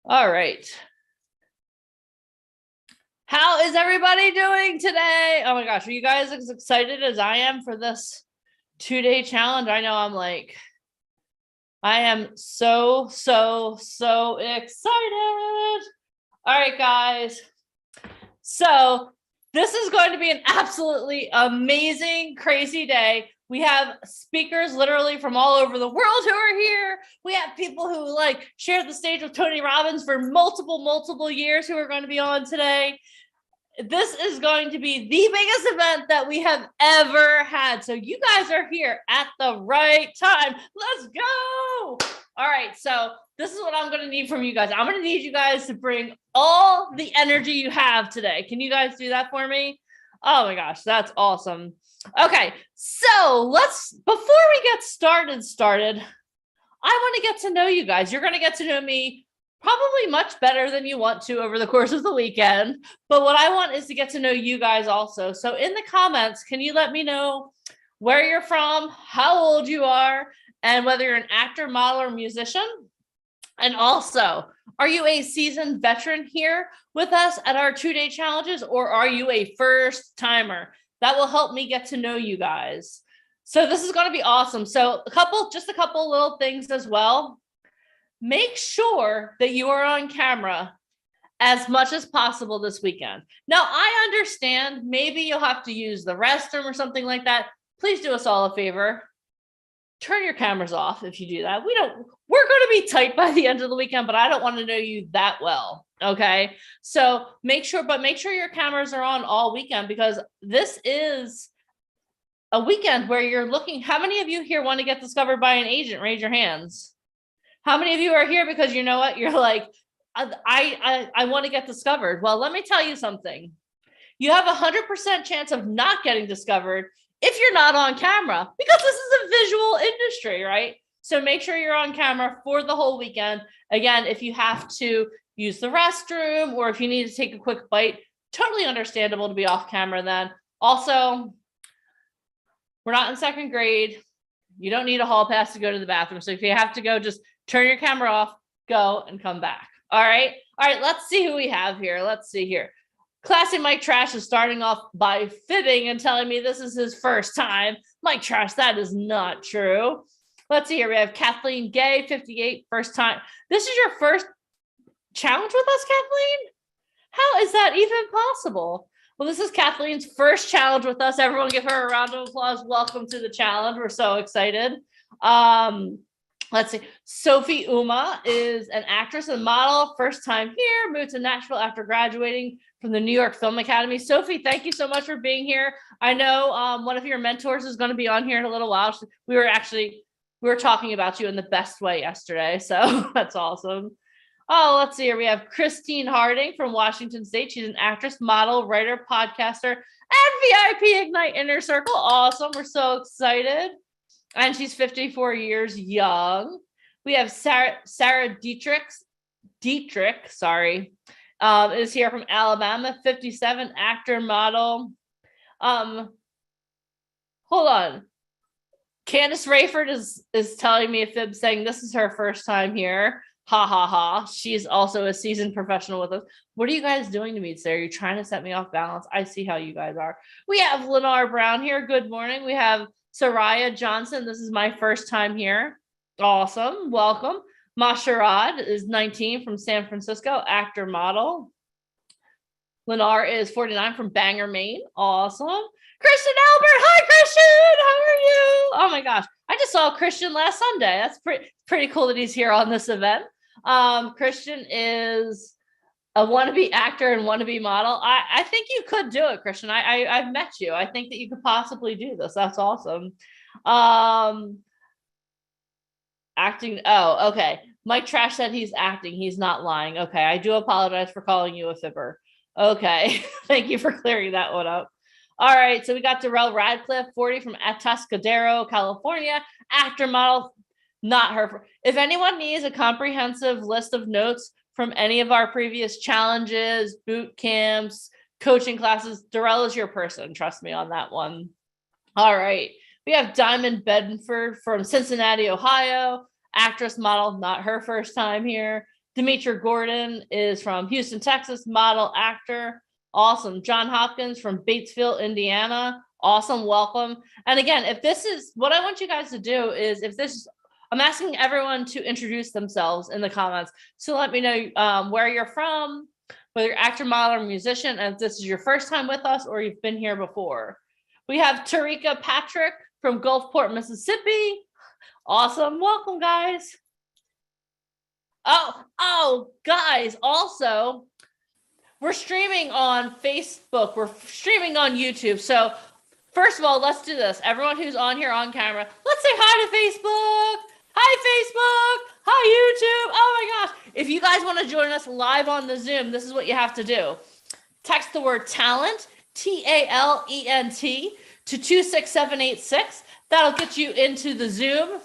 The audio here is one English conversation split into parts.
All right. How is everybody doing today? Oh my gosh, are you guys as excited as I am for this 2-day challenge? I know I am so excited. All right, guys. So this is going to be an absolutely amazing, crazy day. We have speakers literally from all over the world who are here. We have people who shared the stage with Tony Robbins for multiple years who are going to be on today. This is going to be the biggest event that we have ever had. So you guys are here at the right time. Let's go. All right. So this is what I'm going to need from you guys. I'm going to need you guys to bring all the energy you have today. Can you guys do that for me? Oh my gosh, that's awesome. Okay. So before we get started, I want to get to know you guys. You're going to get to know me probably much better than you want to over the course of the weekend. But what I want is to get to know you guys also. So in the comments, can you let me know where you're from, how old you are, and whether you're an actor, model, or musician? And also, are you a seasoned veteran here with us at our 2-day challenges, or are you a first timer? That will help me get to know you guys. So this is going to be awesome. So just a couple little things as well. Make sure that you are on camera as much as possible this weekend. Now, I understand maybe you'll have to use the restroom or something like that. Please do us all a favor. Turn your cameras off if you do that. We're going to be tight by the end of the weekend, but I don't want to know you that well. Okay. So make sure your cameras are on all weekend, because this is a weekend where you're looking. How many of you here want to get discovered by an agent? Raise your hands. How many of you are here because you know what? You're like, I want to get discovered. Well, let me tell you something. You have 100% chance of not getting discovered if you're not on camera, because this is a visual industry, right? So make sure you're on camera for the whole weekend. Again, if you have to use the restroom or if you need to take a quick bite, totally understandable to be off camera then. Also, we're not in second grade. You don't need a hall pass to go to the bathroom. So if you have to go, just turn your camera off, go and come back. All right. Let's see who we have here. Let's see here. Classy Mike Trash is starting off by fibbing and telling me this is his first time. Mike Trash, that is not true. Let's see here. We have Kathleen Gay, 58, first time. This is your first challenge with us, Kathleen? How is that even possible? Well, this is Kathleen's first challenge with us. Everyone give her a round of applause. Welcome to the challenge. We're so excited. Let's see. Sophie Uma is an actress and model, first time here, moved to Nashville after graduating from the New York Film Academy. Sophie, thank you so much for being here. I know one of your mentors is going to be on here in a little while. We were talking about you in the best way yesterday, so that's awesome. Oh, let's see here. We have Christine Harding from Washington State. She's an actress, model, writer, podcaster, and VIP Ignite Inner Circle. Awesome. We're so excited. And she's 54 years young. We have Sarah Dietrich, is here from Alabama, 57, actor, model. Hold on. Candace Rayford is telling me a fib, saying this is her first time here. Ha ha ha. She's also a seasoned professional with us. What are you guys doing to me today? Are you trying to set me off balance? I see how you guys are. We have Lennar Brown here. Good morning. We have Soraya Johnson. This is my first time here. Awesome. Welcome. Masharad is 19 from San Francisco, actor, model. Lennar is 49 from Bangor, Maine. Awesome. Christian Albert. Hi, Christian. How are you? Oh my gosh. I just saw Christian last Sunday. That's pretty cool that he's here on this event. Christian is a wannabe actor and wannabe model. I think you could do it, Christian. I've met you. I think that you could possibly do this. That's awesome. Acting. Oh, okay. Mike Trash said he's acting. He's not lying. Okay. I do apologize for calling you a fibber. Okay. Thank you for clearing that one up. All right. So we got Darrell Radcliffe, 40 from Atascadero, California, actor, model, not her. If anyone needs a comprehensive list of notes from any of our previous challenges, boot camps, coaching classes, Darrell is your person. Trust me on that one. All right. We have Diamond Bedford from Cincinnati, Ohio, actress, model, not her first time here. Demetri Gordon is from Houston, Texas, model, actor. Awesome. John Hopkins from Batesville, Indiana. Awesome. Welcome. And again, if this is what I want you guys to do is I'm asking everyone to introduce themselves in the comments. So let me know where you're from, whether you're actor, model, or musician, and if this is your first time with us or you've been here before. We have Tarika Patrick from Gulfport, Mississippi. Awesome. Welcome, guys. Oh, guys, also, we're streaming on Facebook. We're streaming on YouTube. So first of all, let's do this. Everyone who's on here on camera, let's say hi to Facebook. Hi, Facebook. Hi, YouTube. Oh my gosh. If you guys want to join us live on the Zoom, this is what you have to do. Text the word talent, TALENT, to 26786. That'll get you into the Zoom.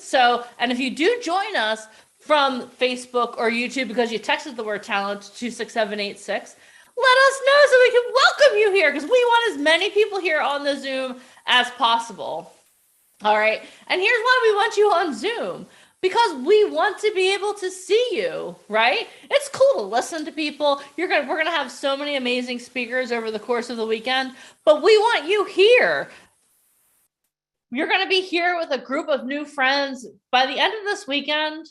And if you do join us from Facebook or YouTube because you texted the word talent to 26786, let us know so we can welcome you here, because we want as many people here on the Zoom as possible. All right. And here's why we want you on Zoom, because we want to be able to see you, right? It's cool to listen to people. We're going to have so many amazing speakers over the course of the weekend, but we want you here. You're going to be here with a group of new friends by the end of this weekend.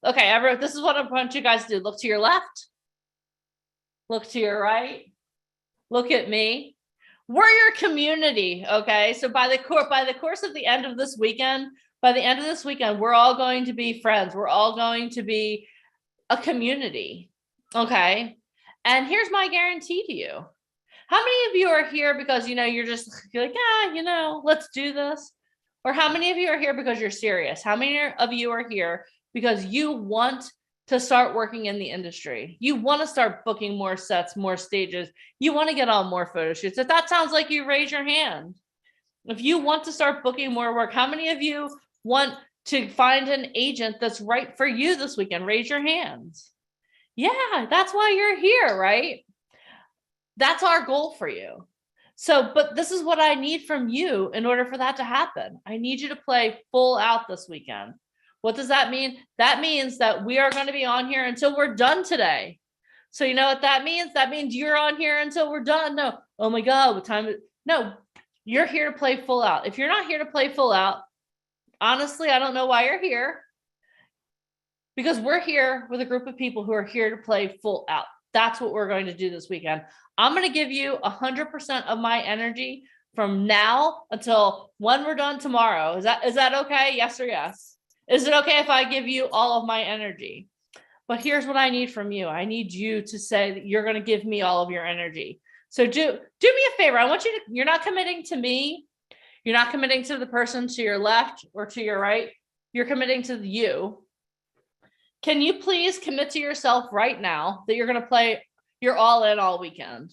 Okay, everyone, this is what I want you guys to do. Look to your left. Look to your right. Look at me. We're your community, okay? So by the course of the end of this weekend, we're all going to be friends. We're all going to be a community, okay? And here's my guarantee to you. How many of you are here because, you're like, let's do this? Or how many of you are here because you're serious? How many of you are here because you want to start working in the industry? You want to start booking more sets, more stages. You want to get on more photo shoots. If that sounds like you, raise your hand. If you want to start booking more work, how many of you want to find an agent that's right for you this weekend? Raise your hands. Yeah, that's why you're here, right? That's our goal for you. So, but this is what I need from you in order for that to happen. I need you to play full out this weekend. What does that mean? That means that we are going to be on here until we're done today. So you know what that means? That means you're on here until we're done. No, oh my God, what time? No, you're here to play full out. If you're not here to play full out, honestly, I don't know why you're here. Because we're here with a group of people who are here to play full out. That's what we're going to do this weekend. I'm going to give you 100% of my energy from now until when we're done tomorrow. Is that okay? Yes or yes? Is it okay if I give you all of my energy? But here's what I need from you. I need you to say that you're going to give me all of your energy. So do me a favor. I want you to, you're not committing to me. You're not committing to the person to your left or to your right. You're committing to you. Can you please commit to yourself right now that you're going to play, you're all in all weekend?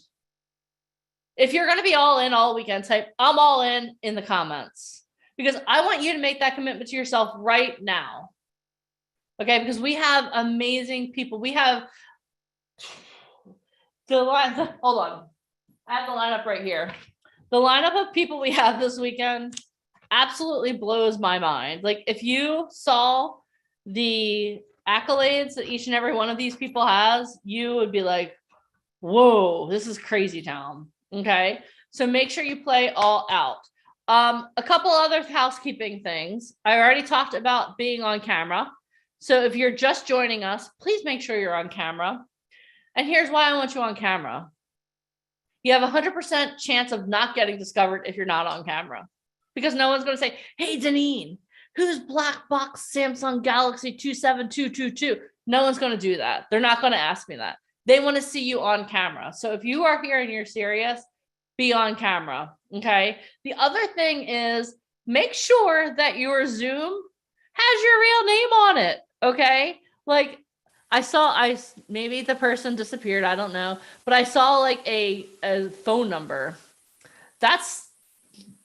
If you're going to be all in all weekend, type I'm all in the comments, because I want you to make that commitment to yourself right now. Okay, because we have amazing people. We have the line, hold on. I have the lineup right here. The lineup of people we have this weekend absolutely blows my mind. Like, if you saw the accolades that each and every one of these people has, you would be like, whoa, this is crazy town. Okay, so make sure you play all out. A couple other housekeeping things. I already talked about being on camera. So if you're just joining us, please make sure you're on camera. And here's why I want you on camera. You have 100% chance of not getting discovered if you're not on camera, because no one's going to say, hey, Deneen, who's Black Box Samsung Galaxy 27222? No one's going to do that. They're not going to ask me that. They want to see you on camera. So if you are here and you're serious, be on camera. Okay. The other thing is, make sure that your Zoom has your real name on it. Okay. Like, maybe the person disappeared. I don't know, but I saw like a phone number. That's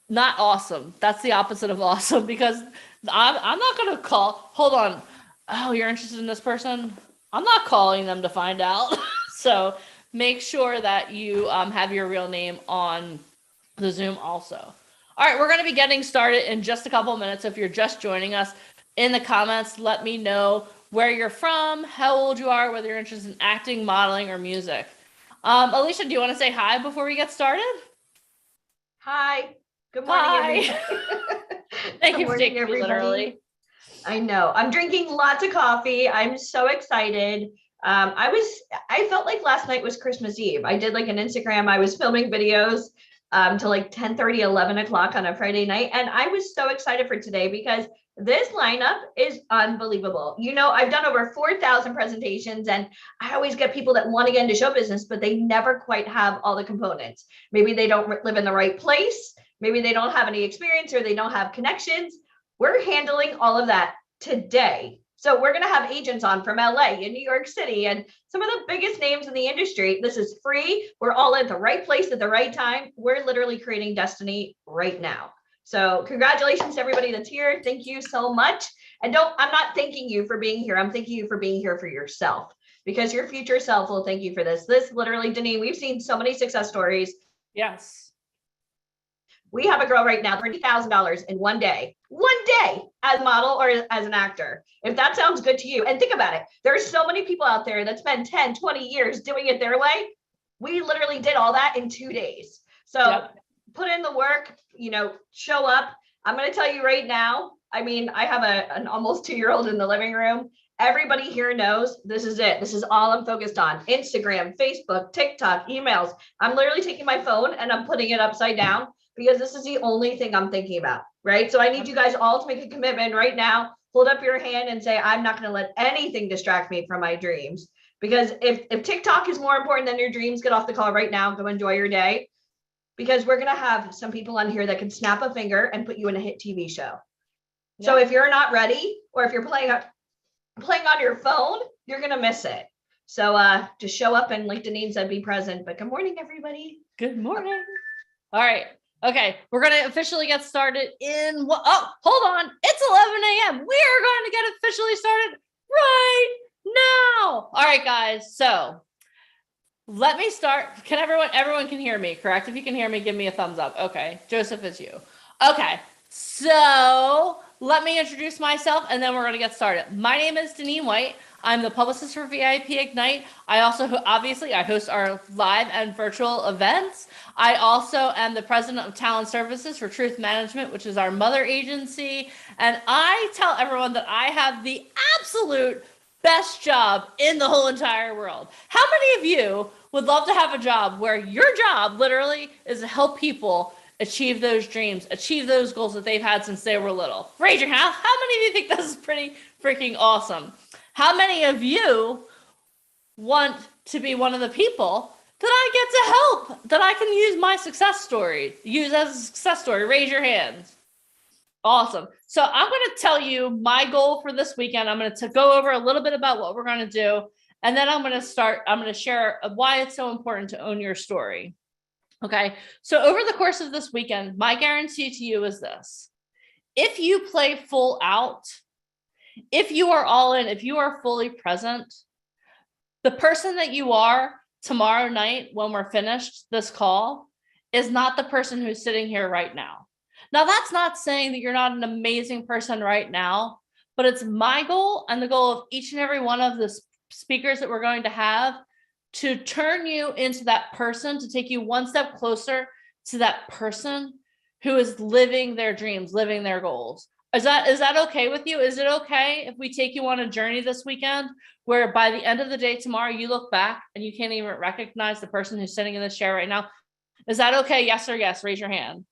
not awesome. That's the opposite of awesome, because I'm not going to call. Hold on. Oh, you're interested in this person? I'm not calling them to find out. So make sure that you have your real name on the Zoom also. All right, we're going to be getting started in just a couple of minutes. If you're just joining us, in the comments, let me know where you're from, how old you are, whether you're interested in acting, modeling, or music. Alicia, do you want to say hi before we get started? Hi. Good morning, everybody. Thank you for taking me literally. I know. I'm drinking lots of coffee. I'm so excited. I felt like last night was Christmas Eve. I did like an Instagram. I was filming videos till like 10:30, 11 o'clock on a Friday night. And I was so excited for today because this lineup is unbelievable. You know, I've done over 4,000 presentations and I always get people that want to get into show business, but they never quite have all the components. Maybe they don't live in the right place. Maybe they don't have any experience or they don't have connections. We're handling all of that today. So we're going to have agents on from LA and New York City and some of the biggest names in the industry. This is free. We're all at the right place at the right time. We're literally creating destiny right now. So congratulations to everybody that's here. Thank you so much. And I'm not thanking you for being here. I'm thanking you for being here for yourself because your future self will thank you for this. This literally, Denise, we've seen so many success stories. Yes. We have a girl right now, $30,000 in one day as a model or as an actor. If that sounds good to you, and think about it, there's so many people out there that spend 10, 20 years doing it their way. We literally did all that in 2 days. So put in the work, show up. I'm going to tell you right now, I mean, I have an almost 2-year-old in the living room. Everybody here knows this is it. This is all I'm focused on. Instagram, Facebook, TikTok, emails. I'm literally taking my phone and I'm putting it upside down because this is the only thing I'm thinking about, right? So I need you guys all to make a commitment right now. Hold up your hand and say, I'm not going to let anything distract me from my dreams. Because if TikTok is more important than your dreams, get off the call right now. Go enjoy your day. Because we're going to have some people on here that can snap a finger and put you in a hit TV show. Yeah. So if you're not ready, or if you're playing on your phone, you're going to miss it. So just show up and like Denise said, be present. But good morning, everybody. Good morning. All right. Okay, we're going to officially get started hold on. It's 11 a.m. We are going to get officially started right now. All right, guys. So let me start. Can everyone can hear me, correct? If you can hear me, give me a thumbs up. Okay, Joseph, it's you. Okay, so let me introduce myself and then we're going to get started. My name is Denise White. I'm the publicist for VIP Ignite. I also, I host our live and virtual events. I also am the president of talent services for Truth Management, which is our mother agency. And I tell everyone that I have the absolute best job in the whole entire world. How many of you would love to have a job where your job literally is to help people achieve those dreams, achieve those goals that they've had since they were little? Raise your hand. How many of you think this is pretty freaking awesome? How many of you want to be one of the people that I get to help, that I can use my success story, use as a success story? Raise your hands. Awesome. So I'm going to tell you my goal for this weekend. I'm going to go over a little bit about what we're going to do. And then I'm going to share why it's so important to own your story. Okay. So over the course of this weekend, my guarantee to you is this: if you play full out, if you are all in, if you are fully present, the person that you are tomorrow night when we're finished this call is not the person who's sitting here right now. Now, that's not saying that you're not an amazing person right now, but it's my goal and the goal of each and every one of the speakers that we're going to have to turn you into that person, to take you one step closer to that person who is living their dreams, living their goals. Is that okay with you? Is it okay if we take you on a journey this weekend where by the end of the day tomorrow, you look back and you can't even recognize the person who's sitting in this chair right now? Is that okay? Yes or yes? Raise your hand.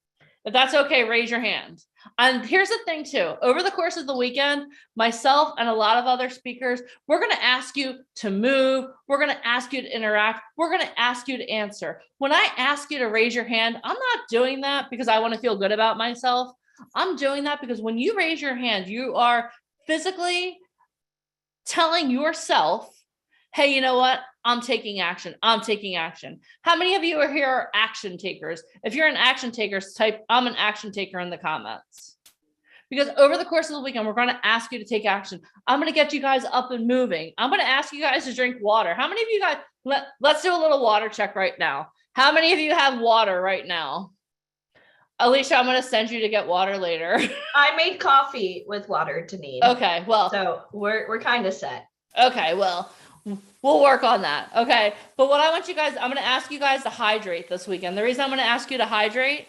If that's okay, raise your hand. And here's the thing too, over the course of the weekend, myself and a lot of other speakers, we're going to ask you to move. We're going to ask you to interact. We're going to ask you to answer. When I ask you to raise your hand, I'm not doing that because I want to feel good about myself. I'm doing that because when you raise your hand, you are physically telling yourself, hey, you know what? I'm taking action. I'm taking action. How many of you are here are action takers? If you're an action taker, type I'm an action taker in the comments. Because over the course of the weekend, we're going to ask you to take action. I'm going to get you guys up and moving. I'm going to ask you guys to drink water. How many of you guys, let's do a little water check right now. How many of you have water right now? Alicia, I'm going to send you to get water later. I made coffee with water to need. Okay, well. So we're kind of set. Okay, well, we'll work on that. Okay, but what I want you guys, I'm going to ask you guys to hydrate this weekend. The reason I'm going to ask you to hydrate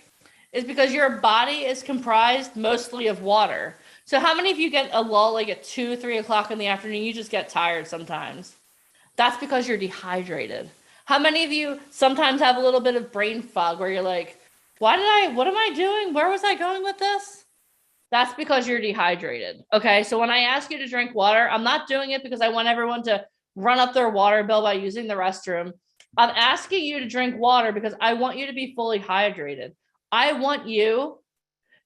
is because your body is comprised mostly of water. So how many of you get a lull like at 2, 3 o'clock in the afternoon? You just get tired sometimes. That's because you're dehydrated. How many of you sometimes have a little bit of brain fog where you're like, what am I doing? Where was I going with this? That's because you're dehydrated. Okay, so when I ask you to drink water, I'm not doing it because I want everyone to run up their water bill by using the restroom. I'm asking you to drink water because I want you to be fully hydrated. I want you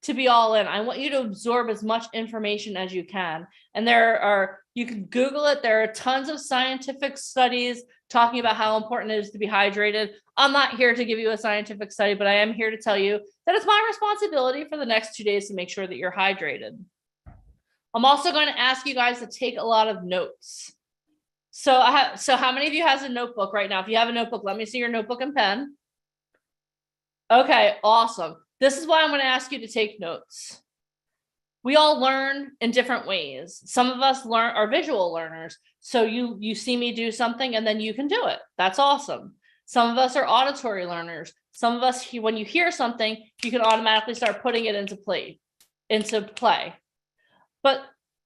to be all in. I want you to absorb as much information as you can. And you can Google it. There are tons of scientific studies talking about how important it is to be hydrated. I'm not here to give you a scientific study, but I am here to tell you that it's my responsibility for the next 2 days to make sure that you're hydrated. I'm also going to ask you guys to take a lot of notes. So how many of you has a notebook right now? If you have a notebook, let me see your notebook and pen. Okay, awesome. This is why I'm going to ask you to take notes. We all learn in different ways. Some of us are visual learners. So you see me do something and then you can do it. That's awesome. Some of us are auditory learners. Some of us, when you hear something, you can automatically start putting it into play. But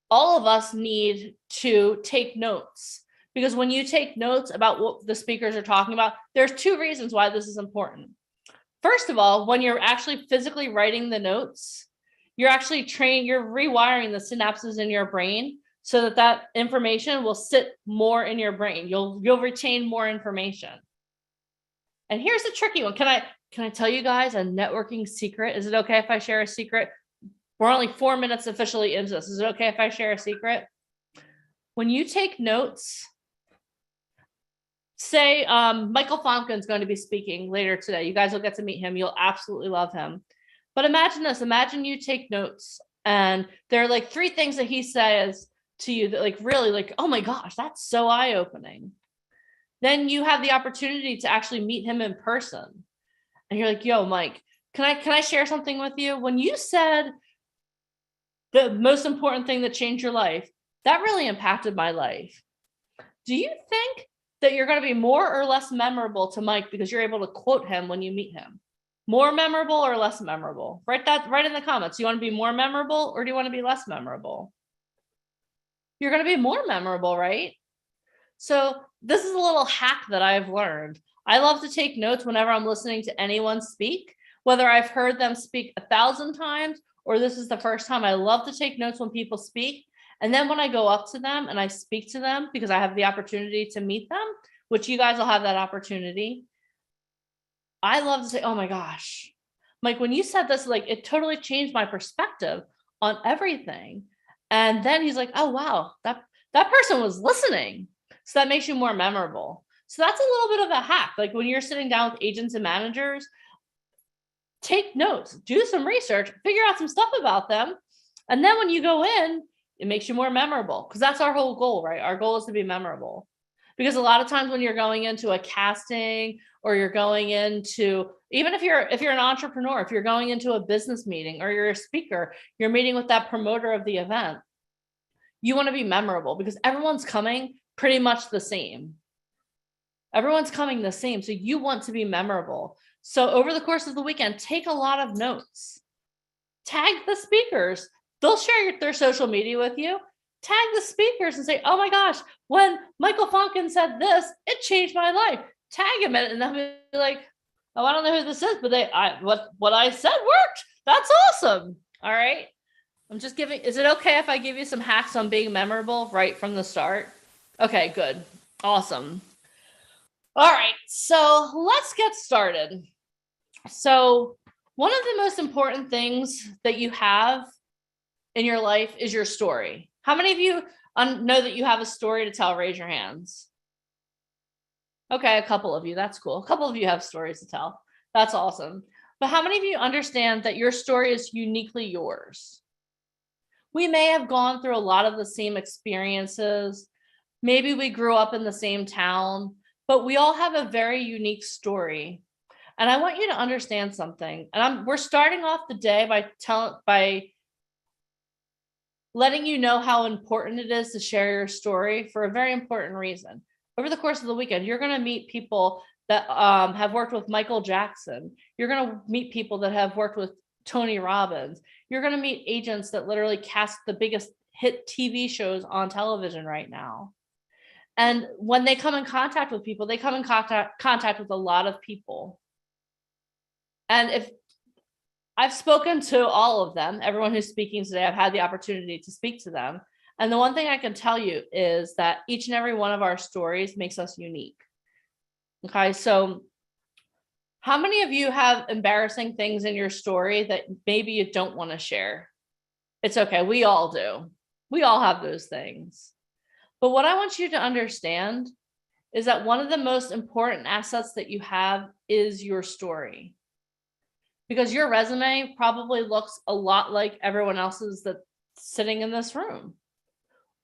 all of us need to take notes, because when you take notes about what the speakers are talking about, there's 2 reasons why this is important. First of all, when you're actually physically writing the notes, you're actually you're rewiring the synapses in your brain so that information will sit more in your brain. You'll retain more information. And here's a tricky one. Can I tell you guys a networking secret? Is it okay if I share a secret? We're only 4 minutes officially into this. Is it okay if I share a secret? When you take notes, say Michael Fonkin's going to be speaking later today. You guys will get to meet him. You'll absolutely love him. But imagine this. Imagine you take notes and there are like 3 things that he says to you that like really like, oh my gosh, that's so eye-opening. Then you have the opportunity to actually meet him in person. And you're like, yo, Mike, can I share something with you? When you said the most important thing that changed your life, that really impacted my life. Do you think that you're going to be more or less memorable to Mike because you're able to quote him when you meet him? More memorable or less memorable? Write that right in the comments. Do you want to be more memorable or do you want to be less memorable? You're going to be more memorable, right? So this is a little hack that I've learned. I love to take notes whenever I'm listening to anyone speak, whether I've heard them speak 1,000 times or this is the first time. I love to take notes when people speak. And then when I go up to them and I speak to them, because I have the opportunity to meet them, which you guys will have that opportunity, I love to say, oh my gosh, Mike, when you said this, like it totally changed my perspective on everything. And then he's like, oh, wow, that person was listening. So that makes you more memorable. So that's a little bit of a hack. Like when you're sitting down with agents and managers, take notes, do some research, figure out some stuff about them. And then when you go in, it makes you more memorable, because that's our whole goal, right? Our goal is to be memorable. Because a lot of times when you're going into a casting or you're going into, even if you're an entrepreneur, if you're going into a business meeting or you're a speaker, you're meeting with that promoter of the event, you want to be memorable because everyone's coming pretty much the same. Everyone's coming the same. So you want to be memorable. So over the course of the weekend, take a lot of notes. Tag the speakers. They'll share their social media with you. Tag the speakers and say, oh my gosh, when Michael Fonkin said this, it changed my life. Tag him in it and they'll be like, oh, I don't know who this is, but what I said worked. That's awesome. All right. I'm just giving, is it okay if I give you some hacks on being memorable right from the start? Okay, good. Awesome. All right, so let's get started. So one of the most important things that you have in your life is your story. How many of you know that you have a story to tell? Raise your hands. Okay, a couple of you. That's cool. A couple of you have stories to tell. That's awesome. But how many of you understand that your story is uniquely yours? We may have gone through a lot of the same experiences. Maybe we grew up in the same town, but we all have a very unique story. And I want you to understand something. And we're starting off the day by letting you know how important it is to share your story for a very important reason. Over the course of the weekend, you're going to meet people that have worked with Michael Jackson. You're going to meet people that have worked with Tony Robbins. You're going to meet agents that literally cast the biggest hit TV shows on television right now. And when they come in contact with people, they come in contact with a lot of people. And if I've spoken to all of them, everyone who's speaking today, I've had the opportunity to speak to them. And the one thing I can tell you is that each and every one of our stories makes us unique. Okay, so how many of you have embarrassing things in your story that maybe you don't want to share? It's okay, we all do. We all have those things. But what I want you to understand is that one of the most important assets that you have is your story. Because your resume probably looks a lot like everyone else's that's sitting in this room.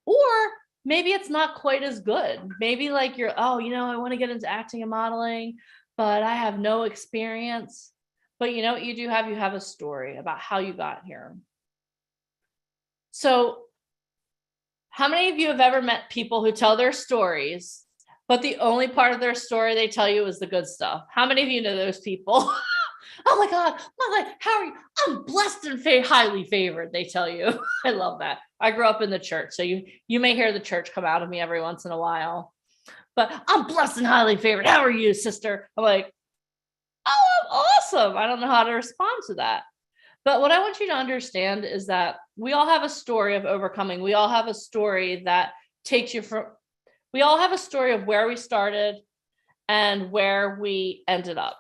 Or maybe it's not quite as good. Maybe like you're, oh, I want to get into acting and modeling, but I have no experience. But you know what you do have? You have a story about how you got here. So how many of you have ever met people who tell their stories, but the only part of their story they tell you is the good stuff? How many of you know those people? Oh my God, how are you? I'm blessed and highly favored, they tell you. I love that. I grew up in the church, so you may hear the church come out of me every once in a while. But I'm blessed and highly favored. How are you, sister? I'm like, oh, I'm awesome. I don't know how to respond to that. But what I want you to understand is that we all have a story of overcoming. We all have a story that takes you from, we all have a story of where we started and where we ended up.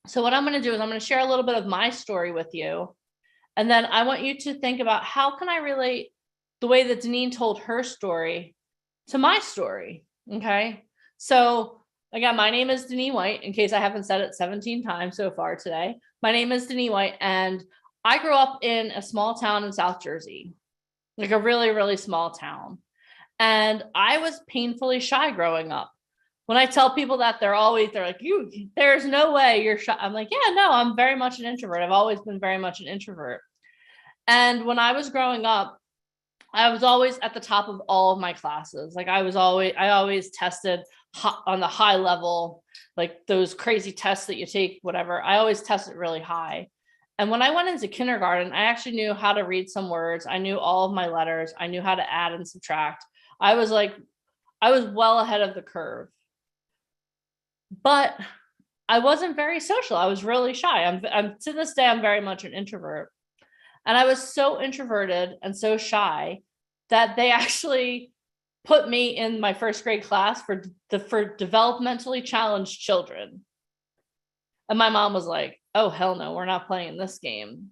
So what I'm going to do is I'm going to share a little bit of my story with you. And then I want you to think about how can I relate the way that Deneen told her story to my story. Okay. So again, my name is Deneen White, in case I haven't said it 17 times so far today. My name is Deneen White, and I grew up in a small town in South Jersey, like a really, really small town. And I was painfully shy growing up. When I tell people that, they're like, there's no way you're shy. I'm like, yeah, no, I'm very much an introvert. I've always been very much an introvert. And when I was growing up, I was always at the top of all of my classes. Like I always tested on the high level, like those crazy tests that you take, whatever. I always tested really high. And when I went into kindergarten, I actually knew how to read some words. I knew all of my letters. I knew how to add and subtract. I was well ahead of the curve. But I wasn't very social. I was really shy. I'm to this day, I'm very much an introvert. And I was so introverted and so shy that they actually put me in my first grade class for developmentally challenged children. And my mom was like, oh, hell no, we're not playing this game.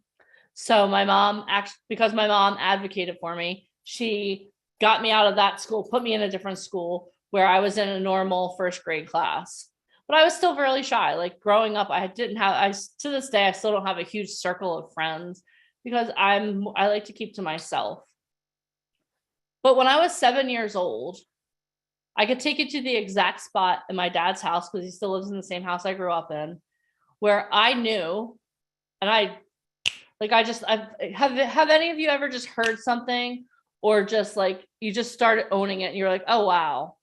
So my mom, because my mom advocated for me, she got me out of that school, put me in a different school where I was in a normal first grade class. But I was still really shy. Like growing up, to this day, I still don't have a huge circle of friends because I like to keep to myself. But when I was 7 years old, I could take you to the exact spot in my dad's house, because he still lives in the same house I grew up in, where I knew, and have any of you ever just heard something or just like, you just started owning it and you're like, oh, wow.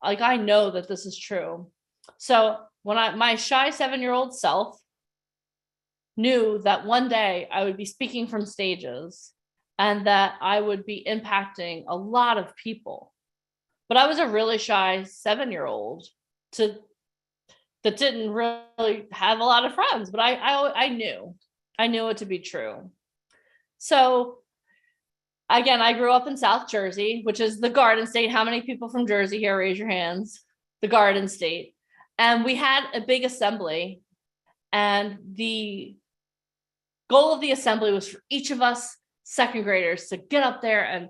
Like, I know that this is true. So when my shy 7-year-old self knew that one day I would be speaking from stages and that I would be impacting a lot of people. But I was a really shy 7-year-old that didn't really have a lot of friends, but I knew it to be true. So again, I grew up in South Jersey, which is the Garden State. How many people from Jersey here? Raise your hands. The Garden State. And we had a big assembly, and the goal of the assembly was for each of us second graders to get up there, and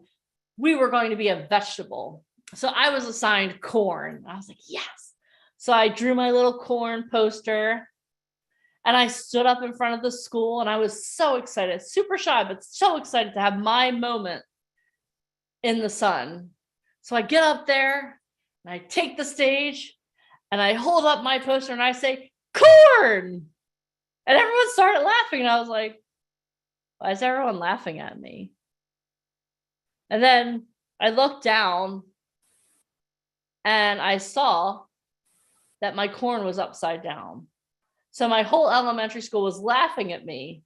we were going to be a vegetable. So I was assigned corn. I was like, yes. So I drew my little corn poster, and I stood up in front of the school, and I was so excited, super shy, but so excited to have my moment in the sun. So I get up there and I take the stage and I hold up my poster and I say, corn. And everyone started laughing. And I was like, why is everyone laughing at me? And then I looked down and I saw that my corn was upside down. So my whole elementary school was laughing at me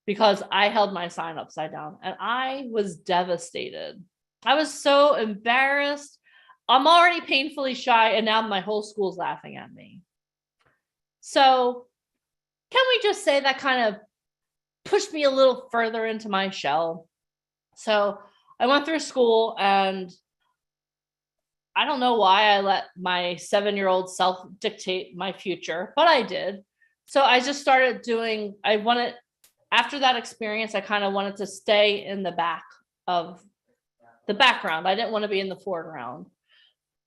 because I held my sign upside down, and I was devastated. I was so embarrassed. I'm already painfully shy, and now my whole school's laughing at me. So can we just say that kind of pushed me a little further into my shell? So I went through school, and I don't know why I let my 7-year-old self dictate my future, but I did. So I just started doing, after that experience, I kind of wanted to stay in the back of the background. I didn't want to be in the foreground,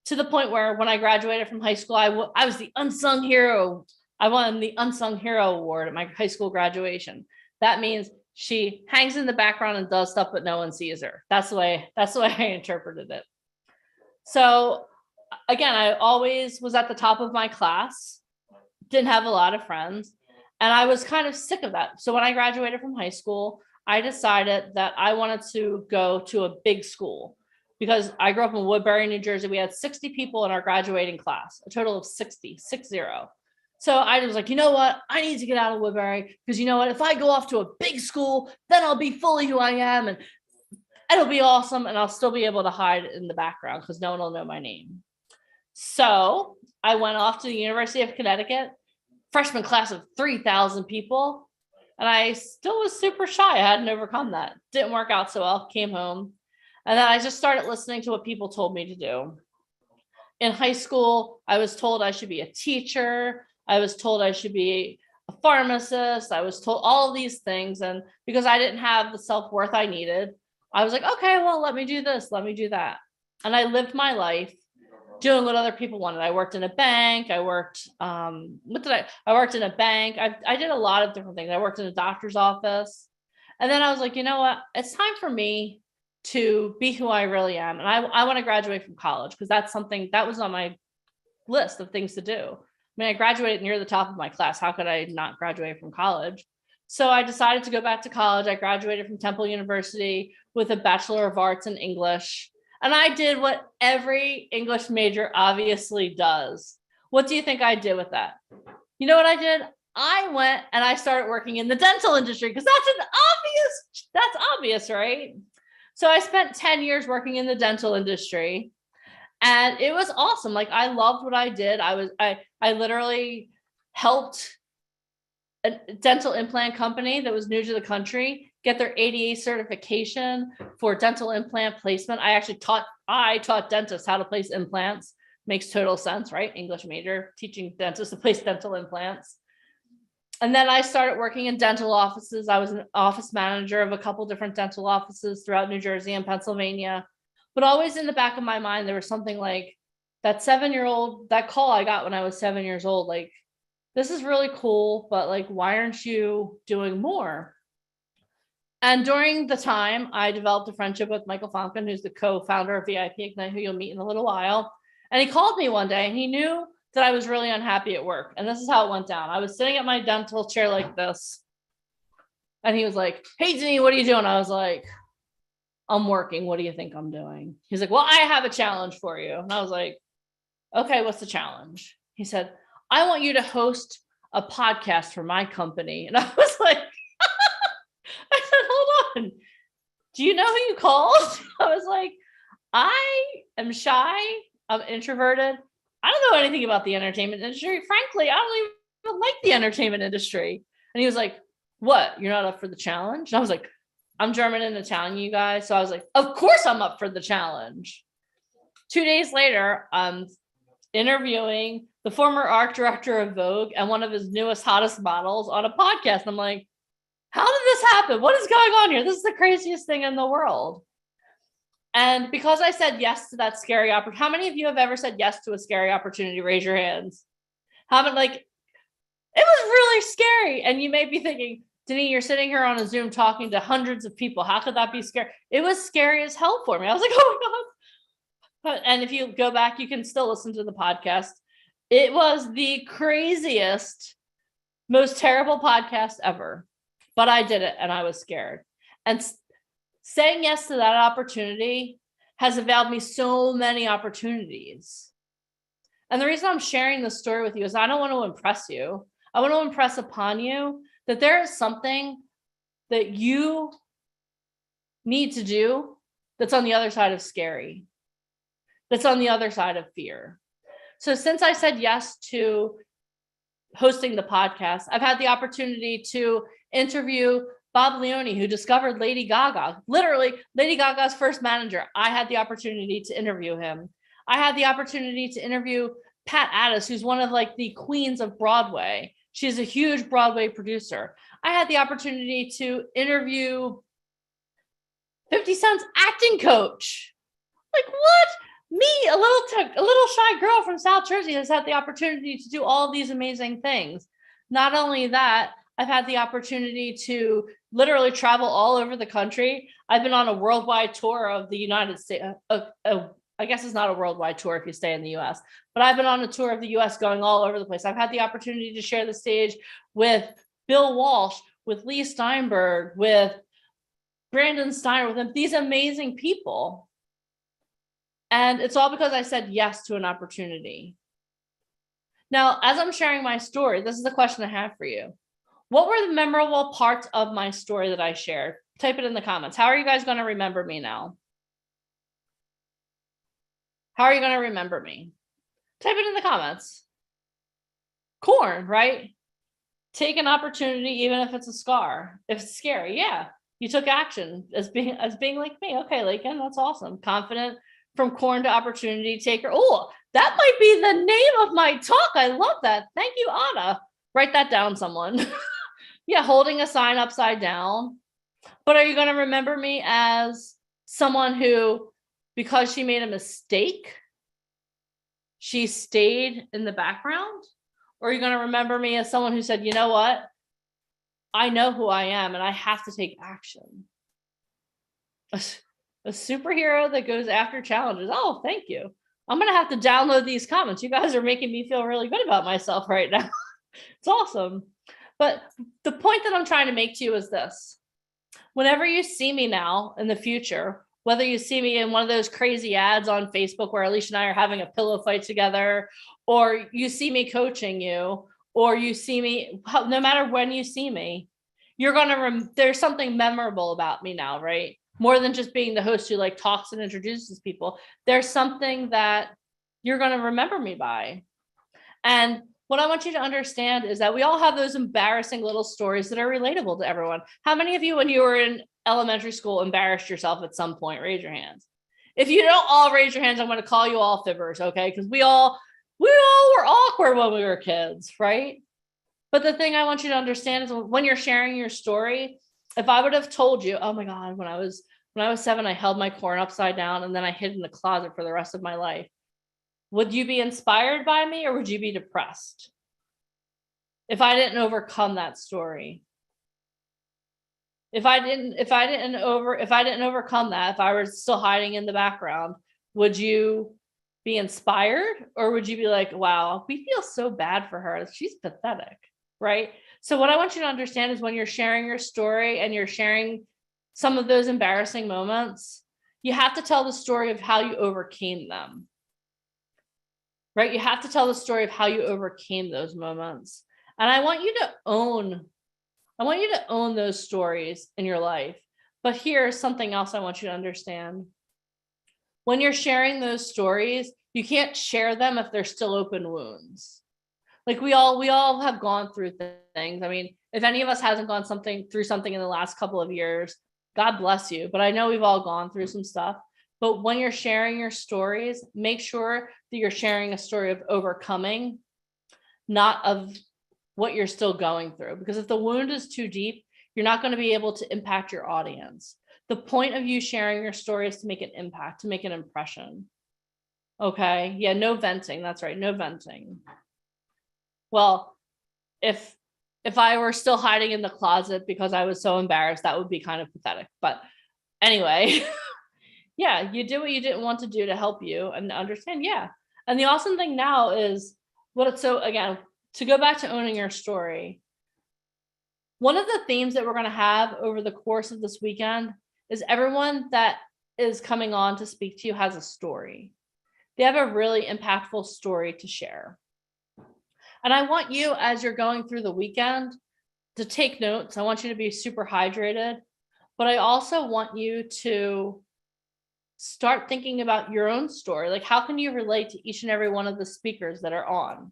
to the point where when I graduated from high school, I was the unsung hero. I won the unsung hero award at my high school graduation. That means she hangs in the background and does stuff, but no one sees her. That's the way I interpreted it. So again, I always was at the top of my class, didn't have a lot of friends, and I was kind of sick of that. So when I graduated from high school, I decided that I wanted to go to a big school, because I grew up in Woodbury, New Jersey. We had 60 people in our graduating class, a total of 60. So I was like, you know what? I need to get out of Woodbury, because you know what? If I go off to a big school, then I'll be fully who I am, and it'll be awesome, and I'll still be able to hide in the background because no one will know my name. So I went off to the University of Connecticut, freshman class of 3,000 people, and I still was super shy. I hadn't overcome that. Didn't work out so well. Came home, and then I just started listening to what people told me to do. In high school, I was told I should be a teacher. I was told I should be a pharmacist. I was told all of these things, and because I didn't have the self-worth I needed, I was like, okay, well, let me do this, let me do that. And I lived my life doing what other people wanted. I worked in a bank. I worked, I worked in a bank. I did a lot of different things. I worked in a doctor's office. And then I was like, you know what? It's time for me to be who I really am. And I want to graduate from college, because that's something that was on my list of things to do. I mean, I graduated near the top of my class. How could I not graduate from college? So I decided to go back to college. I graduated from Temple University with a Bachelor of Arts in English. And I did what every English major obviously does. What do you think I did with that? You know what I did? I went and I started working in the dental industry, because that's obvious, right? So I spent 10 years working in the dental industry, and it was awesome. Like, I loved what I did. I literally helped a dental implant company that was new to the country get their ADA certification for dental implant placement. I taught dentists how to place implants. Makes total sense, right? English major, teaching dentists to place dental implants. And then I started working in dental offices. I was an office manager of a couple different dental offices throughout New Jersey and Pennsylvania. But always in the back of my mind, there was something like that call I got when I was 7 years old, like, this is really cool, but like, why aren't you doing more? And during the time, I developed a friendship with Michael Fonkin, who's the co-founder of VIP Ignite, who you'll meet in a little while. And he called me one day, and he knew that I was really unhappy at work. And this is how it went down. I was sitting at my dental chair like this, and he was like, hey, Denise, what are you doing? I was like, I'm working. What do you think I'm doing? He's like, well, I have a challenge for you. And I was like, okay, what's the challenge? He said, I want you to host a podcast for my company. And I was like, I said, hold on. Do you know who you called? I was like, I am shy. I'm introverted. I don't know anything about the entertainment industry. Frankly, I don't even like the entertainment industry. And he was like, what? You're not up for the challenge? And I was like, I'm German and Italian, you guys. So I was like, of course I'm up for the challenge. 2 days later, I'm interviewing the former art director of Vogue and one of his newest, hottest models on a podcast. I'm like, how did this happen? What is going on here? This is the craziest thing in the world. And because I said yes to that scary opportunity, how many of you have ever said yes to a scary opportunity? Raise your hands. Haven't, like, it was really scary. And you may be thinking, Denise, you're sitting here on a Zoom talking to hundreds of people. How could that be scary? It was scary as hell for me. I was like, oh my God. And if you go back, you can still listen to the podcast. It was the craziest, most terrible podcast ever, but I did it and I was scared. And saying yes to that opportunity has availed me so many opportunities. And the reason I'm sharing this story with you is I don't want to impress you. I want to impress upon you that there is something that you need to do that's on the other side of scary, that's on the other side of fear. So since I said yes to hosting the podcast, I've had the opportunity to interview Bob Leone, who discovered Lady Gaga, literally Lady Gaga's first manager. I had the opportunity to interview him. I had the opportunity to interview Pat Addis, who's one of like the queens of Broadway. She's a huge Broadway producer. I had the opportunity to interview 50 Cent's acting coach. Like, what? Me, a little shy girl from South Jersey, has had the opportunity to do all these amazing things. Not only that, I've had the opportunity to literally travel all over the country. I've been on a worldwide tour of the United States. I guess it's not a worldwide tour if you stay in the US, but I've been on a tour of the US going all over the place. I've had the opportunity to share the stage with Bill Walsh, with Lee Steinberg, with Brandon Steiner, with these amazing people. And it's all because I said yes to an opportunity. Now, as I'm sharing my story, this is the question I have for you. What were the memorable parts of my story that I shared? Type it in the comments. How are you guys going to remember me now? How are you going to remember me? Type it in the comments. Corn, right? Take an opportunity, even if it's a scar. If it's scary, yeah. You took action as being like me. Okay, Lakin, that's awesome. Confident, from corn to opportunity taker. Oh, that might be the name of my talk. I love that. Thank you, Anna. Write that down, someone. Yeah, holding a sign upside down. But are you going to remember me as someone who, because she made a mistake, she stayed in the background? Or are you going to remember me as someone who said, you know what? I know who I am and I have to take action. A superhero that goes after challenges. Oh, thank you. I'm going to have to download these comments. You guys are making me feel really good about myself right now. It's awesome. But the point that I'm trying to make to you is this. Whenever you see me now in the future, whether you see me in one of those crazy ads on Facebook where Alicia and I are having a pillow fight together, or you see me coaching you, or you see me, no matter when you see me, you're going to, there's something memorable about me now, right? More than just being the host who like talks and introduces people. There's something that you're going to remember me by. And what I want you to understand is that we all have those embarrassing little stories that are relatable to everyone. How many of you, when you were in elementary school, embarrassed yourself at some point? Raise your hands. If you don't all raise your hands, I'm going to call you all fibbers, okay? Because we all were awkward when we were kids, right? But the thing I want you to understand is when you're sharing your story, if I would have told you, oh my God, when I was 7, I held my corn upside down and then I hid in the closet for the rest of my life. Would you be inspired by me or would you be depressed if I didn't overcome that story? If I didn't overcome that, if I was still hiding in the background, would you be inspired or would you be like, wow, we feel so bad for her. She's pathetic, right? So what I want you to understand is when you're sharing your story and you're sharing some of those embarrassing moments, you have to tell the story of how you overcame them. Right? You have to tell the story of how you overcame those moments. And I want you to own those stories in your life. But here's something else I want you to understand. When you're sharing those stories, you can't share them if they're still open wounds. Like we all have gone through things. I mean, if any of us hasn't gone through something in the last couple of years, God bless you. But I know we've all gone through some stuff. But when you're sharing your stories, make sure that you're sharing a story of overcoming, not of what you're still going through. Because if the wound is too deep, you're not going to be able to impact your audience. The point of you sharing your story is to make an impact, to make an impression. Okay. Yeah. No venting. That's right. No venting. Well, if I were still hiding in the closet because I was so embarrassed, that would be kind of pathetic. But anyway, yeah, you did what you didn't want to do to help you and understand. Yeah. And the awesome thing now is So again, to go back to owning your story, one of the themes that we're going to have over the course of this weekend is everyone that is coming on to speak to you has a story. They have a really impactful story to share. And I want you, as you're going through the weekend, to take notes. I want you to be super hydrated, but I also want you to start thinking about your own story. Like, how can you relate to each and every one of the speakers that are on?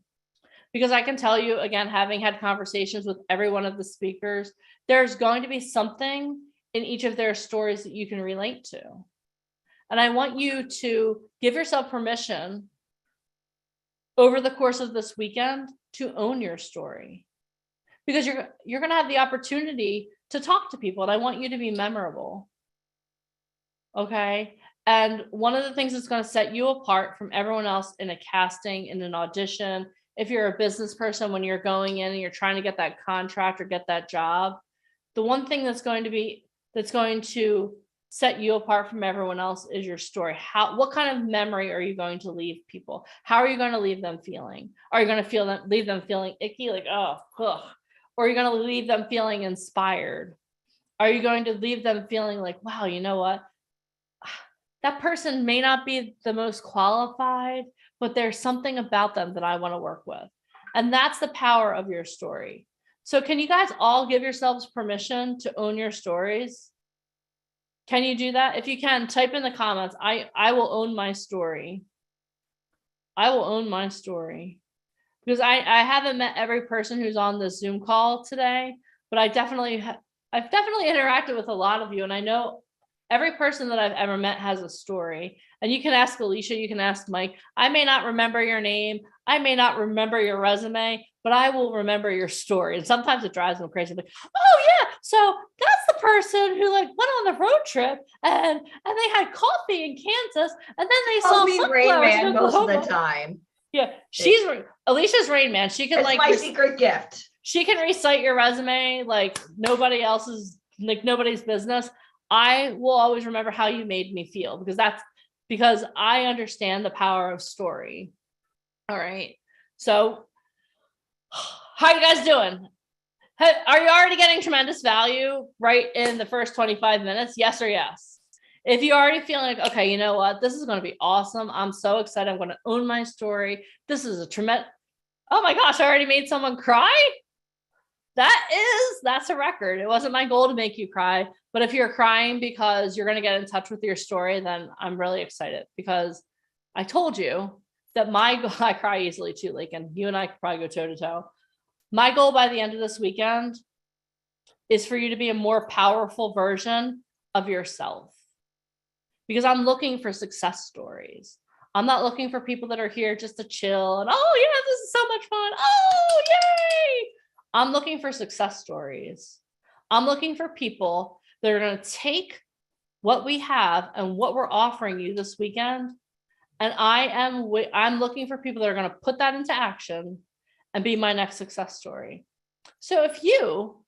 Because I can tell you, again, having had conversations with every one of the speakers, there's going to be something in each of their stories that you can relate to. And I want you to give yourself permission over the course of this weekend to own your story, because you're going to have the opportunity to talk to people, and I want you to be memorable. Okay. And one of the things that's going to set you apart from everyone else in a casting, in an audition, if you're a business person, when you're going in and you're trying to get that contract or get that job, the one thing that's going to set you apart from everyone else is your story. What kind of memory are you going to leave people? How are you going to leave them feeling? Are you going to leave them feeling icky, like, oh, ugh? Or are you going to leave them feeling inspired? Are you going to leave them feeling like, wow, you know what? That person may not be the most qualified, but there's something about them that I want to work with. And that's the power of your story. So can you guys all give yourselves permission to own your stories? Can you do that? If you can, type in the comments, I will own my story. I will own my story. Because I haven't met every person who's on this Zoom call today, but I've definitely interacted with a lot of you. And I know every person that I've ever met has a story. And you can ask Alicia, you can ask Mike. I may not remember your name. I may not remember your resume, but I will remember your story. And sometimes it drives them crazy. Like, oh yeah, so that's the person who like went on the road trip and they had coffee in Kansas, and then they saw Rain Man most of the time. Yeah, Alicia's Rain Man. She can it's my secret gift. She can recite your resume like nobody's business. I will always remember how you made me feel, because I understand the power of story. All right. So how you guys doing? Are you already getting tremendous value right in the first 25 minutes? Yes or yes? If you already feel like, okay, you know what? This is going to be awesome. I'm so excited. I'm going to own my story. This is a tremendous. Oh my gosh, I already made someone cry. That's a record. It wasn't my goal to make you cry, but if you're crying because you're going to get in touch with your story, then I'm really excited, because I told you that I cry easily too, Lakin. You and I could probably go toe to toe. My goal by the end of this weekend is for you to be a more powerful version of yourself, because I'm looking for success stories. I'm not looking for people that are here just to chill and, oh yeah, this is so much fun. Oh, yay. I'm looking for success stories. I'm looking for people that are going to take what we have and what we're offering you this weekend. And I'm looking for people that are going to put that into action and be my next success story. So if you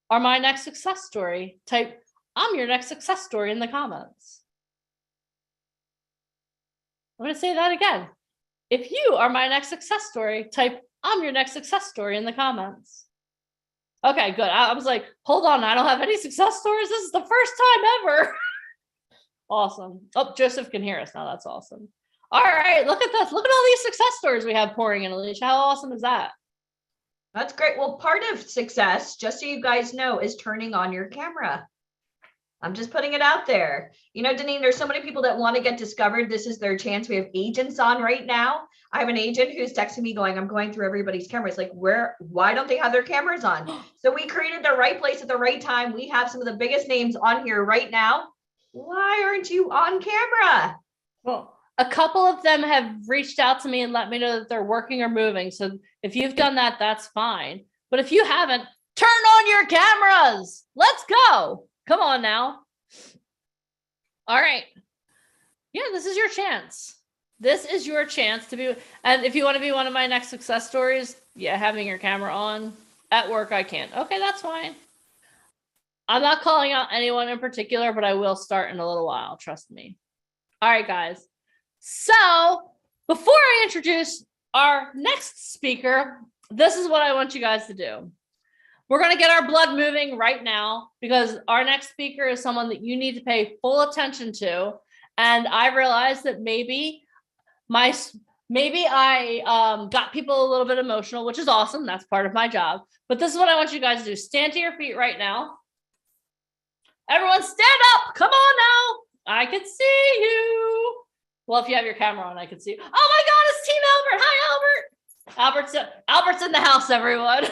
are my next success story, type I'm your next success story in the comments. I'm going to say that again. If you are my next success story, type I'm your next success story in the comments. Okay, good. I was like, hold on, I don't have any success stories. This is the first time ever. Awesome. Oh, Joseph can hear us now. That's awesome. All right, look at this. Look at all these success stories we have pouring in, Alicia. How awesome is that? That's great. Well, part of success, just so you guys know, is turning on your camera. I'm just putting it out there. You know, Deneen, there's so many people that want to get discovered. This is their chance. We have agents on right now. I have an agent who's texting me going, I'm going through everybody's cameras. Like, why don't they have their cameras on? So we created the right place at the right time. We have some of the biggest names on here right now. Why aren't you on camera? Well, a couple of them have reached out to me and let me know that they're working or moving. So if you've done that, that's fine. But if you haven't, turn on your cameras. Let's go. Come on now. All right. Yeah, this is your chance. This is your chance to be. And if you want to be one of my next success stories, yeah, having your camera on. At work, I can't. Okay, that's fine. I'm not calling out anyone in particular, but I will start in a little while. Trust me. All right, guys. So before I introduce our next speaker, this is what I want you guys to do. We're going to get our blood moving right now because our next speaker is someone that you need to pay full attention to. And I realized that maybe I got people a little bit emotional, which is awesome. That's part of my job. But this is what I want you guys to do. Stand to your feet right now. Everyone stand up. Come on now. I can see you. Well, if you have your camera on, I can see you. Oh my God, it's Team Albert. Hi, Albert. Albert's in the house, everyone.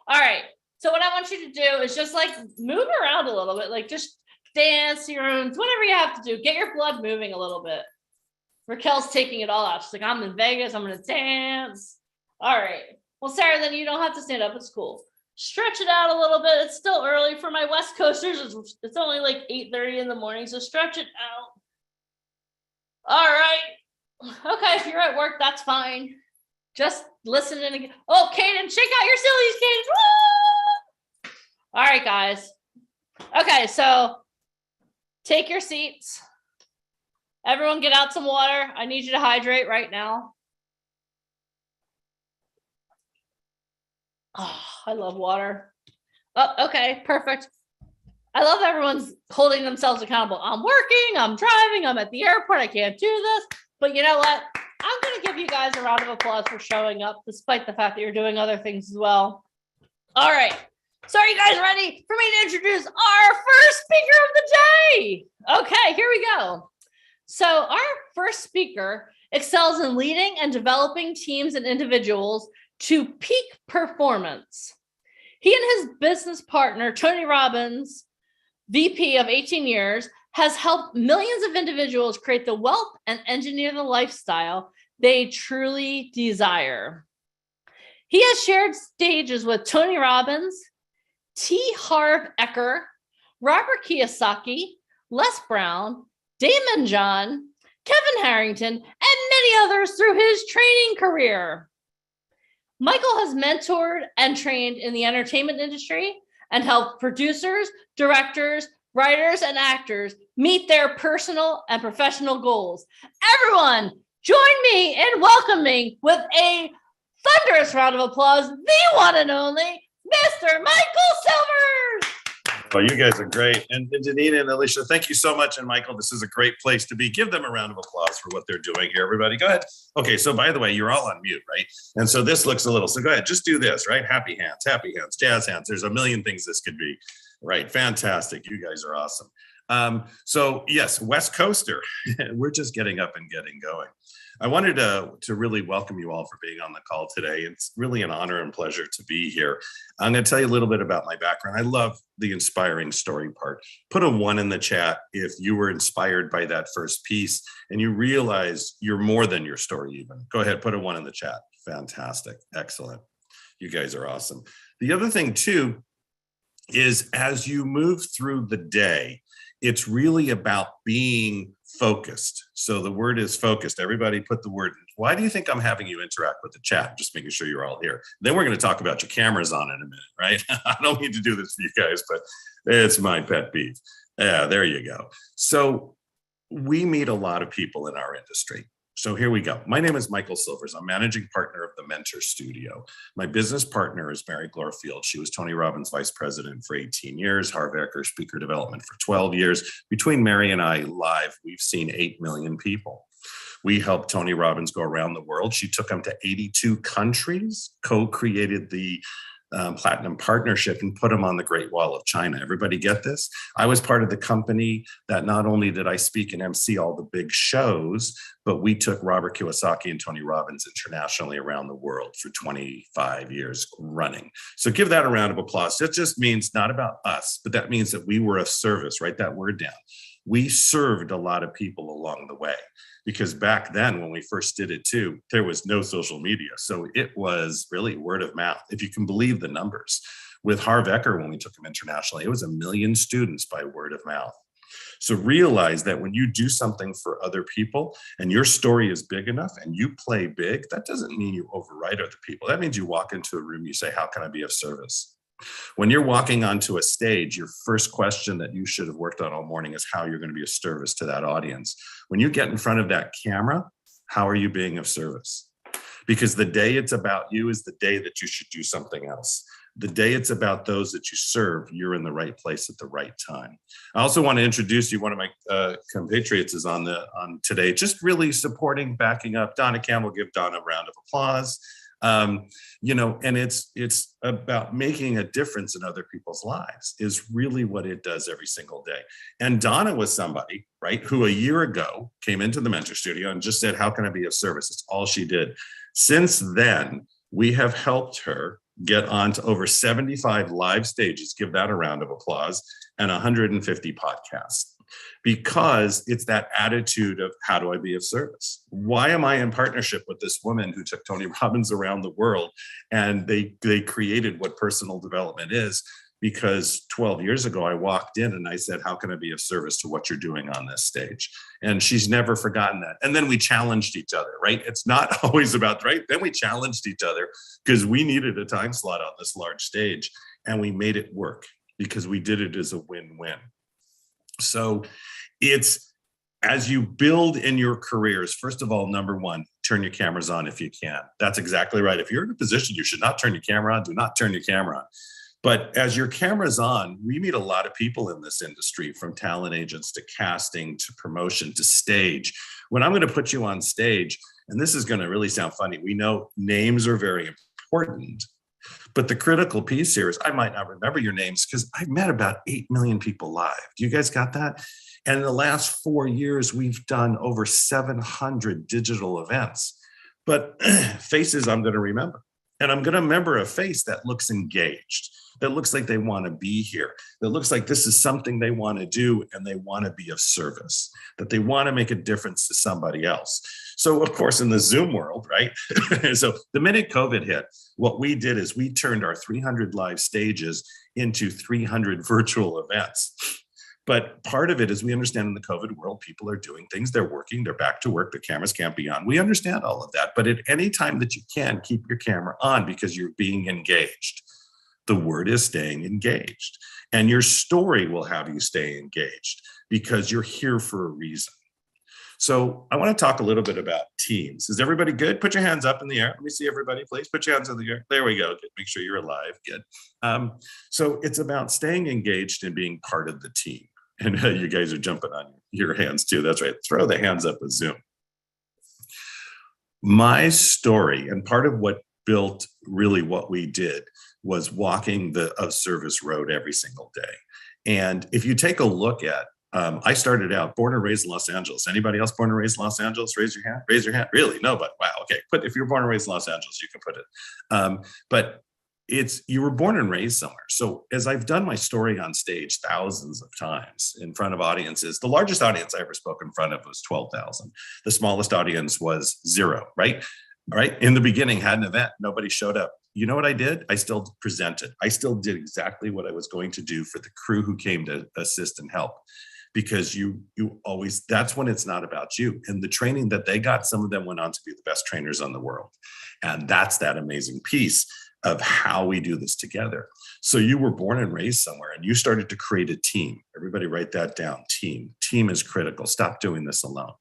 All right. So what I want you to do is just like move around a little bit, like just dance your own, whatever you have to do. Get your blood moving a little bit. Raquel's taking it all out. She's like, I'm in Vegas. I'm going to dance. All right. Well, Sarah, then you don't have to stand up. It's cool. Stretch it out a little bit. It's still early for my West Coasters. It's only like 8:30 in the morning. So stretch it out. All right. Okay. If you're at work, that's fine. Just listen and again. Oh, Kaden, shake out your sillies, Kaden. Woo! All right, guys. Okay, so take your seats. Everyone get out some water. I need you to hydrate right now. Oh, I love water. Oh, okay, perfect. I love everyone's holding themselves accountable. I'm working, I'm driving, I'm at the airport. I can't do this. But you know what? I'm going to give you guys a round of applause for showing up, despite the fact that you're doing other things as well. All right. So are you guys ready for me to introduce our first speaker of the day? Okay, here we go. So our first speaker excels in leading and developing teams and individuals to peak performance. He and his business partner, Tony Robbins, VP of 18 years, has helped millions of individuals create the wealth and engineer the lifestyle they truly desire. He has shared stages with Tony Robbins, T. Harv Eker, Robert Kiyosaki, Les Brown, Damon John, Kevin Harrington, and many others through his training career. Michael has mentored and trained in the entertainment industry and helped producers, directors, writers, and actors meet their personal and professional goals. Everyone, join me in welcoming with a thunderous round of applause, the one and only Mr. Michael Silvers. Well, you guys are great. And Janina and Alicia, thank you so much. And Michael, this is a great place to be. Give them a round of applause for what they're doing here, everybody. Go ahead. Okay, so by the way, you're all on mute, right? And so this looks a little, so go ahead, just do this, right? Happy hands, jazz hands. There's a million things this could be. Right, fantastic. You guys are awesome. So yes, West Coaster, we're just getting up and getting going. I wanted to really welcome you all for being on the call today. It's really an honor and pleasure to be here. I'm going to tell you a little bit about my background. I love the inspiring story part. Put a 1 in the chat if you were inspired by that first piece and you realize you're more than your story even. Go ahead, put a 1 in the chat. Fantastic. Excellent. You guys are awesome. The other thing too is as you move through the day, it's really about being focused. So the word is focused. Everybody put the word. Why do you think I'm having you interact with the chat? Just making sure you're all here. Then we're going to talk about your cameras on in a minute, right? I don't need to do this for you guys, but it's my pet peeve. Yeah, there you go. So we meet a lot of people in our industry. So here we go. My name is Michael Silvers. I'm managing partner of the Mentor Studio. My business partner is Mary Glorfield. She was Tony Robbins vice president for 18 years, Harv Eker speaker development for 12 years. Between Mary and I live, we've seen 8 million people. We helped Tony Robbins go around the world. She took him to 82 countries, co-created the Platinum Partnership and put him on the Great Wall of China. Everybody get this? I was part of the company that not only did I speak and MC all the big shows, but we took Robert Kiyosaki and Tony Robbins internationally around the world for 25 years running. So give that a round of applause. That just means not about us, but that means that we were of service. Write that word down. We served a lot of people along the way because back then when we first did it too, there was no social media. So it was really word of mouth, if you can believe the numbers. With Harv Eker, when we took him internationally, it was 1 million students by word of mouth. So realize that when you do something for other people and your story is big enough and you play big, that doesn't mean you override other people. That means you walk into a room, you say, how can I be of service? When you're walking onto a stage, your first question that you should have worked on all morning is how you're going to be of service to that audience. When you get in front of that camera, how are you being of service? because the day it's about you is the day that you should do something else. The day it's about those that you serve, you're in the right place at the right time. I also want to introduce you. One of my compatriots is on today, just really supporting, backing up. Donna Campbell, give Donna a round of applause. And it's about making a difference in other people's lives is really what it does every single day. And Donna was somebody, right, who a year ago came into the Mentor Studio and just said, how can I be of service? It's all she did. Since then, we have helped her get on to over 75 live stages, give that a round of applause, and 150 podcasts, because it's that attitude of how do I be of service? Why am I in partnership with this woman who took Tony Robbins around the world, and they created what personal development is? Because 12 years ago, I walked in and I said, how can I be of service to what you're doing on this stage? And she's never forgotten that. And then we challenged each other, right? It's not always about, right? Then we challenged each other because we needed a time slot on this large stage, and we made it work because we did it as a win-win. So it's, as you build in your careers, first of all, number one, turn your cameras on if you can. That's exactly right. If you're in a position you should not turn your camera on, do not turn your camera on. But as your camera's on, we meet a lot of people in this industry, from talent agents to casting to promotion to stage. When I'm going to put you on stage, and this is going to really sound funny, we know names are very important, but the critical piece here is I might not remember your names because I've met about 8 million people live. Do you guys got that? And in the last 4 years, we've done over 700 digital events. But faces I'm going to remember. And I'm going to remember a face that looks engaged, that looks like they want to be here, that looks like this is something they want to do and they want to be of service, that they want to make a difference to somebody else. So, of course, in the Zoom world, right? So the minute COVID hit, what we did is we turned our 300 live stages into 300 virtual events. But part of it is we understand in the COVID world, people are doing things, they're working, they're back to work, the cameras can't be on. We understand all of that. But at any time that you can, keep your camera on because you're being engaged. The word is staying engaged. And your story will have you stay engaged because you're here for a reason. So I want to talk a little bit about teams. Is everybody good? Put your hands up in the air. Let me see everybody, please. Put your hands in the air. There we go. Good. Make sure you're alive. Good. So it's about staying engaged and being part of the team. And you guys are jumping on your hands too. That's right. Throw the hands up with Zoom. My story, and part of what built really what we did, was walking the of service road every single day. And if you take a look at, I started out born and raised in Los Angeles. Anybody else born and raised in Los Angeles? Raise your hand. Raise your hand. Really? Nobody. Wow. Okay. But if you're born and raised in Los Angeles, you can put it. But you were born and raised somewhere. So as I've done my story on stage thousands of times in front of audiences, the largest audience I ever spoke in front of was 12,000. The smallest audience was 0, right? All right. In the beginning, had an event, nobody showed up. You know what I did? I still presented. I still did exactly what I was going to do for the crew who came to assist and help. Because you always, that's when it's not about you. And the training that they got, some of them went on to be the best trainers on the world. And that's that amazing piece of how we do this together. So you were born and raised somewhere and you started to create a team. Everybody write that down. Team is critical. Stop doing this alone,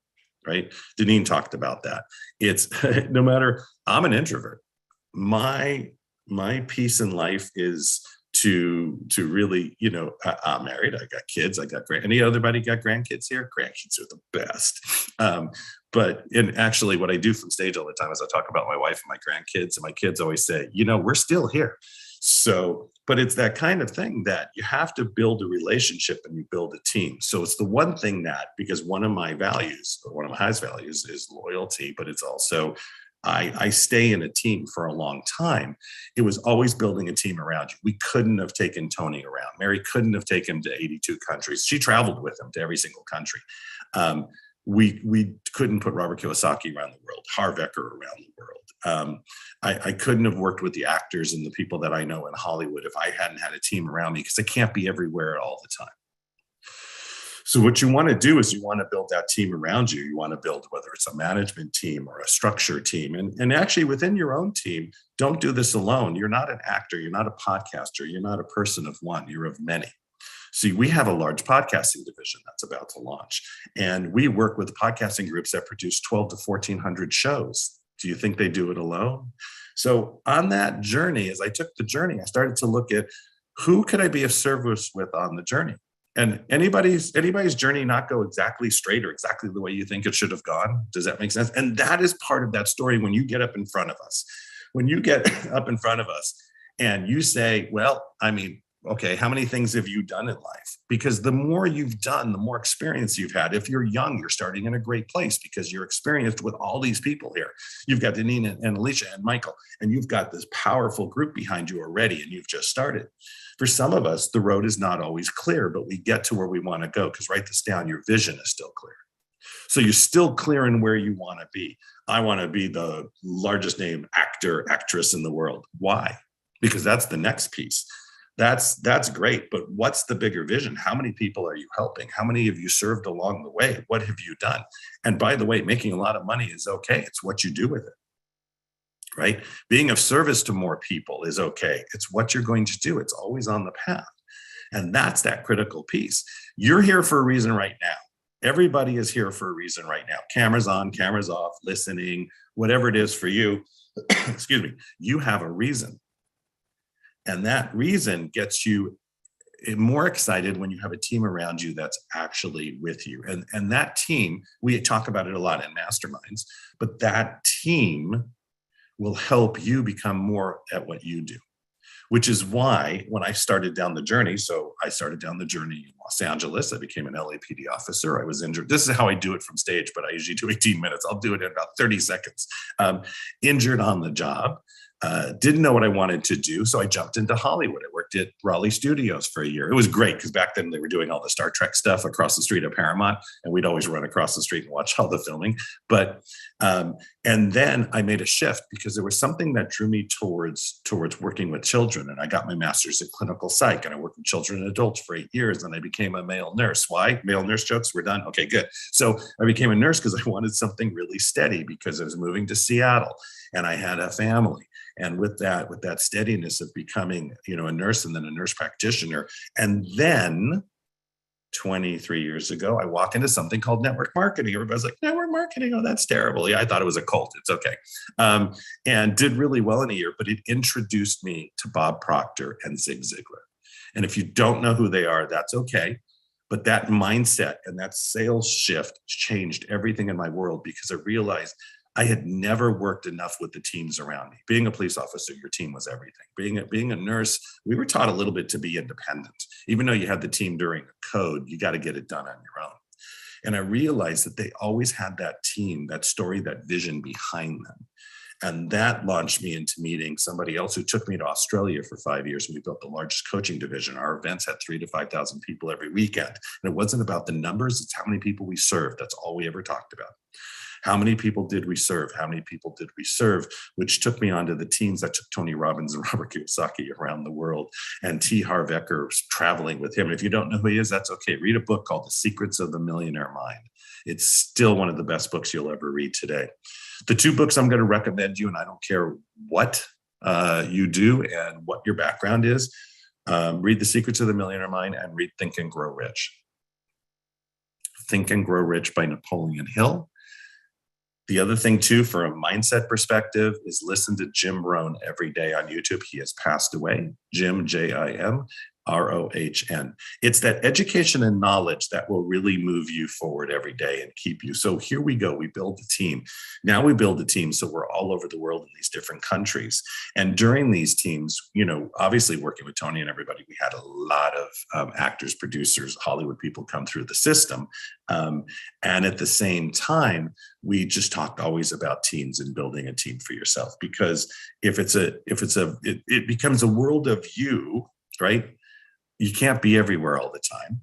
right? Deneen talked about that. It's no matter, I'm an introvert. My piece in life is to really, I'm married, I got kids, I got anybody got grandkids here? Grandkids are the best. But actually what I do from stage all the time is I talk about my wife and my grandkids, and my kids always say, we're still here. So, but it's that kind of thing that you have to build a relationship and you build a team. So it's the one thing that, because one of my values, or one of my highest values, is loyalty, but it's also I stay in a team for a long time. It was always building a team around you. We couldn't have taken Tony around. Mary couldn't have taken him to 82 countries. She traveled with him to every single country. We couldn't put Robert Kiyosaki around the world, Harv Eker around the world. I couldn't have worked with the actors and the people that I know in Hollywood if I hadn't had a team around me, because I can't be everywhere all the time. So what you want to do is you want to build that team around you. You want to build, whether it's a management team or a structure team. And actually within your own team, don't do this alone. You're not an actor. You're not a podcaster. You're not a person of one. You're of many. See, we have a large podcasting division that's about to launch. And we work with podcasting groups that produce 12 to 1,400 shows. Do you think they do it alone? So on that journey, as I took the journey, I started to look at who could I be of service with on the journey? And anybody's journey not go exactly straight or exactly the way you think it should have gone. Does that make sense? And that is part of that story when you get up in front of us. When you get up in front of us and you say, well, I mean, okay, how many things have you done in life? Because the more you've done, the more experience you've had. If you're young, you're starting in a great place because you're experienced with all these people here. You've got Deneen and Alicia and Michael, and you've got this powerful group behind you already, and you've just started. For some of us, the road is not always clear, but we get to where we want to go, because write this down, your vision is still clear. So you're still clear in where you want to be. I want to be the largest name actor, actress in the world. Why? Because that's the next piece. That's great, but what's the bigger vision? How many people are you helping? How many have you served along the way? What have you done? And by the way, making a lot of money is okay. It's what you do with it, right? Being of service to more people is okay. It's what you're going to do. It's always on the path. And that's that critical piece. You're here for a reason right now. Everybody is here for a reason right now. Cameras on, cameras off, listening, whatever it is for you, excuse me, you have a reason. And that reason gets you more excited when you have a team around you that's actually with you. And that team, we talk about it a lot in masterminds, but that team will help you become more at what you do, which is why when I started down the journey, so I started down the journey in Los Angeles, I became an LAPD officer. I was injured. This is how I do it from stage, but I usually do 18 minutes. I'll do it in about 30 seconds. Injured on the job. Didn't know what I wanted to do, so I jumped into Hollywood. I worked at Raleigh Studios for a year. It was great because back then they were doing all the Star Trek stuff across the street at Paramount, and we'd always run across the street and watch all the filming. But and then I made a shift because there was something that drew me towards working with children, and I got my master's in clinical psych, and I worked with children and adults for 8 years, and I became a male nurse. Why? Male nurse jokes, we're done. Okay, good. So I became a nurse because I wanted something really steady because I was moving to Seattle, and I had a family. And with that steadiness of becoming, a nurse and then a nurse practitioner. And then 23 years ago, I walk into something called network marketing. Everybody's like, network marketing? Oh, that's terrible. Yeah, I thought it was a cult. It's okay. And did really well in a year, but it introduced me to Bob Proctor and Zig Ziglar. And if you don't know who they are, that's okay. But that mindset and that sales shift changed everything in my world because I realized I had never worked enough with the teams around me. Being a police officer, your team was everything. Being a nurse, we were taught a little bit to be independent. Even though you had the team during a code, you got to get it done on your own. And I realized that they always had that team, that story, that vision behind them. And that launched me into meeting somebody else who took me to Australia for 5 years. And we built the largest coaching division. Our events had 3,000 to 5,000 people every weekend. And it wasn't about the numbers, it's how many people we served. That's all we ever talked about. How many people did we serve? How many people did we serve? Which took me onto the teams that took Tony Robbins and Robert Kiyosaki around the world, and T. Harv Eker traveling with him. And if you don't know who he is, that's okay. Read a book called The Secrets of the Millionaire Mind. It's still one of the best books you'll ever read today. The two books I'm going to recommend you, and I don't care what you do and what your background is, read The Secrets of the Millionaire Mind and read Think and Grow Rich. Think and Grow Rich by Napoleon Hill. The other thing too, from a mindset perspective, is listen to Jim Rohn every day on YouTube. He has passed away. Jim, Jim ROHN. It's that education and knowledge that will really move you forward every day and keep you. So here we go. We build a team. Now we build a team. So we're all over the world in these different countries. And during these teams, obviously working with Tony and everybody, we had a lot of actors, producers, Hollywood people come through the system. And at the same time, we just talked always about teams and building a team for yourself, because it becomes a world of you, right? You can't be everywhere all the time.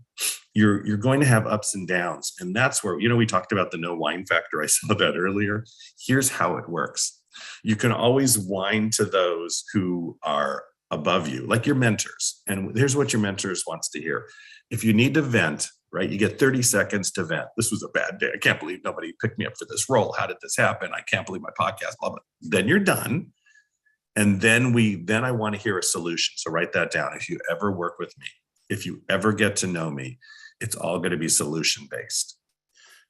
You're going to have ups and downs. And that's where, we talked about the no whine factor. I saw that earlier. Here's how it works. You can always whine to those who are above you, like your mentors. And here's what your mentors wants to hear. If you need to vent, right, you get 30 seconds to vent. This was a bad day. I can't believe nobody picked me up for this role. How did this happen? I can't believe my podcast, blah, blah. Then you're done. And then I want to hear a solution. So write that down. If you ever work with me, if you ever get to know me, it's all going to be solution based.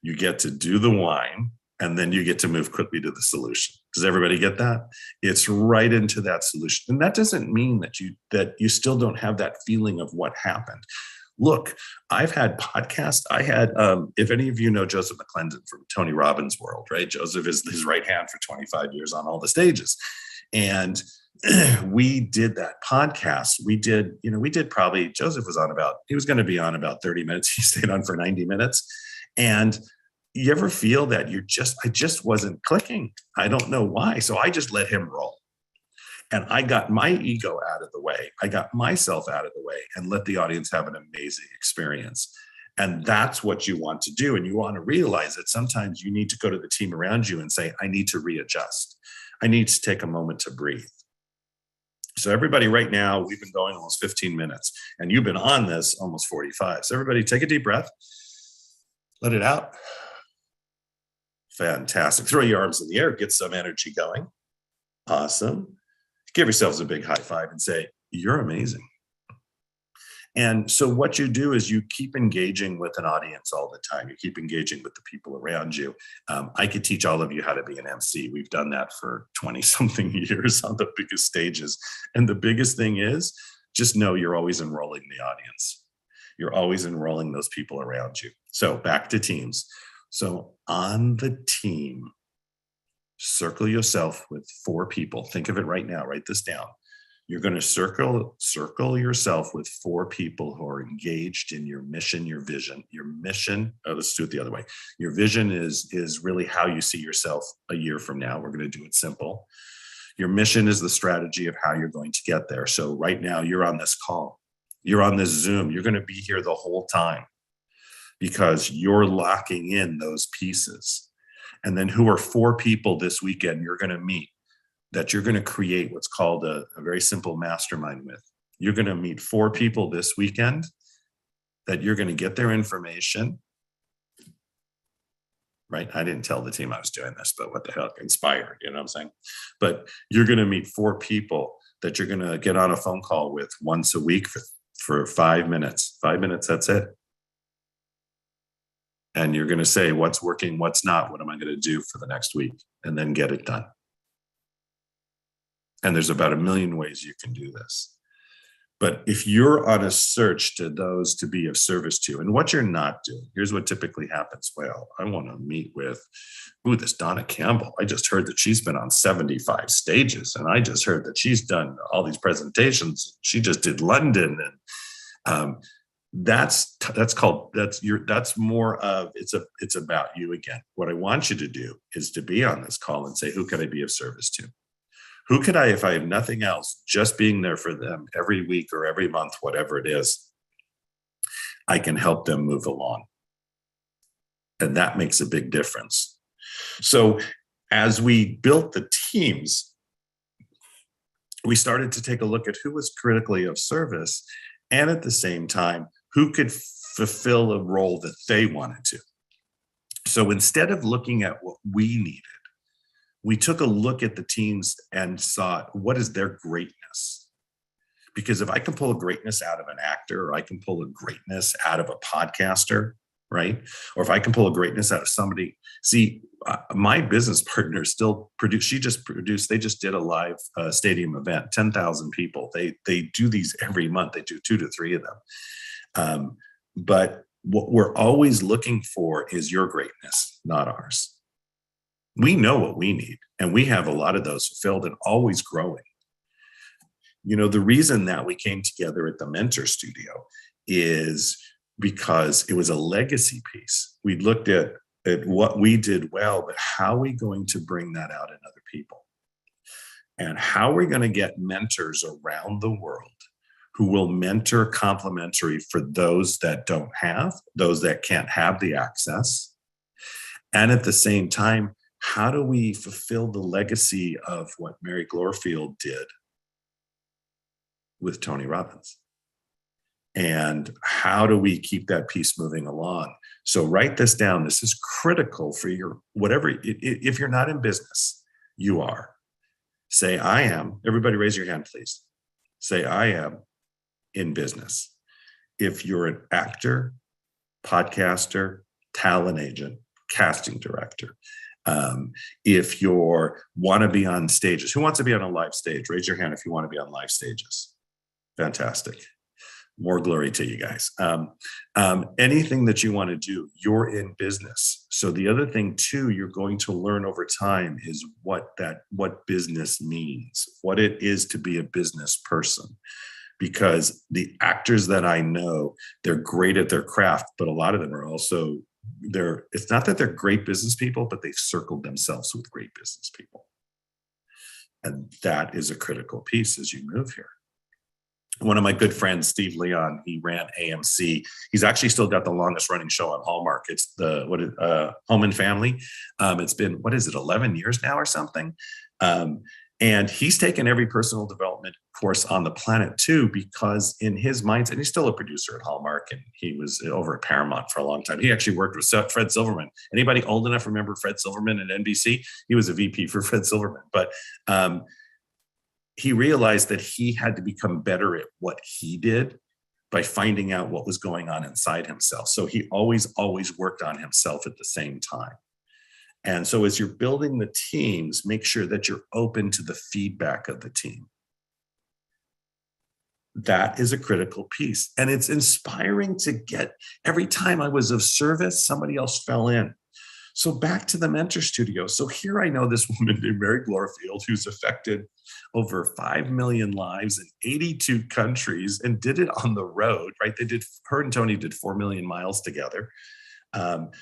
You get to do the whine, And then you get to move quickly to the solution. Does everybody get that? It's right into that solution. And that doesn't mean that you still don't have that feeling of what happened. Look, I've had podcasts. I had, if any of you know Joseph McClendon from Tony Robbins' world, right? Joseph is his right hand for 25 years on all the stages. And we did that podcast. We did probably, Joseph was he was going to be on about 30 minutes. He stayed on for 90 minutes. And you ever feel that I just wasn't clicking? I don't know why. So I just let him roll. And I got my ego out of the way. I got myself out of the way and let the audience have an amazing experience. And that's what you want to do. And you want to realize that sometimes you need to go to the team around you and say, I need to readjust. I need to take a moment to breathe. So everybody right now, we've been going almost 15 minutes and you've been on this almost 45. So everybody take a deep breath, let it out. Fantastic. Throw your arms in the air, get some energy going. Awesome. Give yourselves a big high five and say, you're amazing. And so what you do is you keep engaging with an audience all the time. You keep engaging with the people around you. I could teach all of you how to be an MC. We've done that for 20 something years on the biggest stages. And the biggest thing is just know you're always enrolling the audience. You're always enrolling those people around you. So back to teams. So on the team, circle yourself with 4 people. Think of it right now. Write this down. You're going to circle yourself with 4 people who are engaged in your mission, your vision. Your mission, let's do it the other way. Your vision is really how you see yourself a year from now. We're going to do it simple. Your mission is the strategy of how you're going to get there. So right now you're on this call. You're on this Zoom. You're going to be here the whole time because you're locking in those pieces. And then who are 4 people this weekend you're going to meet that you're going to create what's called a very simple mastermind with. You're going to meet 4 people this weekend that you're going to get their information. Right? I didn't tell the team I was doing this, but what the hell, inspired, you know what I'm saying? But you're going to meet 4 people that you're going to get on a phone call with once a week for 5 minutes. 5 minutes, that's it. And you're going to say what's working, what's not, what am I going to do for the next week, and then get it done. And there's about 1 million ways you can do this. But if you're on a search to those to be of service to, and what you're not doing, here's what typically happens. Well, I want to meet with, this Donna Campbell. I just heard that she's been on 75 stages, and I just heard that she's done all these presentations. She just did London, and that's more of it's about you again. What I want you to do is to be on this call and say, who can I be of service to? Who could I, if I have nothing else, just being there for them every week or every month, whatever it is, I can help them move along. And that makes a big difference. So as we built the teams, we started to take a look at who was critically of service and at the same time, who could fulfill a role that they wanted to. So instead of looking at what we needed, we took a look at the teams and saw what is their greatness. Because if I can pull a greatness out of an actor, or I can pull a greatness out of a podcaster, right? Or if I can pull a greatness out of somebody, my business partner still they just did a live stadium event, 10,000 people. They do these every month. They do 2 to 3 of them. But what we're always looking for is your greatness, not ours. We know what we need, and we have a lot of those fulfilled and always growing. You know, the reason that we came together at the Mentor Studio is because it was a legacy piece. We looked at what we did well, but how are we going to bring that out in other people? And how are we going to get mentors around the world who will mentor complimentary for those that don't have, those that can't have the access? And at the same time, how do we fulfill the legacy of what Mary Glorfield did with Tony Robbins? And how do we keep that piece moving along? So write this down. This is critical for your whatever. If you're not in business, you are. Say, I am. Everybody raise your hand, please. Say, I am in business. If you're an actor, podcaster, talent agent, casting director, If you want to be on stages, who wants to be on a live stage? Raise your hand if you want to be on live stages. Fantastic. More glory to you guys. Anything that you want to do, you're in business. So the other thing too, you're going to learn over time is what business means, what it is to be a business person. Because the actors that I know, they're great at their craft, but a lot of them are also, it's not that they're great business people, but they've circled themselves with great business people. And that is a critical piece as you move here. One of my good friends, Steve Leon, he ran AMC. He's actually still got the longest running show on Hallmark. It's Home and Family. It's been, 11 years now or something? And he's taken every personal development course on the planet too, because in his mindset, and he's still a producer at Hallmark, and he was over at Paramount for a long time. He actually worked with Fred Silverman. Anybody old enough remember Fred Silverman at NBC? He was a VP for Fred Silverman. But he realized that he had to become better at what he did by finding out what was going on inside himself. So he always worked on himself at the same time. And so as you're building the teams, make sure that you're open to the feedback of the team. That is a critical piece. And it's inspiring to get, every time I was of service, somebody else fell in. So back to the Mentor Studio. So here I know this woman named Mary Glorfield, who's affected over 5 million lives in 82 countries and did it on the road, right? Her and Tony did 4 million miles together.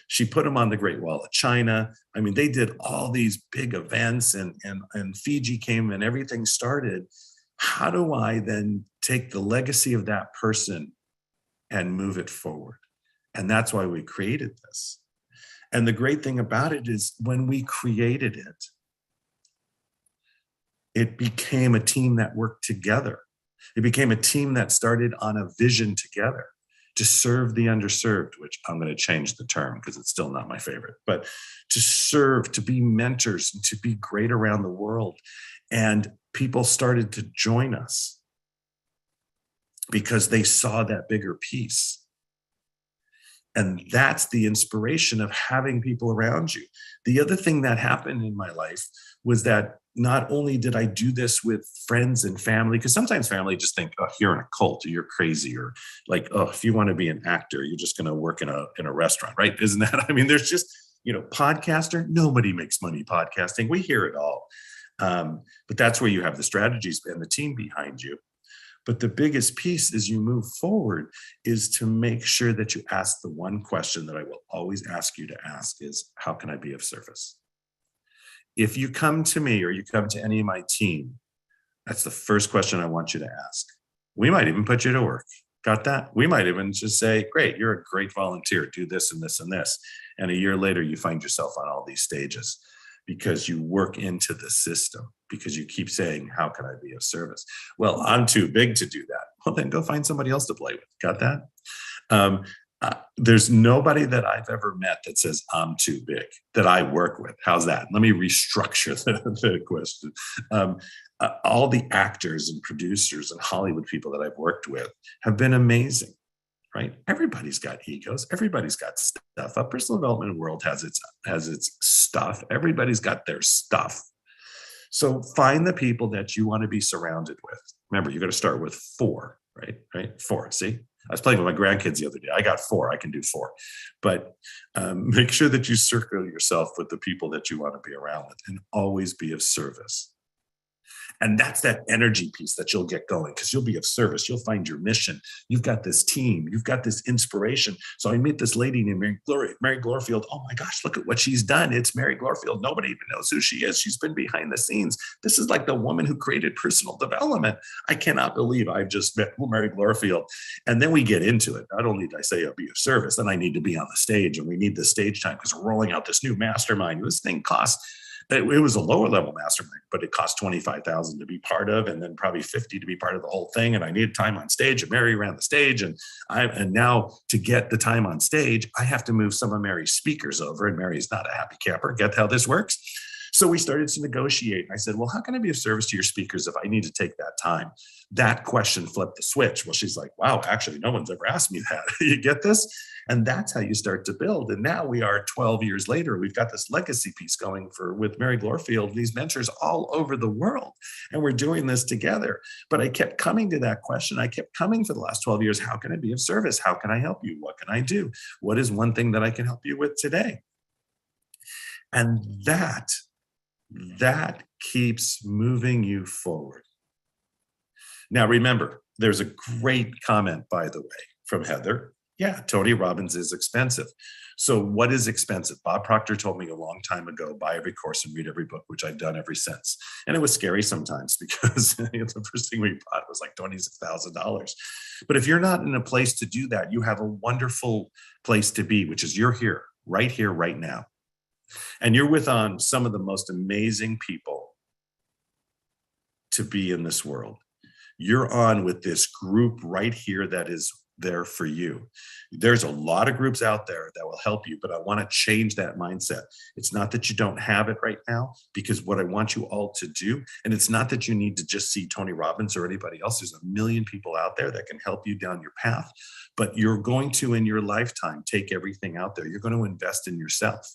She put them on the Great Wall of China. I mean, they did all these big events, and Fiji came and everything started. How do I then take the legacy of that person and move it forward? And that's why we created this. And the great thing about it is when we created it, it became a team that worked together. It became a team that started on a vision together to serve the underserved, which I'm going to change the term because it's still not my favorite, but to serve, to be mentors, and to be great around the world. And people started to join us because they saw that bigger piece. And that's the inspiration of having people around you. The other thing that happened in my life was that not only did I do this with friends and family, because sometimes family just think, oh, you're in a cult, or you're crazy, or like, oh, if you want to be an actor, you're just going to work in a restaurant, right? Isn't that? I mean, there's just, podcaster, nobody makes money podcasting. We hear it all. But that's where you have the strategies and the team behind you. But the biggest piece as you move forward is to make sure that you ask the one question that I will always ask you to ask is, how can I be of service? If you come to me or you come to any of my team, that's the first question I want you to ask. We might even put you to work. Got that? We might even just say, great, you're a great volunteer. Do this and this and this. And a year later, you find yourself on all these stages because you work into the system, because you keep saying, how can I be of service? Well, I'm too big to do that. Well, then go find somebody else to play with. Got that? There's nobody that I've ever met that says I'm too big that I work with. How's that? Let me restructure the question. All the actors and producers and Hollywood people that I've worked with have been amazing, right? Everybody's got egos. Everybody's got stuff. A personal development world has its stuff. Everybody's got their stuff. So find the people that you want to be surrounded with. Remember, you got to start with 4, right? 4. See? I was playing with my grandkids the other day. I got 4. I can do 4. But make sure that you circle yourself with the people that you want to be around with and always be of service. And that's that energy piece that you'll get going because you'll be of service. You'll find your mission. You've got this team. You've got this inspiration. So I meet this lady named Mary Glorfield. Oh my gosh, look at what she's done. It's Mary Glorfield. Nobody even knows who she is. She's been behind the scenes. This is like the woman who created personal development. I cannot believe I've just met Mary Glorfield. And then we get into it. Not only did I say I'll be of service, then I need to be on the stage, and we need the stage time because we're rolling out this new mastermind. This thing costs. It was a lower level mastermind, but it cost $25,000 to be part of, and then probably $50 to be part of the whole thing. And I needed time on stage, and Mary ran the stage, and now to get the time on stage, I have to move some of Mary's speakers over, and Mary's not a happy camper. Get how this works? So we started to negotiate. I said, well, how can I be of service to your speakers if I need to take that time? That question flipped the switch. Well, she's like, wow, actually, no one's ever asked me that. You get this? And that's how you start to build. And now we are 12 years later, we've got this legacy piece going with Mary Glorfield, these mentors all over the world. And we're doing this together. But I kept coming to that question. I kept coming for the last 12 years. How can I be of service? How can I help you? What can I do? What is one thing that I can help you with today? And that keeps moving you forward. Now, remember, there's a great comment, by the way, from Heather. Yeah, Tony Robbins is expensive. So what is expensive? Bob Proctor told me a long time ago, buy every course and read every book, which I've done ever since. And it was scary sometimes because the first thing we bought was like $26,000. But if you're not in a place to do that, you have a wonderful place to be, which is you're here, right now. And you're with some of the most amazing people to be in this world. You're on with this group right here that is there for you. There's a lot of groups out there that will help you, but I want to change that mindset. It's not that you don't have it right now, because what I want you all to do, and it's not that you need to just see Tony Robbins or anybody else. There's a million people out there that can help you down your path, but you're going to, in your lifetime, take everything out there. You're going to invest in yourself.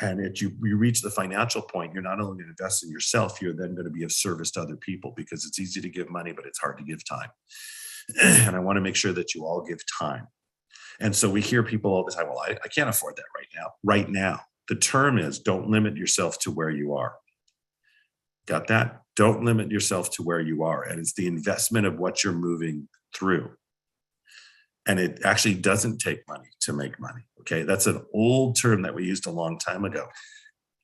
And if you reach the financial point, you're not only going to invest in yourself, you're then going to be of service to other people, because it's easy to give money, but it's hard to give time. And I want to make sure that you all give time. And so we hear people all the time, well, I can't afford that right now. Right now. The term is, don't limit yourself to where you are. Got that? Don't limit yourself to where you are. And it's the investment of what you're moving through. And it actually doesn't take money to make money. Okay. That's an old term that we used a long time ago.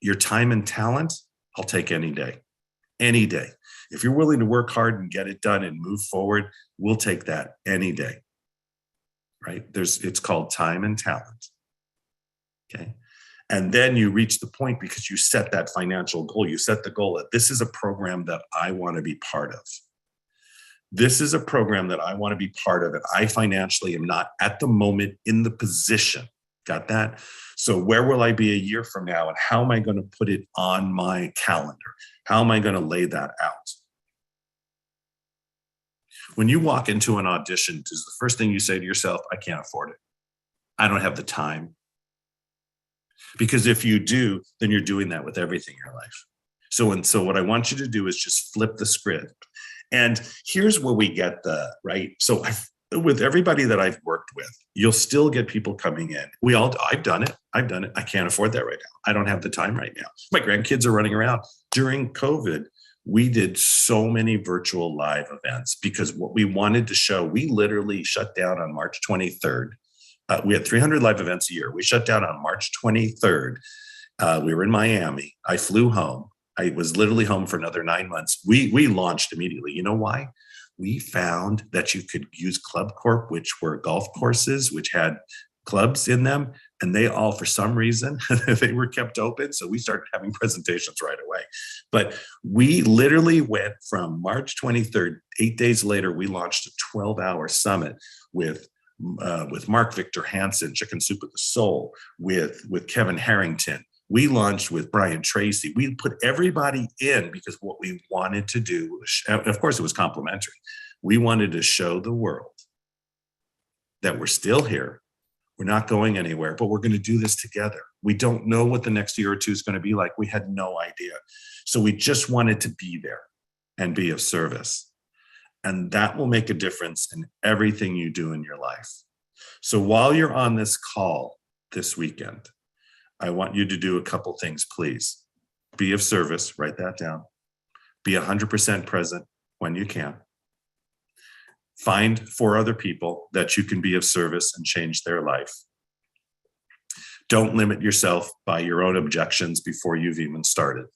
Your time and talent, I'll take any day. Any day. If you're willing to work hard and get it done and move forward, we'll take that any day. Right? It's called time and talent. Okay. And then you reach the point because you set that financial goal. You set the goal that this is a program that I want to be part of. This is a program that I want to be part of, and I financially am not at the moment in the position. Got that? So where will I be a year from now, and how am I going to put it on my calendar? How am I going to lay that out? When you walk into an audition, is the first thing you say to yourself, I can't afford it. I don't have the time. Because if you do, then you're doing that with everything in your life. So what I want you to do is just flip the script. And here's where we get right. So with everybody that I've worked with, you'll still get people coming in. I've done it. I can't afford that right now. I don't have the time right now. My grandkids are running around. During COVID, we did so many virtual live events because what we wanted to show, we literally shut down on March 23rd. We had 300 live events a year. We shut down on March 23rd. We were in Miami. I flew home. I was literally home for another 9 months. We launched immediately. You know why? We found that you could use Club Corp, which were golf courses, which had clubs in them. And they all, for some reason, they were kept open. So we started having presentations right away. But we literally went from March 23rd, 8 days later, we launched a 12-hour summit with Mark Victor Hansen, Chicken Soup with the Soul, with Kevin Harrington. We launched with Brian Tracy. We put everybody in because what we wanted to do, of course, it was complimentary. We wanted to show the world that we're still here. We're not going anywhere, but we're going to do this together. We don't know what the next year or two is going to be like. We had no idea. So we just wanted to be there and be of service. And that will make a difference in everything you do in your life. So while you're on this call this weekend, I want you to do a couple things, please. Be of service, write that down. Be 100% present when you can. Find 4 other people that you can be of service and change their life. Don't limit yourself by your own objections before you've even started.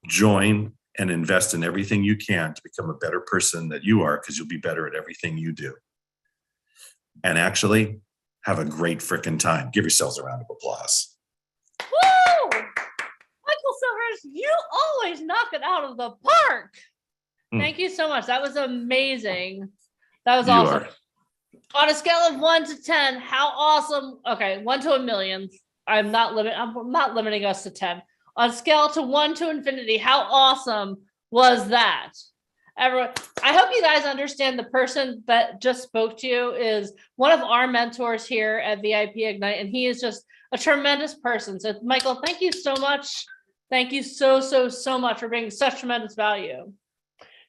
Join and invest in everything you can to become a better person that you are, because you'll be better at everything you do. And actually, have a great freaking time. Give yourselves a round of applause. Woo! Michael Silvers, you always knock it out of the park. Thank you so much. That was amazing. That was awesome. On a scale of 1 to 10, how awesome? Okay, 1 to a million. I'm not limiting us to 10. On a scale to 1 to infinity, how awesome was that? Everyone, I hope you guys understand the person that just spoke to you is one of our mentors here at VIP Ignite, and he is just a tremendous person. So Michael, thank you so much. Thank you so much for bringing such tremendous value.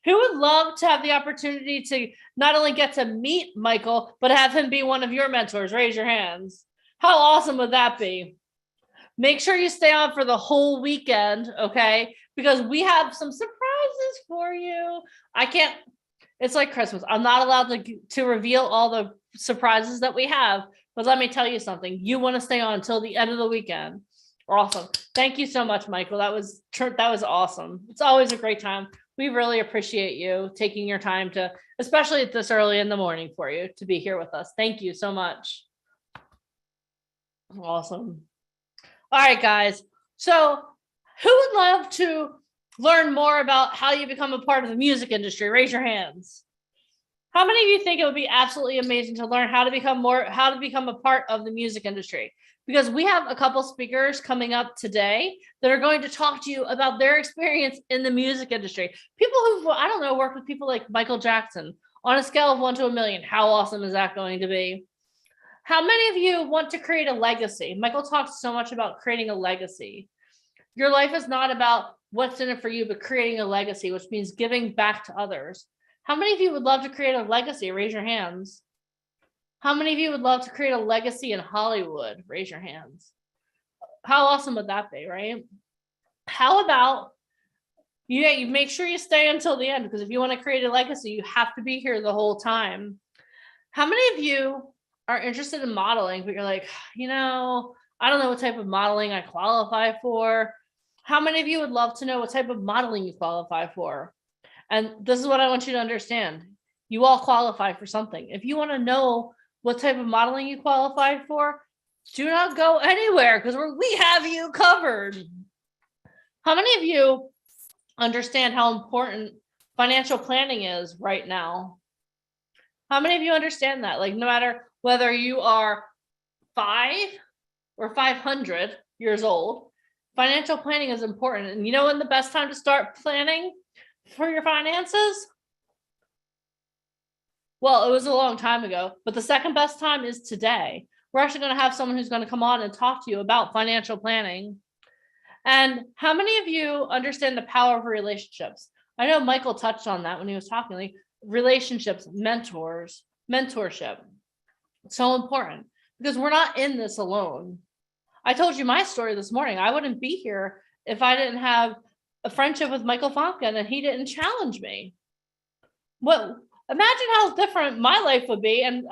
Who would love to have the opportunity to not only get to meet Michael, but have him be one of your mentors? Raise your hands. How awesome would that be? Make sure you stay on for the whole weekend, okay? Because we have some surprises for you. It's like Christmas. I'm not allowed to reveal all the surprises that we have, but let me tell you something. You want to stay on until the end of the weekend. Awesome. Thank you so much, Michael. That was awesome. It's always a great time. We really appreciate you taking your time to, especially at this early in the morning for you to be here with us. Thank you so much. Awesome. All right, guys. So who would love to learn more about how you become a part of the music industry? Raise your hands. How many of you think it would be absolutely amazing to learn how to become a part of the music industry? Because we have a couple speakers coming up today that are going to talk to you about their experience in the music industry. People who, I don't know, worked with people like Michael Jackson on a scale of 1 to 1,000,000. How awesome is that going to be? How many of you want to create a legacy? Michael talks so much about creating a legacy. Your life is not about what's in it for you, but creating a legacy, which means giving back to others. How many of you would love to create a legacy? Raise your hands. How many of you would love to create a legacy in Hollywood? Raise your hands. How awesome would that be, right? How about you make sure you stay until the end, because if you want to create a legacy, you have to be here the whole time. How many of you are interested in modeling, but you're like, I don't know what type of modeling I qualify for? How many of you would love to know what type of modeling you qualify for? And this is what I want you to understand. You all qualify for something. If you want to know what type of modeling you qualify for, do not go anywhere, because we have you covered. How many of you understand how important financial planning is right now? How many of you understand that? Like, no matter whether you are 5 or 500 years old, financial planning is important. And you know when the best time to start planning for your finances? Well, it was a long time ago, but the second best time is today. We're actually going to have someone who's going to come on and talk to you about financial planning. And how many of you understand the power of relationships? I know Michael touched on that when he was talking, like relationships, mentorship. So important, because we're not in this alone. I told you my story this morning. I wouldn't be here if I didn't have a friendship with Michael Fonkin and he didn't challenge me. Imagine how different my life would be, and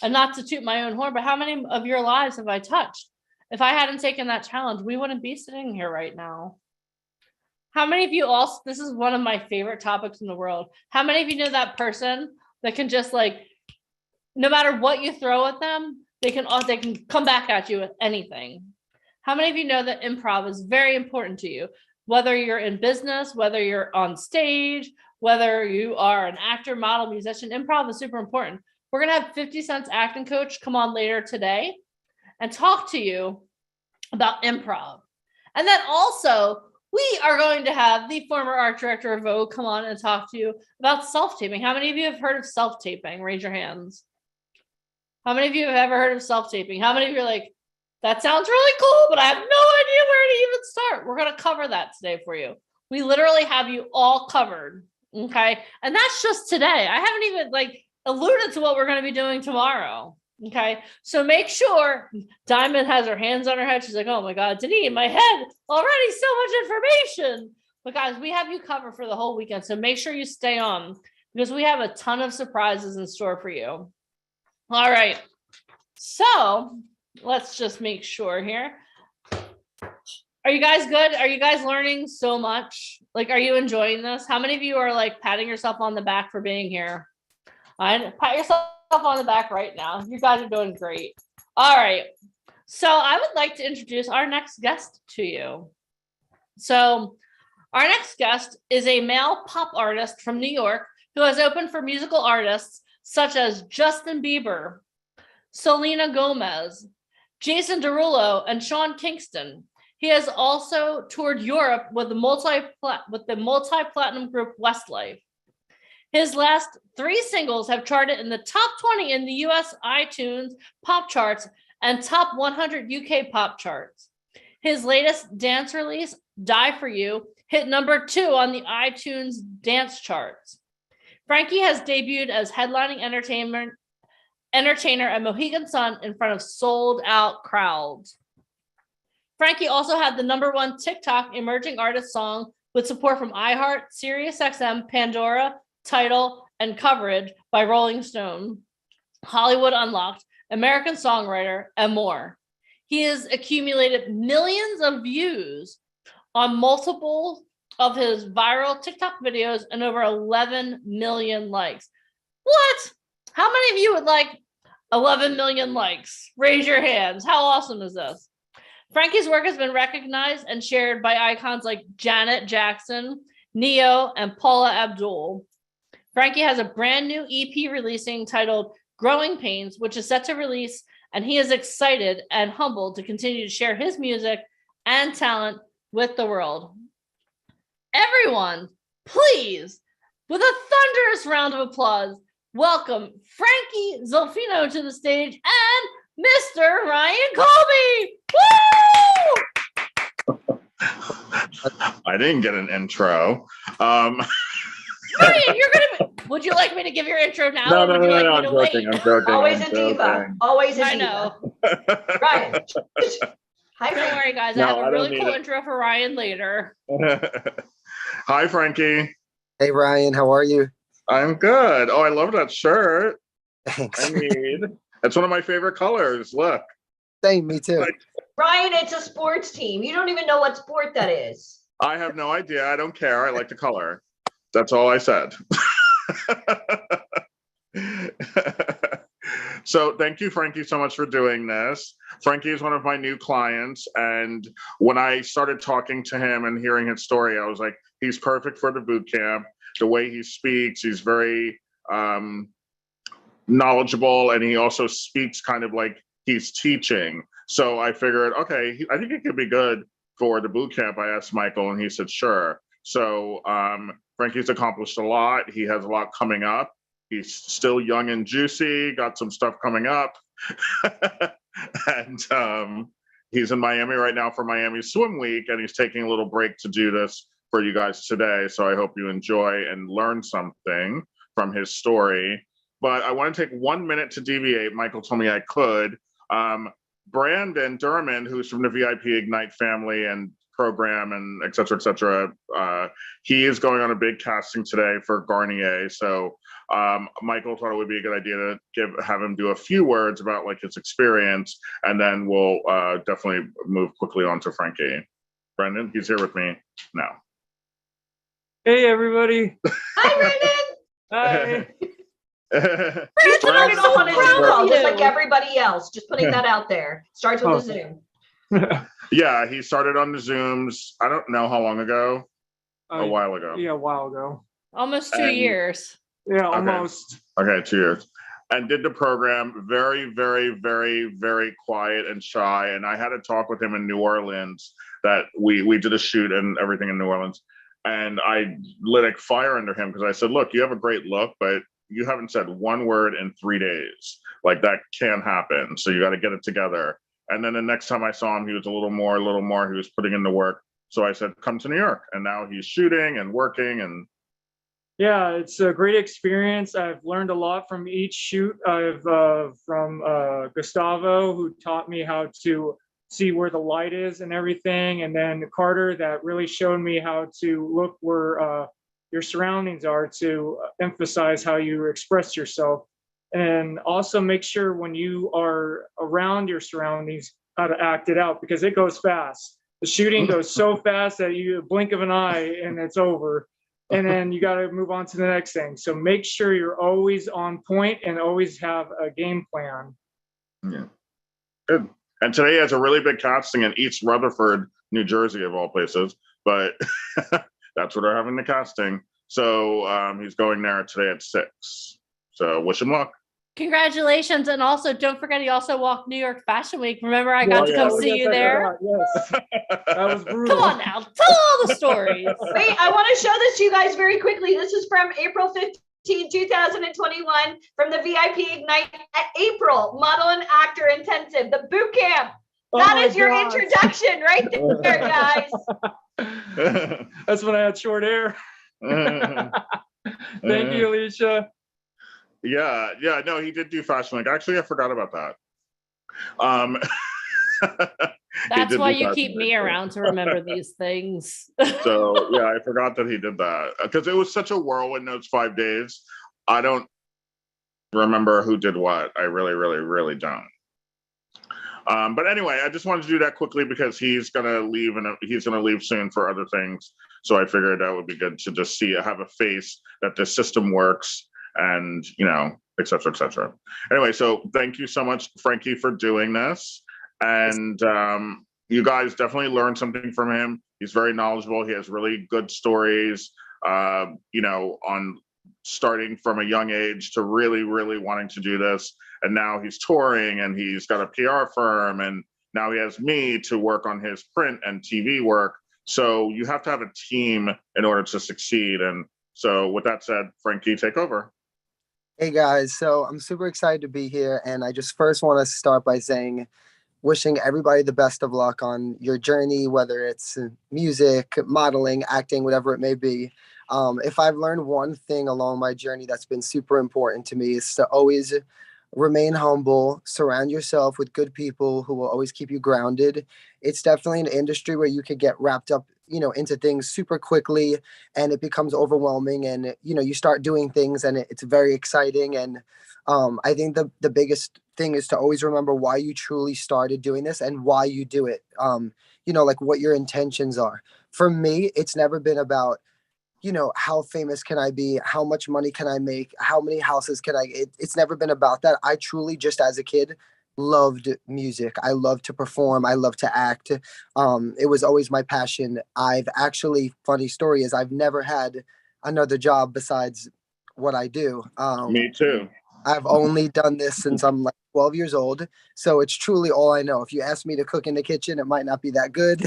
not to toot my own horn, but how many of your lives have I touched? If I hadn't taken that challenge, we wouldn't be sitting here right now. How many of you also, this is one of my favorite topics in the world. How many of you know that person that can just no matter what you throw at them, they can come back at you with anything? How many of you know that improv is very important to you? Whether you're in business, whether you're on stage, whether you are an actor, model, musician, improv is super important. We're going to have 50 Cent's acting coach come on later today and talk to you about improv. And then also, we are going to have the former art director of Vogue come on and talk to you about self-taping. How many of you have heard of self-taping? Raise your hands. How many of you have ever heard of self-taping? How many of you are like, that sounds really cool, but I have no idea where to even start? We're going to cover that today for you. We literally have you all covered. Okay. And that's just today. I haven't even alluded to what we're going to be doing tomorrow. Okay. So make sure Diamond has her hands on her head. She's like, oh my God, Denise, in my head, already so much information. But guys, we have you covered for the whole weekend. So make sure you stay on, because we have a ton of surprises in store for you. All right. So let's just make sure here. Are you guys good? Are you guys learning so much? Are you enjoying this? How many of you are patting yourself on the back for being here? Pat yourself on the back right now. You guys are doing great. All right. So I would like to introduce our next guest to you. So our next guest is a male pop artist from New York who has opened for musical artists such as Justin Bieber, Selena Gomez, Jason Derulo, and Sean Kingston. He has also toured Europe with the multi-platinum group Westlife. His last 3 singles have charted in the top 20 in the US iTunes pop charts and top 100 UK pop charts. His latest dance release, Die For You, hit number 2 on the iTunes dance charts. Frankie has debuted as headlining entertainer at Mohegan Sun in front of sold-out crowds. Frankie also had the number 1 TikTok emerging artist song with support from iHeart, SiriusXM, Pandora, Tidal, and coverage by Rolling Stone, Hollywood Unlocked, American Songwriter, and more. He has accumulated millions of views on multiple of his viral TikTok videos and over 11 million likes. What? How many of you would like 11 million likes? Raise your hands. How awesome is this? Frankie's work has been recognized and shared by icons like Janet Jackson, Neo, and Paula Abdul. Frankie has a brand new EP releasing titled Growing Pains, which is set to release, and he is excited and humbled to continue to share his music and talent with the world. Everyone, please, with a thunderous round of applause, welcome Frankie Zolfino to the stage and Mr. Ryan Colby. Woo! I didn't get an intro. Ryan, would you like me to give your intro now? No, or would you like me I'm to joking. wait? I'm joking. Always I'm a diva. joking. Always a I diva. know. Ryan. Hi, Don't Frank. worry, guys. No, I have I a don't really need cool it. intro for Ryan later. Hi, Frankie. Hey Ryan, how are you? I'm good. Oh, I love that shirt. Thanks. I mean, it's one of my favorite colors. Look. Same, me too. Ryan, it's a sports team. You don't even know what sport that is. I have no idea. I don't care. I like the color. That's all I said. So thank you, Frankie, so much for doing this. Frankie is one of my new clients. And when I started talking to him and hearing his story, I was like, he's perfect for the boot camp. The way he speaks, he's very knowledgeable. And he also speaks kind of like he's teaching. So I figured, okay, I think he could be good for the boot camp. I asked Michael and he said, sure. So Frankie's accomplished a lot. He has a lot coming up. He's still young and juicy, got some stuff coming up. And he's in Miami right now for Miami Swim Week, and he's taking a little break to do this for you guys today. So I hope you enjoy and learn something from his story. But I want to take 1 minute to deviate. Michael told me I could. Brandon Durman, who's from the VIP Ignite family and program and et cetera, he is going on a big casting today for Garnier. So Michael thought it would be a good idea to have him do a few words about like his experience, and then we'll definitely move quickly on to Frankie. Brendan, he's here with me now. Hey, everybody. Hi, Brandon. Hi. He's started off on his Zoom call, just like you. everybody else. Just putting that out there. Starts with a Zoom. Yeah, he started on the Zooms. I don't know how long ago. A while ago. Yeah, a while ago. Almost 2 And- years. Yeah, almost. Okay, 2 years. And did the program very, very, very, very quiet and shy. And I had a talk with him in New Orleans that we did a shoot and everything in New Orleans. And I lit a fire under him because I said, look, you have a great look, but you haven't said one word in 3 days. Like that can happen. So you got to get it together. And then the next time I saw him, he was a little more, he was putting in the work. So I said, come to New York. And now he's shooting and working. And Yeah, it's a great experience. I've learned a lot from each shoot. I've from Gustavo, who taught me how to see where the light is and everything. And then Carter, that really showed me how to look where your surroundings are to emphasize how you express yourself. And also make sure when you are around your surroundings, how to act it out, because it goes fast. The shooting goes so fast that you blink of an eye and it's over. And then you got to move on to the next thing. So make sure you're always on point and always have a game plan. yeah, good. And today has a really big casting in East Rutherford, New Jersey, of all places. But that's where they're having the casting. So he's going there today at 6. So wish him luck. Congratulations. And also, don't forget, he also walked New York Fashion Week. Remember, I got to yeah. come Oh, see yes, you I there? forgot. Yes, that was brutal. Come on now. Tell all the stories. Wait, I want to show this to you guys very quickly. This is from April 15, 2021 from the VIP Ignite at April Model and Actor Intensive, the boot camp. Oh That my is your gosh. introduction right there, guys. That's when I had short hair. Thank you, Alicia. Yeah, no, he did do Fashion Week. Actually, I forgot about that. Um, That's why you keep me around to remember these things. So yeah, I forgot that he did that because it was such a whirlwind those 5 days. I don't remember who did what. I really don't. But anyway, I just wanted to do that quickly because he's gonna leave and he's gonna leave soon for other things. So I figured that would be good to just have a face that the system works and, et cetera, et cetera. Anyway, so thank you so much, Frankie, for doing this. And you guys definitely learned something from him. He's very knowledgeable. He has really good stories, on starting from a young age to really wanting to do this. And now he's touring and he's got a PR firm and now he has me to work on his print and TV work. So you have to have a team in order to succeed. And so with that said, Frankie, take over. Hey guys, so I'm super excited to be here, and I just first want to start by saying, wishing everybody the best of luck on your journey, whether it's music, modeling, acting, whatever it may be. If I've learned one thing along my journey that's been super important to me is to always remain humble, surround yourself with good people who will always keep you grounded. It's definitely an industry where you could get wrapped up, into things super quickly and it becomes overwhelming and, you start doing things and it's very exciting. And I think the biggest thing is to always remember why you truly started doing this and why you do it. Like what your intentions are. For me, it's never been about, how famous can I be? How much money can I make? How many houses can it's never been about that. I truly just as a kid loved music. I love to perform. I love to act. It was always my passion. Funny story is I've never had another job besides what I do. Me too. I've only done this since I'm like 12 years old. So it's truly all I know. If you ask me to cook in the kitchen, it might not be that good.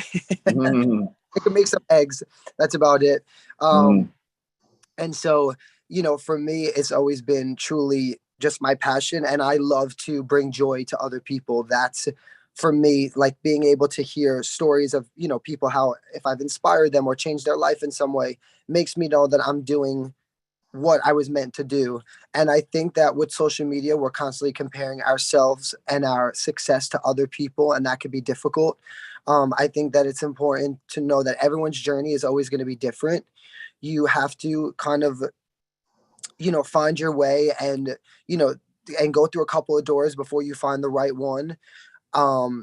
I can make some eggs. That's about it. And so, for me, it's always been truly just my passion. And I love to bring joy to other people. That's for me, like being able to hear stories of, people, how if I've inspired them or changed their life in some way, makes me know that I'm doing what I was meant to do. And I think that with social media, we're constantly comparing ourselves and our success to other people, and that could be difficult. I think that it's important to know that everyone's journey is always going to be different. You have to kind of, find your way and, and go through a couple of doors before you find the right one.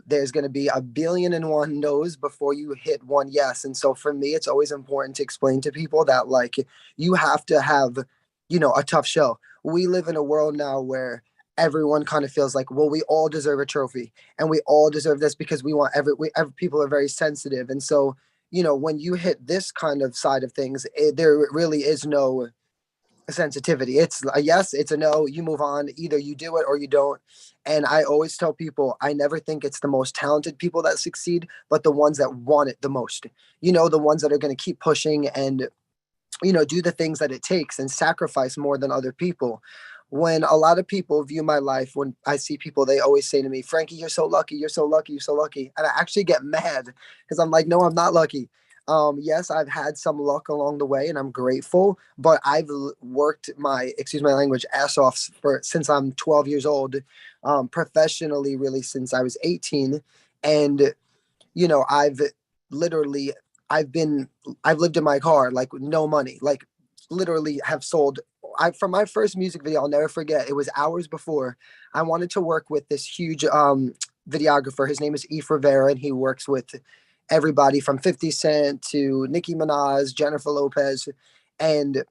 There's going to be a billion and one no's before you hit one yes. And so for me, it's always important to explain to people that like you have to have, a tough shell. We live in a world now where everyone kind of feels like, well, we all deserve a trophy and we all deserve this because we want people are very sensitive. And so, when you hit this kind of side of things, there really is no sensitivity. It's a yes, it's a no, you move on. Either you do it or you don't. And I always tell people, I never think it's the most talented people that succeed, but the ones that want it the most, the ones that are going to keep pushing and, do the things that it takes and sacrifice more than other people. When a lot of people view my life, when I see people, they always say to me, Frankie, you're so lucky, you're so lucky, you're so lucky. And I actually get mad because I'm like, no, I'm not lucky. Yes, I've had some luck along the way and I'm grateful, but I've worked my, excuse my language, ass off since I'm 12 years old, professionally, really since I was 18. And, I've literally, I've lived in my car, like no money, like literally have sold. From my first music video, I'll never forget, it was hours before I wanted to work with this huge videographer. His name is Eve Rivera, and he works with everybody from 50 Cent to Nicki Minaj, Jennifer Lopez. And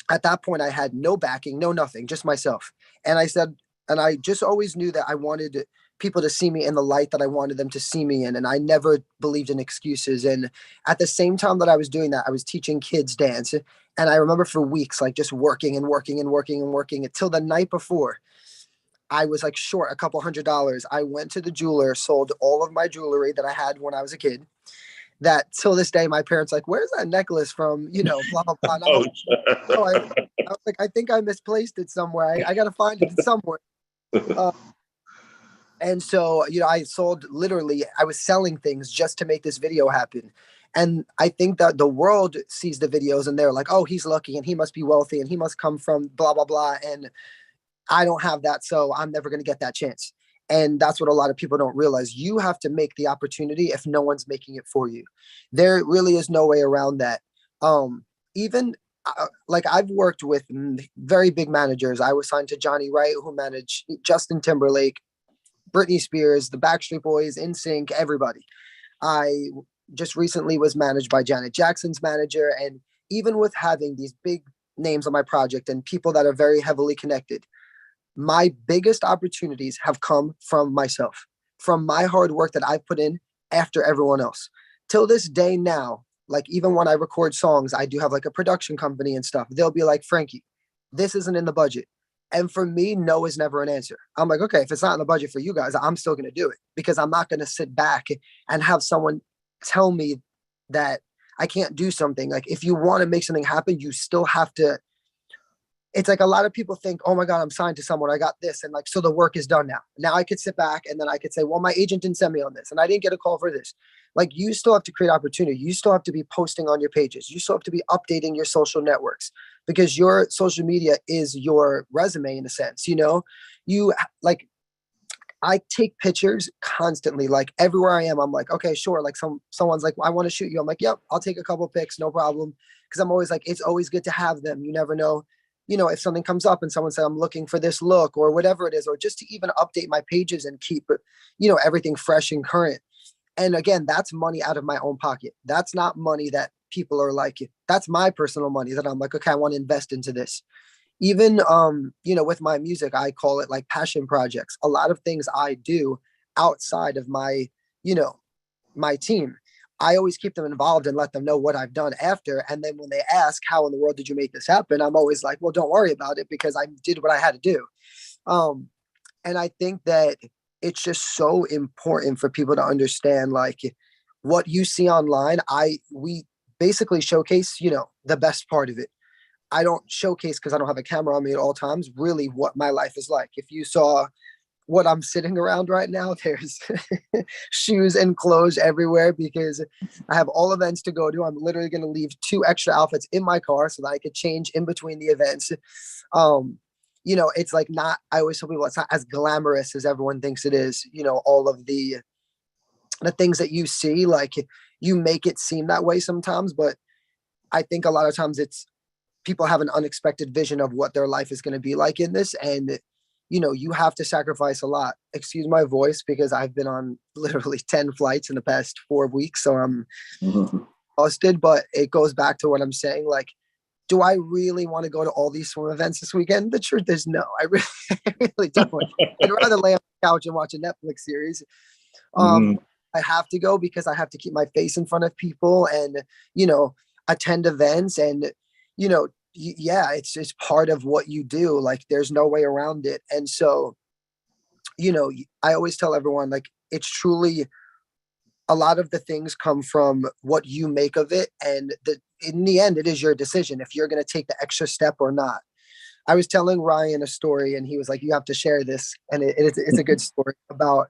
at that point, I had no backing, no nothing, just myself. And I just always knew that I wanted people to see me in the light that I wanted them to see me in. And I never believed in excuses. And at the same time that I was doing that, I was teaching kids dance. And I remember for weeks, like just working and working and working and working until the night before. I was like short a couple $100. I went to the jeweler, sold all of my jewelry that I had when I was a kid. That till this day, my parents like, where's that necklace from? You know, blah blah blah. And I'm Oh, like, oh, I was like, I think I misplaced it somewhere. I got to find it somewhere. And so, you know, I sold literally, I was selling things just to make this video happen. And I think that the world sees the videos and they're like, oh, he's lucky and he must be wealthy and he must come from blah blah blah. And I don't have that, so I'm never going to get that chance. And that's what a lot of people don't realize. You have to make the opportunity if no one's making it for you. There really is no way around that. Even like I've worked with very big managers. I was signed to Johnny Wright, who managed Justin Timberlake, Britney Spears, the Backstreet Boys, NSYNC, everybody. I just recently was managed by Janet Jackson's manager. And even with having these big names on my project and people that are very heavily connected, my biggest opportunities have come from myself, from my hard work that I put in after everyone else. Till this day now, like even when I record songs, I do have like a production company and stuff. They'll be like, Frankie, this isn't in the budget. And for me, no is never an answer. I'm like, okay, if it's not in the budget for you guys, I'm still going to do it because I'm not going to sit back and have someone tell me that I can't do something. Like if you want to make something happen, you still have to. It's like a lot of people think, oh my God, I'm signed to someone. I got this. And like, so the work is done now. Now I could sit back and then I could say, well, my agent didn't send me on this and I didn't get a call for this. Like you still have to create opportunity. You still have to be posting on your pages. You still have to be updating your social networks because your social media is your resume in a sense, you know, you like, I take pictures constantly, like everywhere I am. I'm like, okay, sure. Like someone's like, I want to shoot you. I'm like, yep, I'll take a couple of pics. No problem. Cause I'm always like, it's always good to have them. You never know. You know, if something comes up and someone said, I'm looking for this look or whatever it is, or just to even update my pages and keep, you know, everything fresh and current. And again, that's money out of my own pocket. That's not money that people are like, that's my personal money that I'm like, okay, I want to invest into this. Even, you know, with my music, I call it like passion projects. A lot of things I do outside of my, you know, my team. I always keep them involved and let them know what I've done after. And then when they ask, how in the world did you make this happen? I'm always like, well, don't worry about it because I did what I had to do. And I think that it's just so important for people to understand, like what you see online. We basically showcase, you know, the best part of it. I don't showcase because I don't have a camera on me at all times, really what my life is like. If you saw what I'm sitting around right now, there's shoes and clothes everywhere because I have all events to go to. I'm literally going to leave 2 extra outfits in my car so that I could change in between the events. You know, it's like not, I always tell people it's not as glamorous as everyone thinks it is. You know, all of the things that you see, like you make it seem that way sometimes, but I think a lot of times it's people have an unexpected vision of what their life is going to be like in this. And you know, you have to sacrifice a lot. Excuse my voice because I've been on literally 10 flights in the past 4 weeks. So I'm exhausted, but it goes back to what I'm saying. Like, do I really want to go to all these swim events this weekend? The truth is no, I really don't. I'd rather lay on the couch and watch a Netflix series. I have to go because I have to keep my face in front of people and, you know, attend events and, you know, yeah, it's part of what you do. Like there's no way around it. And so, you know, I always tell everyone, like, it's truly a lot of the things come from what you make of it. And in the end, it is your decision if you're going to take the extra step or not. I was telling Ryan a story and he was like, you have to share this. And it's a good story about,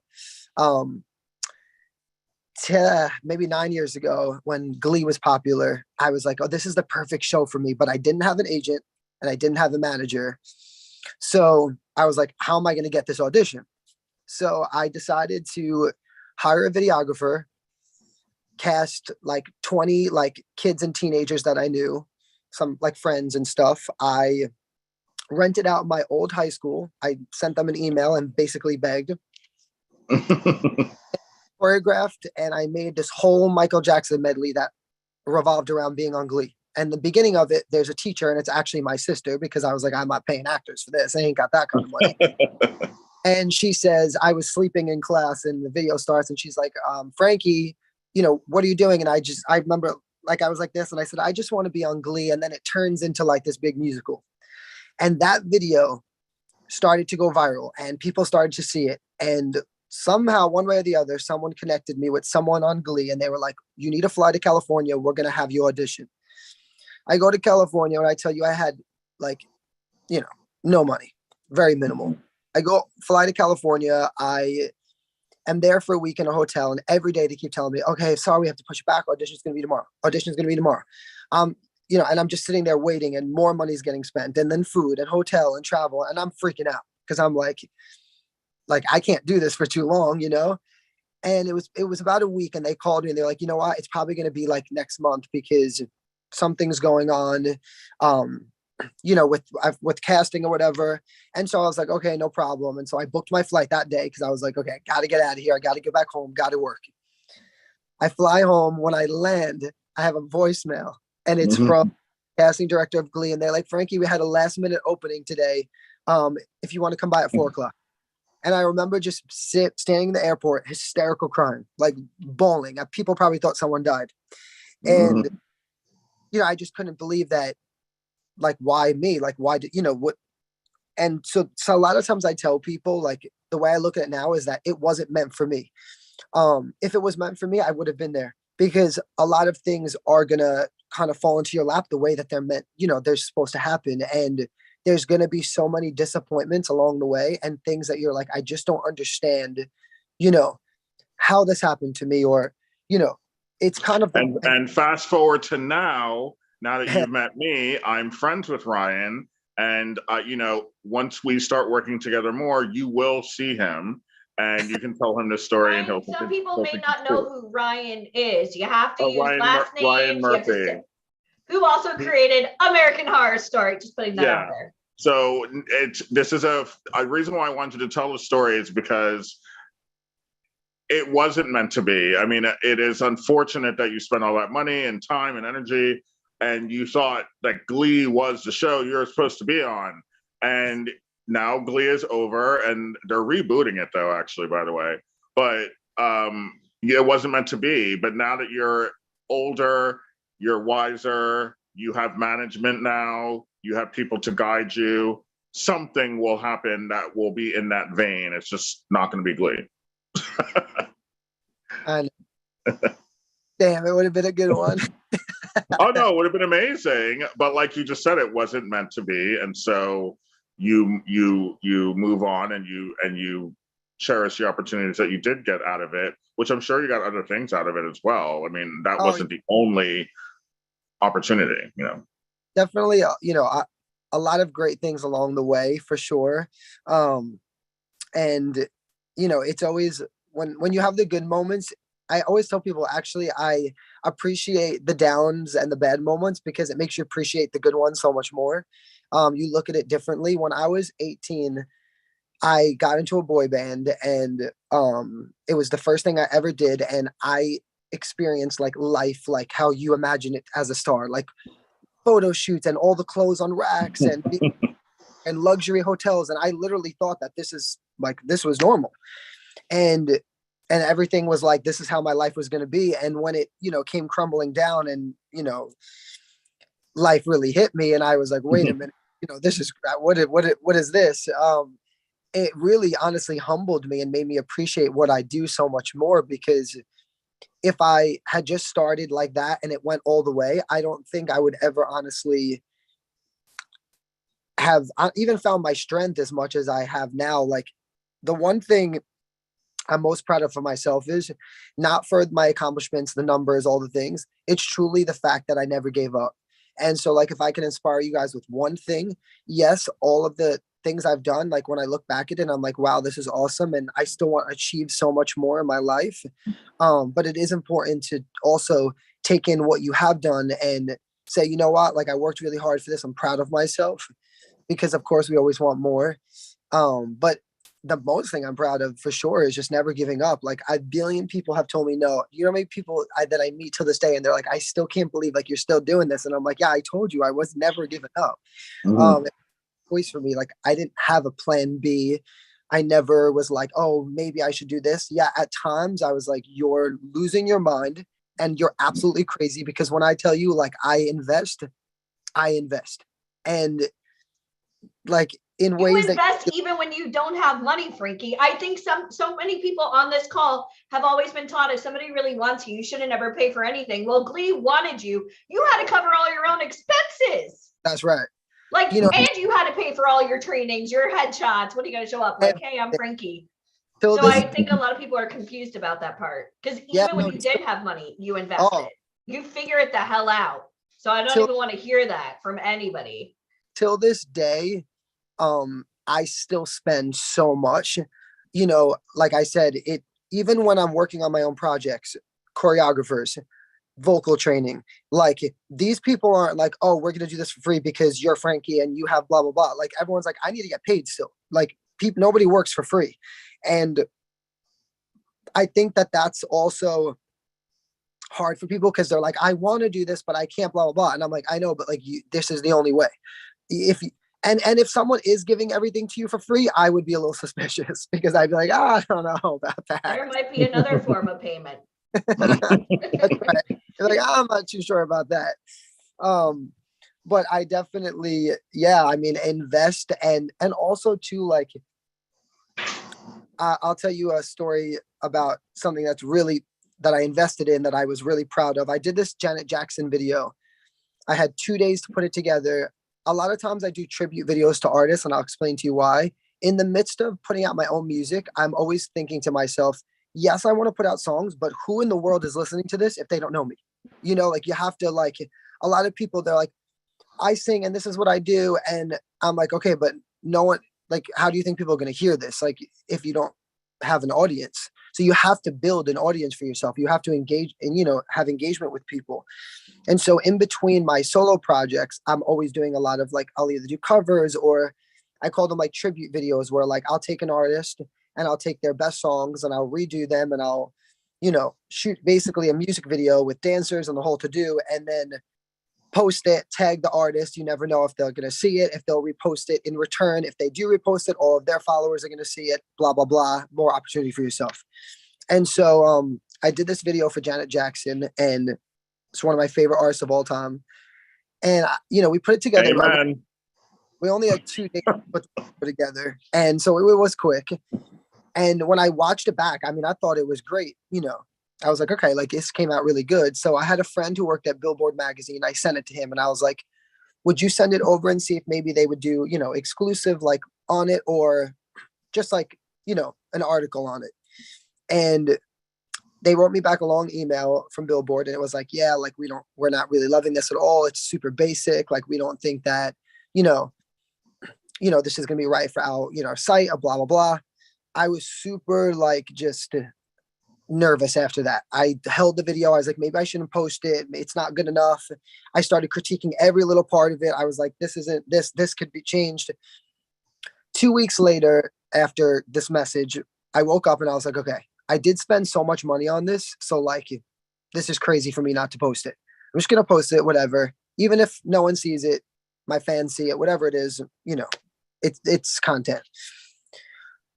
maybe 9 years ago when Glee was popular, I was like, oh, this is the perfect show for me, but I didn't have an agent and I didn't have a manager. So I was like, how am I going to get this audition? So I decided to hire a videographer, cast like 20 like kids and teenagers that I knew, some like friends and stuff. I rented out my old high school. I sent them an email and basically begged. Choreographed, and I made this whole Michael Jackson medley that revolved around being on Glee. And the beginning of it, there's a teacher, and it's actually my sister because I was like, I'm not paying actors for this. I ain't got that kind of money. And she says, I was sleeping in class, and the video starts, and she's like, Frankie, you know, what are you doing? And I remember, like, I was like this, and I said, I just want to be on Glee. And then it turns into like this big musical. And that video started to go viral and people started to see it. And somehow, one way or the other, someone connected me with someone on Glee and they were like, you need to fly to California. We're going to have you audition. I go to California and I tell you, I had like, no money, very minimal. I go fly to California. I am there for a week in a hotel, and every day they keep telling me, okay, sorry, we have to push it back. Audition's going to be tomorrow. Audition's going to be tomorrow. And I'm just sitting there waiting, and more money's getting spent, and then food and hotel and travel. And I'm freaking out because I'm like, I can't do this for too long, And it was about a week, and they called me and they're like, you know what? It's probably going to be like next month because something's going on, with casting or whatever. And so I was like, okay, no problem. And so I booked my flight that day because I was like, okay, I got to get out of here. I got to get back home, got to work. I fly home. When I land, I have a voicemail, and it's from casting director of Glee. And they're like, Frankie, we had a last minute opening today. If you want to come by at 4:00. And I remember just standing in the airport, hysterical crying, like bawling. People probably thought someone died. And, I just couldn't believe that. Like, why me? Like, why did, what? And so a lot of times I tell people, like, the way I look at it now is that it wasn't meant for me. If it was meant for me, I would have been there, because a lot of things are going to kind of fall into your lap the way that they're meant, they're supposed to happen. And there's going to be so many disappointments along the way and things that you're like, I just don't understand, how this happened to me, or, it's kind of. And fast forward to now that you've met me, I'm friends with Ryan. And, once we start working together more, you will see him and you can tell him this story. Ryan, and some people may not know who Ryan is. You have to use last names. Ryan Murphy. Who also created American Horror Story. Just putting that out there. So this is a reason why I wanted to tell the story is because it wasn't meant to be. I mean, it is unfortunate that you spent all that money and time and energy, and you thought that Glee was the show you're supposed to be on. And now Glee is over, and they're rebooting it, though, actually, by the way. But it wasn't meant to be. But now that you're older, you're wiser, you have management now, you have people to guide you, something will happen that will be in that vein. It's just not going to be Glee. And damn, it would have been a good one. Oh no, it would have been amazing. But like you just said, it wasn't meant to be. And so you move on and you cherish the opportunities that you did get out of it, which I'm sure you got other things out of it as well. I mean, that wasn't the only opportunity, Definitely, a lot of great things along the way, for sure. And, it's always when you have the good moments, I always tell people, actually, I appreciate the downs and the bad moments because it makes you appreciate the good ones so much more. You look at it differently. When I was 18, I got into a boy band, and it was the first thing I ever did. And I experienced like life, like how you imagine it as a star, like photo shoots and all the clothes on racks and luxury hotels. And I literally thought that this was normal. And everything was like, this is how my life was going to be. And when it, came crumbling down and, life really hit me, and I was like, wait a minute, this is what is this? It really honestly humbled me and made me appreciate what I do so much more, because if I had just started like that and it went all the way, I don't think I would ever honestly have even found my strength as much as I have now. Like, the one thing I'm most proud of for myself is not for my accomplishments, the numbers, all the things. It's truly the fact that I never gave up. And so, like, if I can inspire you guys with one thing, yes, all of the things I've done, like when I look back at it, I'm like, wow, this is awesome. And I still want to achieve so much more in my life. But it is important to also take in what you have done and say, you know what, like, I worked really hard for this. I'm proud of myself, because of course we always want more. But the most thing I'm proud of for sure is just never giving up. Like, a billion people have told me no. You know how many people that I meet to this day, and they're like, I still can't believe like you're still doing this. And I'm like, yeah, I told you I was never giving up. Voice for me, like, I didn't have a plan B. I never was like, oh, maybe I should do this. Yeah, at times I was like, you're losing your mind and you're absolutely crazy, because when I tell you, like, I invest. And like, in You ways that invest even when you don't have money, Frankie. I think so many people on this call have always been taught if somebody really wants you, you shouldn't ever pay for anything. Well, Glee wanted you. You had to cover all your own expenses. that's right. Like, You know, and you had to pay for all your trainings, your headshots. What are you going to show up like? Hey, I'm Frankie. till So this, I think a lot of people are confused about that part because Yeah, even when no, you did have money, you invested. Oh. You figure it the hell out. So I don't Till- even want to hear that from anybody. till this day, I still spend so much. You know, like I said, it even when I'm working on my own projects, choreographers, vocal training, like these people aren't like, oh, we're gonna do this for free because you're Frankie and you have blah blah blah. Like everyone's like, I need to get paid still. Like people, nobody works for free, and I think that that's also hard for people because they're like, I want to do this, but I can't, blah blah blah. And I'm like, I know, but like, this is the only way. If you, and if someone is giving everything to you for free, I would be a little suspicious because I'd be like, I don't know about There that. might be another form of payment. That's right. You're like, I'm not too sure about that. But I definitely, yeah, I mean, invest and also too, like, I'll tell you a story about something that's really that I invested in that I was really proud of. I did this Janet Jackson video. I had 2 days to put it together. A lot of times I do tribute videos to artists, and I'll explain to you why. In the midst of putting out my own music, I'm always thinking to myself, yes, I want to put out songs, but who in the world is listening to this if they don't know me? You know, like you have to like a lot of people, they're like, I sing and this is what I do. And I'm like, okay, but no one, like, how do you think people are going to hear this? Like, if you don't have an audience. So you have to build an audience for yourself. You have to engage and, you know, have engagement with people. And so in between my solo projects, I'm always doing a lot of like, I'll either do covers or I call them like tribute videos where like I'll take an artist and I'll take their best songs and I'll redo them and I'll, you know, shoot basically a music video with dancers and the whole to do and then post it, tag the artist. You never know if they're going to see it, if they'll repost it in return. If they do repost it, all of their followers are going to see it, blah, blah, blah. More opportunity for yourself. And so I did this video for Janet Jackson and it's one of my favorite artists of all time. And, you know, we put it together. Amen. We only had 2 days to put it together. And so it was quick. And when I watched it back, I mean, I thought it was great. You know, I was like, okay, like this came out really good. So I had a friend who worked at Billboard magazine. I sent it to him and I was like, would you send it over and see if maybe they would do, you know, exclusive like on it or just like, you know, an article on it. And they wrote me back a long email from Billboard and it was like, yeah, like we're not really loving this at all. It's super basic. Like we don't think that, you know, this is going to be right for our, you know, our site, blah, blah, blah. I was super like just nervous after that. I held the video. I was like, maybe I shouldn't post it. It's not good enough. I started critiquing every little part of it. I was like, this could be changed. 2 weeks later, after this message, I woke up and I was like, okay, I did spend so much money on this. So like, this is crazy for me not to post it. I'm just going to post it, whatever. Even if no one sees it, my fans see it, whatever it is, you know, it's content.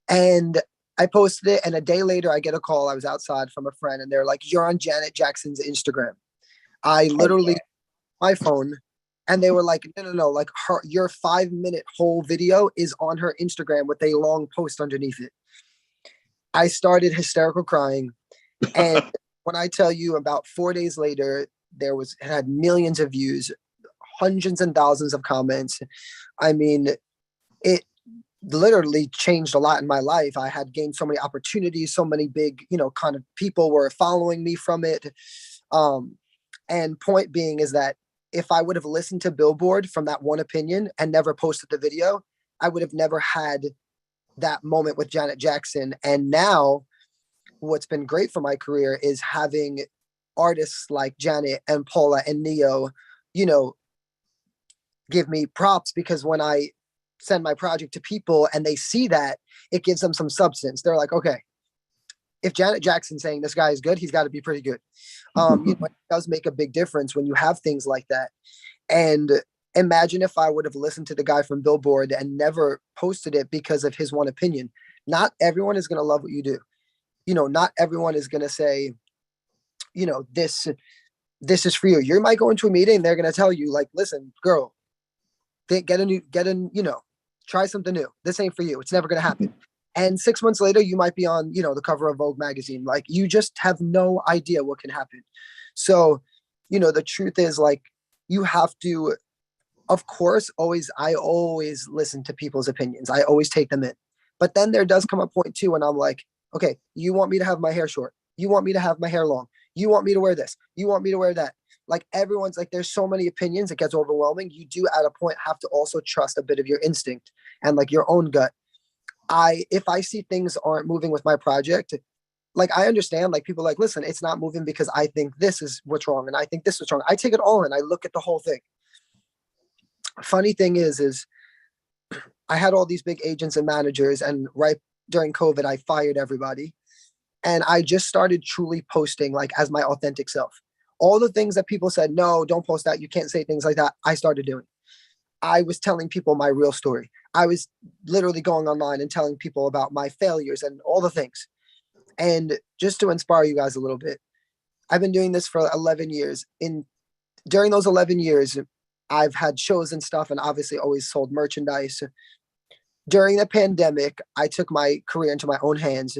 And I posted it, and a day later, I get a call. I was outside from a friend, and they're like, "You're on Janet Jackson's Instagram." I literally, my phone, and they were like, "No, like your 5-minute whole video is on her Instagram with a long post underneath it." I started hysterical crying, and when I tell you, about 4 days later, it had millions of views, hundreds and thousands of comments. I mean, it literally changed a lot in my life. I had gained so many opportunities, so many big, you know, kind of people were following me from it. And point being is that if I would have listened to Billboard from that one opinion and never posted the video, I would have never had that moment with Janet Jackson. And now what's been great for my career is having artists like Janet and Paula and Neo, you know, give me props because when I send my project to people and they see that, it gives them some substance. They're like, okay, if Janet Jackson's saying this guy is good, he's got to be pretty good. You know, it does make a big difference when you have things like that. And imagine if I would have listened to the guy from Billboard and never posted it because of his one opinion. Not everyone is going to love what you do. You know, not everyone is going to say, you know, this is for you. You might go into a meeting, they're going to tell you like, listen, girl, get a, you know, Try something new. This ain't for you. It's never going to happen. And 6 months later, you might be on, the cover of Vogue magazine. Like, you just have no idea what can happen. So, the truth is, like, you have to, of course, I always listen to people's opinions. I always take them in. But then there does come a point too when I'm like, okay, you want me to have my hair short. You want me to have my hair long. You want me to wear this. You want me to wear that. Like, everyone's like, there's so many opinions. It gets overwhelming. You do at a point have to also trust a bit of your instinct and like your own gut. If I see things aren't moving with my project, like, I understand, like, people like, listen, it's not moving because I think this is what's wrong. And I think this is wrong. I take it all in. I look at the whole thing. Funny thing is I had all these big agents and managers, and right during COVID, I fired everybody. And I just started truly posting like as my authentic self. All the things that people said, no, don't post that. You can't say things like that. I started doing. I was telling people my real story. I was literally going online and telling people about my failures and all the things. And just to inspire you guys a little bit, I've been doing this for 11 years. During those 11 years, I've had shows and stuff, and obviously always sold merchandise. During the pandemic, I took my career into my own hands.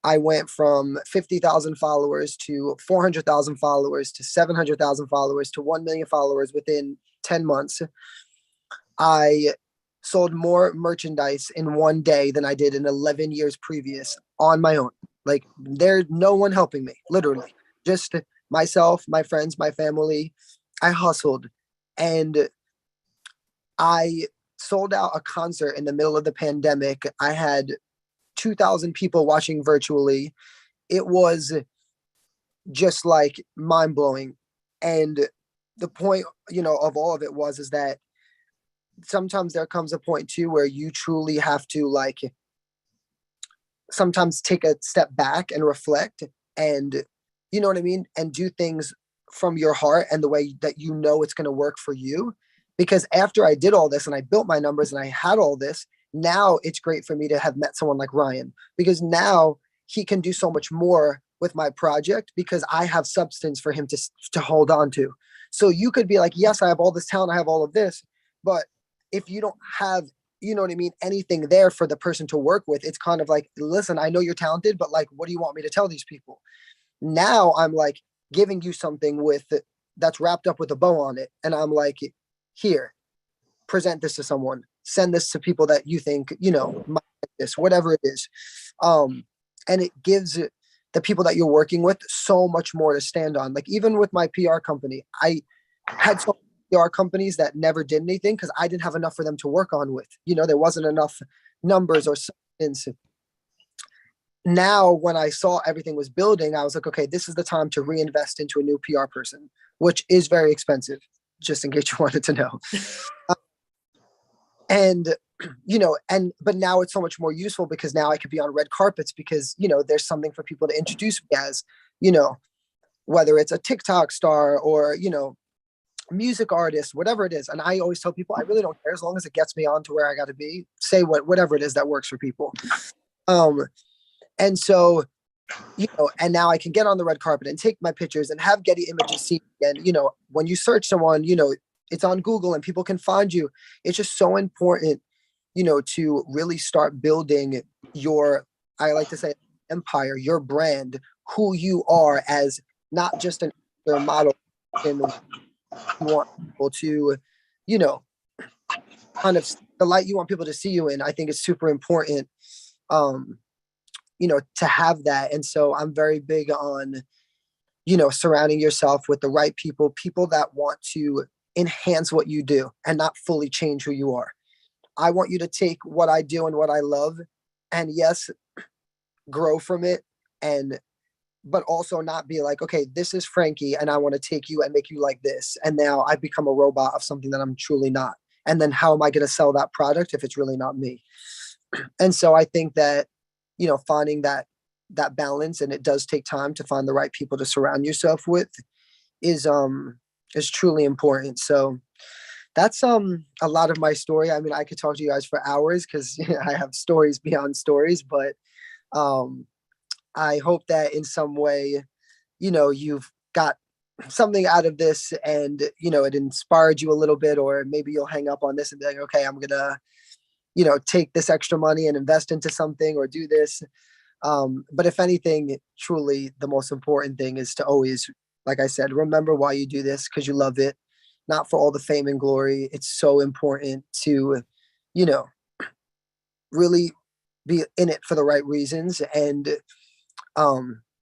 I went from 50,000 followers to 400,000 followers to 700,000 followers to 1 million followers within 10 months. I sold more merchandise in one day than I did in 11 years previous on my own. Like, there's no one helping me, literally. Just myself, my friends, my family. I hustled. And I sold out a concert in the middle of the pandemic. I had 2,000 people watching virtually. It was just like mind blowing. And the point, of all of it is that sometimes there comes a point too where you truly have to, like, sometimes take a step back and reflect, and you know what I mean? And do things from your heart and the way that it's going to work for you. Because after I did all this and I built my numbers and I had all this, now it's great for me to have met someone like Ryan, because he can do so much more with my project because I have substance for him to hold on to. So you could be like, yes, I have all this talent, I have all of this, but if you don't have, you know what I mean, anything there for the person to work with, it's kind of like, listen, I know you're talented, but like, what do you want me to tell these people? Now I'm like giving you something that's wrapped up with a bow on it. And I'm like, here, present this to someone, send this to people that you think, might like this, whatever it is. And it gives the people that you're working with so much more to stand on. Like, even with my PR company, I had so PR companies that never did anything because I didn't have enough for them to work on with. There wasn't enough numbers or substance. Now, when I saw everything was building, I was like, okay, this is the time to reinvest into a new PR person, which is very expensive, just in case you wanted to know. But now it's so much more useful because now I could be on red carpets because, there's something for people to introduce me as, whether it's a TikTok star or, music artist, whatever it is. And I always tell people, I really don't care as long as it gets me on to where I got to be, say whatever it is that works for people. And so, and now I can get on the red carpet and take my pictures and have Getty Images see. And, when you search someone, it's on Google and people can find you. It's just so important, to really start building I like to say, empire, your brand, who you are as not just an actor, model. And you want people to, kind of the light you want people to see you in. I think it's super important, to have that. And so I'm very big on, surrounding yourself with the right people that want to enhance what you do and not fully change who you are. I want you to take what I do and what I love and yes, grow from it, but also not be like, okay, this is Frankie and I want to take you and make you like this. And now I've become a robot of something that I'm truly not. And then how am I going to sell that product if it's really not me? And so I think that, finding that balance, and it does take time to find the right people to surround yourself with, is truly important. So that's a lot of my story. I mean, I could talk to you guys for hours because I have stories beyond stories, but I hope that in some way, you've got something out of this and, it inspired you a little bit, or maybe you'll hang up on this and be like, okay, I'm going to, take this extra money and invest into something or do this. But if anything, truly the most important thing is to always, like I said, remember why you do this, because you love it, not for all the fame and glory. It's so important to, really be in it for the right reasons, and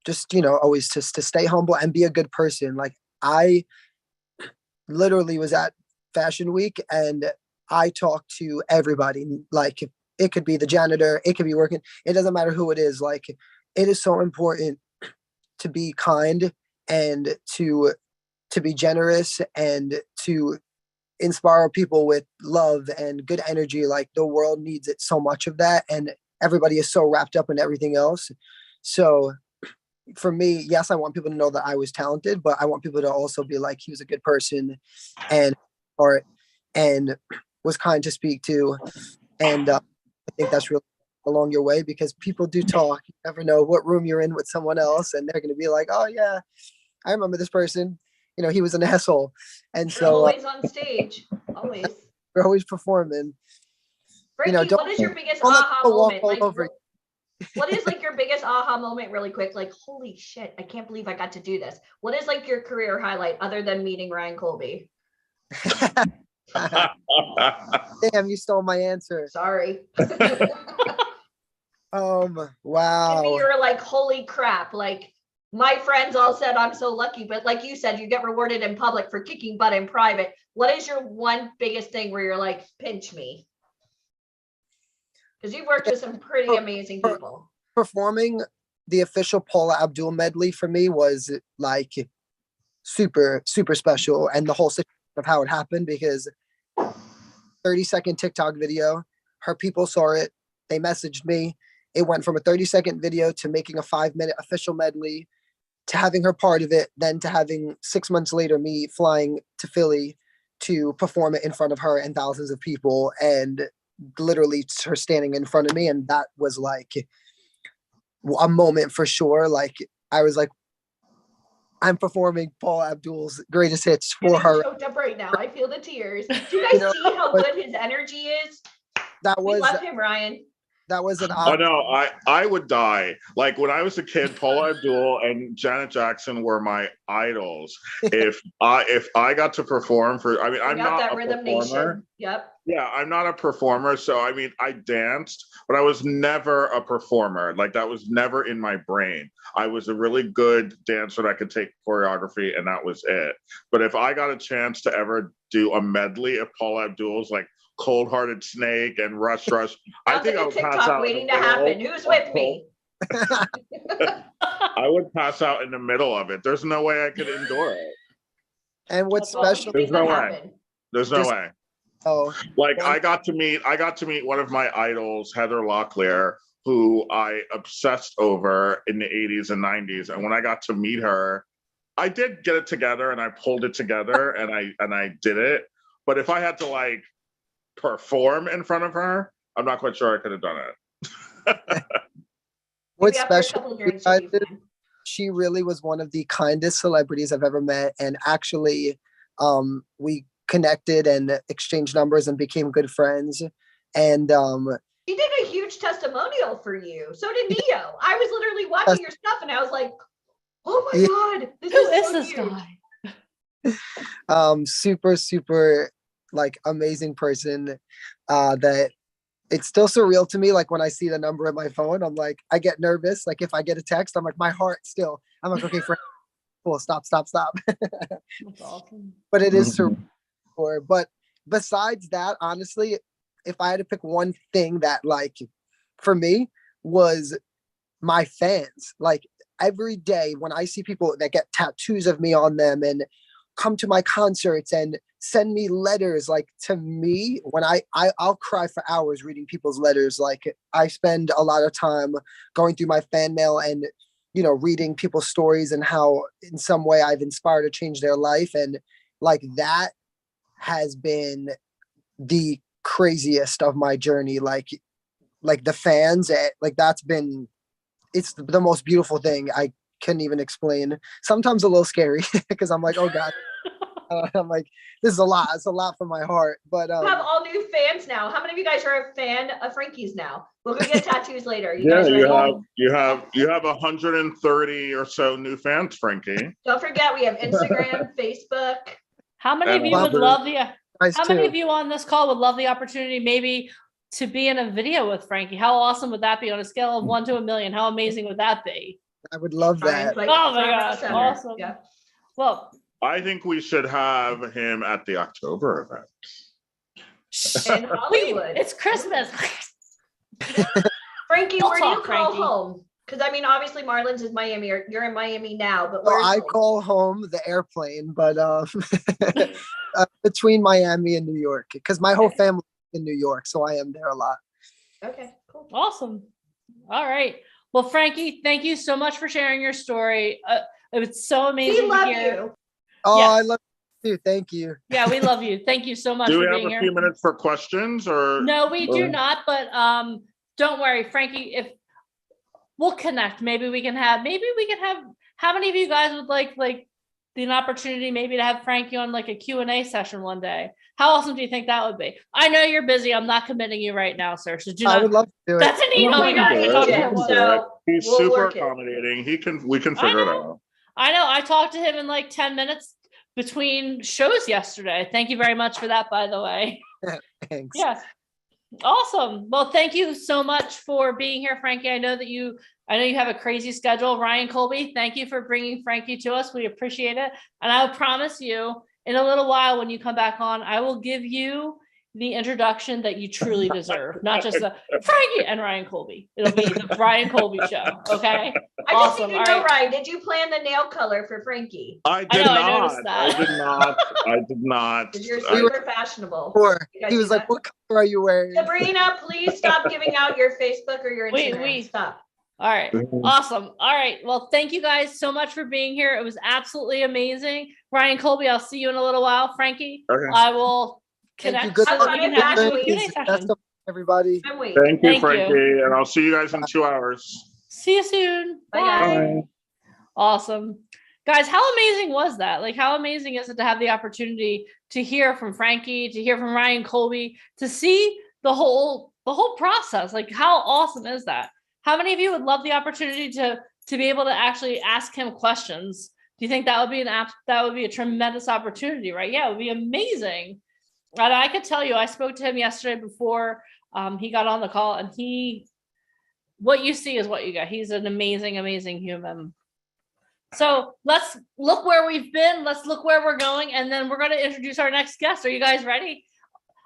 just always just to stay humble and be a good person. Like, I literally was at Fashion Week and I talked to everybody. Like, it could be the janitor, it could be working, it doesn't matter who it is. Like, it is so important to be kind and to be generous and to inspire people with love and good energy. Like, the world needs it, so much of that, and everybody is so wrapped up in everything else. So for me, yes, I want people to know that I was talented, but I want people to also be like, he was a good person and was kind to speak to. And I think that's really along your way, because people do talk. You never know what room you're in with someone else, and they're going to be like, oh yeah, I remember this person, he was an asshole. And You're so always on stage, always. we're always performing. Frankie, don't- what is your biggest don't let aha people walk moment? all Like, over what is like your biggest aha moment really quick? Like, holy shit, I can't believe I got to do this. What is like your career highlight other than meeting Ryan Colby? Damn, you stole my answer. Sorry. Wow. Maybe you're like, holy crap, like my friends all said I'm so lucky, but like you said, you get rewarded in public for kicking butt in private. What is your one biggest thing where you're like, pinch me? Because you've worked with some pretty amazing people. Performing the official Paula Abdul medley for me was like super, super special. And the whole situation of how it happened, because 30-second TikTok video, her people saw it, they messaged me. It went from a 30-second video to making a 5-minute official medley, to having her part of it, then to having 6 months later me flying to Philly to perform it in front of her and thousands of people, and literally her standing in front of me. And that was like a moment for sure. Like, I was like, I'm performing Paula Abdul's greatest hits for her. I'm choked up right now. I feel the tears. Do you guys see how good his energy is? That We was love him, Ryan. that was an Oh no, I would die. Like when I was a kid, Paula Abdul and Janet Jackson were my idols. If I got to perform for, I mean, We I'm got not that a Rhythm performer. Nation. Yep. Yeah, I'm not a performer. So I mean, I danced, but I was never a performer. Like that was never in my brain. I was a really good dancer that could take choreography, and that was it. But if I got a chance to ever do a medley of Paula Abdul's, like Cold Hearted Snake and Rush Rush, I Sounds think like I a would pass TikTok out. waiting to happen. Who's with me? I would pass out in the middle of it. There's no way I could endure it. And what's Well, special? make There's no that way. happen. There's no Just- way. Oh, Like I got to meet one of my idols, Heather Locklear, who I obsessed over in the 80s and 90s. And when I got to meet her, I did get it together and I pulled it together and I did it. But if I had to like perform in front of her, I'm not quite sure I could have done it. what's Maybe after a special? couple drinks, you'll be fine. She really was one of the kindest celebrities I've ever met. And actually, we connected and exchanged numbers and became good friends. And She did a huge testimonial for you. So did Neo. I was literally watching your stuff and I was like, oh my Yeah. God, this Who is is so this huge. guy? super, super like amazing person, that it's still surreal to me. Like when I see the number on my phone, I'm like, I get nervous. Like if I get a text, I'm like, my heart still, I'm like, okay, friend, cool, stop. That's awesome. But it is surreal. But besides that, honestly, if I had to pick one thing that like for me was my fans. Like every day when I see people that get tattoos of me on them and come to my concerts and send me letters, like to me, when I'll cry for hours reading people's letters. Like I spend a lot of time going through my fan mail and reading people's stories and how in some way I've inspired to change their life. And like that has been the craziest of my journey. Like the fans, like that's been, it's the most beautiful thing. I couldn't even explain. Sometimes a little scary because I'm like, oh God, I'm like, this is a lot. It's a lot for my heart. But You have all new fans now. How many of you guys are a fan of Frankie's now? We'll go get tattoos later. You Yeah, guys ready? you have 130 or so new fans, Frankie. Don't forget, we have Instagram, Facebook. How many of And you would other- love the? guys How many too. of you on this call would love the opportunity maybe to be in a video with Frankie? How awesome would that be on a scale of 1 to 1,000,000? How amazing would that be? I would love that. Brian's like Oh my front row gosh, center. awesome. Yeah. Well, I think we should have him at the October event. In Hollywood. it's Christmas. Frankie, We'll where do you talk, call Frankie. home? Because I mean, obviously Marlins is Miami. You're in Miami now, but So where's I home? call home the airplane, but between Miami and New York, because my whole Okay. family is in New York, so I am there a lot. Okay, cool. Awesome. All right. Well, Frankie, thank you so much for sharing your story. It was so amazing We love to hear. you. Oh, I Yes. love you too. Thank you. Yeah, we love you. Thank you so much Do we for have being a here. few minutes for questions or? No, we do or- not, but don't worry, Frankie, if we'll connect, maybe we can have how many of you guys would like an opportunity maybe to have Frankie on like a Q&A session one day? How awesome do you think that would be? I know you're busy. I'm not committing you right now, sir. So do I not would love to do it. that's an email we got. do We it. talked to Yeah, him one- so He's we'll super work it. accommodating. We can I figure it know. out. I know. I talked to him in like 10 minutes between shows yesterday. Thank you very much for that, by the way. Thanks. Yes. Awesome. Well, thank you so much for being here, Frankie. I know you have a crazy schedule. Ryan Colby, thank you for bringing Frankie to us. We appreciate it. And I promise you, in a little while, when you come back on, I will give you the introduction that you truly deserve, not just the Frankie and Ryan Colby. It'll be the Ryan Colby show. Okay. I just Awesome. need to All know, right. Ryan, did you plan the nail color for Frankie? I I did know, I not. noticed that. I did not. I did not. 'Cause you're I- super fashionable. Or You guys he do was like, that? "What color are you wearing?" Sabrina, please stop giving out your Facebook or your Wait, Instagram. Stop. All right. Awesome. All right. Well, thank you guys so much for being here. It was absolutely amazing. Ryan Colby, I'll see you in a little while. Frankie, Okay. I will Thank you. connect. Good so luck we can with have a graduation. Q&A Best session. of everybody. I'm waiting. Thank you, Thank you. Frankie, and I'll see you guys in 2 hours. See you soon. Bye, guys. Bye. Awesome. Guys, how amazing was that? Like, how amazing is it to have the opportunity to hear from Frankie, to hear from Ryan Colby, to see the whole process? Like, how awesome is that? How many of you would love the opportunity to be able to actually ask him questions? Do you think that would be that would be a tremendous opportunity, right? Yeah, it would be amazing. And I could tell you, I spoke to him yesterday before he got on the call, and what you see is what you get. He's an amazing, amazing human. So let's look where we've been. Let's look where we're going. And then we're going to introduce our next guest. Are you guys ready?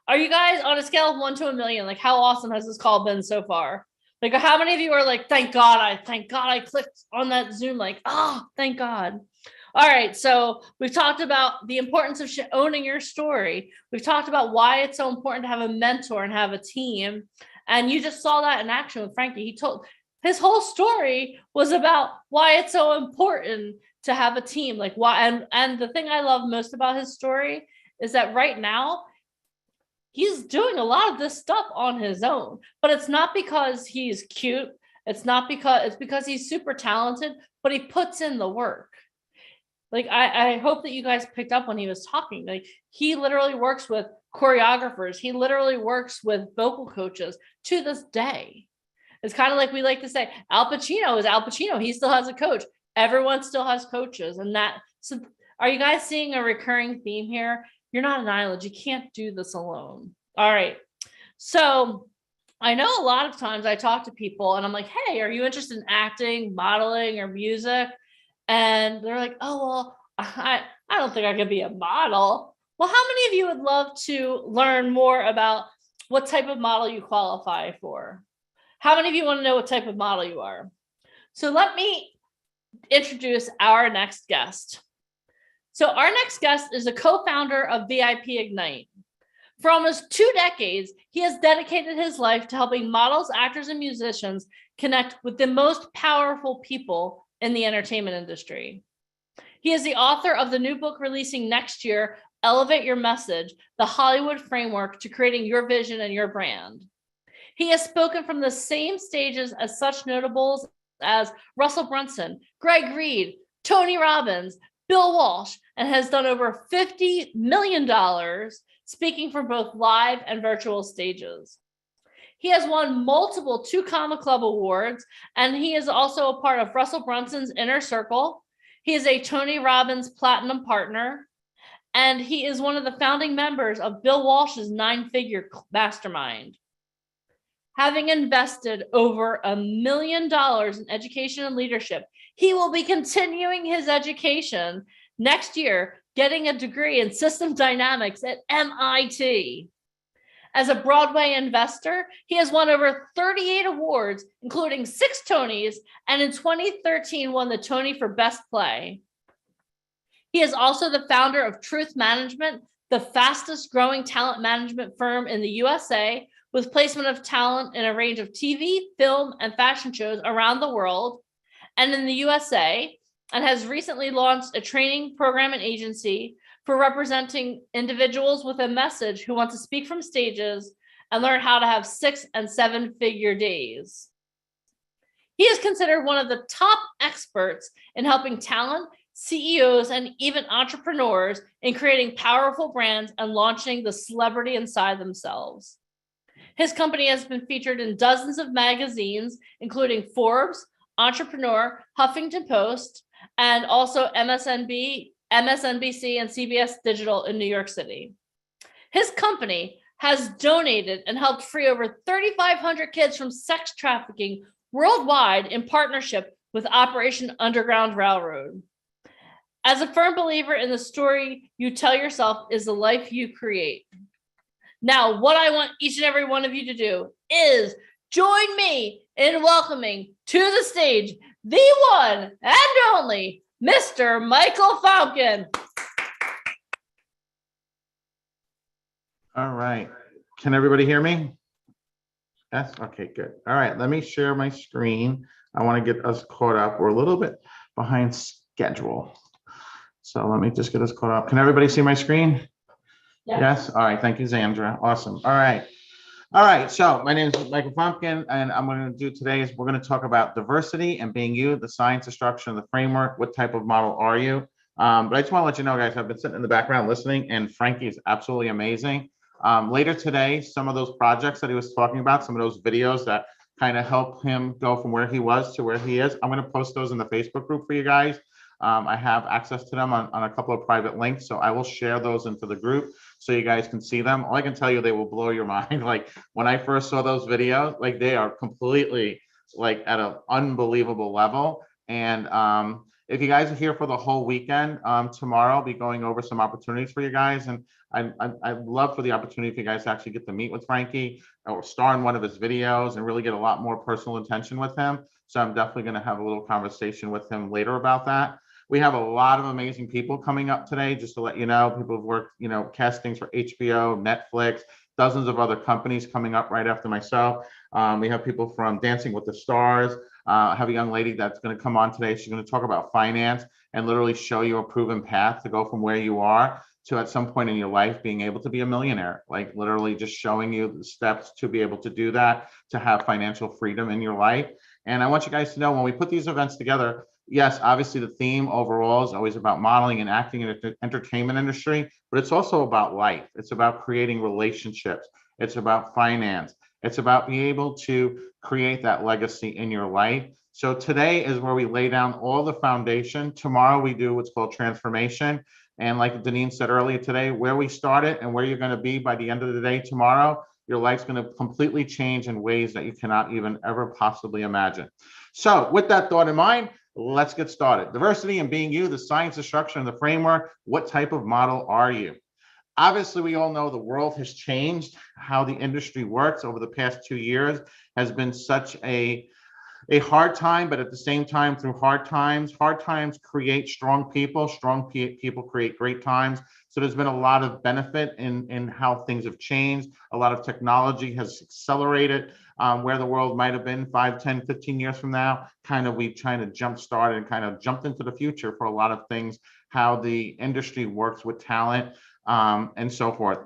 Are you guys on a scale of 1 to 1,000,000? Like, how awesome has this call been so far? Like, how many of you are like, thank God I clicked on that Zoom. Like, oh, thank God. All right. So we've talked about the importance of owning your story. We've talked about why it's so important to have a mentor and have a team. And you just saw that in action with Frankie. He told his whole story was about why it's so important to have a team. Like why, and the thing I love most about his story is that right now he's doing a lot of this stuff on his own, but it's not because he's cute. It's because he's super talented, but he puts in the work. Like, I hope that you guys picked up when he was talking. Like, he literally works with choreographers. He literally works with vocal coaches to this day. It's kind of like we like to say, Al Pacino is Al Pacino. He still has a coach. Everyone still has coaches. So are you guys seeing a recurring theme here? You're not an island. You can't do this alone. All right. So I know a lot of times I talk to people and I'm like, hey, are you interested in acting, modeling, or music? And they're like, oh, well, I don't think I could be a model. Well, how many of you would love to learn more about what type of model you qualify for? How many of you want to know what type of model you are? So let me introduce our next guest. So our next guest is a co-founder of VIP Ignite. For almost 2 decades, he has dedicated his life to helping models, actors, and musicians connect with the most powerful people in the entertainment industry. He is the author of the new book releasing next year, Elevate Your Message, the Hollywood Framework to Creating Your Vision and Your Brand. He has spoken from the same stages as such notables as Russell Brunson, Greg Reed, Tony Robbins, Bill Walsh, and has done over $50 million speaking for both live and virtual stages. He has won multiple 2 Comma Club awards, and he is also a part of Russell Brunson's Inner Circle. He is a Tony Robbins Platinum Partner, and he is one of the founding members of Bill Walsh's 9-figure mastermind. Having invested over $1 million in education and leadership, he will be continuing his education next year, getting a degree in system dynamics at MIT. As a Broadway investor, he has won over 38 awards, including 6 Tonys, and in 2013 won the Tony for Best Play. He is also the founder of Truth Management, the fastest growing talent management firm in the USA, with placement of talent in a range of TV, film, and fashion shows around the world and in the USA, and has recently launched a training program and agency for representing individuals with a message who want to speak from stages and learn how to have 6- and 7-figure days. He is considered one of the top experts in helping talent, CEOs, and even entrepreneurs in creating powerful brands and launching the celebrity inside themselves. His company has been featured in dozens of magazines, including Forbes, Entrepreneur, Huffington Post, and also MSNBC, and CBS Digital in New York City. His company has donated and helped free over 3,500 kids from sex trafficking worldwide in partnership with Operation Underground Railroad. As a firm believer in the story you tell yourself is the life you create. Now, what I want each and every one of you to do is join me in welcoming to the stage the one and only Mr. Michael Famken. All right. Can everybody hear me? Yes? Okay, good. All right, let me share my screen. I want to get us caught up. We're a little bit behind schedule. So let me just get us caught up. Can everybody see my screen? Yes. All right. Thank you, Zandra. Awesome. All right. All right. So my name is Michael Famken, and I'm going to do today is we're going to talk about diversity and being you, the science, the structure, and the framework. What type of model are you? But I just want to let you know, guys, I've been sitting in the background listening, and Frankie is absolutely amazing. Later today, some of those projects that he was talking about, some of those videos that kind of help him go from where he was to where he is, I'm going to post those in the Facebook group for you guys. I have access to them on a couple of private links, so I will share those into the group so you guys can see them. All I can tell you, they will blow your mind. Like when I first saw those videos, like they are completely like at an unbelievable level. And if you guys are here for the whole weekend, tomorrow I'll be going over some opportunities for you guys. And I'd love for the opportunity for you guys to actually get to meet with Frankie or star in one of his videos and really get a lot more personal attention with him. So I'm definitely going to have a little conversation with him later about that. We have a lot of amazing people coming up today, just to let you know. People have worked, castings for HBO, Netflix, dozens of other companies coming up right after myself. We have people from Dancing with the Stars. I have a young lady that's going to come on today. She's going to talk about finance and literally show you a proven path to go from where you are to at some point in your life being able to be a millionaire, like literally just showing you the steps to be able to do that, to have financial freedom in your life. And I want you guys to know when we put these events together, yes, obviously the theme overall is always about modeling and acting in the entertainment industry, but it's also about life. It's about creating relationships. It's about finance. It's about being able to create that legacy in your life. So today is where we lay down all the foundation. Tomorrow we do what's called transformation. And like Deneen said earlier today, where we started and where you're going to be by the end of the day tomorrow, your life's going to completely change in ways that you cannot even ever possibly imagine. So with that thought in mind, let's get started. Diversity and being you, the science, the structure, and the framework. What type of model are you? Obviously, we all know the world has changed. How the industry works over the past 2 years has been such a hard time, but at the same time, through hard times create strong people create great times. So there's been a lot of benefit in how things have changed. A lot of technology has accelerated where the world might have been 5, 10, 15 years from now. We kind of jump started and kind of jumped into the future for a lot of things, how the industry works with talent and so forth.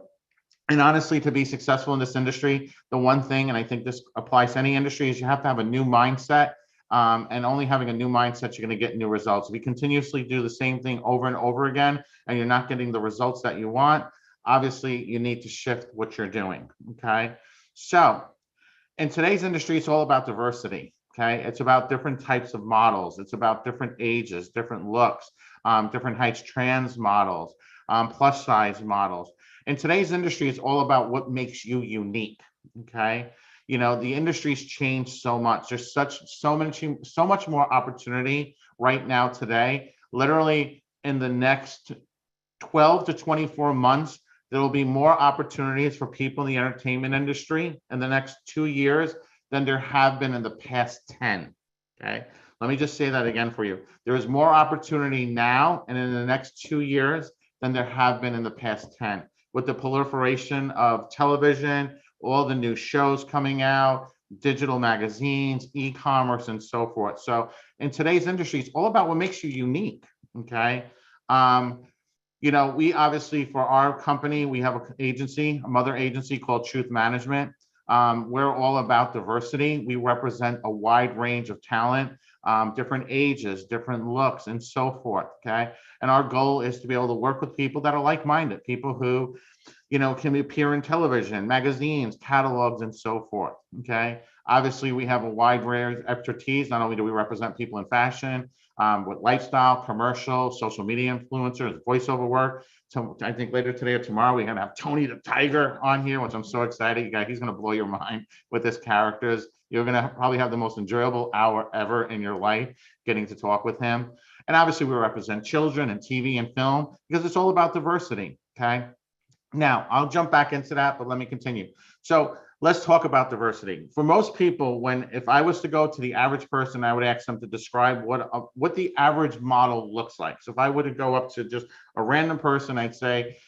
And honestly, to be successful in this industry, the one thing, and I think this applies to any industry, is you have to have a new mindset. and only having a new mindset, you're going to get new results. If you continuously do the same thing over and over again, and you're not getting the results that you want, obviously you need to shift what you're doing. Okay. So in today's industry, it's all about diversity. Okay. It's about different types of models. It's about different ages, different looks, different heights, trans models, plus size models. In today's industry, it's all about what makes you unique. Okay. You know, the industry's changed so much. There's so much more opportunity right now today. Literally in the next 12 to 24 months, there will be more opportunities for people in the entertainment industry in the next 2 years than there have been in the past 10. Okay. Let me just say that again for you. There is more opportunity now and in the next 2 years than there have been in the past 10. With the proliferation of television, all the new shows coming out, digital magazines, e-commerce, and so forth. So in today's industry, it's all about what makes you unique. Okay. You know, we obviously, for our company, we have an agency, a mother agency called Truth Management. We're all about diversity. We represent a wide range of talent, different ages, different looks, and so forth. Okay. And our goal is to be able to work with people that are like-minded, people who, you know, can appear in television, magazines, catalogs, and so forth. Okay. Obviously, we have a wide range of expertise. Not only do we represent people in fashion, with lifestyle, commercial, social media influencers, voiceover work. So I think later today or tomorrow, we're going to have Tony the Tiger on here, which I'm so excited. He's going to blow your mind with his characters. You're going to probably have the most enjoyable hour ever in your life getting to talk with him. And obviously, we represent children and TV and film because it's all about diversity. Okay. Now, I'll jump back into that, but let me continue. So let's talk about diversity. For most people, if I was to go to the average person, I would ask them to describe what the average model looks like. So if I were to go up to just a random person, I'd say,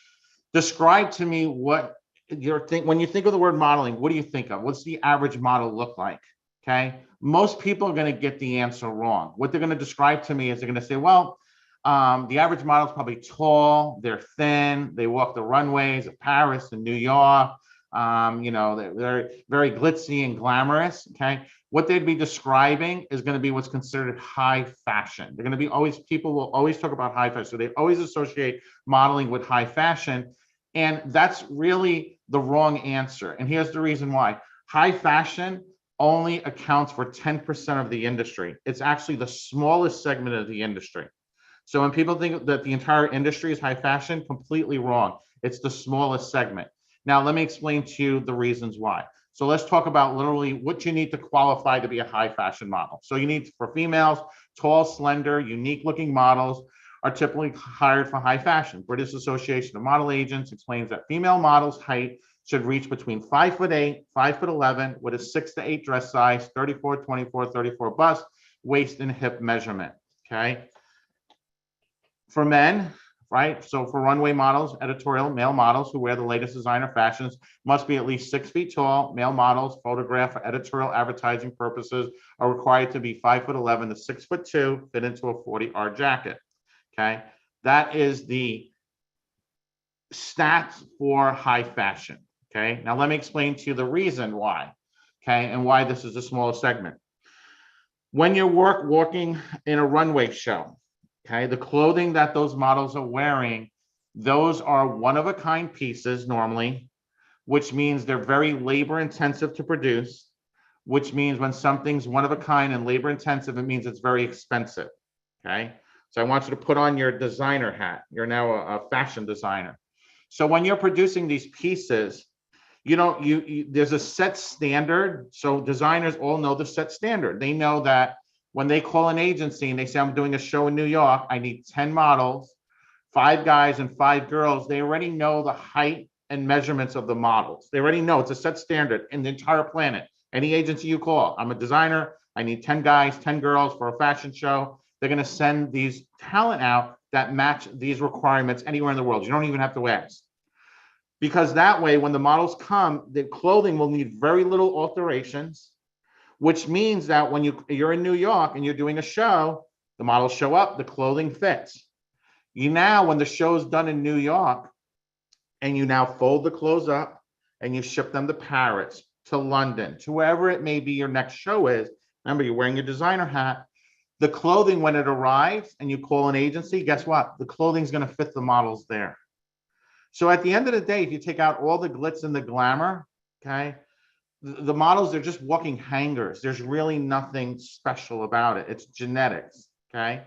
describe to me what when you think of the word modeling, what do you think of? What's the average model look like? Okay. Most people are going to get the answer wrong. What they're going to describe to me is they're going to say, well, the average model is probably tall, they're thin, they walk the runways of Paris and New York. You know, they're very glitzy and glamorous. Okay. What they'd be describing is going to be what's considered high fashion. They're going to be people will always talk about high fashion. So they always associate modeling with high fashion. And that's really the wrong answer. And here's the reason why. High fashion only accounts for 10% of the industry. It's actually the smallest segment of the industry. So when people think that the entire industry is high fashion, completely wrong. It's the smallest segment. Now, let me explain to you the reasons why. So let's talk about literally what you need to qualify to be a high fashion model. So you need, for females, tall, slender, unique looking models are typically hired for high fashion. British Association of Model Agents explains that female models' height should reach between 5'8", 5'11", with a 6 to 8 dress size, 34, 24, 34 bust, waist and hip measurement. Okay. For men, right? So for runway models, editorial male models who wear the latest designer fashions must be at least 6 feet tall. Male models photographed for editorial advertising purposes are required to be 5'11" to 6'2", fit into a 40R jacket. Okay. That is the stats for high fashion. Okay. Now let me explain to you the reason why. Okay. And why this is the smallest segment. When you're walking in a runway show, okay, the clothing that those models are wearing, those are one-of-a-kind pieces normally, which means they're very labor-intensive to produce, which means when something's one-of-a-kind and labor-intensive, it means it's very expensive, okay? So I want you to put on your designer hat. You're now a fashion designer. So when you're producing these pieces, there's a set standard. So designers all know the set standard. They know that when they call an agency and they say, I'm doing a show in New York, I need 10 models, 5 guys and 5 girls. They already know the height and measurements of the models. They already know it's a set standard in the entire planet. Any agency you call, I'm a designer, I need 10 guys, 10 girls for a fashion show. They're going to send these talent out that match these requirements anywhere in the world. You don't even have to ask. Because that way, when the models come, the clothing will need very little alterations, which means that when you're in New York and you're doing a show, the models show up, the clothing fits. When the show's done in New York, and you now fold the clothes up and you ship them to Paris, to London, to wherever it may be your next show is, Remember, you're wearing your designer hat. The clothing, when it arrives and you call an agency, guess what? The clothing's going to fit the models there. So at the end of the day, if you take out all the glitz and the glamour, okay, the models, they're just walking hangers. There's really nothing special about it. It's genetics, okay?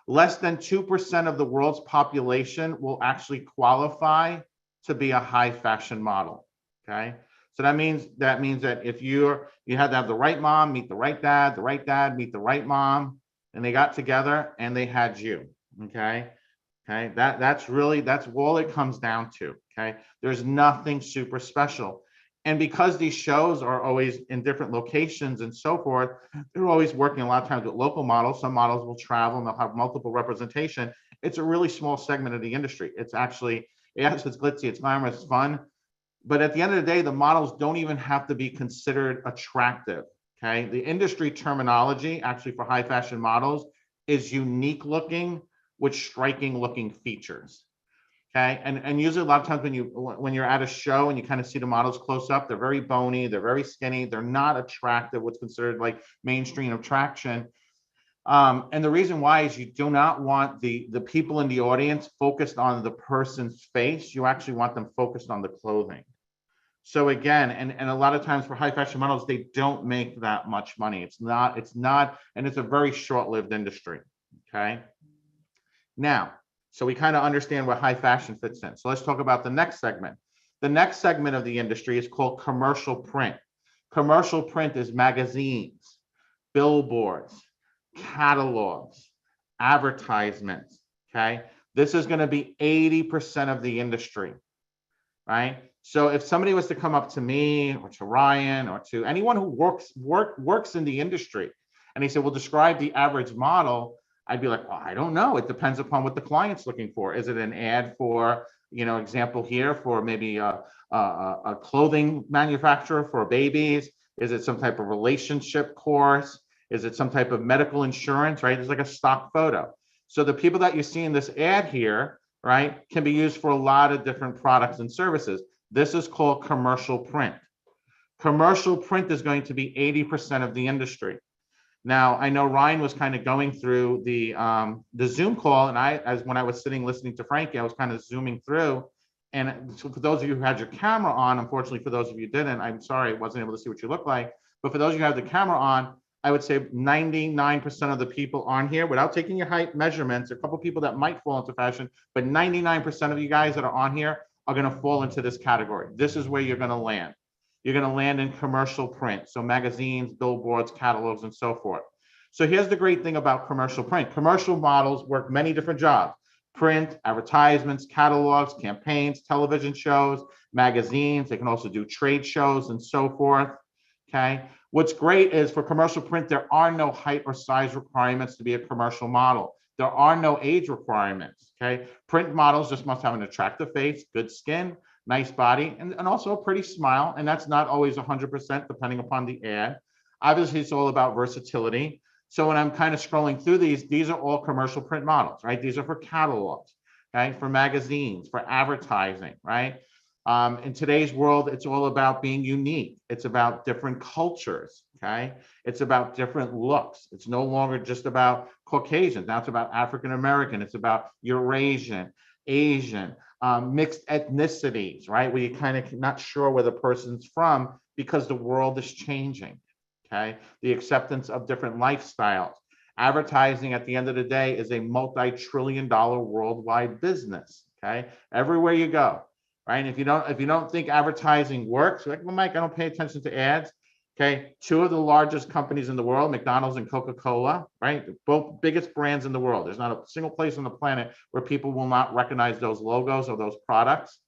Less than 2% of the world's population will actually qualify to be a high fashion model, okay? So that means that if you had to have the right mom meet the right dad meet the right mom, and they got together and they had you, okay? Okay, that's all it comes down to, okay? There's nothing super special. And because these shows are always in different locations and so forth, they're always working a lot of times with local models. Some models will travel and they'll have multiple representation. It's a really small segment of the industry. It's actually, yes, it's glitzy, it's glamorous, it's fun. But at the end of the day, the models don't even have to be considered attractive, okay? The industry terminology actually for high fashion models is unique looking with striking looking features, okay? And usually a lot of times when you're at a show and you kind of see the models close up, they're very bony, they're very skinny, they're not attractive, what's considered like mainstream attraction. And the reason why is you do not want the people in the audience focused on the person's face. You actually want them focused on the clothing. So again, and a lot of times for high fashion models, they don't make that much money. It's not, and it's a very short-lived industry, okay? Now, so we kind of understand where high fashion fits in. So let's talk about the next segment. The next segment of the industry is called commercial print. Commercial print is magazines, billboards, catalogs, advertisements, okay? This is going to be 80% of the industry, right? So if somebody was to come up to me or to Ryan or to anyone who works in the industry, and he said, well, describe the average model, I'd be like, well, I don't know. It depends upon what the client's looking for. Is it an ad for, example here for maybe a clothing manufacturer for babies? Is it some type of relationship course? Is it some type of medical insurance, right? It's like a stock photo. So the people that you see in this ad here, right, can be used for a lot of different products and services. This is called commercial print. Commercial print is going to be 80% of the industry. Now, I know Ryan was kind of going through the Zoom call, and when I was sitting listening to Frankie, I was kind of zooming through. And so for those of you who had your camera on, unfortunately, for those of you who didn't, I'm sorry, I wasn't able to see what you look like. But for those of you who have the camera on, I would say 99% of the people on here, without taking your height measurements, a couple of people that might fall into fashion, but 99% of you guys that are on here are going to fall into this category. This is where you're going to land. You're going to land in commercial print. So magazines, billboards, catalogs, and so forth. So here's the great thing about commercial print. Commercial models work many different jobs: print, advertisements, catalogs, campaigns, television shows, magazines. They can also do trade shows and so forth. Okay. What's great is for commercial print, there are no height or size requirements to be a commercial model. There are no age requirements. Okay. Print models just must have an attractive face, good skin, nice body, and also a pretty smile. And that's not always 100% depending upon the ad. Obviously, it's all about versatility. So when I'm kind of scrolling through these are all commercial print models, right? These are for catalogs, okay? For magazines, for advertising, right? In today's world, it's all about being unique. It's about different cultures, okay? It's about different looks. It's no longer just about Caucasian. Now it's about African American. It's about Eurasian, Asian, mixed ethnicities, right? Where you're kind of not sure where the person's from because the world is changing, okay? The acceptance of different lifestyles. Advertising at the end of the day is a multi-trillion-dollar worldwide business, okay? Everywhere you go, right? And if you don't think advertising works, like, well, Mike, I don't pay attention to ads. Okay, two of the largest companies in the world, McDonald's and Coca-Cola, right? Both biggest brands in the world. There's not a single place on the planet where people will not recognize those logos or those products.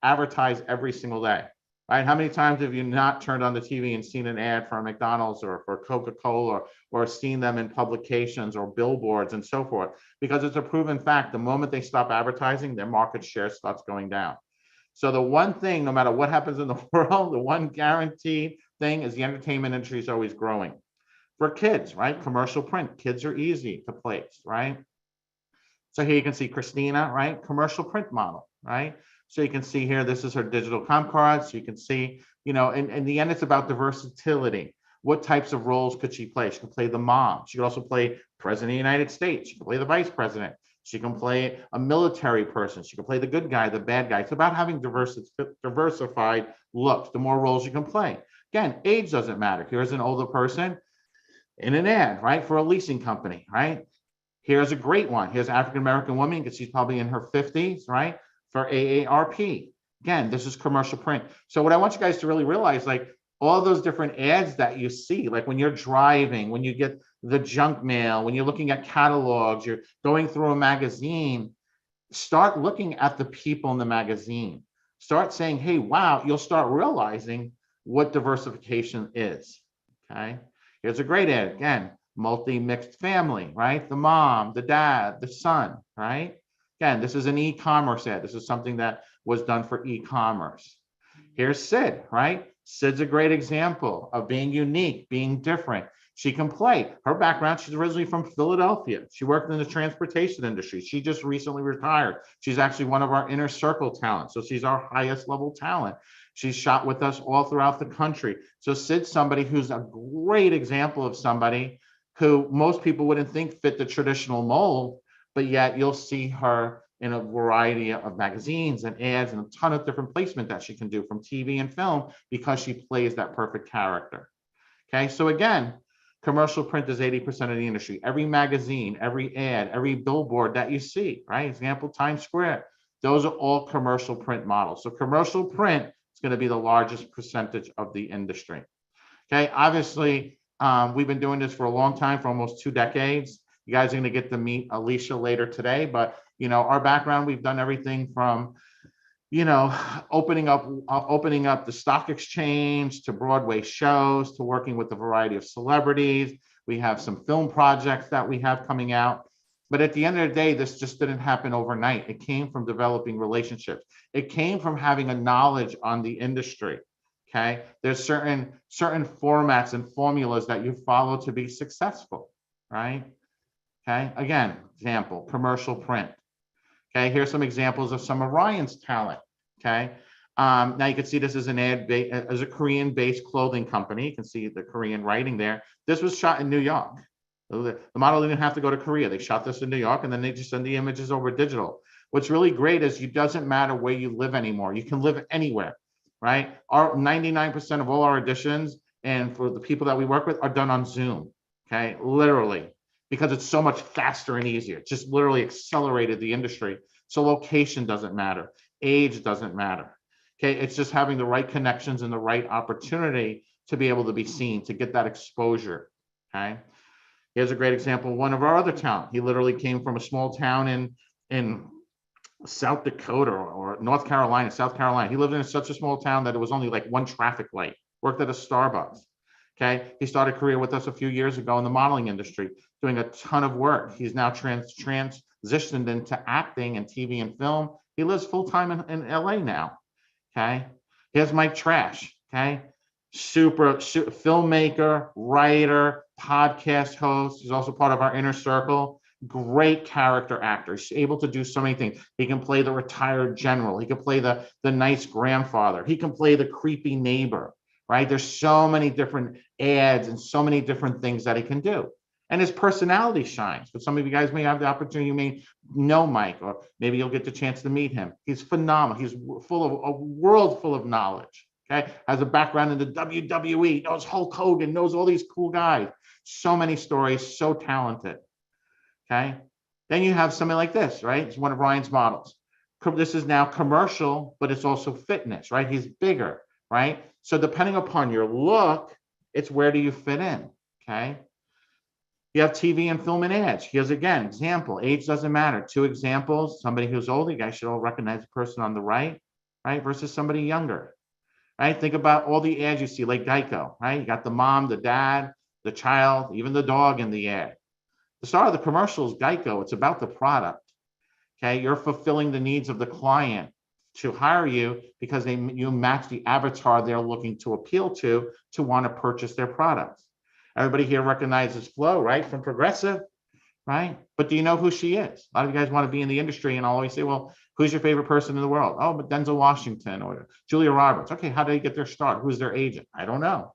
Advertise every single day, right? How many times have you not turned on the TV and seen an ad for McDonald's or for Coca-Cola or seen them in publications or billboards and so forth? Because it's a proven fact, the moment they stop advertising, their market share starts going down. So the one thing, no matter what happens in the world, the one guaranteed thing is the entertainment industry is always growing. For kids, right? Commercial print, kids are easy to place, right? So here you can see Christina, right? Commercial print model, right? So you can see here, this is her digital comp card. So you can see, in the end, it's about the versatility. What types of roles could she play? She can play the mom. She could also play president of the United States. She can play the vice president. She can play a military person. She can play the good guy, the bad guy. It's about having diversified looks. The more roles you can play. Again, age doesn't matter. Here's an older person in an ad, right, for a leasing company, right? Here's a great one. Here's an African-American woman, because she's probably in her 50s, right, for AARP. Again, this is commercial print. So what I want you guys to really realize, like, all those different ads that you see, like when you're driving, when you get the junk mail, when you're looking at catalogs, you're going through a magazine, start looking at the people in the magazine. Start saying, hey, wow, you'll start realizing what diversification is, okay? Here's a great ad, again, multi-mixed family, right? The mom, the dad, the son, right? Again, this is an e-commerce ad. This is something that was done for e-commerce. Here's Sid, right? Sid's a great example of being unique, being different. She can play. Her background, she's originally from Philadelphia. She worked in the transportation industry. She just recently retired. She's actually one of our inner circle talents. So she's our highest level talent. She's shot with us all throughout the country. So Sid's somebody who's a great example of somebody who most people wouldn't think fit the traditional mold, but yet you'll see her in a variety of magazines and ads and a ton of different placement that she can do from TV and film, because she plays that perfect character. Okay, so again, commercial print is 80% of the industry. Every magazine, every ad, every billboard that you see, right? Example, Times Square, those are all commercial print models. So commercial print is going to be the largest percentage of the industry. Okay, obviously, we've been doing this for a long time, for almost 2 decades. You guys are going to get to meet Alicia later today, but you know, our background, we've done everything from, you know, opening up the stock exchange, to Broadway shows, to working with a variety of celebrities. We have some film projects that we have coming out. But at the end of the day, this just didn't happen overnight. It came from developing relationships. It came from having a knowledge on the industry. Okay, there's certain formats and formulas that you follow to be successful, right? Okay, again, example, commercial print. Okay, here's some examples of some of Ryan's talent. Okay, now you can see this is an ad as a Korean-based clothing company. You can see the Korean writing there. This was shot in New York. The model didn't have to go to Korea. They shot this in New York, and then they just send the images over digital. What's really great is it doesn't matter where you live anymore. You can live anywhere, right? Our 99% of all our editions, and for the people that we work with, are done on Zoom. Okay, literally, because it's so much faster and easier. It just literally accelerated the industry. So location doesn't matter. Age doesn't matter. Okay, it's just having the right connections and the right opportunity to be able to be seen, to get that exposure. Okay, here's a great example. One of our other talent. He literally came from a small town in South Dakota or North Carolina, South Carolina. He lived in such a small town that it was only like 1 traffic light. Worked at a Starbucks. Okay, he started a career with us a few years ago in the modeling industry, doing a ton of work. He's now transitioned into acting and TV and film. He lives full-time in LA now. Okay, here's Mike Trash. Okay, super filmmaker, writer, podcast host. He's also part of our inner circle. Great character actor. He's able to do so many things. He can play the retired general. He can play the nice grandfather. He can play the creepy neighbor. Right? There's so many different ads and so many different things that he can do. And his personality shines. But some of you guys may have the opportunity, you may know Mike, or maybe you'll get the chance to meet him. He's phenomenal. He's full of a world full of knowledge. Okay, has a background in the WWE, knows Hulk Hogan, knows all these cool guys. So many stories, so talented. Okay, then you have something like this, right? It's one of Ryan's models. This is now commercial, but it's also fitness, right? He's bigger, right? So depending upon your look, it's where do you fit in, okay? You have TV and film and ads. Here's again, example, age doesn't matter. 2 examples, somebody who's older, you guys should all recognize the person on the right, versus somebody younger, right? Think about all the ads you see, like Geico, right? You got the mom, the dad, the child, even the dog in the ad. The star of the commercial is Geico. It's about the product, okay? You're fulfilling the needs of the client to hire you because you match the avatar they're looking to appeal to want to purchase their products. Everybody here recognizes Flo, right? From Progressive, right? But do you know who she is? A lot of you guys want to be in the industry, and I'll always say, well, who's your favorite person in the world? Oh, but Denzel Washington or Julia Roberts. Okay, how do they get their start? Who's their agent? I don't know.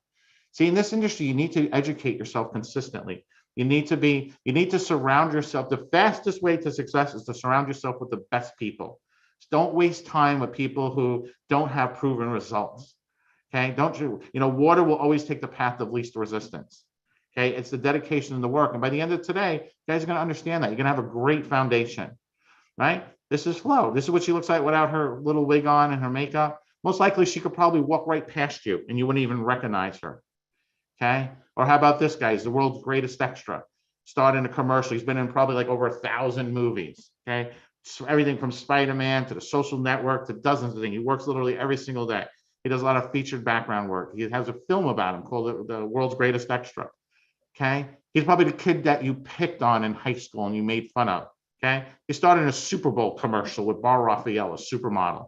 See, in this industry, you need to educate yourself consistently. You need to surround yourself. The fastest way to success is to surround yourself with the best people. Don't waste time with people who don't have proven results. Okay, don't you, water will always take the path of least resistance. Okay, it's the dedication and the work. And by the end of today, you guys are going to understand that. You're going to have a great foundation, right? This is Flo. This is what she looks like without her little wig on and her makeup. Most likely, she could probably walk right past you and you wouldn't even recognize her. Okay, or how about this guy? He's the world's greatest extra. Starred in a commercial. He's been in probably like over 1,000 movies. Okay, so everything from Spider-Man to The Social Network to dozens of things. He works literally every single day. He does a lot of featured background work. He has a film about him called The World's Greatest Extra. Okay, he's probably the kid that you picked on in high school and you made fun of. Okay, he started in a Super Bowl commercial with Bar Raphael, a supermodel.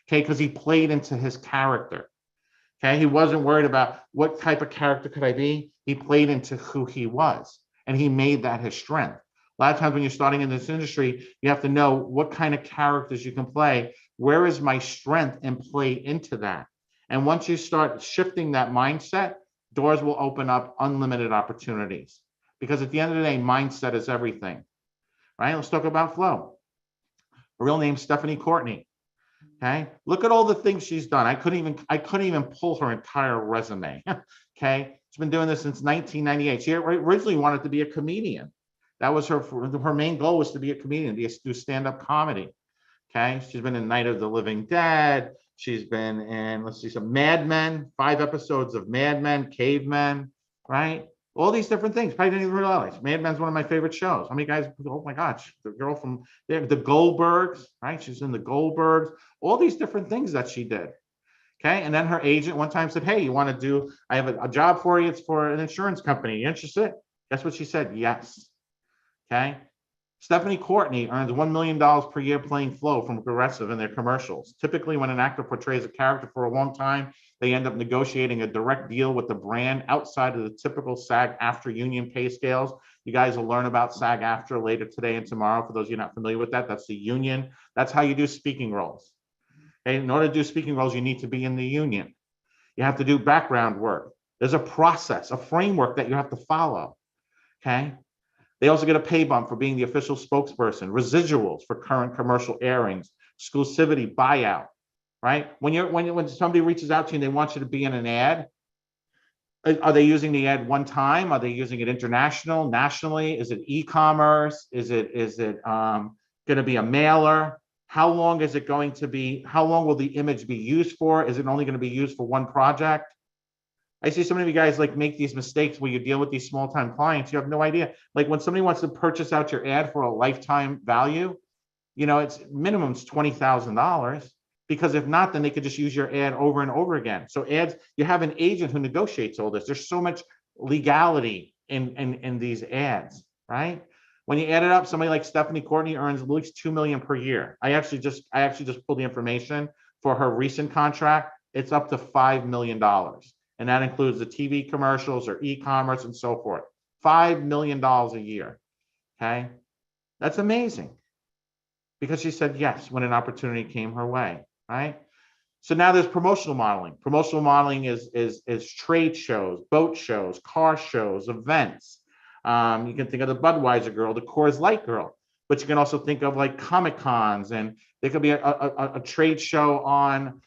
Okay, because he played into his character. Okay, he wasn't worried about what type of character could I be. He played into who he was, and he made that his strength. A lot of times when you're starting in this industry, you have to know what kind of characters you can play. Where is my strength, and play into that. And once you start shifting that mindset, doors will open up unlimited opportunities. Because at the end of the day, mindset is everything. Right? Let's talk about Flo. Her real name's Stephanie Courtney. Okay, look at all the things she's done. I couldn't even pull her entire resume. Okay, she's been doing this since 1998. She originally wanted to be a comedian. That was her main goal, was to be a comedian, to do stand-up comedy. Okay, she's been in Night of the Living Dead. She's been in, let's see, some Mad Men, 5 episodes of Mad Men, Cavemen, right? All these different things. Probably didn't even realize. Mad Men's one of my favorite shows. How many guys, oh my gosh, the girl from the Goldbergs, right? She's in the Goldbergs, all these different things that she did. Okay. And then her agent one time said, hey, you want to do, I have a job for you. It's for an insurance company. You interested? Guess what she said? Yes. Okay. Stephanie Courtney earns $1 million per year playing Flo from Progressive in their commercials. Typically, when an actor portrays a character for a long time, they end up negotiating a direct deal with the brand outside of the typical SAG-AFTRA union pay scales. You guys will learn about SAG-AFTRA later today and tomorrow. For those of you not familiar with that, that's the union. That's how you do speaking roles. Okay? In order to do speaking roles, you need to be in the union. You have to do background work. There's a process, a framework that you have to follow. Okay? They also get a pay bump for being the official spokesperson, residuals for current commercial airings, exclusivity, buyout, right? When somebody reaches out to you and they want you to be in an ad, are they using the ad one time? Are they using it international, nationally? Is it e-commerce? Is it going to be a mailer? How long is it going to be? How long will the image be used for? Is it only going to be used for one project? I see so many of you guys like make these mistakes where you deal with these small-time clients. You have no idea. Like when somebody wants to purchase out your ad for a lifetime value, it's minimum $20,000, because if not, then they could just use your ad over and over again. So ads, you have an agent who negotiates all this. There's so much legality in these ads, right? When you add it up, somebody like Stephanie Courtney earns at least $2 million per year. I actually just pulled the information for her recent contract. It's up to $5 million. And that includes the TV commercials or e-commerce and so forth. $5 million a year. Okay. That's amazing. Because she said yes when an opportunity came her way. Right. So now there's promotional modeling. Promotional modeling is trade shows, boat shows, car shows, events. You can think of the Budweiser girl, the Coors Light girl, but you can also think of like Comic Cons, and there could be a trade show on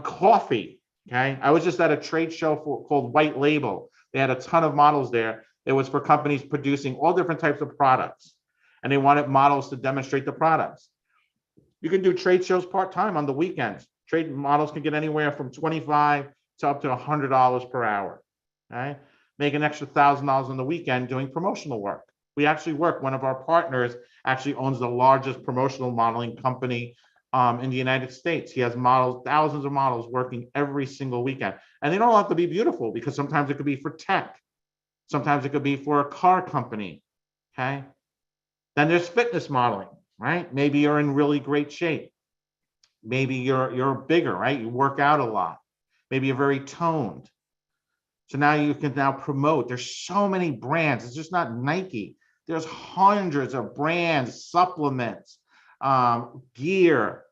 coffee. Okay, I was just at a trade show called White Label. They had a ton of models there. It was for companies producing all different types of products, and they wanted models to demonstrate the products. You can do trade shows part-time on the weekends. Trade models can get anywhere from $25 to up to $100 per hour. Okay, make an extra $1,000 on the weekend doing promotional work. We actually one of our partners actually owns the largest promotional modeling company in the United States. He has models, thousands of models working every single weekend. And they don't have to be beautiful, because sometimes it could be for tech. Sometimes it could be for a car company. Okay. Then there's fitness modeling, right? Maybe you're in really great shape. Maybe you're bigger, right? You work out a lot. Maybe you're very toned. So now you can promote. There's so many brands. It's just not Nike. There's hundreds of brands, supplements, gear,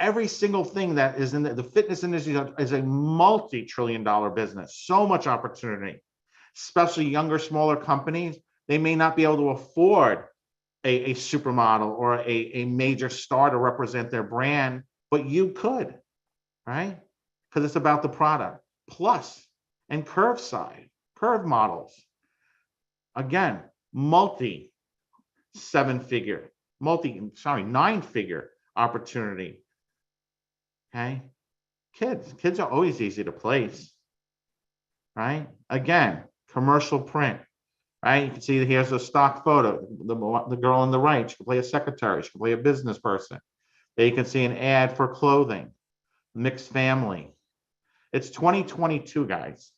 every single thing that is in the fitness industry is a multi-trillion-dollar business. So much opportunity, especially younger, smaller companies. They may not be able to afford a supermodel or a major star to represent their brand, but you could, right? Because it's about the product. Plus, and curve models. Again, nine-figure opportunity. Okay. Kids are always easy to place, right? Again, commercial print, right? You can see here's a stock photo. The girl on the right, she can play a secretary, she can play a business person. There you can see an ad for clothing, mixed family. It's 2022, guys.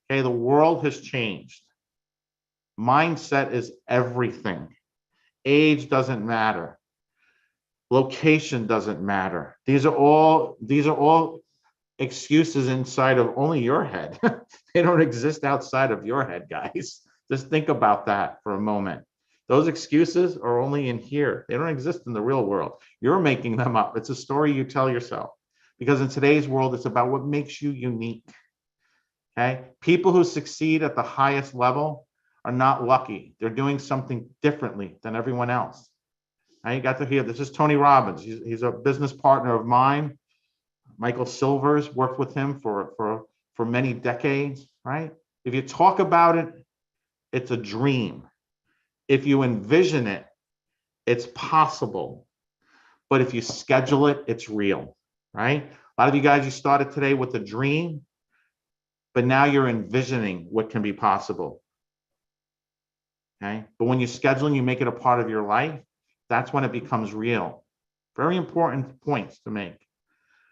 Okay, the world has changed. Mindset is everything. Age doesn't matter. Location doesn't matter. These are all excuses inside of only your head. They don't exist outside of your head, guys. Just think about that for a moment. Those excuses are only in here. They don't exist in the real world. You're making them up. It's a story you tell yourself. Because in today's world, it's about what makes you unique. Okay? People who succeed at the highest level are not lucky. They're doing something differently than everyone else. Now you got to hear, this is Tony Robbins. He's a business partner of mine. Michael Silvers worked with him for many decades, right? If you talk about it, it's a dream. If you envision it, it's possible. But if you schedule it, it's real, right? A lot of you guys, you started today with a dream, but now you're envisioning what can be possible. Okay? But when you schedule and you make it a part of your life, that's when it becomes real. Very important points to make.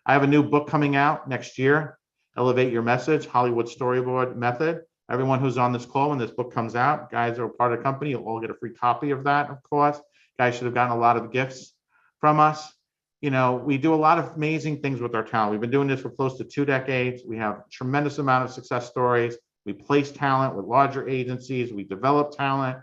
I have a new book coming out next year, Elevate Your Message, Hollywood Storyboard Method. Everyone who's on this call, when this book comes out, guys are a part of the company, you'll all get a free copy of that, of course. Guys should have gotten a lot of gifts from us. You know, we do a lot of amazing things with our talent. We've been doing this for close to 2 decades. We have a tremendous amount of success stories. We place talent with larger agencies. We develop talent.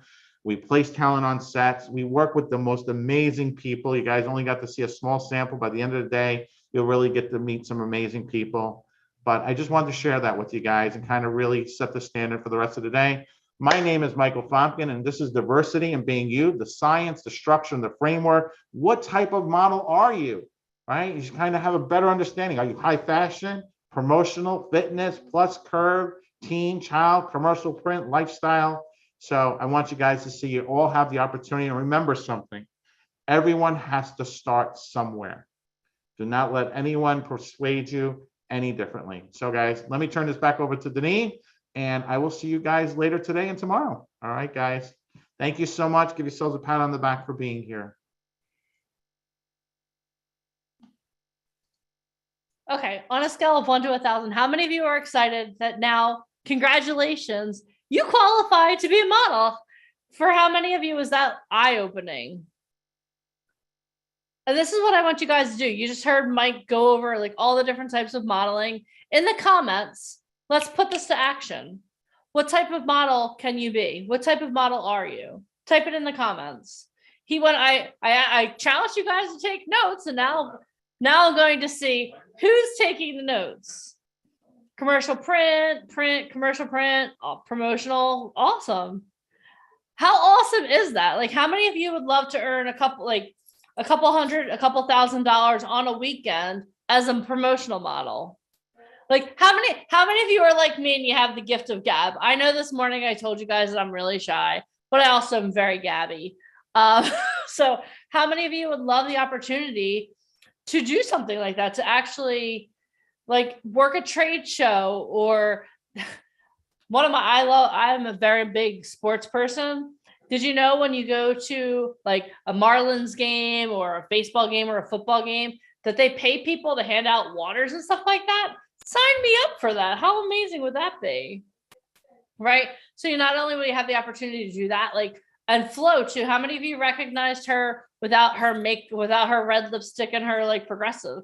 We place talent on sets. We work with the most amazing people. You guys only got to see a small sample. By the end of the day, you'll really get to meet some amazing people. But I just wanted to share that with you guys and kind of really set the standard for the rest of the day. My name is Michael Fompkin, and this is Diversity and Being You, the science, the structure, and the framework. What type of model are you, right? You should kind of have a better understanding. Are you high fashion, promotional, fitness, plus curve, teen, child, commercial print, lifestyle? So I want you guys to see you all have the opportunity, and remember something. Everyone has to start somewhere. Do not let anyone persuade you any differently. So guys, let me turn this back over to Deneen, and I will see you guys later today and tomorrow. All right, guys. Thank you so much. Give yourselves a pat on the back for being here. Okay, on a scale of 1 to 1,000, how many of you are excited that now, congratulations, you qualify to be a model? For how many of you is that eye-opening? And this is what I want you guys to do. You just heard Mike go over like all the different types of modeling. In the comments, let's put this to action. What type of model can you be? What type of model are you? Type it in the comments. I challenged you guys to take notes, and now I'm going to see who's taking the notes. Commercial print, commercial print, promotional. Awesome. How awesome is that? Like, how many of you would love to earn a couple $1,000 on a weekend as a promotional model? Like, how many of you are like me and you have the gift of gab? I know this morning I told you guys that I'm really shy, but I also am very gabby. So how many of you would love the opportunity to do something like that, to actually like work a trade show? Or I'm a very big sports person. Did you know when you go to like a Marlins game or a baseball game or a football game that they pay people to hand out waters and stuff like that? Sign me up for that. How amazing would that be? Right? So you not only will you have the opportunity to do that, like, and Flo too. How many of you recognized her without her red lipstick and her like progressive?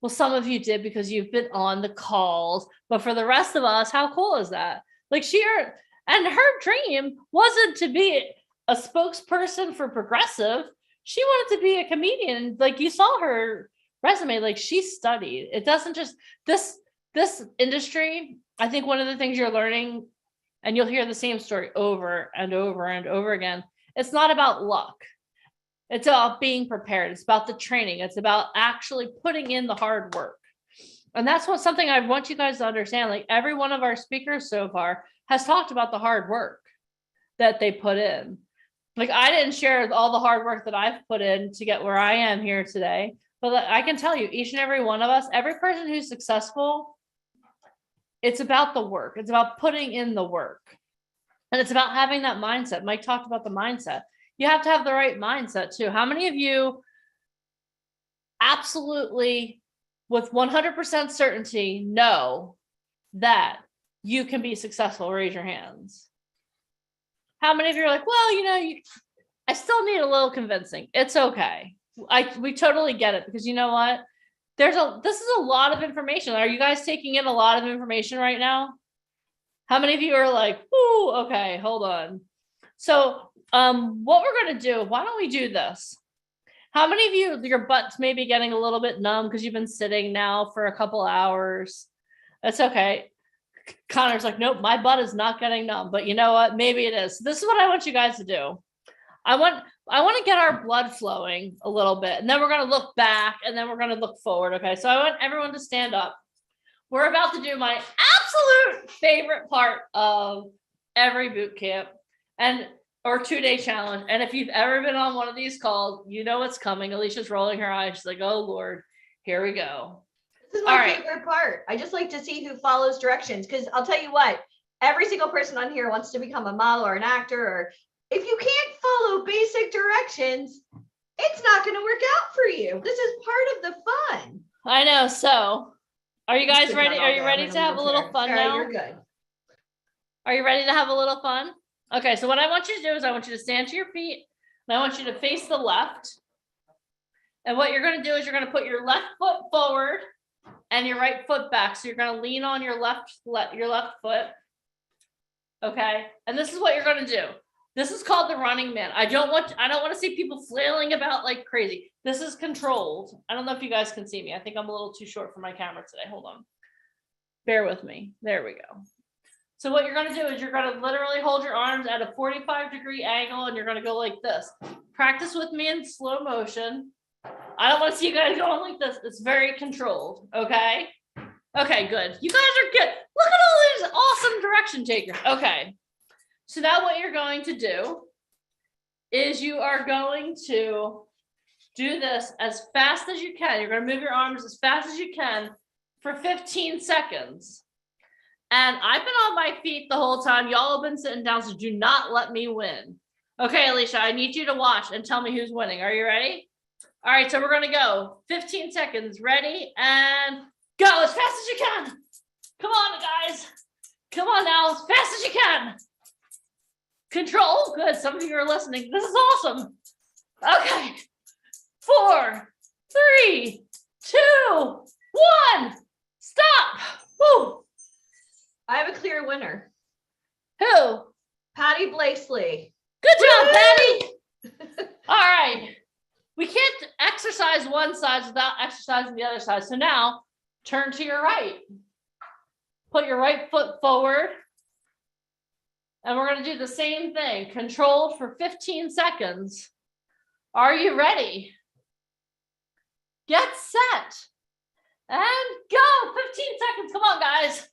Well, some of you did because you've been on the calls, but for the rest of us, how cool is that? Like her dream wasn't to be a spokesperson for progressive. She wanted to be a comedian. Like, you saw her resume. Like, she studied. It doesn't just this industry. I think one of the things you're learning, and you'll hear the same story over and over and over again. It's not about luck. It's about being prepared. It's about the training. It's about actually putting in the hard work. And that's something I want you guys to understand. Like, every one of our speakers so far has talked about the hard work that they put in. Like, I didn't share all the hard work that I've put in to get where I am here today, but I can tell you, each and every one of us, every person who's successful, it's about the work. It's about putting in the work. And it's about having that mindset. Mike talked about the mindset. You have to have the right mindset too. How many of you absolutely, with 100% certainty, know that you can be successful? Raise your hands. How many of you are like, well, I still need a little convincing. It's okay. We totally get it, because you know what? This is a lot of information. Are you guys taking in a lot of information right now? How many of you are like, ooh, okay, hold on. So what we're going to do, why don't we do this? How many of you, your butt's maybe getting a little bit numb because you've been sitting now for a couple hours? That's okay. Connor's like, nope, my butt is not getting numb, but you know what? Maybe it is. This is what I want you guys to do. I want to get our blood flowing a little bit, and then we're going to look back, and then we're going to look forward. Okay. So I want everyone to stand up. We're about to do my absolute favorite part of every boot camp or 2-day challenge. And if you've ever been on one of these calls, you know what's coming. Alicia's rolling her eyes. She's like, oh Lord, here we go. This is my favorite part. I just like to see who follows directions, because I'll tell you what, every single person on here wants to become a model or an actor, or if you can't follow basic directions, it's not going to work out for you. This is part of the fun. I know. So are you guys ready? Are you ready to have a little fun now? You're good. Are you ready to have a little fun? Okay. So what I want you to do is I want you to stand to your feet, and I want you to face the left. And what you're going to do is you're going to put your left foot forward and your right foot back. So you're going to lean on your left foot. Okay. And this is what you're going to do. This is called the running man. I don't want to see people flailing about like crazy. This is controlled. I don't know if you guys can see me. I think I'm a little too short for my camera today. Hold on. Bear with me. There we go. So what you're going to do is you're going to literally hold your arms at a 45-degree angle, and you're going to go like this. Practice with me in slow motion. I don't want to see you guys going like this. It's very controlled. Okay. Okay, good. You guys are good. Look at all these awesome direction takers. Okay. So now what you're going to do is you are going to do this as fast as you can. You're going to move your arms as fast as you can for 15 seconds. And I've been on my feet the whole time. Y'all have been sitting down, so do not let me win. Okay, Alicia, I need you to watch and tell me who's winning. Are you ready? All right, so we're going to go 15 seconds. Ready and go as fast as you can. Come on, guys. Come on now, as fast as you can. Control. Good. Some of you are listening. This is awesome. Okay. 4, 3, 2, 1. Stop. Woo. I have a clear winner. Who? Patty Blakesley. Good job, Patty. All right. We can't exercise one side without exercising the other side. So now turn to your right. Put your right foot forward. And we're going to do the same thing. Controlled for 15 seconds. Are you ready? Get set. And go. 15 seconds. Come on, guys.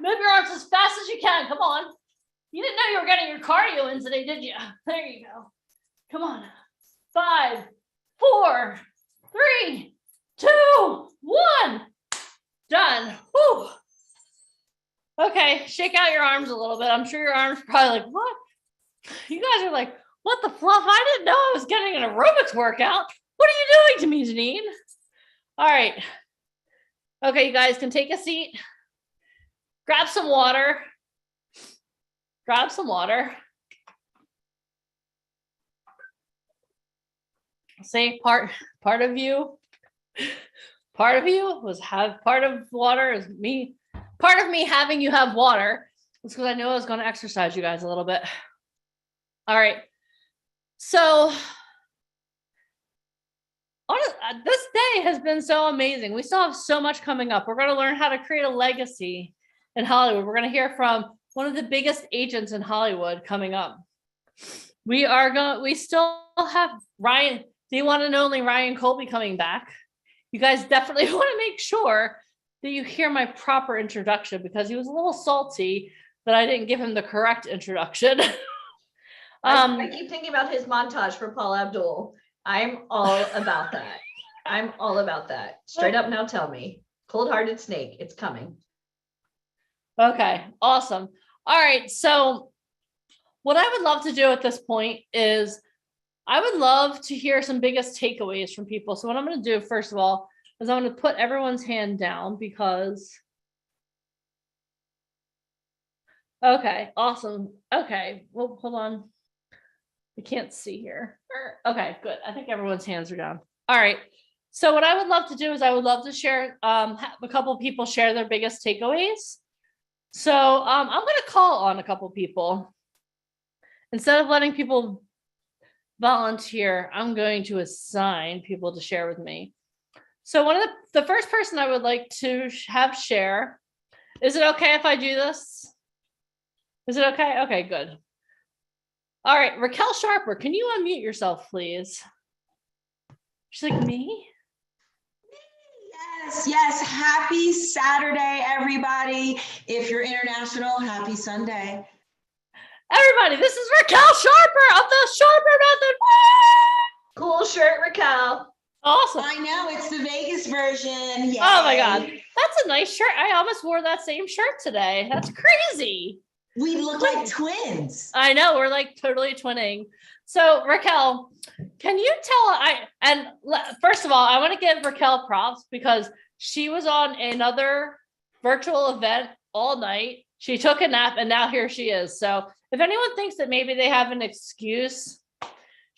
Move your arms as fast as you can. Come on. You didn't know you were getting your cardio in today, did you? There you go. Come on. 5, 4, 3, 2, 1. Done. Whew. Okay, shake out your arms a little bit. I'm sure your arms are probably like, what? You guys are like, what the fluff? I didn't know I was getting an aerobics workout. What are you doing to me, Janine? All right. Okay, you guys can take a seat. Grab some water. Grab some water. Say part of you was part of water is me. Part of me having you have water is because I knew I was going to exercise you guys a little bit. All right. So this day has been so amazing. We still have so much coming up. We're going to learn how to create a legacy in Hollywood. We're going to hear from one of the biggest agents in Hollywood coming up. We still have Ryan, the one and only Ryan Colby coming back. You guys definitely want to make sure that you hear my proper introduction because he was a little salty that I didn't give him the correct introduction. I keep thinking about his montage for Paul Abdul. I'm all about that. I'm all about that. Straight up now tell me. Cold-hearted snake, it's coming. Okay, awesome. All right, so what I would love to do at this point is I would love to hear some biggest takeaways from people. So what I'm going to do, first of all, is I'm going to put everyone's hand down because... Okay, awesome. Okay, well, hold on. I can't see here. Okay, good. I think everyone's hands are down. All right. So what I would love to do is I would love to share, have a couple people share their biggest takeaways. So I'm going to call on a couple people. Instead of letting people volunteer, I'm going to assign people to share with me. So one of the first person I would like to have share, is it okay if I do this? Is it okay? Okay, good. All right, Raquel Sharper, can you unmute yourself, please? She's like, me? Yes. Happy Saturday, everybody. If you're international, happy Sunday. Everybody, this is Raquel Sharper of the Sharper Method. Woo! Cool shirt, Raquel. Awesome. I know, it's the Vegas version. Yay. Oh my God, that's a nice shirt. I almost wore that same shirt today. That's crazy. We look like twins. I know, we're like totally twinning. So Raquel, can you first of all, I want to give Raquel props because she was on another virtual event all night. She took a nap and now here she is. So if anyone thinks that maybe they have an excuse,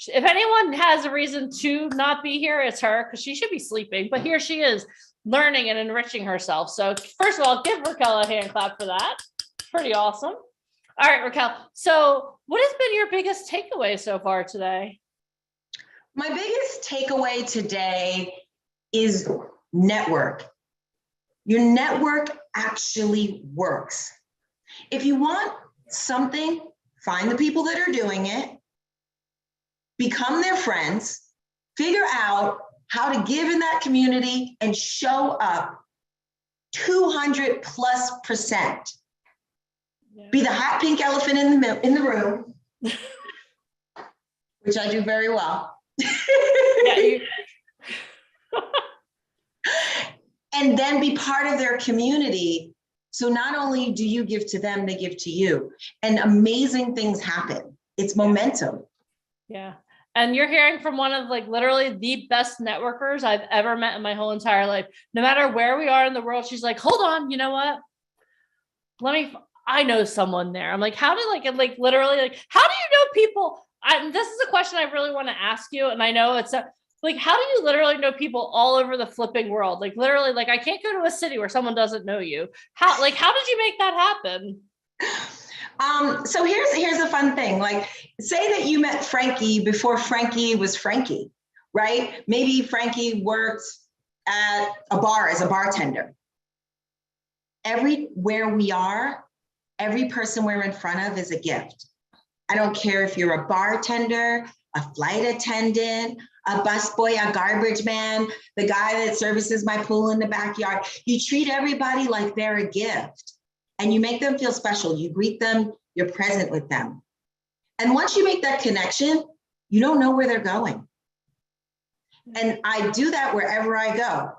if anyone has a reason to not be here, it's her because she should be sleeping, but here she is learning and enriching herself. So first of all, give Raquel a hand clap for that. Pretty awesome. All right, Raquel. So what has been your biggest takeaway so far today? My biggest takeaway today is network. Your network actually works. If you want something, find the people that are doing it, become their friends, figure out how to give in that community and show up 200+%. Yeah. Be the hot pink elephant in the room, which I do very well. Yeah, and then be part of their community. So not only do you give to them, they give to you. And amazing things happen. It's momentum. Yeah. And you're hearing from one of like literally the best networkers I've ever met in my whole entire life. No matter where we are in the world, she's like, hold on, you know what? I know someone there. I'm like, how do literally how do you know people? This is a question I really want to ask you. And I know it's like, how do you literally know people all over the flipping world? Like literally, like I can't go to a city where someone doesn't know you. How did you make that happen? So here's a fun thing. Like say that you met Frankie before Frankie was Frankie, right? Maybe Frankie worked at a bar as a bartender. Everywhere we are, every person we're in front of is a gift. I don't care if you're a bartender, a flight attendant, a busboy, a garbage man, the guy that services my pool in the backyard. You treat everybody like they're a gift and you make them feel special. You greet them, you're present with them. And once you make that connection, you don't know where they're going. And I do that wherever I go.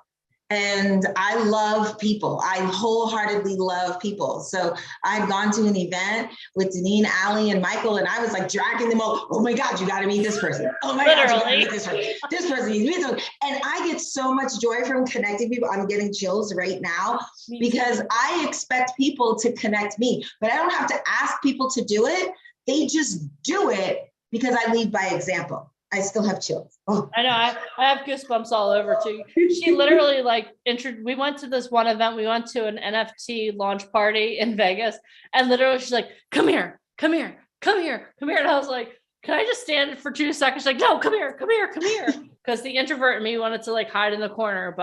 And I love people. I wholeheartedly love people. So I've gone to an event with Deneen, Ali, and Michael, and I was like dragging them all. Oh my God, you got to meet this person. Oh my God, you got to meet this person. This person, you meet this person. And I get so much joy from connecting people. I'm getting chills right now because I expect people to connect me, but I don't have to ask people to do it. They just do it because I lead by example. I still have chills. Oh. I know. I have goosebumps all over too. She literally we went to this one event. We went to an NFT launch party in Vegas and literally she's like, come here. And I was like, can I just stand for 2 seconds? She's like, no, come here. because the introvert in me wanted to like hide in the corner.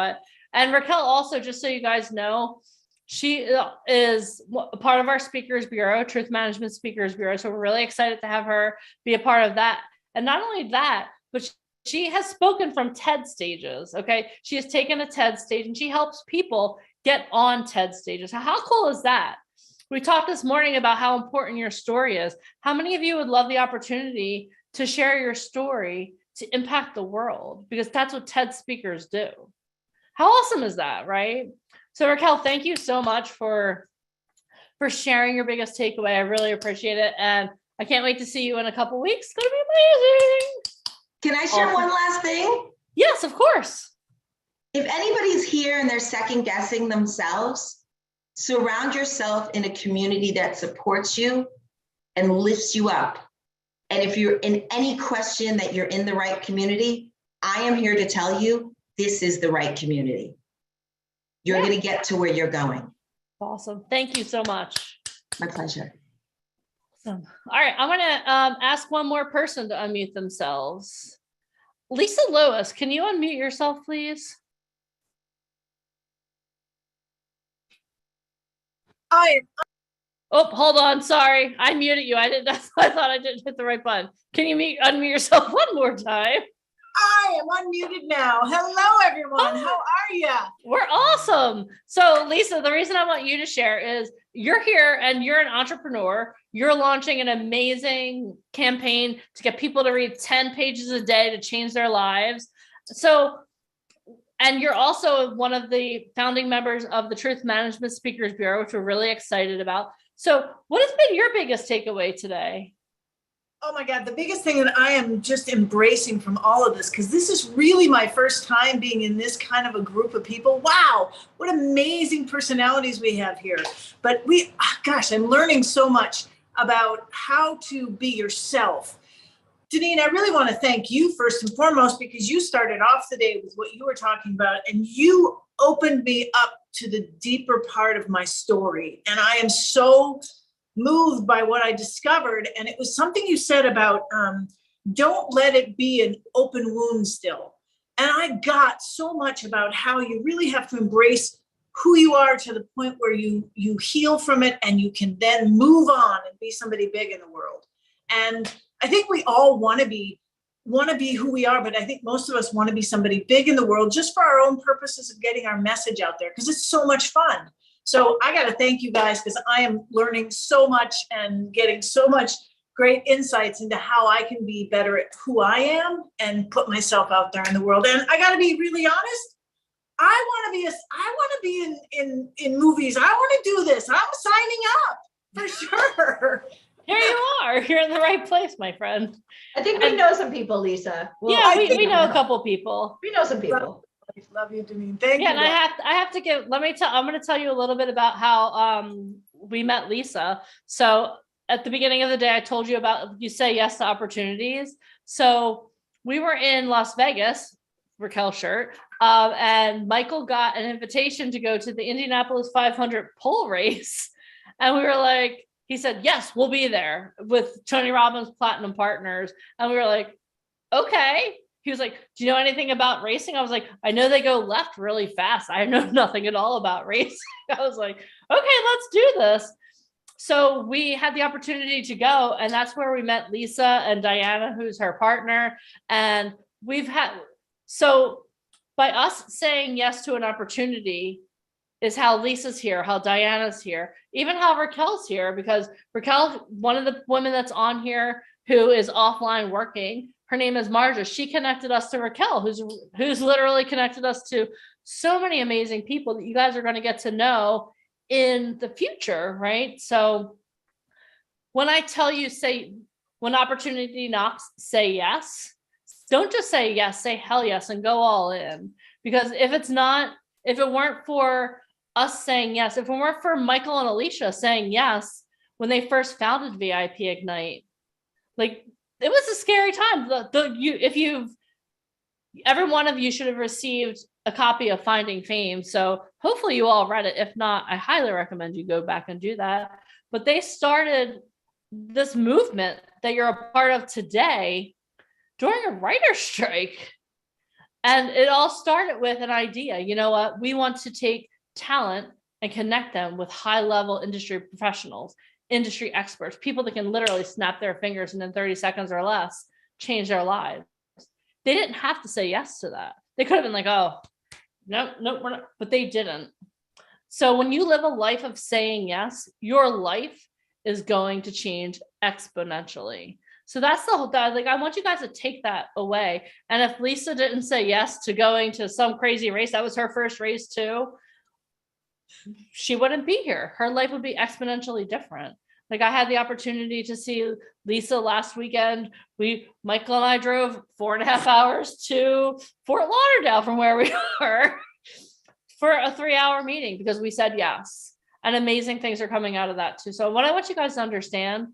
And Raquel also, just so you guys know, she is a part of our Speakers Bureau, Truth Management Speakers Bureau. So we're really excited to have her be a part of that. And not only that, but she has spoken from TED stages. Okay. She has taken a TED stage and she helps people get on TED stages. How cool is that? We talked this morning about how important your story is. How many of you would love the opportunity to share your story to impact the world? Because that's what TED speakers do. How awesome is that, right? So Raquel, thank you so much for sharing your biggest takeaway. I really appreciate it. And I can't wait to see you in a couple weeks. It's going to be amazing. Can I share one last thing? Yes, of course. If anybody's here and they're second guessing themselves, surround yourself in a community that supports you and lifts you up. And if you're in any question that you're in the right community, I am here to tell you, this is the right community. You're going to get to where you're going. Awesome. Thank you so much. My pleasure. Awesome. All right. I'm going to ask one more person to unmute themselves. Lisa Lois, can you unmute yourself, please? Oh, hold on. Sorry. I muted you. I thought I didn't hit the right button. Can you unmute yourself one more time? I am unmuted now. Hello, everyone. How are you? We're awesome. So, Lisa, the reason I want you to share is you're here and you're an entrepreneur. You're launching an amazing campaign to get people to read 10 pages a day to change their lives. So, and you're also one of the founding members of the Truth Management Speakers Bureau, which we're really excited about. So, what has been your biggest takeaway today? Oh my God, the biggest thing that I am just embracing from all of this, because this is really my first time being in this kind of a group of people. Wow, what amazing personalities we have here. But gosh, I'm learning so much about how to be yourself. Deneen, I really want to thank you first and foremost, because you started off the day with what you were talking about, and you opened me up to the deeper part of my story. And I am so moved by what I discovered. And it was something you said about don't let it be an open wound still. And I got so much about how you really have to embrace who you are to the point where you heal from it and you can then move on and be somebody big in the world. And I think we all want to be who we are, but I think most of us want to be somebody big in the world just for our own purposes of getting our message out there, because it's so much fun. So I got to thank you guys, because I am learning so much and getting so much great insights into how I can be better at who I am and put myself out there in the world. And I got to be really honest. I want to be in movies. I want to do this. I'm signing up for sure. Here you are. You're in the right place, my friend. I think we know some people, Lisa. Well, yeah, we know a couple people. We know some people. Love you, Deneen. Thank you. Yeah, and I have to give. I'm going to tell you a little bit about how we met Lisa. So at the beginning of the day, I told you about you say yes to opportunities. So we were in Las Vegas, Raquel shirt, and Michael got an invitation to go to the Indianapolis 500 pole race, and we were like, he said, yes, we'll be there with Tony Robbins Platinum Partners, and we were like, okay. He was like, do you know anything about racing? I was like, I know they go left really fast. I know nothing at all about racing. I was like, okay, let's do this. So we had the opportunity to go, and that's where we met Lisa and Diana, who's her partner. And so by us saying yes to an opportunity is how Lisa's here, how Diana's here, even how Raquel's here, because Raquel, one of the women that's on here who is offline working, her name is Marja. She connected us to Raquel, who's literally connected us to so many amazing people that you guys are going to get to know in the future, right? So when I tell you, when opportunity knocks, say yes. Don't just say yes, say hell yes and go all in. Because if it weren't for us saying yes, if it weren't for Michael and Alicia saying yes when they first founded VIP Ignite, like, it was a scary time. Every one of you should have received a copy of Finding Fame. So hopefully you all read it. If not, I highly recommend you go back and do that. But they started this movement that you're a part of today during a writer's strike. And it all started with an idea. You know what? We want to take talent and connect them with high level industry professionals, industry experts, people that can literally snap their fingers and in 30 seconds or less change their lives. They didn't have to say yes to that. They could have been like, oh, no, we're not, but they didn't. So when you live a life of saying yes, your life is going to change exponentially. So that's the whole thing. Like, I want you guys to take that away. And if Lisa didn't say yes to going to some crazy race, that was her first race too, she wouldn't be here. Her life would be exponentially different. Like, I had the opportunity to see Lisa last weekend. Michael and I drove 4.5 hours to Fort Lauderdale from where we are for a 3-hour meeting because we said yes. And amazing things are coming out of that too. So what I want you guys to understand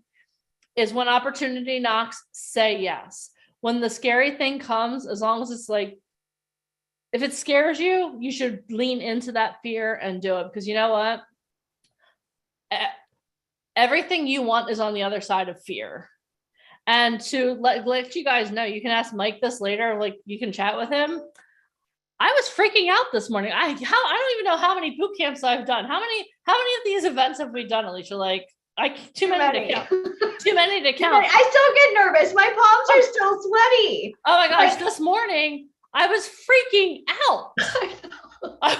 is when opportunity knocks, say yes. When the scary thing comes, as long as it's like, if it scares you, you should lean into that fear and do it. Because you know what? Everything you want is on the other side of fear. And to let you guys know, you can ask Mike this later, like you can chat with him. I was freaking out this morning. I don't even know how many boot camps I've done. How many of these events have we done, Alicia? Like, too many to count. Too many to count. I still get nervous. My palms are still sweaty. Oh my gosh, this morning I was freaking out. I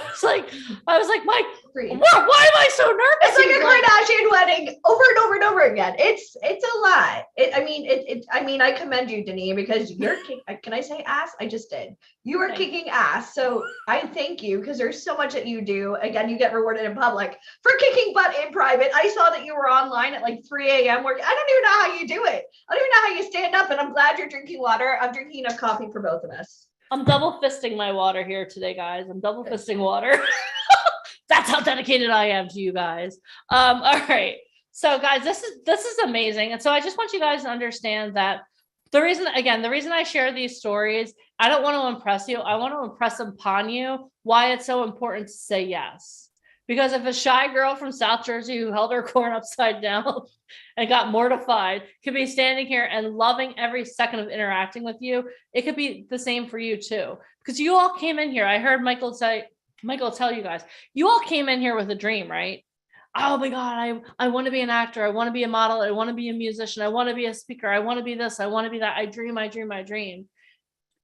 was like, Mike, why am I so nervous? It's like a Kardashian wedding over and over and over again. It's a lot. I mean, I commend you, Denise, because you're can I say ass? I just did. You are kicking ass. So I thank you because there's so much that you do. Again, you get rewarded in public for kicking butt in private. I saw that you were online at like 3 a.m. working. I don't even know how you do it. I don't even know how you stand up, and I'm glad you're drinking water. I'm drinking enough coffee for both of us. I'm double fisting my water here today, guys. I'm double fisting water. That's how dedicated I am to you guys. All right. So guys, this is amazing. And so I just want you guys to understand that the reason I share these stories, I don't want to impress you. I want to impress upon you why it's so important to say yes. Because if a shy girl from South Jersey who held her corn upside down and got mortified could be standing here and loving every second of interacting with you, it could be the same for you too. Because you all came in here. I heard Michael tell you guys, you all came in here with a dream, right? Oh my God, I want to be an actor. I want to be a model. I want to be a musician. I want to be a speaker. I want to be this. I want to be that. I dream.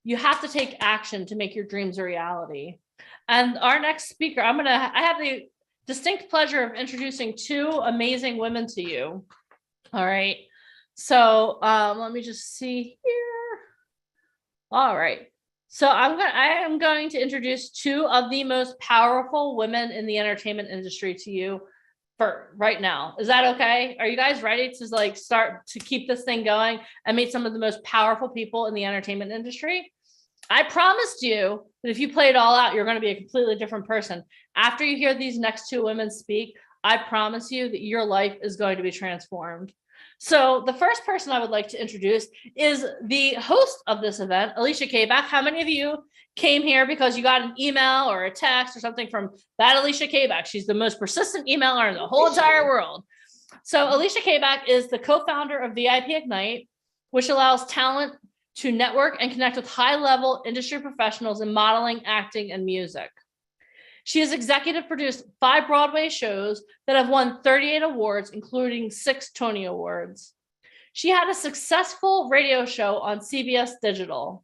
You have to take action to make your dreams a reality. And our next speaker, I have the distinct pleasure of introducing 2 amazing women to you. All right. So let me just see here. All right. So I am going to introduce 2 of the most powerful women in the entertainment industry to you for right now. Is that okay? Are you guys ready to start to keep this thing going and meet some of the most powerful people in the entertainment industry? I promised you that if you play it all out, you're going to be a completely different person. After you hear these next 2 women speak, I promise you that your life is going to be transformed. So the first person I would like to introduce is the host of this event, Alicia Kabak. How many of you came here because you got an email or a text or something from that Alicia Kabak? She's the most persistent emailer in the whole entire world. So Alicia Kabak is the co-founder of VIP Ignite, which allows talent to network and connect with high-level industry professionals in modeling, acting, and music. She has executive produced 5 Broadway shows that have won 38 awards, including 6 Tony Awards. She had a successful radio show on CBS Digital.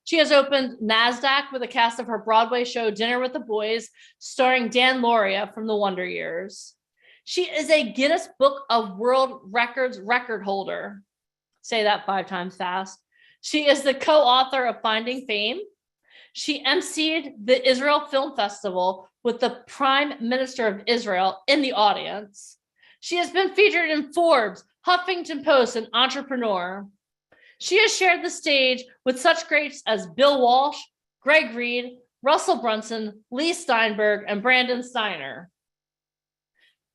She has opened NASDAQ with a cast of her Broadway show Dinner with the Boys, starring Dan Lauria from The Wonder Years. She is a Guinness Book of World Records record holder. Say that 5 times fast. She is the co-author of Finding Fame. She emceed the Israel Film Festival with the Prime Minister of Israel in the audience. She has been featured in Forbes, Huffington Post, and Entrepreneur. She has shared the stage with such greats as Bill Walsh, Greg Reed, Russell Brunson, Lee Steinberg, and Brandon Steiner.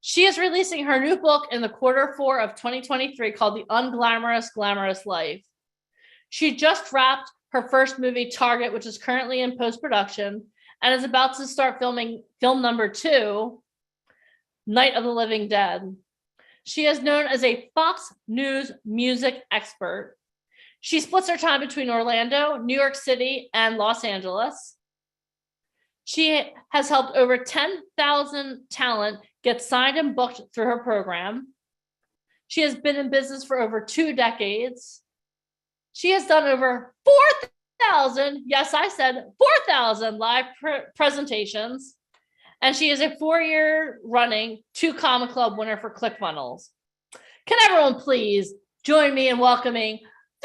She is releasing her new book in the Q4 of 2023 called The Unglamorous Glamorous Life. She just wrapped her first movie, Target, which is currently in post-production, and is about to start filming film number 2, Night of the Living Dead. She is known as a Fox News music expert. She splits her time between Orlando, New York City, and Los Angeles. She has helped over 10,000 talent get signed and booked through her program. She has been in business for over 2 decades. She has done over 4,000, yes, I said 4,000 live presentations. And she is a 4-year running 2 Comma Club winner for ClickFunnels. Can everyone please join me in welcoming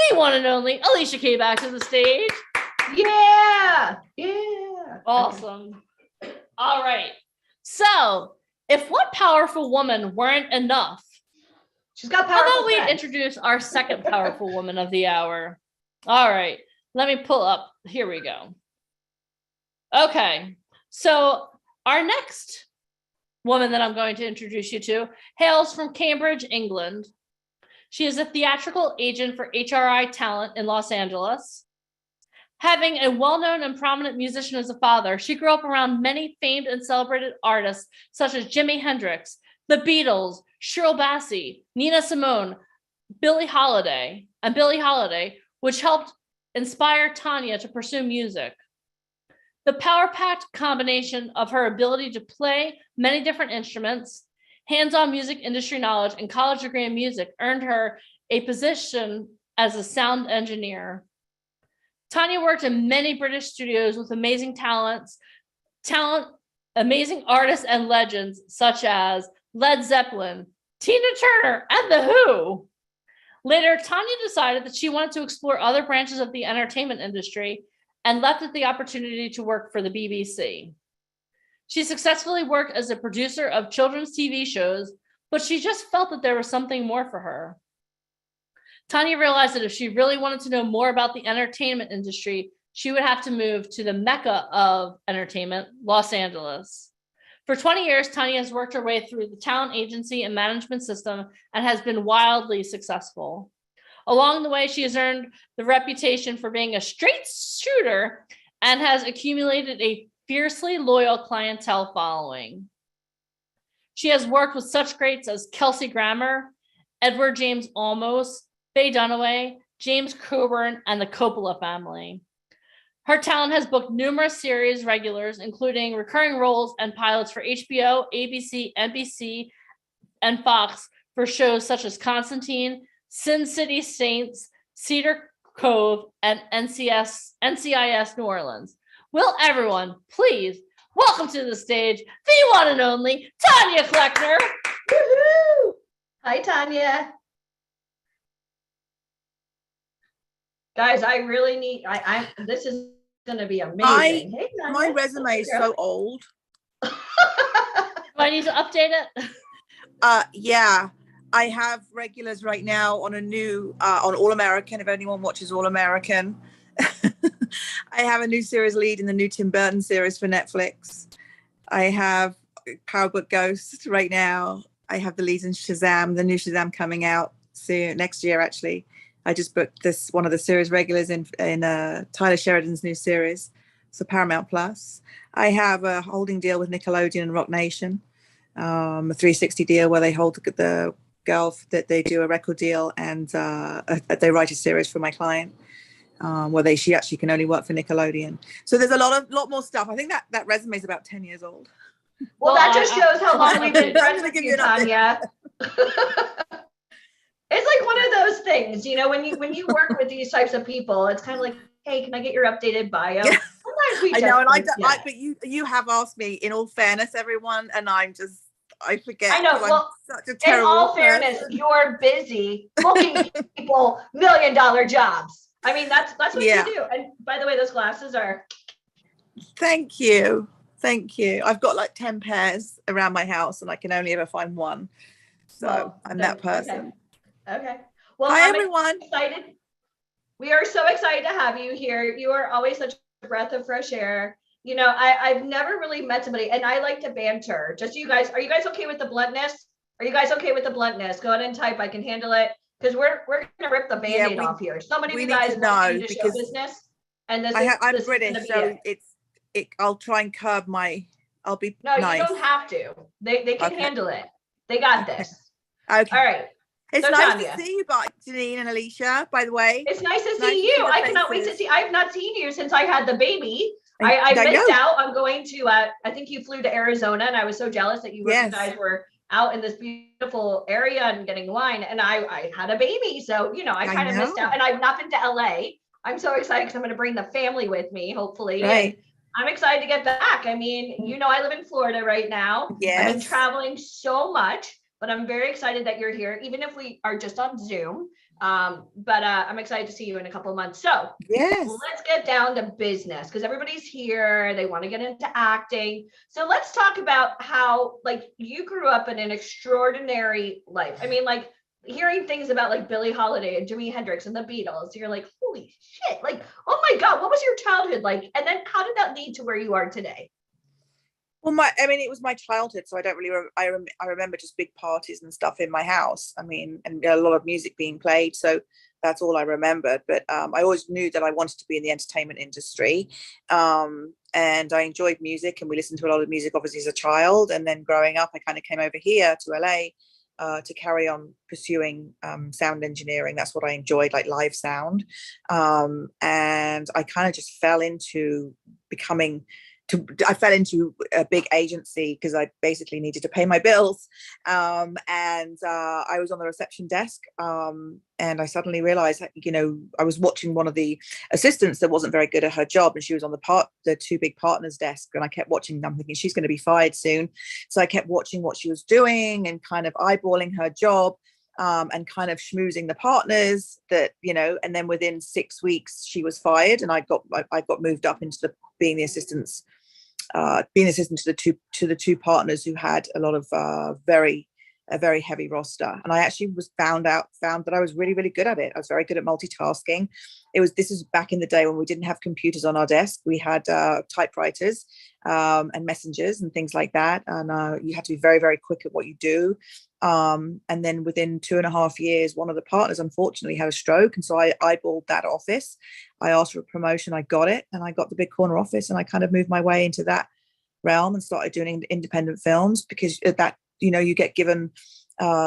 the one and only Alicia Kay back to the stage? Yeah. Awesome. All right. So, if one powerful woman weren't enough, She's got how powerful about we friends. introduce our second powerful woman of the hour? All right. Let me pull up. Here we go. Okay. So, our next woman that I'm going to introduce you to hails from Cambridge, England. She is a theatrical agent for HRI Talent in Los Angeles. Having a well-known and prominent musician as a father, she grew up around many famed and celebrated artists such as Jimi Hendrix, the Beatles, Shirl Bassey, Nina Simone, Billie Holiday, which helped inspire Tanya to pursue music. The power-packed combination of her ability to play many different instruments, hands-on music industry knowledge, and college degree in music earned her a position as a sound engineer. Tanya worked in many British studios with amazing amazing artists and legends such as Led Zeppelin, Tina Turner, and The Who. Later, Tanya decided that she wanted to explore other branches of the entertainment industry and left with the opportunity to work for the BBC. She successfully worked as a producer of children's TV shows, but she just felt that there was something more for her. Tanya realized that if she really wanted to know more about the entertainment industry, she would have to move to the mecca of entertainment, Los Angeles. For 20 years, Tanya has worked her way through the talent agency and management system and has been wildly successful. Along the way, she has earned the reputation for being a straight shooter and has accumulated a fiercely loyal clientele following. She has worked with such greats as Kelsey Grammer, Edward James Olmos, Faye Dunaway, James Coburn, and the Coppola family. Her talent has booked numerous series regulars, including recurring roles and pilots for HBO, ABC, NBC, and Fox for shows such as Constantine, Sin City Saints, Cedar Cove, and NCIS New Orleans. Will everyone please welcome to the stage the one and only Tanya Kleckner. Woohoo! Hi, Tanya. Guys, I really need, this is going to be amazing. Hey, Tanya. My resume is so old. Do I need to update it? Yeah, I have regulars right now on a new, on All American, if anyone watches All American. I have a new series lead in the new Tim Burton series for Netflix. I have Power Book Ghost right now. I have the leads in Shazam, the new Shazam coming out soon, next year actually. I just booked one of the series regulars in Tyler Sheridan's new series, so Paramount Plus. I have a holding deal with Nickelodeon and Rock Nation, a 360 deal where they hold the girl that they do a record deal and they write a series for my client, where she actually can only work for Nickelodeon. So there's a lot more stuff. I think that resume is about 10 years old. Well, that just shows how long we've been friends with you, Tanya. It's like one of those things, you know, when you work with these types of people, it's kind of like, hey, can I get your updated bio? Sometimes we I know, and but you have asked me, in all fairness, everyone, and I forget. I know. Well, such a in terrible all fairness, you're busy booking people $1 million jobs. I mean, that's what you do. And by the way, those glasses are. Thank you. I've got like 10 pairs around my house, and I can only ever find one. So I'm that person. Okay. Well, hi, I'm everyone. Excited. We are so excited to have you here. You are always such a breath of fresh air. You know, I've never really met somebody, and I like to banter. Just you guys, are you guys okay with the bluntness? Are you guys okay with the bluntness? Go ahead and type. I can handle it, because we're gonna rip the Band-Aid off here. So many of you guys want me to show business, and I'm British, so I'll try and curb my. I'll be no. Nice. You don't have to. They can handle it. They got this. Okay. All right. It's So, nice Tanya. to see you, Janine and Alicia, by the way. It's nice to It's nice see to you. see the I cannot wait to faces. see. I have not seen you since I had the baby. I I missed know. out on going to. I think you flew to Arizona, and I was so jealous that you Yes. guys were out in this beautiful area and getting wine. And I had a baby, so I I kind of missed know. out. And I've not been to LA. I'm so excited because I'm going to bring the family with me, hopefully. Right. And I'm excited to get back. I mean, I live in Florida right now. I've been Yes. traveling so much, but I'm very excited that you're here, even if we are just on Zoom. But I'm excited to see you in a couple of months. So Yes. let's get down to business because everybody's here. They want to get into acting. So let's talk about how, like, you grew up in an extraordinary life. I mean, like, hearing things about like Billie Holiday and Jimi Hendrix and the Beatles, you're like, holy shit, like, oh my God, what was your childhood like? And then how did that lead to where you are today? Well, it was my childhood, so I don't really. I remember just big parties and stuff in my house. I mean, and a lot of music being played, so that's all I remembered. But I always knew that I wanted to be in the entertainment industry, and I enjoyed music, and we listened to a lot of music, obviously, as a child. And then growing up, I kind of came over here to LA to carry on pursuing sound engineering. That's what I enjoyed, like live sound, and I kind of just fell into becoming. I fell into a big agency because I basically needed to pay my bills. And I was on the reception desk. And I suddenly realized that, I was watching one of the assistants that wasn't very good at her job. And she was on the two big partners desk. And I kept watching them thinking she's going to be fired soon. So I kept watching what she was doing and kind of eyeballing her job. And kind of schmoozing the partners and then within 6 weeks she was fired, and I got moved up into being the assistant to the two partners who had a lot of a very heavy roster. And I actually found that I was really, really good at it. I was very good at multitasking. This is back in the day when we didn't have computers on our desk. We had typewriters and messengers and things like that. And you had to be very, very quick at what you do. And then within 2.5 years, one of the partners unfortunately had a stroke. And so I eyeballed that office. I asked for a promotion, I got it, and I got the big corner office, and I kind of moved my way into that realm and started doing independent films because that, you get given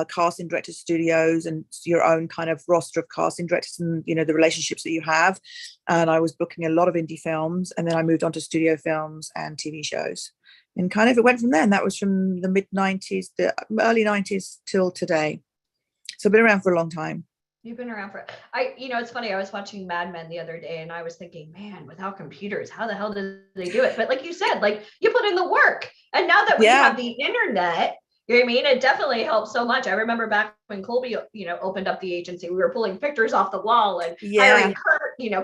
casting directors, studios, and your own kind of roster of casting directors and, the relationships that you have. And I was booking a lot of indie films, and then I moved on to studio films and TV shows. And kind of it went from there. And that was from the mid-90s, the early 90s till today. So I've been around for a long time. You've been around for, it's funny. I was watching Mad Men the other day and I was thinking, man, without computers, how the hell did they do it? But like you said, like you put in the work. And now that we have the internet, you know what I mean? It definitely helps so much. I remember back when Colby, opened up the agency, we were pulling pictures off the wall and hiring,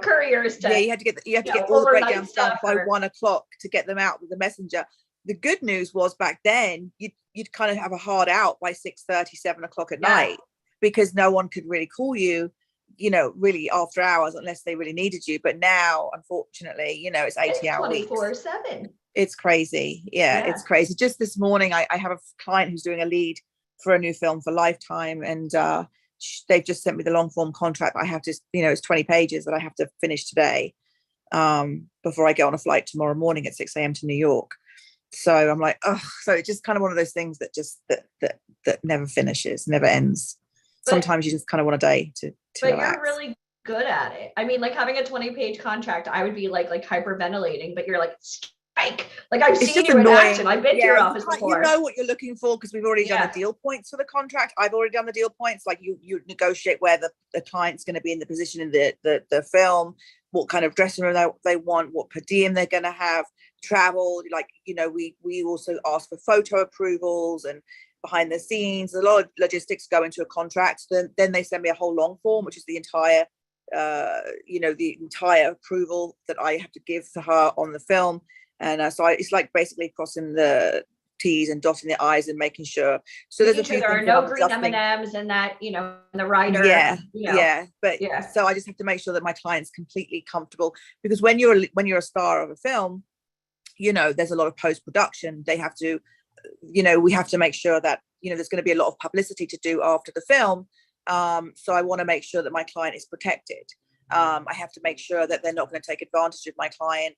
couriers to, you had to get all the breakdowns done by 1 o'clock to get them out with the messenger. The good news was back then you'd kind of have a hard out by 6:30, 7 o'clock at night because no one could really call you, really after hours unless they really needed you. But now, unfortunately, it's 80-hour weeks. 24/7. It's crazy. Yeah, it's crazy. Just this morning, I have a client who's doing a lead for a new film for Lifetime, and they've just sent me the long form contract. I have to, it's 20 pages that I have to finish today before I get on a flight tomorrow morning at 6 a.m. to New York. So I'm like, oh, so it's just kind of one of those things that just that never finishes, never ends. But sometimes you just kind of want a day to but relax. You're really good at it. I mean, like having a 20-page contract, I would be like hyperventilating, but you're like, strike. Like I've seen you in action. I've been to your office before. You know what you're looking for because we've already done the deal points for the contract. I've already done the deal points. Like you negotiate where the client's going to be in the position in the film, what kind of dressing room they want, what per diem they're going to have, travel. Like, we also ask for photo approvals and behind the scenes. A lot of logistics go into a contract. Then they send me a whole long form, which is the entire approval that I have to give to her on the film. And so it's like basically crossing the T's and dotting the I's and making sure. So there's there are no green M&Ms and that, the rider. So I just have to make sure that my client's completely comfortable because when you're a star of a film, there's a lot of post-production. They have to, we have to make sure that, there's going to be a lot of publicity to do after the film. So I want to make sure that my client is protected. I have to make sure that they're not going to take advantage of my client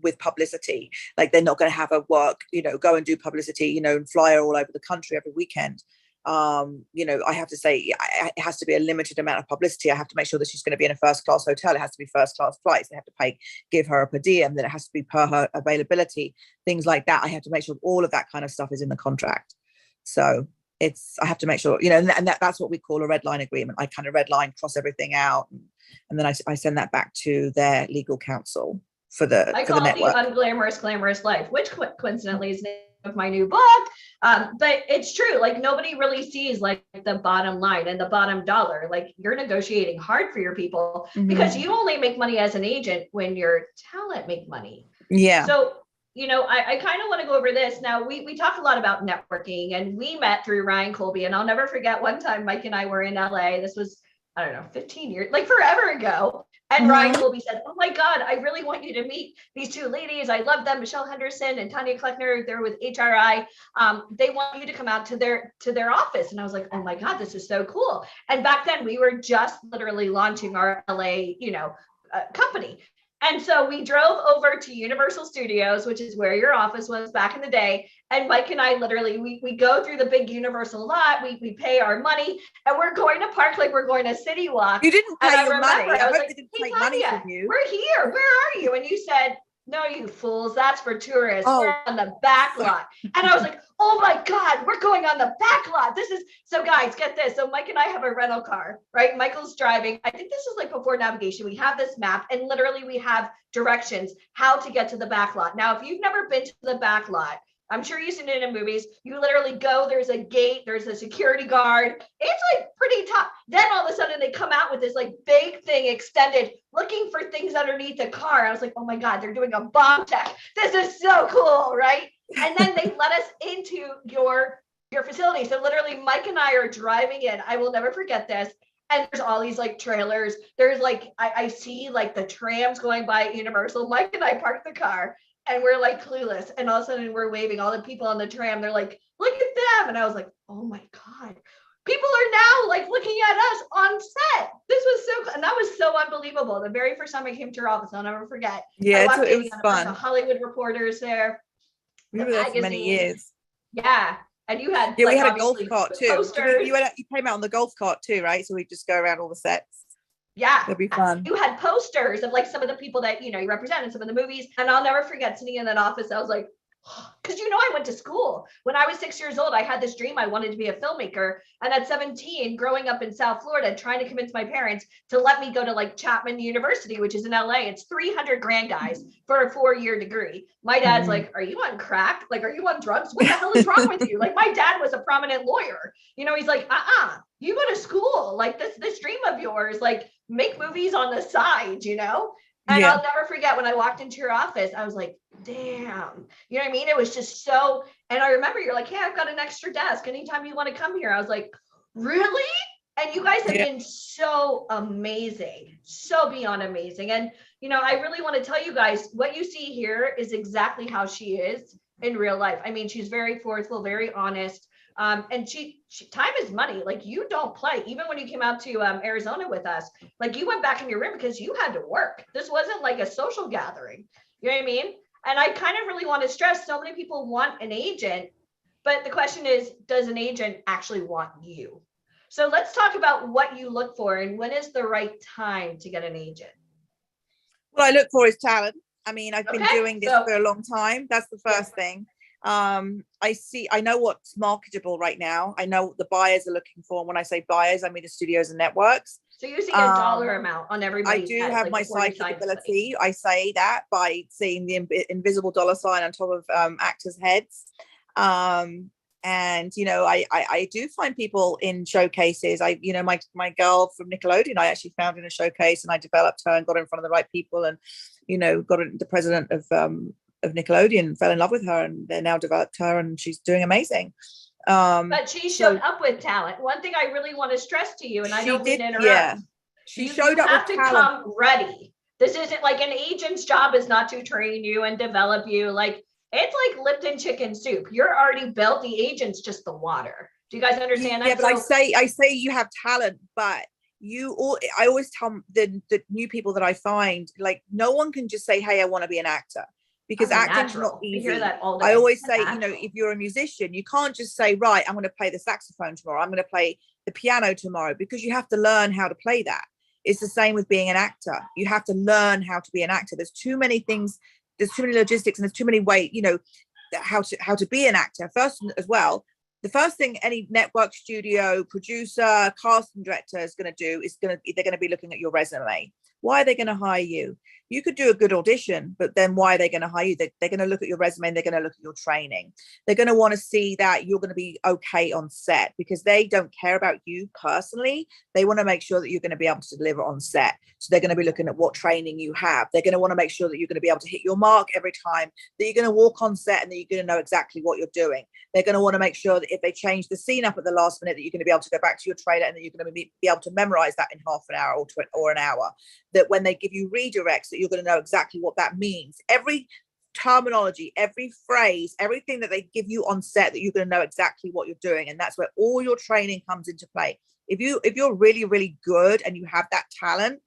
with publicity. Like they're not going to have a work, go and do publicity, and fly her all over the country every weekend. You know, I have to say it has to be a limited amount of publicity. I have to make sure that she's going to be in a first class hotel. It has to be first class flights. They have to give her a per diem. Then it has to be per her availability, things like that. I have to make sure all of that kind of stuff is in the contract. So I have to make sure, you know, and that's what we call a red line agreement. I kind of red line, cross everything out, and then I send that back to their legal counsel for the network. The Unglamorous Glamorous Life, which coincidentally is the name of my new book. But it's true, like nobody really sees like the bottom line and the bottom dollar. Like you're negotiating hard for your people because you only make money as an agent when your talent make money. Yeah. So, you know, I kind of want to go over this. Now, we talk a lot about networking, and we met through Ryan Colby. And I'll never forget one time Mike and I were in LA. This was, I don't know, 15 years, like forever ago. And Ryan Colby said, "Oh my God, I really want you to meet these two ladies. I love them, Michelle Henderson and Tanya Kleckner. They're with HRI. They want you to come out to their office." And I was like, "Oh my God, this is so cool." And back then we were just literally launching our LA, company. And so we drove over to Universal Studios, which is where your office was back in the day. And Mike and I literally, we go through the big Universal lot, we pay our money, and we're going to park like we're going to City Walk. You didn't pay your money. I was hope like, they didn't "Hey, take money Tanya, from you. we're here. Where are you?" And you said, "No, you fools, that's for tourists. Oh. We're on the back lot." And I was like, "Oh my God, we're going on the back lot. This is," so guys, get this. So Mike and I have a rental car, right? Michael's driving. I think this is like before navigation. We have this map, and literally we have directions how to get to the back lot. Now, if you've never been to the back lot, I'm sure you've seen it in movies. You literally go, there's a gate, there's a security guard. It's like pretty tough. Then all of a sudden they come out with this like big thing extended, looking for things underneath the car. I was like, "Oh my God, they're doing a bomb check. This is so cool," right? And then they let us into your facility. So literally Mike and I are driving in. I will never forget this. And there's all these like trailers. There's like, I see like the trams going by at Universal. Mike and I parked the car. And we're like clueless. And all of a sudden we're waving. All the people on the tram, they're like, "Look at them." And I was like, "Oh my God. People are now like looking at us on set." This was so, and that was so unbelievable. The very first time I came to your office, I'll never forget. Yeah, it was fun. The Hollywood reporters there. We were there for many years. Yeah. And you had, we had a golf cart too. Posters. You came out on the golf cart too, right? So we just go around all the sets. Yeah, it'd be fun. You had posters of like some of the people that you represented, some of the movies, and I'll never forget sitting in that office. I was like, because I went to school when I was 6 years old. I had this dream. I wanted to be a filmmaker, and at 17, growing up in South Florida, trying to convince my parents to let me go to like Chapman University, which is in LA. It's $300,000, guys, for a 4-year degree. My dad's like, "Are you on crack? Like, are you on drugs? What the hell is wrong with you?" Like, my dad was a prominent lawyer. He's like, you go to school, like this dream of yours, like make movies on the side, And I'll never forget when I walked into your office, I was like, damn, you know what I mean? It was just so, and I remember you're like, "Hey, I've got an extra desk. Anytime you want to come here." I was like, "Really?" And you guys have been so amazing, so beyond amazing. And, I really want to tell you guys, what you see here is exactly how she is in real life. I mean, she's very forceful, very honest. And she time is money. Like, you don't play. Even when you came out to Arizona with us, like, you went back in your room because you had to work. This wasn't like a social gathering. You know what I mean? And I kind of really want to stress, so many people want an agent, but the question is, does an agent actually want you? So let's talk about what you look for and when is the right time to get an agent. What I look for is talent. I mean, I've been doing this for a long time. That's the first thing. I know what's marketable right now. I know what the buyers are looking for. And when I say buyers, I mean the studios and networks. So using a dollar amount on everybody. I do have my psychic ability. I say that by seeing the invisible dollar sign on top of actors' heads. And I do find people in showcases. My girl from Nickelodeon, I actually found in a showcase, and I developed her and got in front of the right people, and got the president of Nickelodeon fell in love with her, and they now developed her, and she's doing amazing. But she showed up with talent. One thing I really want to stress to you, and I don't mean to interrupt. Yeah, she showed up with talent. You have to come ready. This isn't like an agent's job is not to train you and develop you. Like, it's like Lipton chicken soup. You're already built. The agent's just the water. Do you guys understand that? Yeah, but I say you have talent, but I always tell the new people that I find, like, no one can just say, "Hey, I want to be an actor." because That's acting's unnatural. not We easy. hear that all day. I always That's say, you know, unnatural. if you're a musician, you can't just say, right, I'm going to play the saxophone tomorrow. I'm going to play the piano tomorrow, because you have to learn how to play that. It's the same with being an actor. You have to learn how to be an actor. There's too many things, there's too many logistics, and there's too many ways, you know, how to be an actor. First, as well, the first thing any network, studio, producer, casting director is going to do is they're going to be looking at your resume. Why are they going to hire you? You could do a good audition, but then why are they going to hire you? They're going to look at your resume, and they're going to look at your training. They're going to want to see that you're going to be okay on set, because they don't care about you personally. They want to make sure that you're going to be able to deliver on set. So they're going to be looking at what training you have. They're going to want to make sure that you're going to be able to hit your mark every time, that you're going to walk on set, and that you're going to know exactly what you're doing. They're going to want to make sure that if they change the scene up at the last minute, that you're going to be able to go back to your trailer, and that you're going to be able to memorize that in half an hour or an hour. That when they give you redirects, that you're going to know exactly what that means. Every terminology, every phrase, everything that they give you on set, that you're going to know exactly what you're doing. And that's where all your training comes into play. If you're really, really good and you have that talent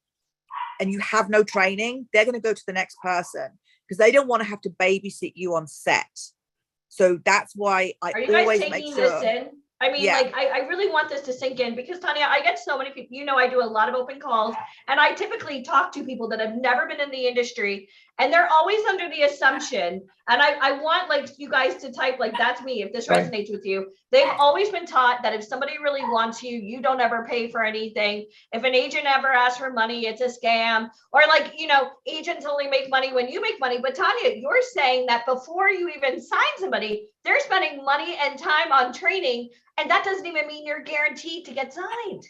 and you have no training, they're going to go to the next person, because they don't want to have to babysit you on set. So that's why I Are you guys always make taking sure. this in? I mean, Yeah. like, I really want this to sink in, because Tanya, I get so many people, you know, I do a lot of open calls, and I typically talk to people that have never been in the industry, and they're always under the assumption, and I want like you guys to type like, that's me, if this Right. resonates with you. They've always been taught that if somebody really wants you, you don't ever pay for anything. If an agent ever asks for money, it's a scam. Or like, you know, agents only make money when you make money. But Tanya, you're saying that before you even sign somebody, they're spending money and time on training, and that doesn't even mean you're guaranteed to get signed.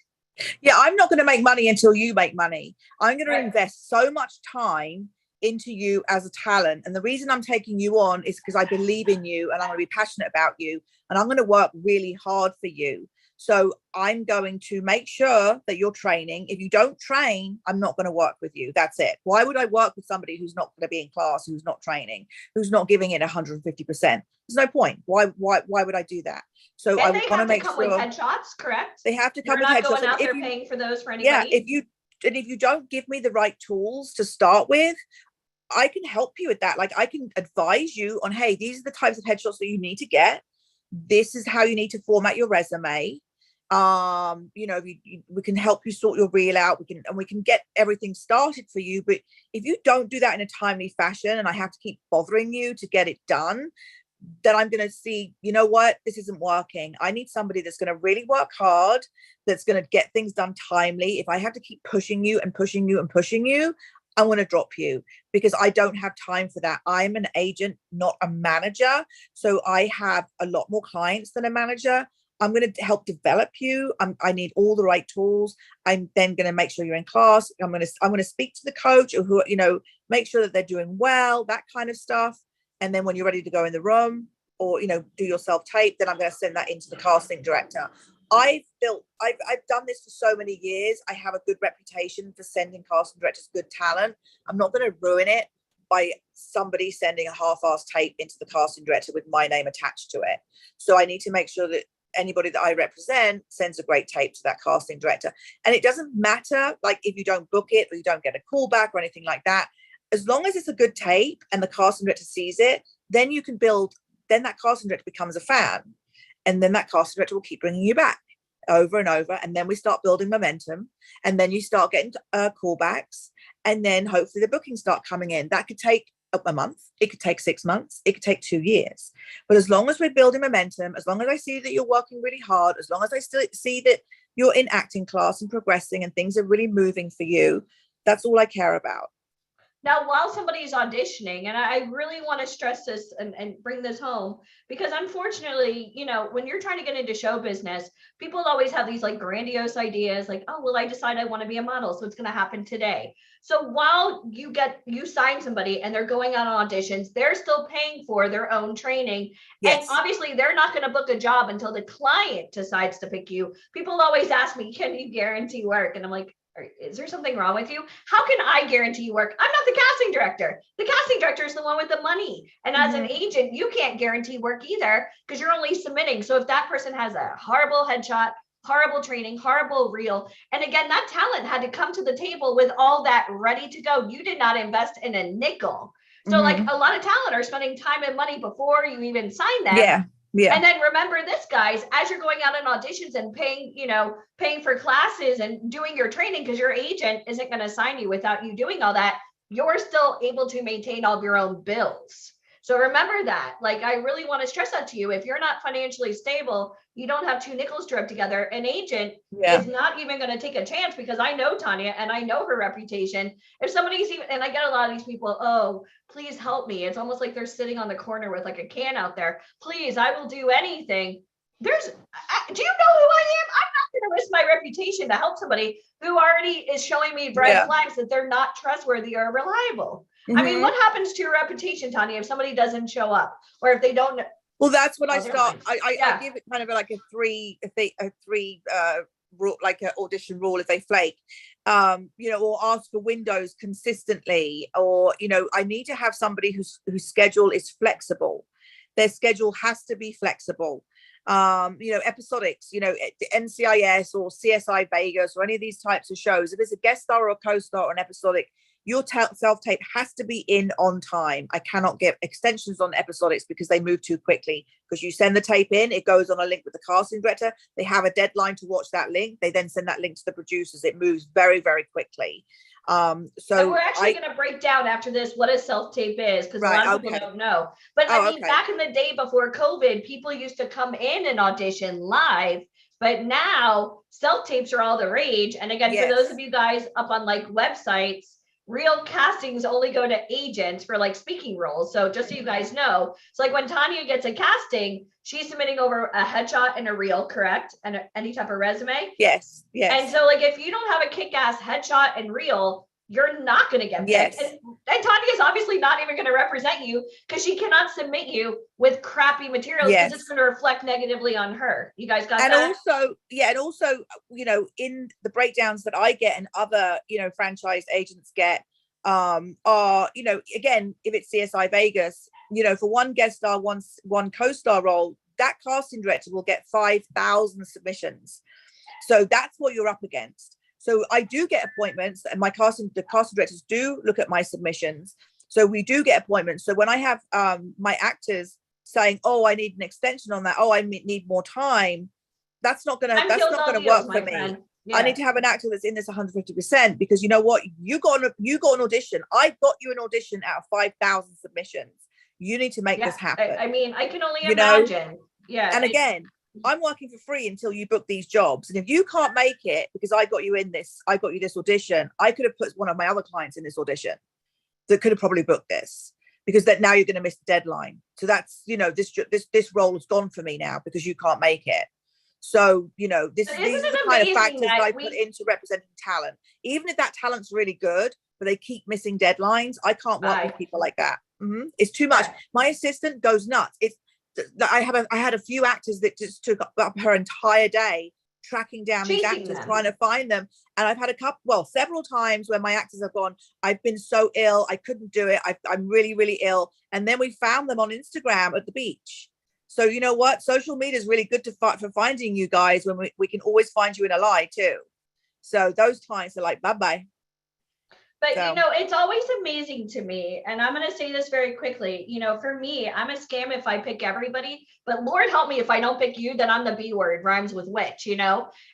Yeah, I'm not going to make money until you make money. I'm going to Right. invest so much time into you as a talent. And the reason I'm taking you on is because I believe in you, and I'm going to be passionate about you, and I'm going to work really hard for you. So I'm going to make sure that you're training. If you don't train, I'm not going to work with you. That's it. Why would I work with somebody who's not going to be in class, who's not training, who's not giving it 150%? There's no point. Why would I do that? So And I they want have to to make come sure with headshots, correct? they have to You're come with not headshots. going out And there if you- paying for those for yeah, anybody. if you don't give me the right tools to start with, I can help you with that. Like, I can advise you on, hey, these are the types of headshots that you need to get. This is how you need to format your resume. You know, we can help you sort your reel out. We can get everything started for you. But if you don't do that in a timely fashion, and I have to keep bothering you to get it done, then I'm going to see, you know what, this isn't working. I need somebody that's going to really work hard, that's going to get things done timely. If I have to keep pushing you and pushing you and pushing you, I want to drop you, because I don't have time for that. I'm an agent, not a manager. So I have a lot more clients than a manager. I'm going to help develop you. I need all the right tools. I'm then going to make sure you're in class. I'm going to speak to the coach, or who, you know, make sure that they're doing well, that kind of stuff. And then when you're ready to go in the room, or, you know, do your self-tape, then I'm going to send that into the casting director. I've done this for so many years. I have a good reputation for sending casting directors good talent. I'm not going to ruin it by somebody sending a half-assed tape into the casting director with my name attached to it. So I need to make sure that anybody that I represent sends a great tape to that casting director. And it doesn't matter, like, if you don't book it or you don't get a call back or anything like that. As long as it's a good tape and the casting director sees it, then you can build, then that casting director becomes a fan. And then that casting director will keep bringing you back over and over. And then we start building momentum. And then you start getting callbacks. And then hopefully the bookings start coming in. That could take a month. It could take 6 months. It could take 2 years. But as long as we're building momentum, as long as I see that you're working really hard, as long as I still see that you're in acting class and progressing and things are really moving for you, that's all I care about. Now, while somebody's auditioning, and I really want to stress this and bring this home, because unfortunately, you know, when you're trying to get into show business, people always have these like grandiose ideas like, oh, well, I decide I want to be a model, so it's going to happen today. So while you sign somebody and they're going out on auditions, they're still paying for their own training. Yes. And obviously they're not going to book a job until the client decides to pick you. People always ask me, can you guarantee work? And I'm like, is there something wrong with you? How can I guarantee you work? I'm not the casting director. The casting director is the one with the money. And as an agent, you can't guarantee work either, because you're only submitting. So if that person has a horrible headshot, horrible training, horrible reel, and again, that talent had to come to the table with all that ready to go. You did not invest in a nickel. So like a lot of talent are spending time and money before you even sign them. Yeah. Yeah. And then remember this, guys, as you're going out in auditions and paying for classes and doing your training, because your agent isn't going to sign you without you doing all that, you're still able to maintain all of your own bills. So remember that. Like, I really want to stress that to you. If you're not financially stable, you don't have two nickels to rub together. An agent is not even going to take a chance, because I know Tanya and I know her reputation. If somebody's even, and I get a lot of these people, oh, please help me. It's almost like they're sitting on the corner with like a can out there. Please, I will do anything. Do you know who I am? I'm not going to risk my reputation to help somebody who already is showing me red flags that they're not trustworthy or reliable. I mean, what happens to your reputation, Tanya, if somebody doesn't show up, or if they don't? Well, that's when I start. I give it kind of like a three rule, like an audition rule. If they flake, or ask for windows consistently, or I need to have somebody whose schedule is flexible. Their schedule has to be flexible. Episodics, NCIS or CSI Vegas or any of these types of shows. If it's a guest star or a co-star or an episodic, your self-tape has to be in on time. I cannot get extensions on episodics because they move too quickly. Because you send the tape in, it goes on a link with the casting director. They have a deadline to watch that link. They then send that link to the producers. It moves very, very quickly. So we're actually going to break down after this what a self-tape is, because a lot of people don't know. But I mean, back in the day before COVID, people used to come in and audition live. But now self-tapes are all the rage. And again, for those of you guys up on like websites, real castings only go to agents for like speaking roles. So just so you guys know, so like when Tanya gets a casting, she's submitting over a headshot and a reel, correct? And any type of resume? Yes. And so like, if you don't have a kick-ass headshot and reel, you're not going to get picked. And Tanya is obviously not even going to represent you, because she cannot submit you with crappy materials, because it's going to reflect negatively on her. You guys got that? And also, in the breakdowns that I get and other, franchise agents get, are, again, if it's CSI Vegas, for one guest star, one co-star role, that casting director will get 5,000 submissions. So that's what you're up against. So I do get appointments, and the casting directors do look at my submissions. So we do get appointments. So when I have my actors saying, "Oh, I need an extension on that. Oh, I need more time," that's not gonna work for me. Yeah. I need to have an actor that's in this 150%, because you know what? You got an audition. I got you an audition out of 5,000 submissions. You need to make this happen. I mean, I can only imagine. Yeah. And again, I'm working for free until you book these jobs. And if you can't make it because I got you this audition, I could have put one of my other clients in this audition that could have probably booked this, because that now you're going to miss the deadline. So that's, this role is gone for me now because you can't make it. So, these are the kind of factors that I put into representing talent. Even if that talent's really good, but they keep missing deadlines, I can't work with people like that. It's too much. My assistant goes nuts. I had a few actors that just took up her entire day tracking down these actors, trying to find them. And I've had several times where my actors have gone, I've been so ill, I couldn't do it. I'm really, really ill. And then we found them on Instagram at the beach. So you know what? Social media is really good for finding you guys, when we can always find you in a lie too. So those clients are like, bye-bye. But, it's always amazing to me. And I'm going to say this very quickly. For me, I'm a scam if I pick everybody. But Lord help me, if I don't pick you, then I'm the B word, rhymes with witch, And,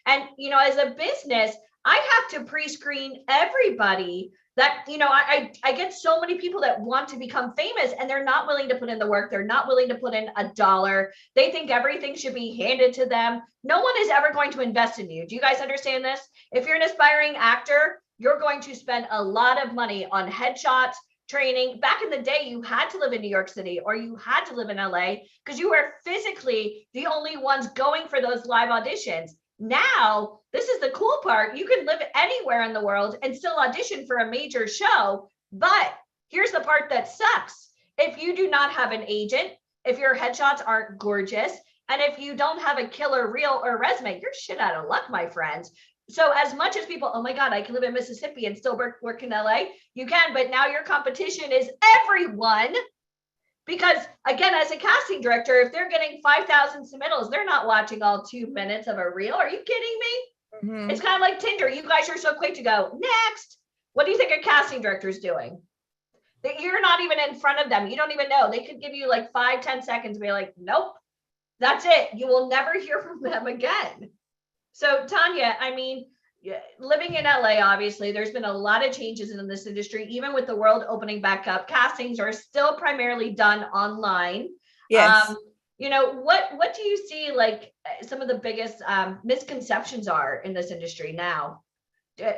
as a business, I have to pre-screen everybody that, I get so many people that want to become famous, and they're not willing to put in the work. They're not willing to put in $1. They think everything should be handed to them. No one is ever going to invest in you. Do you guys understand this? If you're an aspiring actor, you're going to spend a lot of money on headshots, training. Back in the day, you had to live in New York City, or you had to live in LA, because you were physically the only ones going for those live auditions. Now, this is the cool part. You can live anywhere in the world and still audition for a major show. But here's the part that sucks. If you do not have an agent, if your headshots aren't gorgeous, and if you don't have a killer reel or resume, you're shit out of luck, my friends. So as much as people, oh my God, I can live in Mississippi and still work in LA, you can, but now your competition is everyone. Because again, as a casting director, if they're getting 5,000 submittals, they're not watching all 2 minutes of a reel. Are you kidding me? It's kind of like Tinder. You guys are so quick to go, next. What do you think a casting director is doing? that you're not even in front of them. You don't even know. They could give you like 5-10 seconds and be like, nope, that's it. You will never hear from them again. So Tanya, I mean, living in LA, obviously, there's been a lot of changes in this industry. Even with the world opening back up, castings are still primarily done online. Yes. You know, what do you see like some of the biggest misconceptions are in this industry now?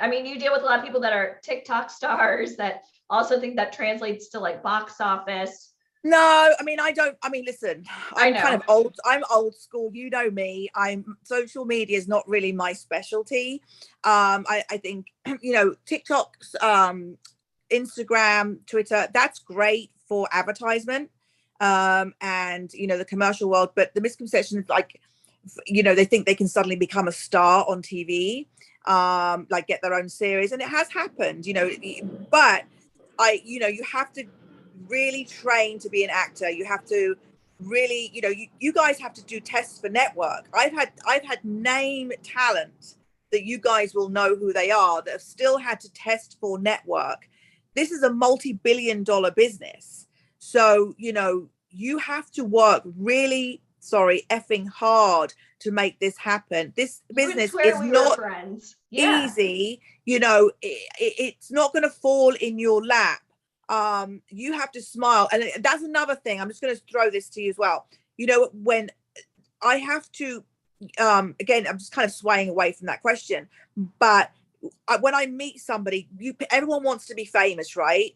I mean, you deal with a lot of people that are TikTok stars that also think that translates to like box office. No, I mean, listen, I I'm know. kind of old. I'm old school. You know me. Social media is not really my specialty. I think, you know, TikTok's, Instagram, Twitter, that's great for advertisement. And, you know, the commercial world, but the misconception is like, you know, they think they can suddenly become a star on TV, like get their own series. And it has happened, you know, but you know, you have to really train to be an actor. You have to really, you know, you guys have to do tests for network. I've had name talent that you guys will know who they are that have still had to test for network. This is a multi-billion-dollar business. So, you know, you have to work really, effing hard to make this happen. This business is not easy. You know, it's not going to fall in your lap. You have to smile. And that's another thing. I'm just going to throw this to you as well. You know, when I have to, again, I'm just kind of swaying away from that question, but when I meet somebody, everyone wants to be famous, right?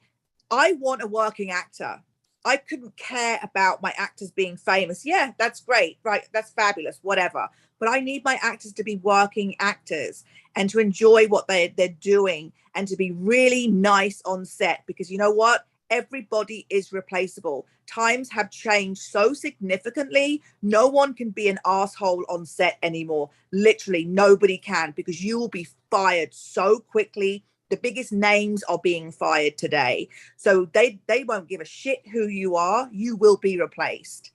I want a working actor. I couldn't care about my actors being famous. Yeah, that's great, right? That's fabulous, whatever. But I need my actors to be working actors and to enjoy what they're doing and to be really nice on set, because you know what? Everybody is replaceable. Times have changed so significantly. No one can be an asshole on set anymore. Literally nobody can, because you will be fired so quickly. The biggest names are being fired today. So they won't give a shit who you are. You will be replaced.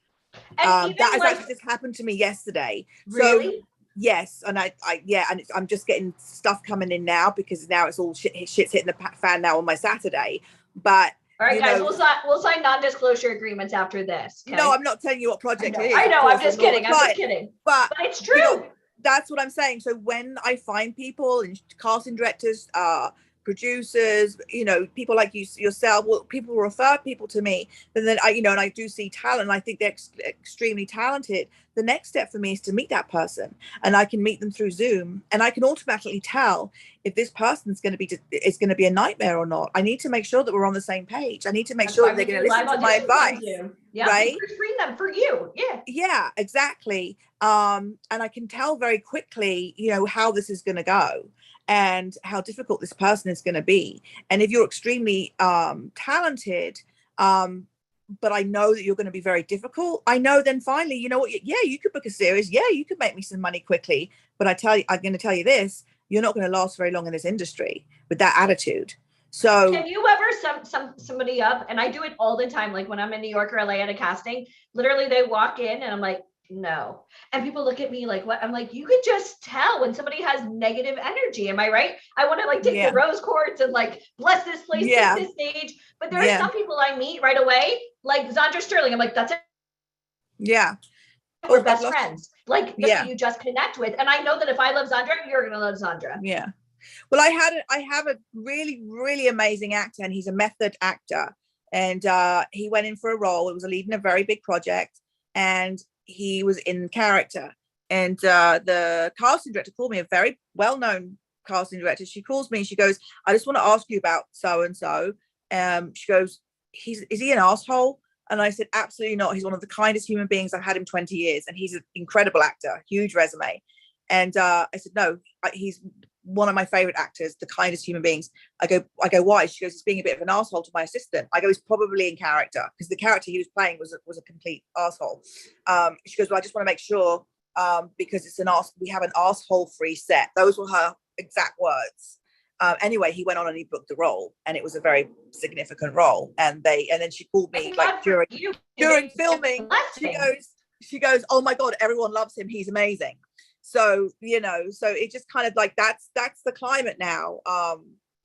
That has actually just happened to me yesterday. Really? So yes. And I'm just getting stuff coming in now, because now it's all shit's hitting the fan now on my Saturday. But all right, guys, we'll sign non-disclosure agreements after this. Okay? No, I'm not telling you what project it is. I know, I'm just kidding. But it's true. You know, that's what I'm saying. So when I find people and casting directors, producers, you know, people like yourself, well, people refer people to me, and then and I do see talent, and I think they're extremely talented. The next step for me is to meet that person, and I can meet them through Zoom, and I can automatically tell if this person's going to be a nightmare or not. I need to make sure that we're on the same page. I need to make sure that they're going to listen to my advice. Yeah, right? Screen them for you. Yeah, exactly. And I can tell very quickly, you know, how this is going to go and how difficult this person is going to be. And if you're extremely talented, but I know that you're going to be very difficult, I know then finally, you know what, yeah, you could book a series. Yeah, you could make me some money quickly. But I'm going to tell you this, you're not going to last very long in this industry with that attitude. So can you ever sum somebody up? And I do it all the time. Like when I'm in New York or LA at a casting, literally they walk in and I'm like, no. And people look at me like, what? I'm like, you could just tell when somebody has negative energy. Am I right? I want to like take the rose quartz and like bless this place, take this stage. But there are some people I meet right away, like Zandra Sterling. I'm like, that's it. Yeah. We're best friends. Like you just connect with. And I know that if I love Zandra, you're gonna love Zandra. Yeah. Well, I have a really, really amazing actor, and he's a method actor. And he went in for a role. It was a lead in a very big project, and he was in character. And the casting director called me, a very well-known casting director. She calls me and she goes, I just want to ask you about so-and-so. She goes, is he an asshole? And I said, absolutely not. He's one of the kindest human beings. I've had him 20 years and he's an incredible actor, huge resume. And I said, no, he's one of my favorite actors, the kindest human beings. I go, why? She goes, he's being a bit of an asshole to my assistant. I go, he's probably in character, because the character he was playing was a complete asshole. She goes, well, I just want to make sure, because we have an asshole free set. Those were her exact words. Anyway, he went on and he booked the role, and it was a very significant role. And then she called me like during filming. She goes, oh my God, everyone loves him. He's amazing. So, you know, so it just kind of like, that's the climate now,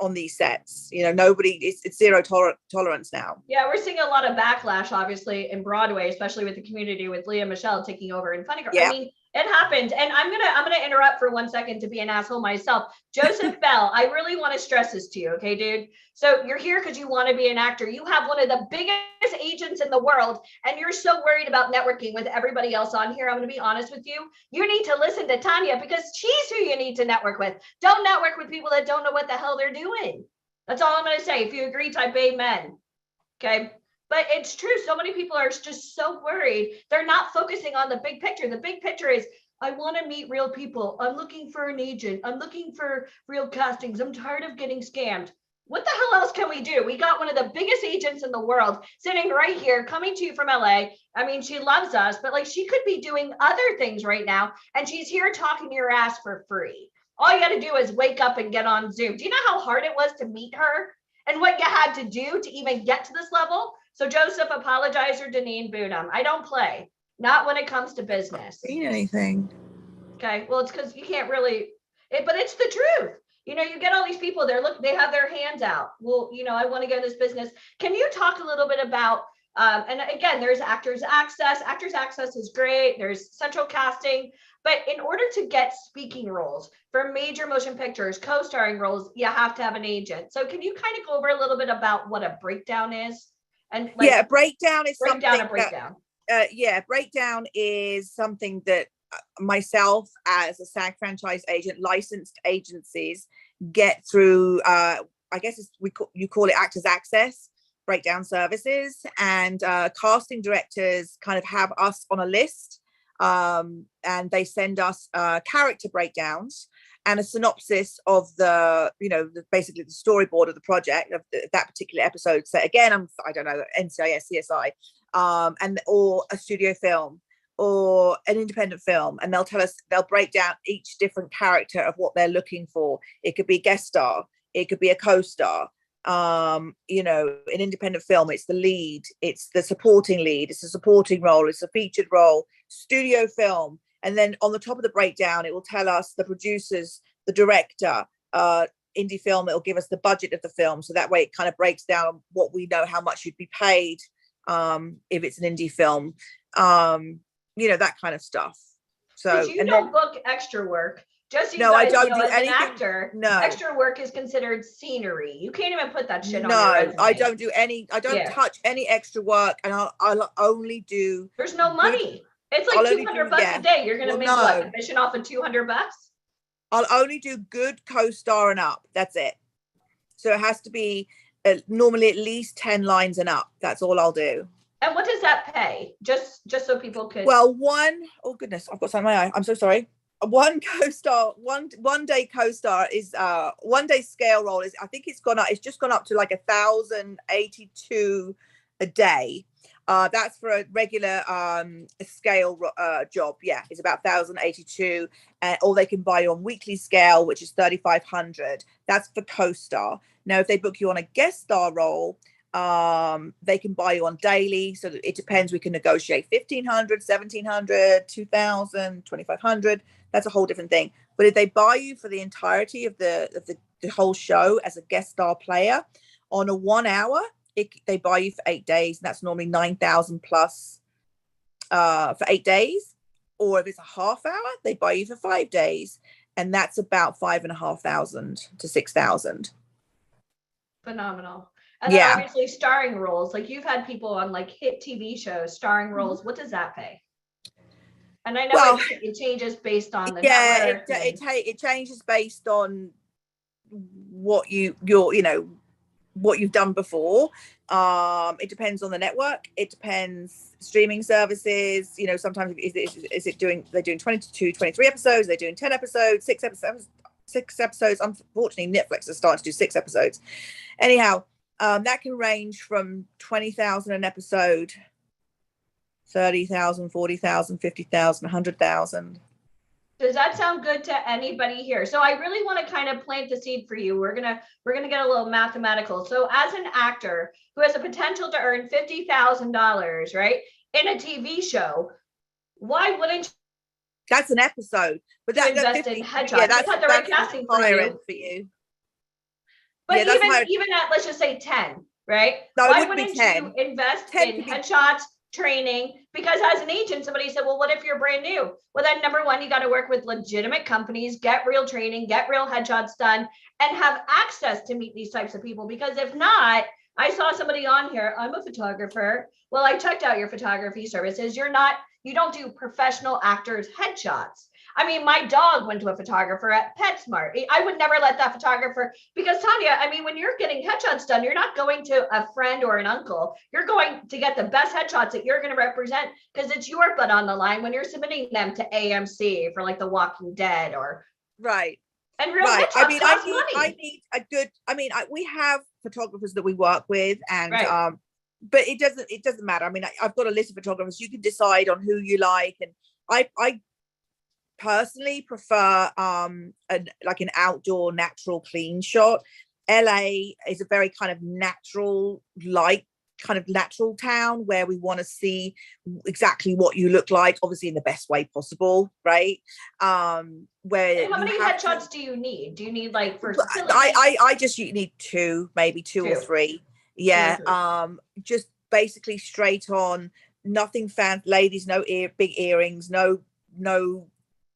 on these sets. You know, nobody, it's zero tolerance now. Yeah, we're seeing a lot of backlash, obviously, in Broadway, especially with the community, with Leah Michelle taking over in Funny Girl. Yeah. I mean, it happened. And I'm gonna interrupt for 1 second to be an asshole myself. Joseph Bell, I really want to stress this to you, okay, dude? So you're here because you want to be an actor. You have one of the biggest agents in the world, and you're so worried about networking with everybody else on here. I'm gonna be honest with you. You need to listen to Tanya, because she's who you need to network with. Don't network with people that don't know what the hell they're doing. That's all I'm gonna say. If you agree, type amen. Okay. But it's true. So many people are just so worried. They're not focusing on the big picture. The big picture is, I want to meet real people. I'm looking for an agent. I'm looking for real castings. I'm tired of getting scammed. What the hell else can we do? We got one of the biggest agents in the world sitting right here, coming to you from LA. I mean, she loves us, but like, she could be doing other things right now. And she's here talking to your ass for free. All you got to do is wake up and get on Zoom. Do you know how hard it was to meet her and what you had to do to even get to this level? So Joseph, apologize or Deneen Boonham. I don't play, not when it comes to business. Seen anything? Okay, well, it's because you can't really, but it's the truth. You know, you get all these people there, look, they have their hands out. Well, you know, I want to get in this business. Can you talk a little bit about, and again, there's Actors Access. Actors Access is great. There's central casting. But in order to get speaking roles for major motion pictures, co-starring roles, you have to have an agent. So can you kind of go over a little bit about what a breakdown is? And like, yeah, breakdown is something breakdown. Breakdown is something that myself as a SAG franchise agent, licensed agencies get through, I guess you call it Actors Access, breakdown services, and casting directors kind of have us on a list, and they send us character breakdowns and a synopsis of the, you know, basically the storyboard of the project of that particular episode. So again, I don't know, NCIS, CSI, or a studio film or an independent film, and they'll break down each different character of what they're looking for. It could be guest star, it could be a co-star. You know, an independent film, it's the lead, it's the supporting lead, it's a supporting role, it's a featured role. Studio film, and then on the top of the breakdown, it will tell us the producers, the director. Indie film, it will give us the budget of the film, so that way it kind of breaks down what we know, how much you'd be paid if it's an indie film, you know, that kind of stuff. So you don't book extra work. Just so no, I don't do as anything. An actor, no, extra work is considered scenery. You can't even put that shit on. No, I don't do any. I don't touch any extra work, and I'll only do. There's no money. It's like $200 a day. You're gonna make what, commission off of $200? I'll only do good co-star and up. That's it. So it has to be normally at least 10 lines and up. That's all I'll do. And what does that pay? Just so people could. Well, oh goodness, I've got something in my eye. I'm so sorry. One co-star, one day co-star is 1 day scale role is, I think it's gone up. It's just gone up to like 1,082 a day. That's for a regular scale job. Yeah, it's about 1,082, or they can buy you on weekly scale, which is 3,500. That's for co-star. Now, if they book you on a guest star role, they can buy you on daily. So it depends. We can negotiate 1,500, 1,700, 2,000, 2,500. That's a whole different thing. But if they buy you for the entirety of the whole show as a guest star player on a 1 hour, they buy you for 8 days, and that's normally 9,000 plus for 8 days. Or if it's a half hour, they buy you for 5 days, and that's about 5,500 to 6,000. Phenomenal. And then obviously starring roles, like you've had people on like hit TV shows, starring roles. What does that pay? And I know it changes based on the network. It changes based on what what you've done before. It depends on the network. It depends streaming services. You know, sometimes they're doing 22, 23 episodes. They're doing 10 episodes, 6 episodes. Unfortunately, Netflix is starting to do 6 episodes. Anyhow, that can range from 20,000 an episode, 30,000, 40,000, 50,000, 100,000. Does that sound good to anybody here? So I really want to kind of plant the seed for you. We're gonna get a little mathematical. So as an actor who has the potential to earn $50,000, right, in a TV show, why wouldn't you? That's an episode, but that invest in headshots? Yeah, that's the right casting for you. But Yeah, that's even at, let's just say 10, right? No, it Why wouldn't be wouldn't 10. you invest 10 in could be- headshots, training? Because as an agent, somebody said, well, what if you're brand new? Well, then number one, you got to work with legitimate companies, get real training, get real headshots done, and have access to meet these types of people. Because if not, I saw somebody on here, I'm a photographer. Well, I checked out your photography services. You don't do professional actors headshots. I mean, my dog went to a photographer at PetSmart. I would never let that photographer, because Tanya, I mean, when you're getting headshots done, you're not going to a friend or an uncle. You're going to get the best headshots that you're going to represent, because it's your butt on the line when you're submitting them to AMC for like The Walking Dead or. Right. And real Right. headshots cost I money. need a good, we have photographers that we work with, and Right. but it doesn't matter. I mean, I've got a list of photographers. You can decide on who you like, and I personally prefer like an outdoor natural clean shot. LA is a very kind of natural town where we want to see exactly what you look like, obviously in the best way possible, right? Where And how many headshots do you need? Do you need like for I just need maybe two or three. Yeah. Just basically straight on, nothing fancy. Ladies, no big earrings, no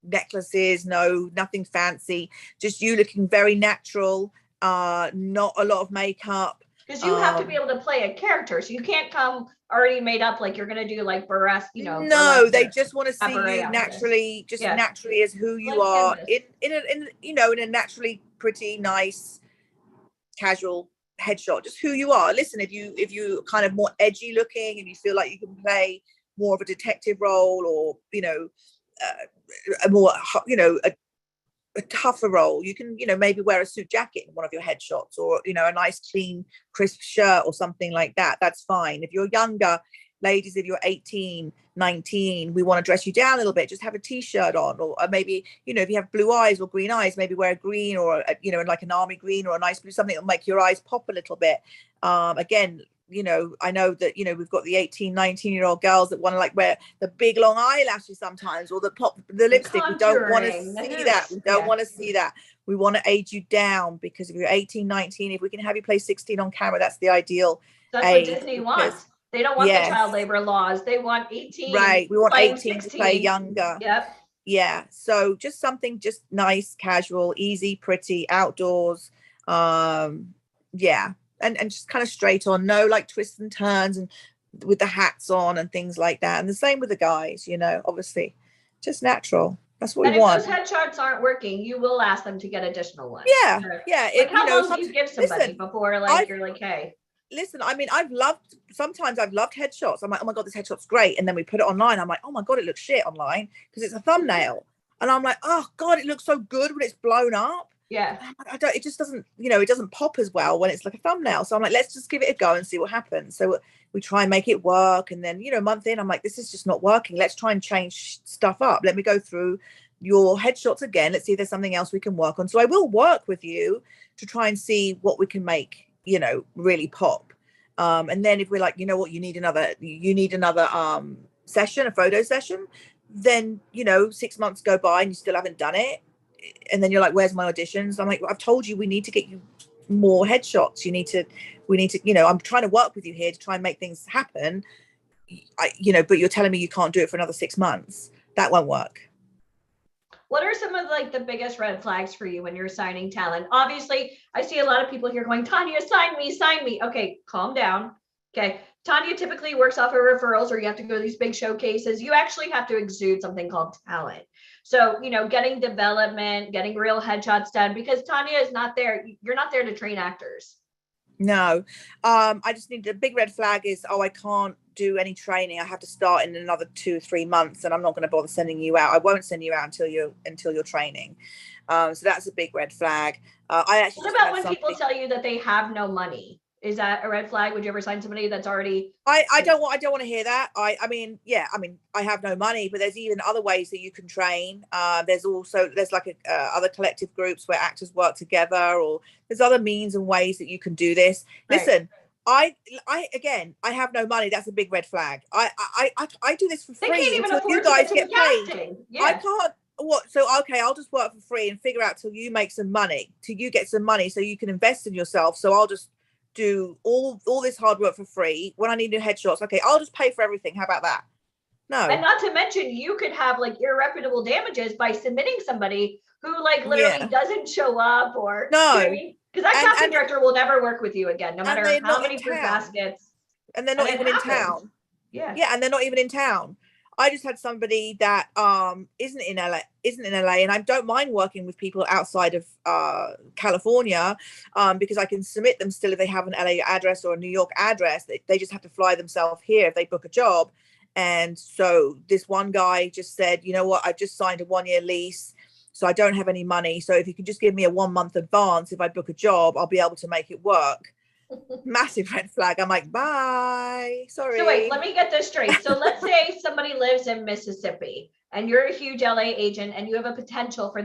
necklaces, nothing fancy, just you looking very natural, not a lot of makeup, because you have to be able to play a character, so you can't come already made up like you're going to do like burlesque, no, burlesque they just want to see cabaret you outfit. naturally, just Yeah. naturally as who you Like are, canvas. in a naturally pretty nice casual headshot, just who you are. Listen, if you kind of more edgy looking and you feel like you can play more of a detective role, or a more a tougher role, you can maybe wear a suit jacket in one of your headshots, or a nice clean crisp shirt or something like that. That's fine. If you're younger, ladies, if you're 18, 19, we want to dress you down a little bit, just have a t-shirt on, or maybe if you have blue eyes or green eyes, maybe wear a green, or like an army green or a nice blue, something that'll make your eyes pop a little bit. Again, I know that we've got the 18, 19-year-old girls that want to like wear the big long eyelashes sometimes, or the lipstick. We don't want to see that. We don't want to see that. We want to age you down, because if you're 18, 19, if we can have you play 16 on camera, that's the ideal That's age, what Disney wants. They don't want the child labor laws. They want 18. Right. We want 18 16. to play younger. Yep. Yeah. So just something just nice, casual, easy, pretty, outdoors. Yeah. And just kind of straight on, no like twists and turns, and with the hats on and things like that. And the same with the guys, obviously just natural. That's what we want. If those headshots aren't working, you will ask them to get additional ones. Yeah. Yeah. Like how long do you give somebody before you're like, hey? Listen, I mean, sometimes I've loved headshots. I'm like, oh my God, this headshot's great. And then we put it online. I'm like, oh my God, it looks shit online, because it's a thumbnail. And I'm like, oh God, it looks so good when it's blown up. Yeah. It just doesn't, it doesn't pop as well when it's like a thumbnail. So I'm like, let's just give it a go and see what happens. So we try and make it work. And then, a month in, I'm like, this is just not working. Let's try and change stuff up. Let me go through your headshots again. Let's see if there's something else we can work on. So I will work with you to try and see what we can make, really pop. And then if we're like, you need another session, a photo session, then, 6 months go by and you still haven't done it. And then you're like, where's my auditions? I'm like, well, I've told you, we need to get you more headshots. We need to, I'm trying to work with you here to try and make things happen. But you're telling me you can't do it for another 6 months. That won't work. What are some of like the biggest red flags for you when you're signing talent? Obviously, I see a lot of people here going, Tanya, sign me. Okay, calm down. Okay. Tanya typically works off of referrals, or you have to go to these big showcases. You actually have to exude something called talent. So, getting development, getting real headshots done, because Tanya is not there. You're not there to train actors. No. I just need, the big red flag is, I can't do any training. I have to start in another 2-3 months, and I'm not going to bother sending you out. I won't send you out until you're training. So that's a big red flag. What about when people tell you that they have no money? Is that a red flag? Would you ever sign somebody that's already? I don't want to hear that. I mean, I have no money, but there's even other ways that you can train. There's like other collective groups where actors work together, or there's other means and ways that you can do this. Right. Listen, I have no money. That's a big red flag. I do this for free until you guys get paid. Yeah. what? So okay, I'll just work for free and figure out till you make some money, till you get some money, so you can invest in yourself. So I'll just do all this hard work for free. When I need new headshots, okay, I'll just pay for everything. How about that? No. And not to mention, you could have like irreparable damages by submitting somebody who like literally doesn't show up or No. You know what I mean? Because that casting director will never work with you again, no And matter they're how not many in proof town. baskets. And they're not And it even in happens. town. Yeah. And they're not even in town. I just had somebody that isn't in LA, and I don't mind working with people outside of California because I can submit them still if they have an LA address or a New York address. They just have to fly themselves here if they book a job. And so this one guy just said, you know what, I've just signed a 1-year lease, so I don't have any money. So if you can just give me a 1-month advance, if I book a job, I'll be able to make it work. Massive red flag. I'm like, bye. Sorry. So wait, let me get this straight. So let's say somebody lives in Mississippi and you're a huge LA agent and you have a potential for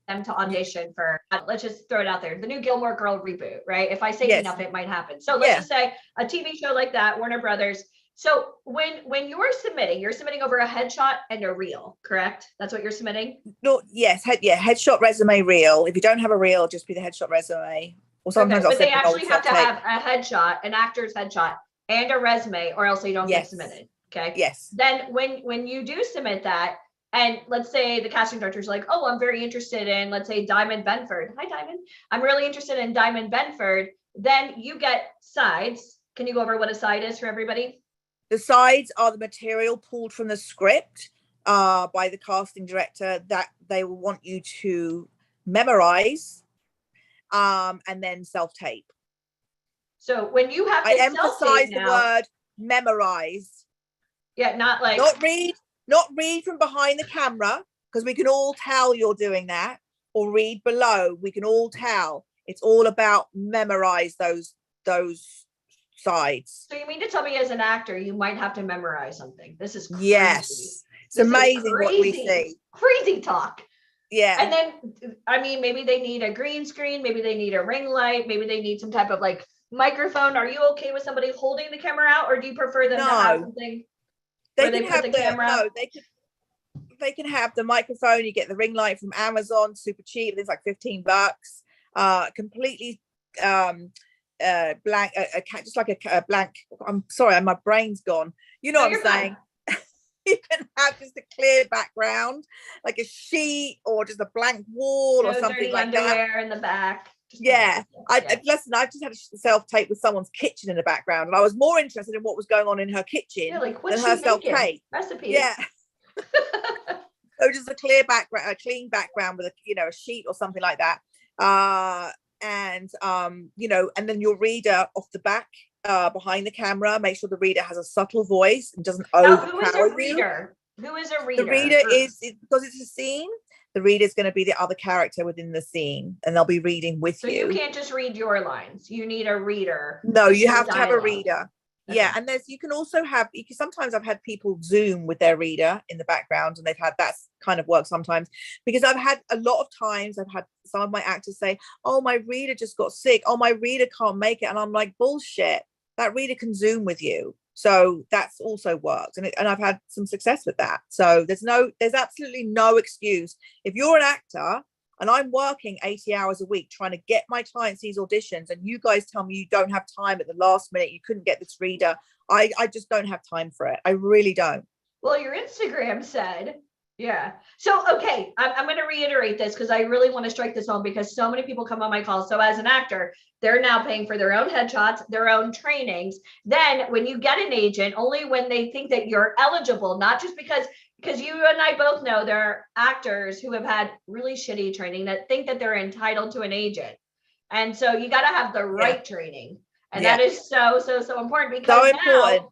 them to audition for, let's just throw it out there, the new Gilmore Girl reboot, right? If I say enough, it might happen. So let's just say a TV show like that, Warner Brothers. So when you're submitting over a headshot and a reel, correct? That's what you're submitting? No, yes, headshot, resume, reel. If you don't have a reel, it'll just be the headshot, resume. Or sometimes Okay, I'll but they send an old actually have to self-tape. have a headshot, an actor's headshot, and a resume, or else they don't get submitted. Okay. Yes. Then when you do submit that, and let's say the casting director's like, oh, I'm very interested in, let's say, Diamond Benford. Hi, Diamond. I'm really interested in Diamond Benford. Then you get sides. Can you go over what a side is for everybody? The sides are the material pulled from the script by the casting director that they will want you to memorize and then self-tape. So when you have to I emphasize the word memorize. Yeah, not like not read from behind the camera, because we can all tell you're doing that, or read below. We can all tell. It's all about memorize those sides. So you mean to tell me as an actor, you might have to memorize something? This is crazy. Yes. It's amazing what we see. Crazy talk. Yeah. And then, I mean, maybe they need a green screen, maybe they need a ring light, maybe they need some type of like microphone. Are you okay with somebody holding the camera out, or do you prefer them to have something they where can they have put the camera? No, they can have the microphone. You get the ring light from Amazon, super cheap. It's like $15. Completely blank, just like a blank. I'm sorry, my brain's gone. You know what I'm saying? You can have just a clear background, like a sheet or just a blank wall or something like underwear in the back. Listen, I just had a self-tape with someone's kitchen in the background, and I was more interested in what was going on in her kitchen than her self-tape. Recipes. Yeah. So just a clear background, a clean background with a sheet or something like that. And then your reader off the back, behind the camera, make sure the reader has a subtle voice and doesn't overpower who is a reader? Who is a reader? The reader is because it's a scene. The reader is going to be the other character within the scene, and they'll be reading with you. So you can't just read your lines. You need a reader. No, you have to have a reader. Okay. Yeah, and you can also have. Sometimes I've had people Zoom with their reader in the background, and they've had that kind of work sometimes, because I've had a lot of times. I've had some of my actors say, "Oh, my reader just got sick. Oh, my reader can't make it," and I'm like, "Bullshit! That reader can Zoom with you." So that's also worked, and I've had some success with that. So there's absolutely no excuse. If you're an actor and I'm working 80 hours a week trying to get my clients these auditions, and you guys tell me you don't have time at the last minute, you couldn't get this reader, I just don't have time for it. I really don't. Well, your Instagram said, yeah. So, okay, I'm going to reiterate this because I really want to strike this home, because so many people come on my calls. So as an actor, they're now paying for their own headshots, their own trainings. Then when you get an agent, only when they think that you're eligible, not just because you and I both know there are actors who have had really shitty training that think that they're entitled to an agent. And so you got to have the right training. And that is so important, because now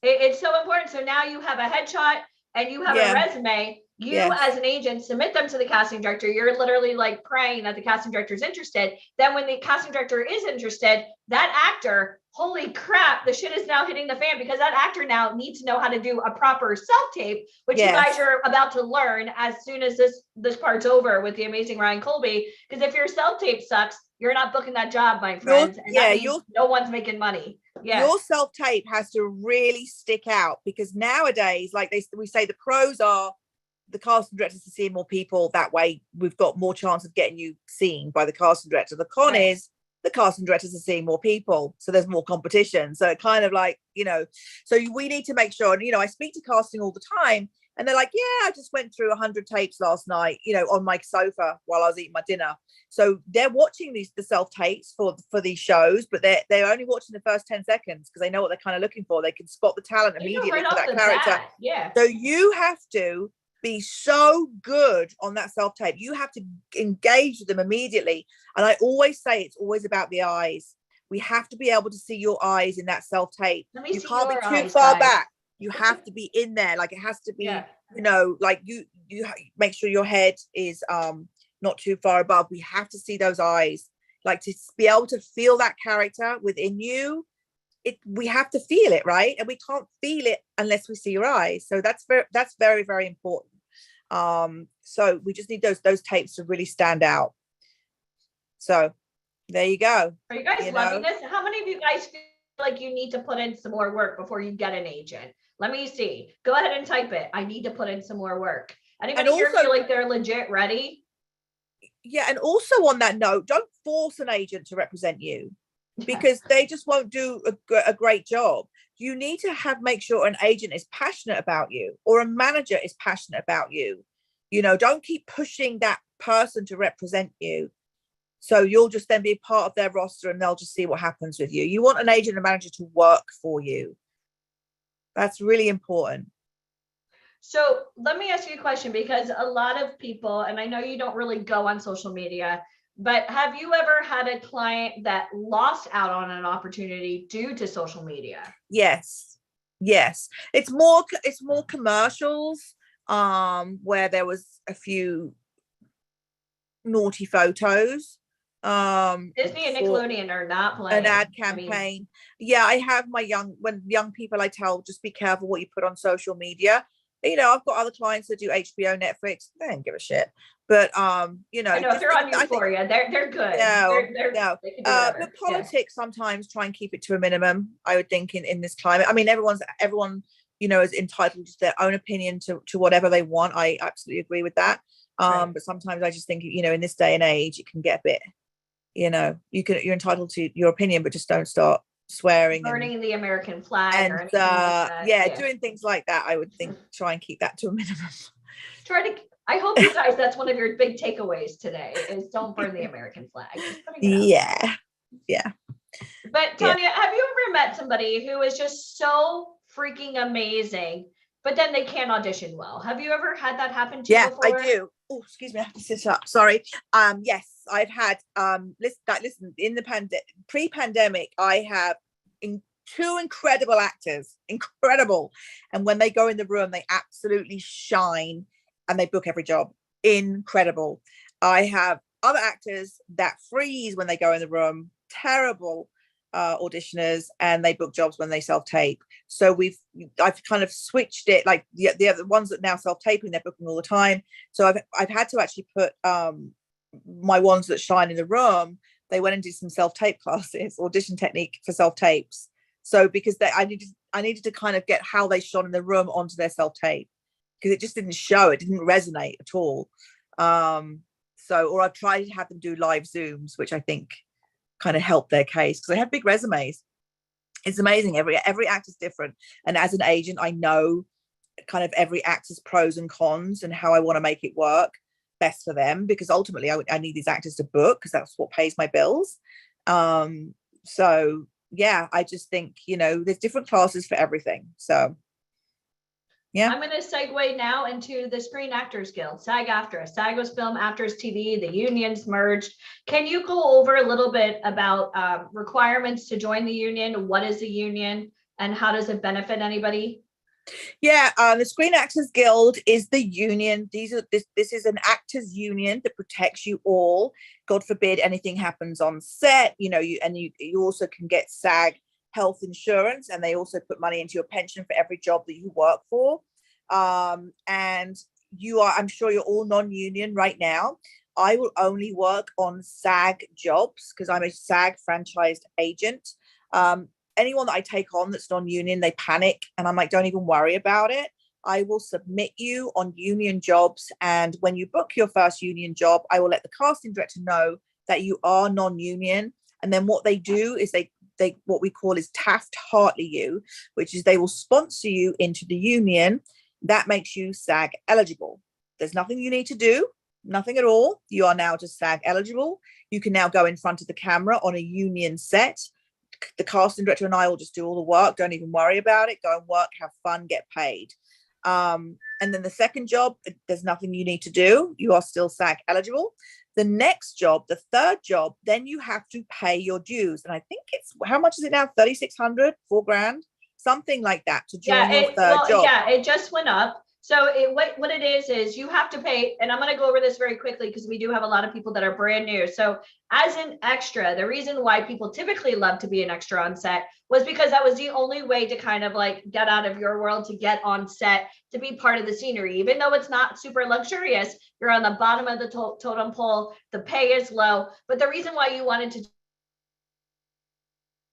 it's so important. So now you have a headshot and you have a resume. You as an agent submit them to the casting director. You're literally like praying that the casting director is interested. Then when the casting director is interested, that actor, holy crap, the shit is now hitting the fan, because that actor now needs to know how to do a proper self-tape, which you guys are about to learn as soon as this part's over with the amazing Ryan Colby. Because if your self-tape sucks, you're not booking that job, my friends. No one's making money. Yeah. Your self-tape has to really stick out, because nowadays, like we say, the pros are the casting directors are seeing more people. That way we've got more chance of getting you seen by the casting director. The con is the casting directors are seeing more people, so there's more competition. So it kind of like, so we need to make sure, and I speak to casting all the time, and they're like, yeah, I just went through 100 tapes last night, on my sofa while I was eating my dinner. So they're watching the self tapes for these shows, but they're only watching the first 10 seconds because they know what they're kind of looking for. They can spot the talent immediately right for off that the character. bat. Yeah. So you have to be so good on that self tape. You have to engage with them immediately. And I always say it's always about the eyes. We have to be able to see your eyes in that self tape. You can't be too far back. You have to be in there. Like it has to be, like you make sure your head is not too far above. We have to see those eyes, like to be able to feel that character within you. We have to feel it, right? And we can't feel it unless we see your eyes. So that's very, very important. So we just need those tapes to really stand out. So there you go. Are you guys loving this? How many of you guys feel like you need to put in some more work before you get an agent? Let me see. Go ahead and type it. I need to put in some more work. Anybody here feel like they're legit ready? Yeah, and also on that note, don't force an agent to represent you, because they just won't do a great job. You need to make sure an agent is passionate about you, or a manager is passionate about you. Don't keep pushing that person to represent you. So you'll just then be a part of their roster and they'll just see what happens with you. You want an agent and manager to work for you. That's really important. So let me ask you a question, because a lot of people, and I know you don't really go on social media, but have you ever had a client that lost out on an opportunity due to social media? Yes. It's more commercials where there was a few naughty photos. Disney and Nickelodeon are not playing an ad campaign. I have when young people, I tell, just be careful what you put on social media. I've got other clients that do HBO, Netflix. They don't give a shit. But I know if they're on Euphoria, they're good. No. But politics sometimes try and keep it to a minimum, I would think, in this climate. I mean, everyone is entitled to their own opinion to whatever they want. I absolutely agree with that. But sometimes I just think, in this day and age, it can get a bit, you're entitled to your opinion, but just don't start swearing, burning the American flag, and or anything like that. Doing things like that. I would think try and keep that to a minimum. I hope you guys, that's one of your big takeaways today, is don't burn the American flag. Yeah. But Tanya, have you ever met somebody who is just so freaking amazing, but then they can't audition well? Have you ever had that happen to you before? I do. Oh, excuse me, I have to sit up. Sorry. Yes, I've had listen, in the pre-pandemic, I have two incredible actors, incredible. And when they go in the room, they absolutely shine and they book every job. Incredible. I have other actors that freeze when they go in the room, terrible auditioners, and they book jobs when they self-tape. So I've kind of switched it, like the other ones that now self-taping, they're booking all the time. So I've had to actually put my ones that shine in the room, they went and did some self-tape classes, audition technique for self-tapes. So because I needed to kind of get how they shone in the room onto their self-tape, because it just didn't show, it didn't resonate at all. Or I've tried to have them do live Zooms, which I think kind of helped their case, because they have big resumes. It's amazing. Every actor's different. And as an agent, I know kind of every actor's pros and cons and how I want to make it work best for them, because ultimately I need these actors to book, because that's what pays my bills. So yeah, I just think, there's different classes for everything. So yeah. I'm going to segue now into the Screen Actors Guild, SAG-AFTRA. SAG was Film Actors TV, the unions merged. Can you go over a little bit about requirements to join the union? What is the union and how does it benefit anybody? Yeah, the Screen Actors Guild is the union. This is an actors union that protects you all. God forbid anything happens on set. You also can get SAG health insurance, and they also put money into your pension for every job that you work for. And I'm sure you're all non-union right now. I will only work on SAG jobs because I'm a SAG franchised agent. Anyone that I take on that's non-union, they panic, and I'm like, don't even worry about it. I will submit you on union jobs. And when you book your first union job, I will let the casting director know that you are non-union. And then what they do is they what we call is Taft-Hartley you, which is they will sponsor you into the union. That makes you SAG eligible. There's nothing you need to do, nothing at all. You are now just SAG eligible. You can now go in front of the camera on a union set. The casting director and I will just do all the work. Don't even worry about it. Go and work, have fun, get paid. And then the second job, there's nothing you need to do. You are still SAG eligible. The next job, the third job, then you have to pay your dues. And I think it's, how much is it now? 3,600, $4,000, something like that to join your third job. Yeah, it just went up. So what it is you have to pay, and I'm going to go over this very quickly because we do have a lot of people that are brand new. So as an extra, the reason why people typically love to be an extra on set was because that was the only way to kind of like get out of your world, to get on set, to be part of the scenery. Even though it's not super luxurious, you're on the bottom of the totem pole, the pay is low. But the reason why you wanted to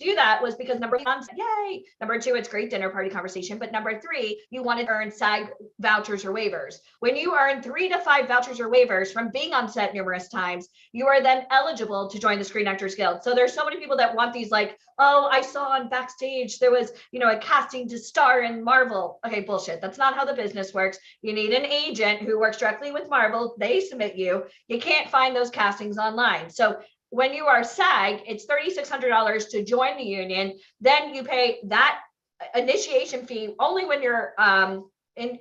do that was because number one, yay. Number two, it's great dinner party conversation. But number three, you wanted to earn SAG vouchers or waivers. When you earn 3 to 5 vouchers or waivers from being on set numerous times, you are then eligible to join the Screen Actors Guild. So there's so many people that want these, like, oh, I saw on backstage there was, a casting to star in Marvel. Okay, bullshit. That's not how the business works. You need an agent who works directly with Marvel. They submit you. You can't find those castings online. So when you are SAG, it's $3,600 to join the union. Then you pay that initiation fee only when you're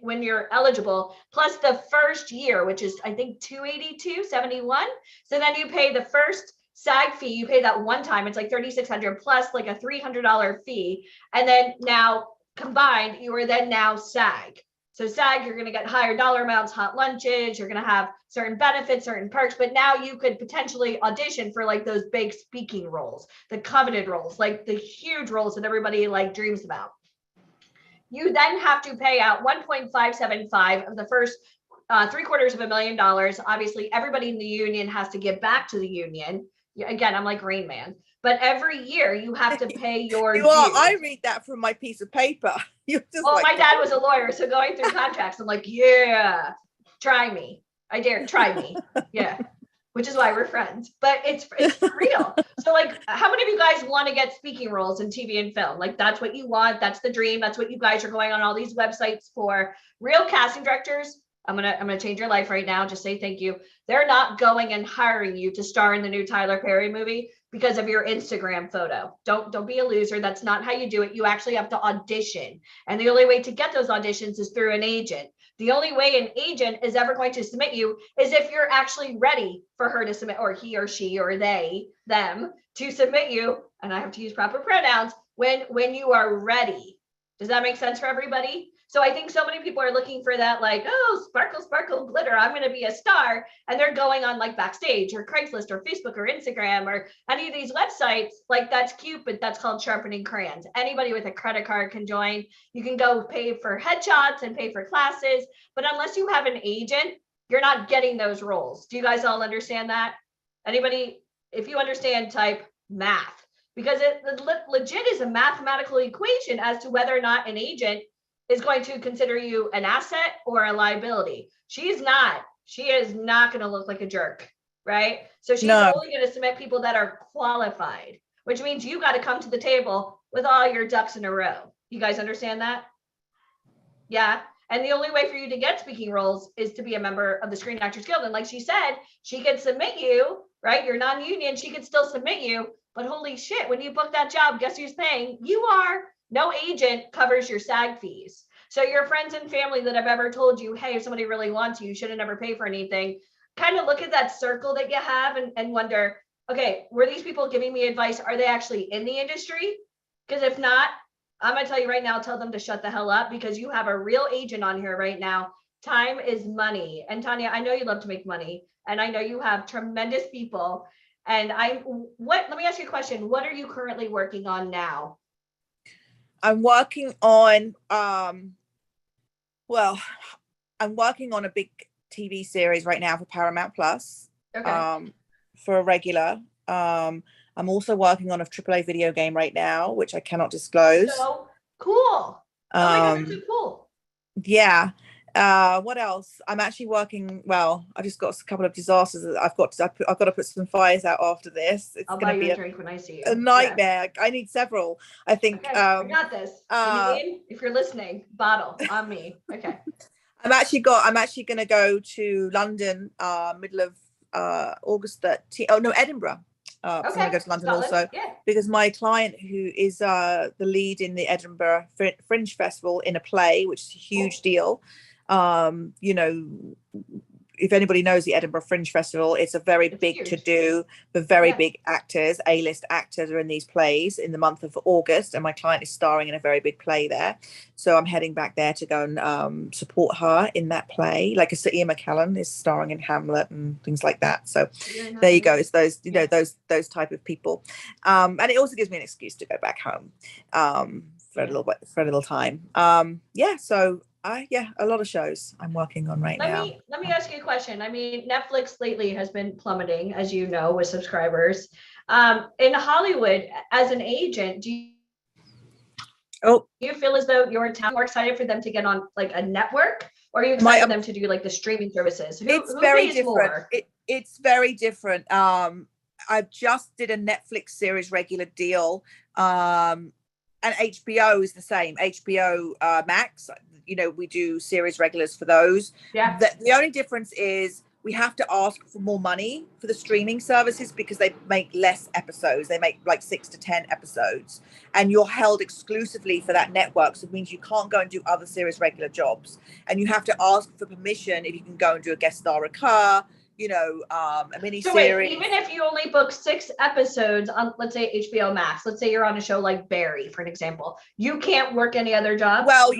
when you're eligible, plus the first year, which is I think $282.71. So then you pay the first SAG fee. You pay that one time. It's like $3,600 plus like a $300 fee, and then now combined, you are then now SAG. So SAG, you're going to get higher dollar amounts, hot lunches, you're going to have certain benefits, certain perks, but now you could potentially audition for like those big speaking roles, the coveted roles, like the huge roles that everybody like dreams about. You then have to pay out 1.575 of the first $750,000. Obviously, everybody in the union has to give back to the union. Again, I'm like Rain Man. But every year you have to pay your dues. I read that from my piece of paper. My dad was a lawyer, so going through contracts, I'm like, yeah, try me. I dare, try me. Yeah, which is why we're friends. But it's for real. So like, how many of you guys want to get speaking roles in TV and film? Like, that's what you want. That's the dream. That's what you guys are going on all these websites for. Real casting directors, I'm gonna change your life right now. Just say thank you. They're not going and hiring you to star in the new Tyler Perry movie because of your Instagram photo. Don't be a loser. That's not how you do it. You actually have to audition. And the only way to get those auditions is through an agent. The only way an agent is ever going to submit you is if you're actually ready for her to submit, or he or she or they, them to submit you. And I have to use proper pronouns when you are ready. Does that make sense for everybody? So I think so many people are looking for that, like, oh, sparkle, sparkle, glitter, I'm going to be a star. And they're going on like Backstage or Craigslist or Facebook or Instagram or any of these websites. Like, that's cute, but that's called sharpening crayons. Anybody with a credit card can join. You can go pay for headshots and pay for classes. But unless you have an agent, you're not getting those roles. Do you guys all understand that? Anybody, if you understand, type math. Because it legit is a mathematical equation as to whether or not an agent is going to consider you an asset or a liability. She is not going to look like a jerk, right? So she's only going to submit people that are qualified, which means you got to come to the table with all your ducks in a row. You guys understand that? Yeah. And the only way for you to get speaking roles is to be a member of the Screen Actors Guild. And like she said, she could submit you, right? You're non-union, she could still submit you, but holy shit, when you book that job, guess who's paying? You are. No agent covers your SAG fees. So your friends and family that have ever told you, hey, if somebody really wants you, you shouldn't ever pay for anything, kind of look at that circle that you have and wonder, okay, were these people giving me advice? Are they actually in the industry? Because if not, I'm going to tell you right now, tell them to shut the hell up, because you have a real agent on here right now. Time is money. And Tanya, I know you love to make money, and I know you have tremendous people. And let me ask you a question. What are you currently working on now? I'm working on, I'm working on a big TV series right now for Paramount Plus. Okay. For a regular. I'm also working on a AAA video game right now, which I cannot disclose. So cool. Oh my God, that's so cool. Yeah. What else? I'm actually working. Well, I just got a couple of disasters that I've got to put some fires out after this. It's I'll going buy to you be a drink when I see you. a nightmare. I need several. I think. Okay, we got this. Janine, if you're listening, bottle on me. Okay. I'm actually going to go to London, middle of August 13th. Oh no, Edinburgh. I'm going to go to London Scotland, also yeah. because my client, who is the lead in the Edinburgh Fringe Festival in a play, which is a huge deal. You know, if anybody knows the Edinburgh Fringe Festival, it's a very big huge. to do. The very Yeah. big actors, A-list actors, are in these plays in the month of August, and my client is starring in a very big play there. So I'm heading back there to go and support her in that play. Like Ian McKellen is starring in Hamlet and things like that. So there you go. It's those, you know, those type of people, and it also gives me an excuse to go back home for a little time. Yeah. So. A lot of shows I'm working on right now. Let me ask you a question. I mean, Netflix lately has been plummeting, as you know, with subscribers. In Hollywood, as an agent, do you feel as though you're more excited for them to get on like a network, or are you excited for them to do like the streaming services? It's very different. It's very different. I just did a Netflix series regular deal, and HBO is the same. HBO Max. You know, we do series regulars for those. Yeah. The only difference is we have to ask for more money for the streaming services because they make less episodes. They make like 6 to 10 episodes, and you're held exclusively for that network. So it means you can't go and do other series regular jobs, and you have to ask for permission if you can go and do a guest star recur, you know, a mini So series. wait, even if you only book 6 episodes on, let's say HBO Max, let's say you're on a show like Barry, for an example, you can't work any other job. Well,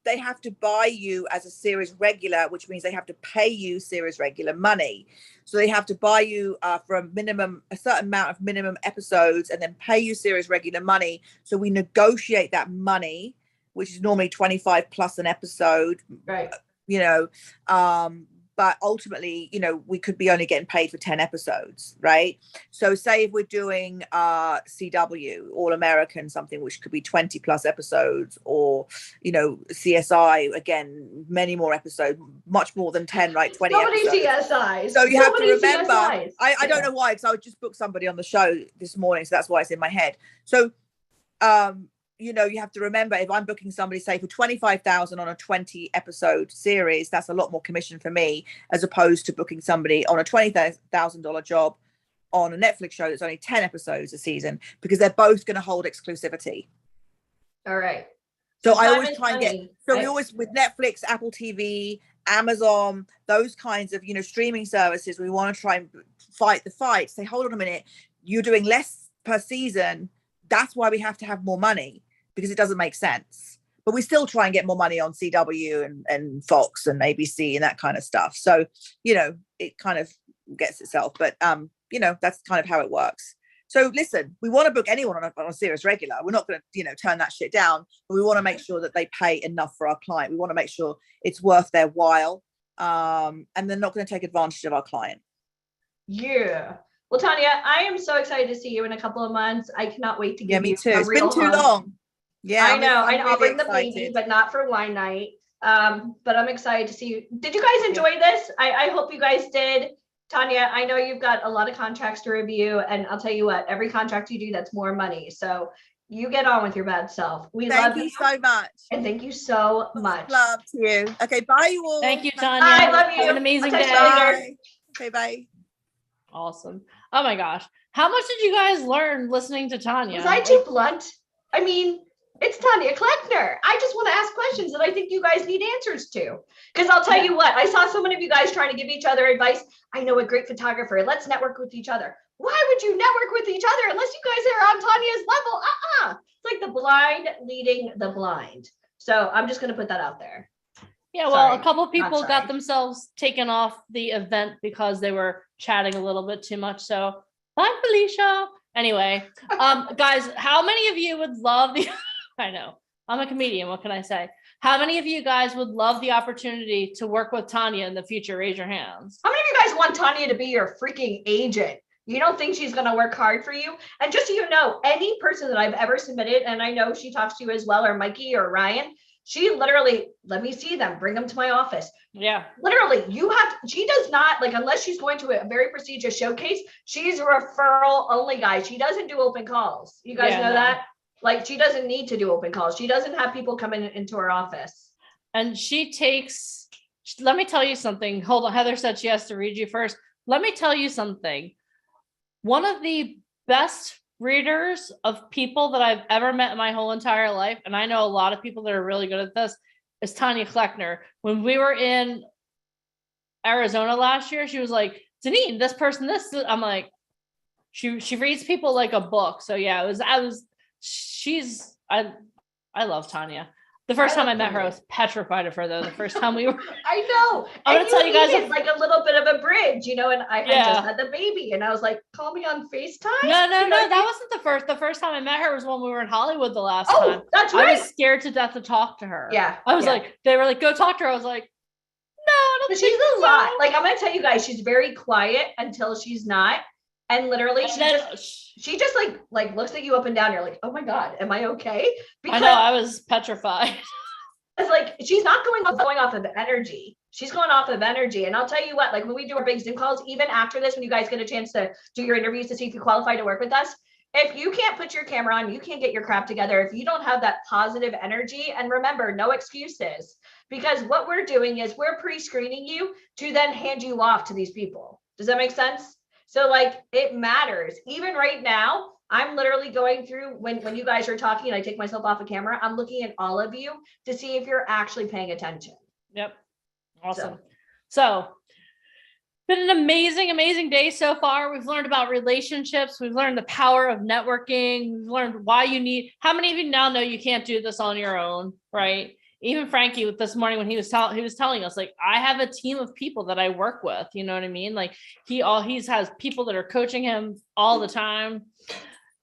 they have to buy you as a series regular, which means they have to pay you series regular money. So they have to buy you for a certain amount of minimum episodes, and then pay you series regular money. So we negotiate that money, which is normally 25 plus an episode. Right. You know, but ultimately, you know, we could be only getting paid for 10 episodes, right? So say if we're doing CW, All American, something which could be 20 plus episodes, or, you know, CSI, again, many more episodes, much more than 10, right? 20 so many episodes. CSIs. So you have to remember, CSIs. I don't know why, because I just booked somebody on the show this morning, so that's why it's in my head. So, you know, you have to remember, if I'm booking somebody, say, for 25,000 on a 20 episode series, that's a lot more commission for me, as opposed to booking somebody on a $20,000 job on a Netflix show that's only 10 episodes a season, because they're both going to hold exclusivity. All right. So I always try and get, we always, with Netflix, Apple TV, Amazon, those kinds of, you know, streaming services, we want to try and fight the fight. Say, hold on a minute, you're doing less per season. That's why we have to have more money, because it doesn't make sense. But we still try and get more money on CW and Fox and ABC and that kind of stuff. So, you know, it kind of gets itself. But, you know, that's kind of how it works. So listen, we want to book anyone on a series regular. We're not going to, you know, turn that shit down. But we want to make sure that they pay enough for our client. We want to make sure it's worth their while. And they're not going to take advantage of our client. Yeah. Well, Tanya, I am so excited to see you in a couple of months. I cannot wait to give you me too. a It's real been too hug. long. Yeah, I know. I'm I'll really bring the baby, excited. but not for wine night. But I'm excited to see you. Did you guys enjoy this? I hope you guys did. Tanya, I know you've got a lot of contracts to review, and I'll tell you what, every contract you do, that's more money. So you get on with your bad self. We love you so much. And thank you so much. Love to you. Okay, bye you all. Thank you, Tanya. I love you. Have an amazing I'll day. text you later. Okay, bye. Awesome. Oh my gosh. How much did you guys learn listening to Tanya? Was I too blunt? I mean, it's Tanya Kleckner. I just want to ask questions that I think you guys need answers to. Because I'll tell you what, I saw so many of you guys trying to give each other advice. I know a great photographer. Let's network with each other. Why would you network with each other unless you guys are on Tanya's level? It's like the blind leading the blind. So I'm just going to put that out there. Yeah, well, Sorry. a couple of people Not got sorry. themselves taken off the event because they were chatting a little bit too much. So bye, Felicia. Anyway, guys, how many of you would love the, I know, I'm a comedian. What can I say? How many of you guys would love the opportunity to work with Tanya in the future? Raise your hands. How many of you guys want Tanya to be your freaking agent? You don't think she's going to work hard for you? And just so you know, any person that I've ever submitted, and I know she talks to you as well, or Mikey or Ryan, She literally, let me see them, bring them to my office. Yeah. Literally, she does not, like, unless she's going to a very prestigious showcase, she's a referral only, guys. She doesn't do open calls. You guys Yeah, know no. that? Like, she doesn't need to do open calls. She doesn't have people coming into her office. And let me tell you something. Hold on. Heather said she has to read you first. Let me tell you something. One of the best readers of people that I've ever met in my whole entire life, and I know a lot of people that are really good at this, is Tanya Kleckner. When we were in Arizona last year, she was like, Deneen, this person, this. I'm like, she reads people like a book. So yeah, I love Tanya. The first time I met her, I was petrified of her though. The first time we were, I know. I'm gonna tell you guys, it's like a little bit of a bridge, you know, and I Yeah. just had the baby and I was like, call me on FaceTime. no, You know what I that mean? wasn't the first. The first time I met her was when we were in Hollywood the last Oh, time. that's I right. was scared to death to talk to her. Yeah. I was yeah. like, they were like, go talk to her. I was like, no, I don't But think she's a so. lot. Like, I'm gonna tell you guys, she's very quiet until she's not. And literally And she then- just like looks at you up and down. You're like, oh my God, am I okay? I know, I was petrified. It's like she's not going off of energy. She's going off of energy. And I'll tell you what, like when we do our big Zoom calls, even after this, when you guys get a chance to do your interviews to see if you qualify to work with us, if you can't put your camera on, you can't get your crap together. If you don't have that positive energy, and remember, no excuses, because what we're doing is we're pre-screening you to then hand you off to these people. Does that make sense? So like it matters. Even right now, I'm literally going through when you guys are talking and I take myself off of camera, I'm looking at all of you to see if you're actually paying attention. Yep. Awesome. So been an amazing day so far. We've learned about relationships. We've learned the power of networking. We've learned why how many of you now know you can't do this on your own, right? Even Frankie with this morning when he was telling us, like, I have a team of people that I work with, you know what I mean? Like he has people that are coaching him all the time.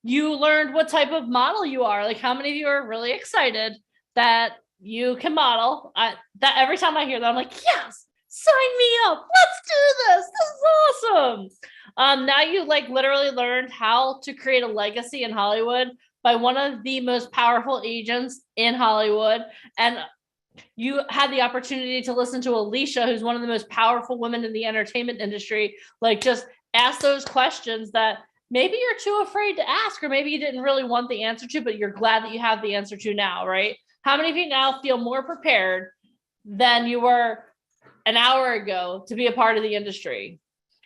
You learned what type of model you are. Like how many of you are really excited that you can model? That every time I hear that, I'm like, yes, sign me up. Let's do this. This is awesome. Now you like literally learned how to create a legacy in Hollywood by one of the most powerful agents in Hollywood. And you had the opportunity to listen to Alicia, who's one of the most powerful women in the entertainment industry, like just ask those questions that maybe you're too afraid to ask, or maybe you didn't really want the answer to, but you're glad that you have the answer to now, right? How many of you now feel more prepared than you were an hour ago to be a part of the industry?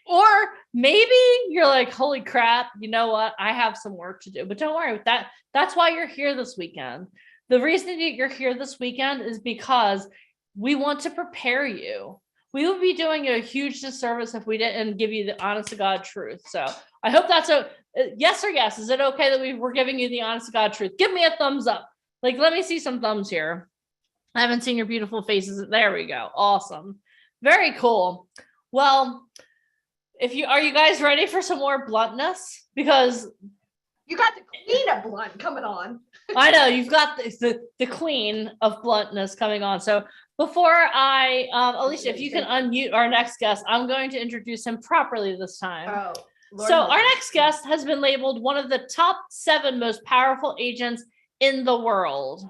Or maybe you're like, holy crap, you know what? I have some work to do, but don't worry with that. That's why you're here this weekend. The reason that you're here this weekend is because we want to prepare you. We would be doing you a huge disservice if we didn't give you the honest to God truth. So I hope that's a yes or yes. Is it okay that we're giving you the honest to God truth? Give me a thumbs up. Like, let me see some thumbs here. I haven't seen your beautiful faces. There we go. Awesome. Very cool. Well, are you guys ready for some more bluntness? Because you got the queen of blunt coming on. I know you've got the queen of bluntness coming on. So before Alicia, if you can unmute our next guest, I'm going to introduce him properly this time. Oh, so our next guest has been labeled one of the top 7 most powerful agents in the world.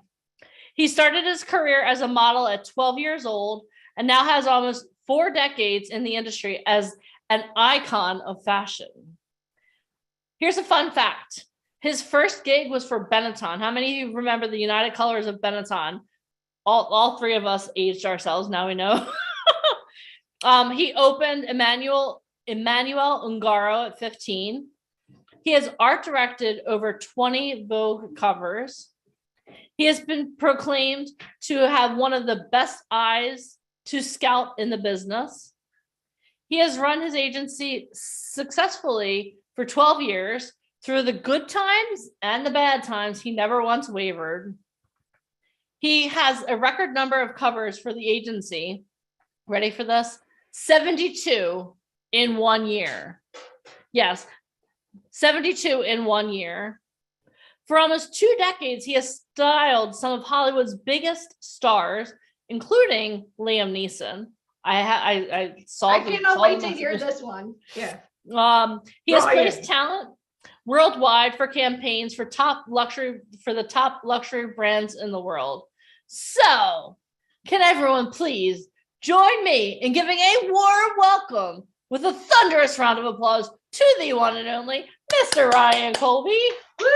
He started his career as a model at 12 years old and now has almost 4 decades in the industry as an icon of fashion. Here's a fun fact. His first gig was for Benetton. How many of you remember the United Colors of Benetton? All 3 of us aged ourselves, now we know. He opened Emmanuel Ungaro at 15. He has art directed over 20 Vogue covers. He has been proclaimed to have one of the best eyes to scout in the business. He has run his agency successfully for 12 years. Through the good times and the bad times, he never once wavered. He has a record number of covers for the agency. Ready for this? 72 in 1 year. Yes, 72 in 1 year. For almost 2 decades, he has styled some of Hollywood's biggest stars, including Liam Neeson. I cannot wait to hear this one. Yeah. He has placed talent worldwide for campaigns for the top luxury brands in the world. So, can everyone please join me in giving a warm welcome with a thunderous round of applause to the one and only Mr. Ryan Colby. Woo!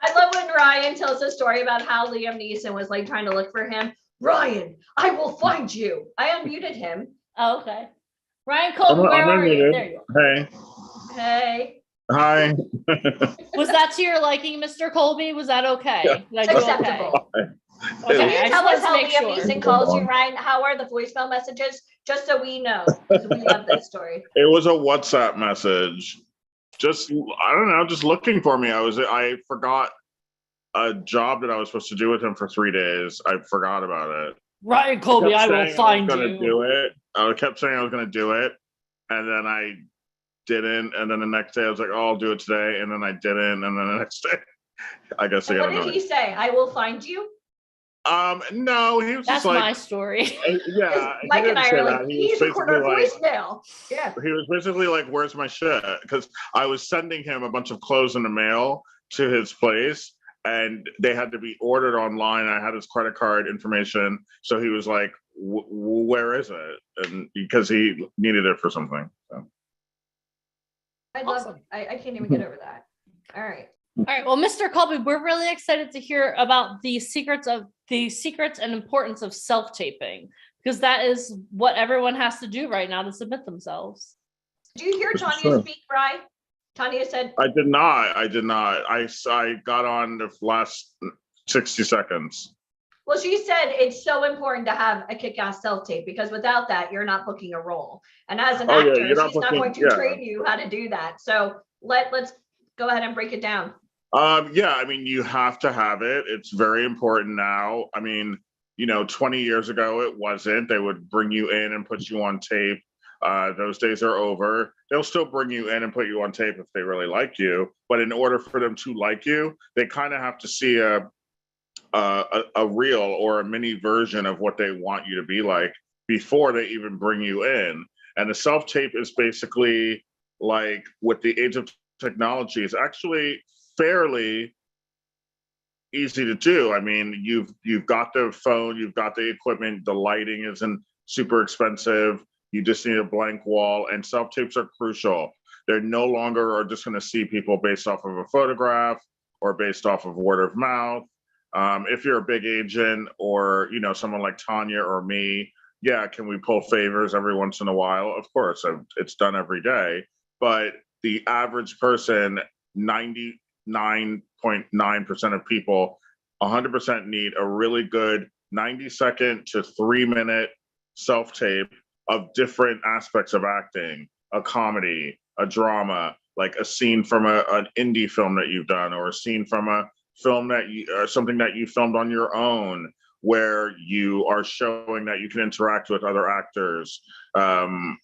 I love when Ryan tells a story about how Liam Neeson was like trying to look for him. Ryan, I will find you. I unmuted him. Oh, okay. Ryan Colby, where are you? There you go. Hey. Hey. Hi. Was that to your liking, Mr. Colby? Was that okay? Yeah. Did I do Acceptable. okay? Can Okay, you I tell us just how wanted to Liam make sure. Neeson calls you, Ryan? How are the voicemail messages? Just so we know, because we love this story. It was a WhatsApp message. Just, I don't know, just looking for me. I forgot a job that I was supposed to do with him for 3 days. I forgot about it. Ryan Colby, I will find gonna you. do it. I kept saying I was going to do it, and then I didn't. And then the next day I was like, "Oh, I'll do it today," and then I didn't. And then the next day, I guess I got What did he say? I will find you. No, he was That's just like, my story. yeah. he Mike and didn't I say are that. like, He was he's recording basically our like, voicemail. Yeah. he was basically like, "Where's my shit?" Because I was sending him a bunch of clothes in the mail to his place, and they had to be ordered online. I had his credit card information, so he was like, "Where is it?" And because he needed it for something. So. I love. I can't even get over that. All right. All right. Well, Mr. Colby, we're really excited to hear about the secrets and importance of self-taping, because that is what everyone has to do right now to submit themselves. Do you hear Tanya Sure. speak, Ryan? Tanya said, I did not. I got on the last 60 seconds. well, she said it's so important to have a kick-ass self-tape because without that, you're not booking a role. And as an Oh, yeah, actor, you're not she's not booking- going to yeah. train you how to do that. So let's go ahead and break it down. Yeah, I mean, you have to have it. It's very important now. I mean, 20 years ago, it wasn't. They would bring you in and put you on tape. Those days are over. They'll still bring you in and put you on tape if they really like you. But in order for them to like you, they kind of have to see a reel or a mini version of what they want you to be like before they even bring you in. And the self-tape is basically like, with the age of technology, it's actually fairly easy to do. I mean, you've got the phone, you've got the equipment, the lighting isn't super expensive. You just need a blank wall, and self-tapes are crucial. They're no longer are just going to see people based off of a photograph or based off of word of mouth. If you're a big agent or, someone like Tanya or me, yeah, can we pull favors every once in a while? Of course, it's done every day. But the average person, 99.9% of people, 100% need a really good 90-second to 3-minute self-tape of different aspects of acting, a comedy, a drama, like a scene from an indie film that you've done, or a scene from a film or something that you filmed on your own, where you are showing that you can interact with other actors. And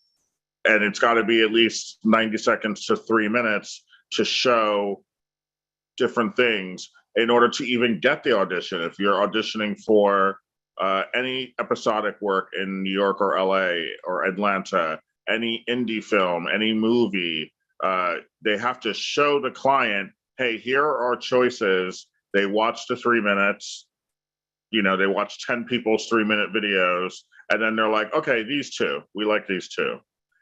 it's got to be at least 90 seconds to 3 minutes to show different things in order to even get the audition. If you're auditioning for any episodic work in New York or LA or Atlanta, any indie film, any movie, they have to show the client, hey, here are our choices. They watch the 3 minutes, they watch 10 people's 3-minute videos, and then they're like, okay, these two, we like these two.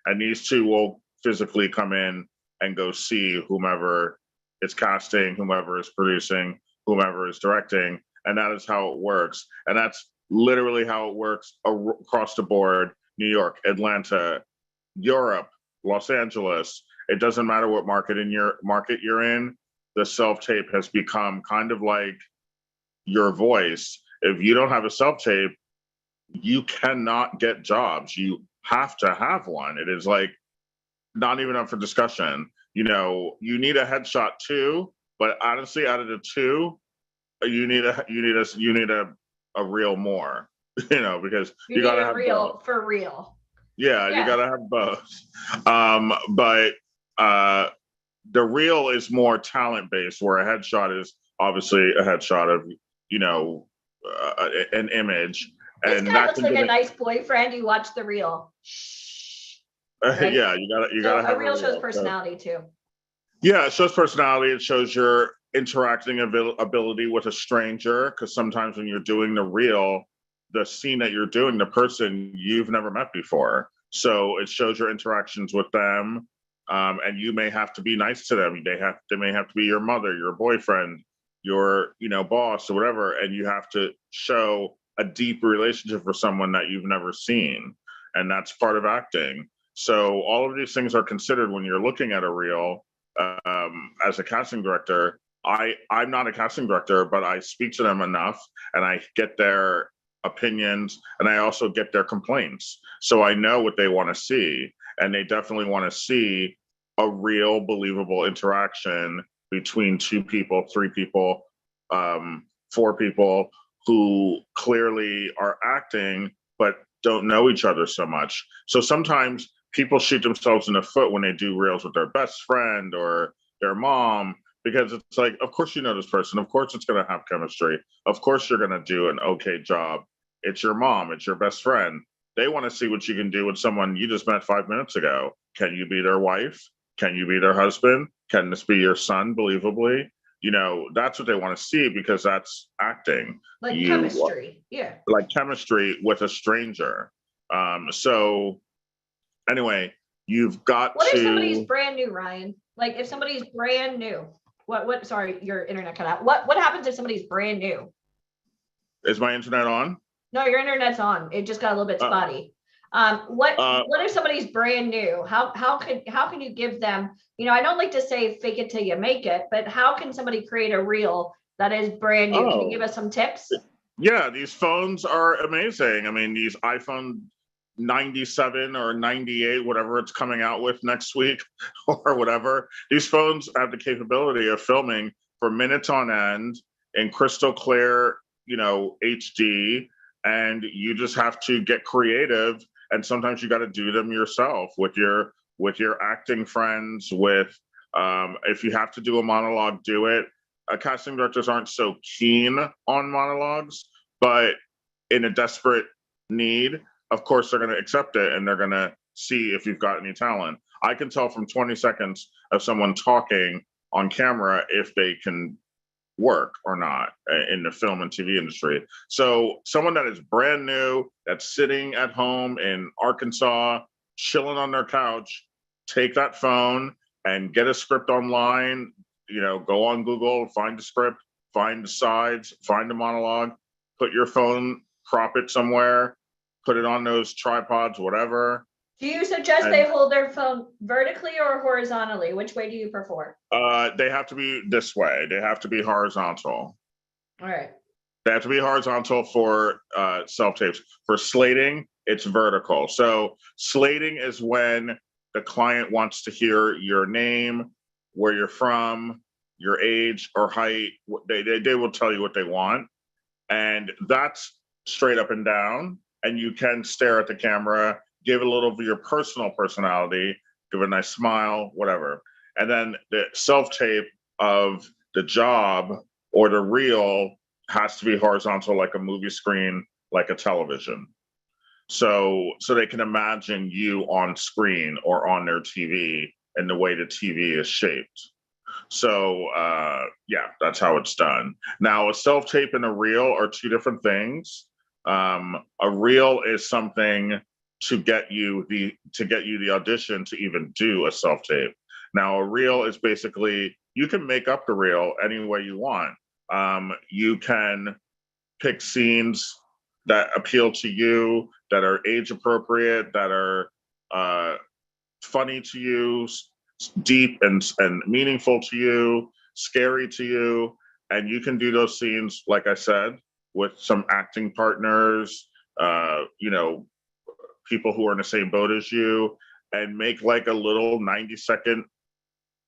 And these two will physically come in and go see whomever is casting, whomever is producing, whomever is directing. And that is how it works. And that's literally how it works across the board. New York, Atlanta, Europe, Los Angeles. It doesn't matter what market you're in. The self-tape has become kind of like your voice. If you don't have a self-tape, you cannot get jobs. You have to have one. It is like not even up for discussion. You need a headshot too, but honestly, out of the two, you need a reel more. Because you gotta have real both. for real. Yeah, you gotta have both. But the reel is more talent based, where a headshot is obviously a headshot of an image. This And guy that looks can like be a nice boyfriend. You watch the reel. Right? Yeah, you gotta So have a reel shows reel. personality too. Yeah, it shows personality. It shows your interacting ability with a stranger, because sometimes when you're doing the reel, the scene that you're doing, the person you've never met before. So it shows your interactions with them. And you may have to be nice to them. They may have to be your mother, your boyfriend, your, boss or whatever. And you have to show a deep relationship for someone that you've never seen. And that's part of acting. So all of these things are considered when you're looking at a reel. As a casting director, I'm not a casting director, but I speak to them enough and I get their opinions and I also get their complaints. So I know what they want to see. And they definitely want to see a real, believable interaction between 2 people, 3 people, 4 people who clearly are acting, but don't know each other so much. So sometimes people shoot themselves in the foot when they do reels with their best friend or their mom, because it's like, of course you know this person. Of course it's going to have chemistry. Of course you're going to do an okay job. It's your mom. It's your best friend. They want to see what you can do with someone you just met 5 minutes ago. Can you be their wife? Can you be their husband? Can this be your son, believably? That's what they want to see because that's acting. Like chemistry. Yeah. Like chemistry with a stranger. So anyway, you've got What to. if somebody's brand new, Ryan? Like if somebody's brand new, what, sorry, your internet cut out. What happens if somebody's brand new? Is my internet on? No, your internet's on. It just got a little bit spotty. What if somebody's brand new? How can you give them, I don't like to say fake it till you make it, but how can somebody create a reel that is brand new? Can you give us some tips? Yeah, these phones are amazing. I mean, these iPhone 97 or 98, whatever it's coming out with next week or whatever, these phones have the capability of filming for minutes on end in crystal clear, HD, and you just have to get creative. And sometimes you got to do them yourself with your acting friends, if you have to do a monologue, do it. Casting directors aren't so keen on monologues, but in a desperate need, of course, they're going to accept it and they're going to see if you've got any talent. I can tell from 20 seconds of someone talking on camera if they can work or not in the film and TV industry. So someone that is brand new, that's sitting at home in Arkansas, chilling on their couch, take that phone and get a script online, go on Google, find the script, find the sides, find the monologue, put your phone, prop it somewhere, put it on those tripods, whatever. Do you suggest they hold their phone vertically or horizontally? Which way do you prefer? They have to be this way. They have to be horizontal. All right. They have to be horizontal for self-tapes. For slating, it's vertical. So slating is when the client wants to hear your name, where you're from, your age or height. They will tell you what they want. And that's straight up and down. And you can stare at the camera, give a little of your personal personality, give a nice smile, whatever. And then the self-tape of the job or the reel has to be horizontal, like a movie screen, like a television. So they can imagine you on screen or on their TV and the way the TV is shaped. So yeah, that's how it's done. Now, a self-tape and a reel are 2 different things. A reel is something to get you the audition to even do a self-tape. Now, a reel is basically, you can make up the reel any way you want. You can pick scenes that appeal to you, that are age appropriate, that are funny to you, deep and meaningful to you, scary to you. And you can do those scenes, like I said, with some acting partners, people who are in the same boat as you, and make like a little 90-second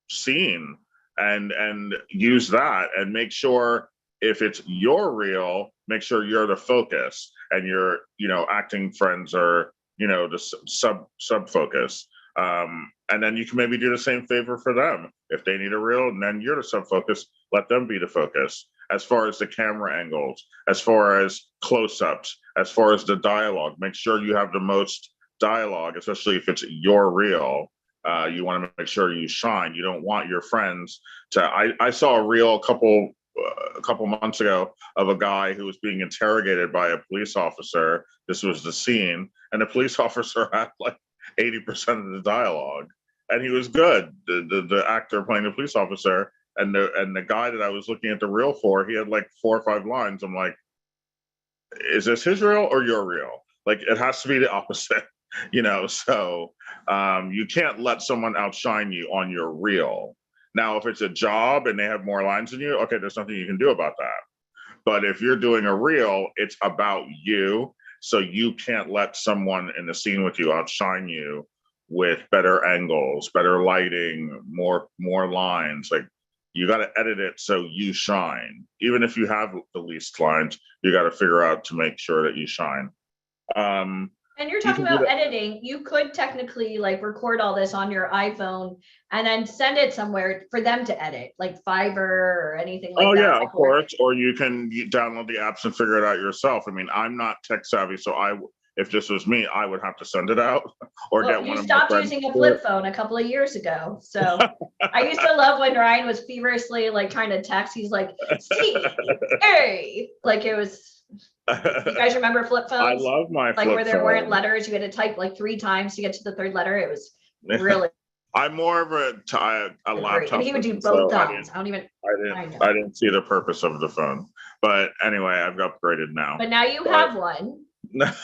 scene and use that, and make sure if it's your reel, make sure you're the focus and your acting friends are the sub focus. And then you can maybe do the same favor for them. If they need a reel and then you're the sub focus, let them be the focus. As far as the camera angles, as far as close-ups, as far as the dialogue, make sure you have the most dialogue, especially if it's your reel. You want to make sure you shine. You don't want your friends to. I saw a reel a couple months ago of a guy who was being interrogated by a police officer. This was the scene, and the police officer had like 80% of the dialogue, and he was good. The actor playing the police officer, and the guy that I was looking at the reel for, he had like 4 or 5 lines. I'm like, is this his reel or your reel? Like, it has to be the opposite, so you can't let someone outshine you on your reel. Now, if it's a job and they have more lines than you, okay, there's nothing you can do about that. But if you're doing a reel, it's about you. So you can't let someone in the scene with you outshine you with better angles, better lighting, more lines. Like, you got to edit it so you shine. Even if you have the least lines, you got to figure out to make sure that you shine. And you're talking about editing. You could technically like record all this on your iPhone and then send it somewhere for them to edit, like Fiverr or anything like that. Oh yeah, of course. Or you can download the apps and figure it out yourself. I mean, I'm not tech savvy, so if this was me, I would have to send it out or get one of my friends. You stopped using a flip phone a couple of years ago. So I used to love when Ryan was feverishly like trying to text. He's like, "See, hey," like it was. You guys remember flip phones? I love my like flip where there phone. weren't letters. You had to type like 3 times to get to the 3rd letter. It was really. I'm more of a laptop. And he would do both thumbs. I didn't see the purpose of the phone, but anyway, I've upgraded now. But now you have one. Now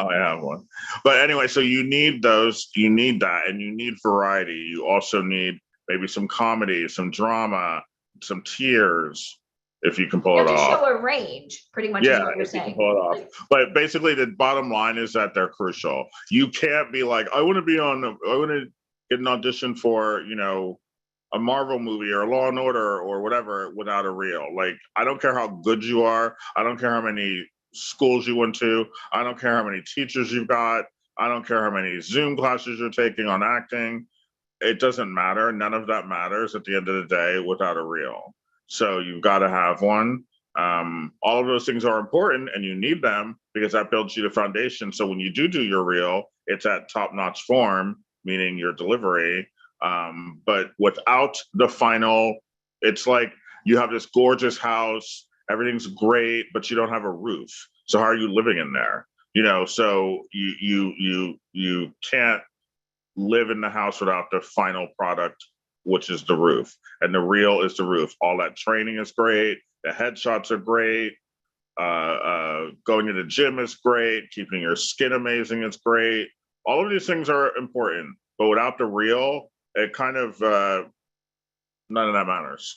I have one. But anyway, so you need those. You need that, and you need variety. You also need maybe some comedy, some drama, some tears. If you can pull it off. You have to show a range, pretty much is what you're saying. You can pull it off. But basically the bottom line is that they're crucial. You can't be like, I want to get an audition for, a Marvel movie or Law and Order or whatever without a reel. Like, I don't care how good you are. I don't care how many schools you went to. I don't care how many teachers you've got. I don't care how many Zoom classes you're taking on acting. It doesn't matter. None of that matters at the end of the day without a reel. So you've got to have one. All of those things are important and you need them because that builds you the foundation. So when you do your reel, it's at top-notch form, meaning your delivery. But without the final, it's like you have this gorgeous house, everything's great, but you don't have a roof. So how are you living in there? So you can't live in the house without the final product, which is the roof, and the reel is the roof. All that training is great. The headshots are great. Going to the gym is great. Keeping your skin amazing is great. All of these things are important, but without the reel, it kind of none of that matters.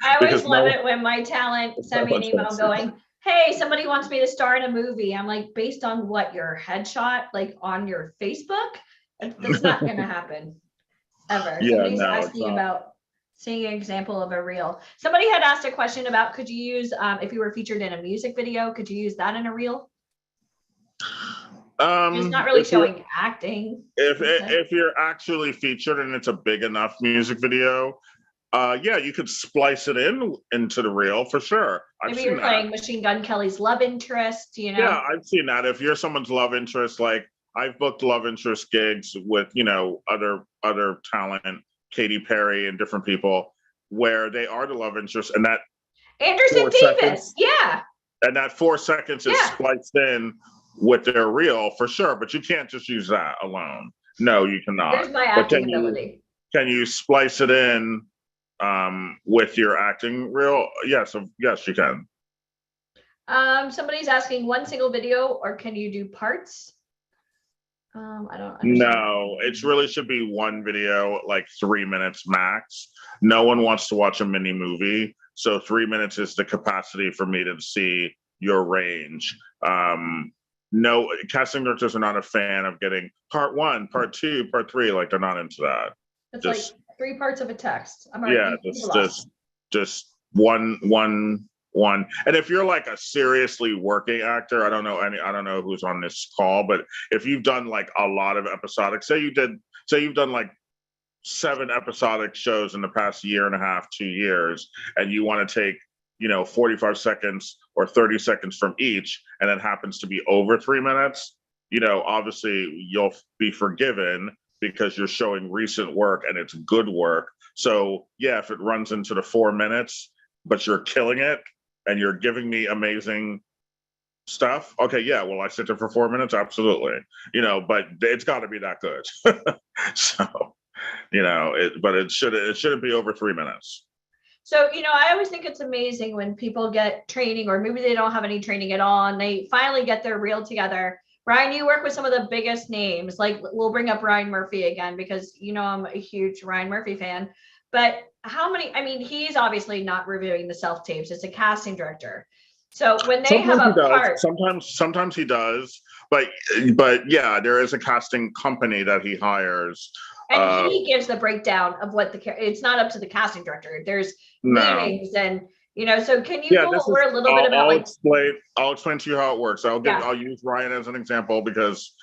I always love it when my talent send me an email going, "Hey, somebody wants me to star in a movie." I'm like, based on what, your headshot, like on your Facebook? That's not going to happen. Ever. Somebody's asking about seeing an example of a reel. Somebody had asked a question about, could you use, if you were featured in a music video, could you use that in a reel? It's not really showing acting. If you're actually featured and it's a big enough music video, yeah, you could splice it into the reel for sure. Maybe you're playing Machine Gun Kelly's love interest, Yeah, I've seen that. If you're someone's love interest, like I've booked love interest gigs with, other talent, Katy Perry and different people, where they are the love interest, and that Anderson Davis, yeah. And that 4 seconds is spliced in with their reel for sure, but you can't just use that alone. No, you cannot. There's my acting ability. Can you splice it in with your acting reel? Yes, you can. Somebody's asking, one single video, or can you do parts? I don't understand. No, it really should be one video, like 3 minutes max. No one wants to watch a mini movie, so 3 minutes is the capacity for me to see your range. No, casting directors are not a fan of getting part 1, part 2, part 3. Like, they're not into that. It's just like 3 parts of a text. Just one. And if you're like a seriously working actor, I don't know who's on this call, but if you've done like a lot of episodic, say you've done like 7 episodic shows in the past year and a half, 2 years, and you want to take, 45 seconds or 30 seconds from each, and it happens to be over 3 minutes, obviously you'll be forgiven because you're showing recent work and it's good work. So yeah, if it runs into the 4 minutes, but you're killing it and you're giving me amazing stuff, okay, yeah, will I sit there for 4 minutes? Absolutely. But it's got to be that good. So, but it shouldn't be over 3 minutes. So, I always think it's amazing when people get training, or maybe they don't have any training at all, and they finally get their reel together. Ryan, you work with some of the biggest names. Like, we'll bring up Ryan Murphy again, because I'm a huge Ryan Murphy fan. But he's obviously not reviewing the self-tapes. It's a casting director. So when they have a part, sometimes he does, but yeah, there is a casting company that he hires. And he gives the breakdown of what it's not up to the casting director. There's meetings and, so can you go over a little bit about I'll explain to you how it works. I'll use Ryan as an example because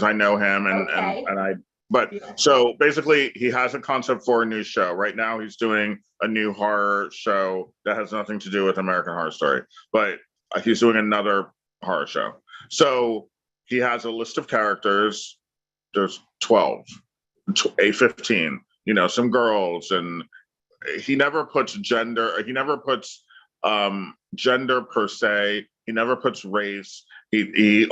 I know him so basically he has a concept for a new show. Right now he's doing a new horror show that has nothing to do with American Horror Story, but he's doing another horror show. So he has a list of characters. There's 12. 15, some girls, and he never puts gender. He never puts gender per se. He never puts race. He's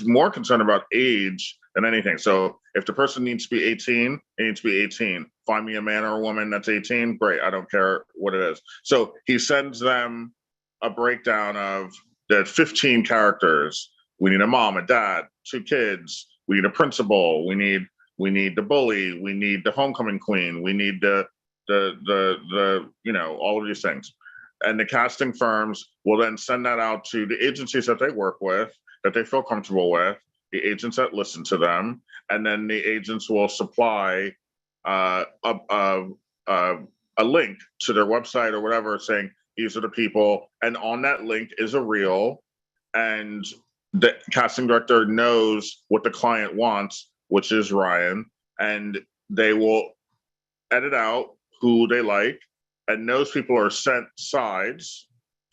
more concerned about age than anything. So if the person needs to be 18, it needs to be 18. Find me a man or a woman that's 18. Great, I don't care what it is. So he sends them a breakdown of the 15 characters. We need a mom, a dad, 2 kids. We need a principal. We need the bully, we need the homecoming queen, we need the all of these things. And the casting firms will then send that out to the agencies that they work with, that they feel comfortable with, the agents that listen to them, and then the agents will supply a link to their website or whatever saying, these are the people, and on that link is a reel, and the casting director knows what the client wants, which is Ryan, and they will edit out who they like, and those people are sent sides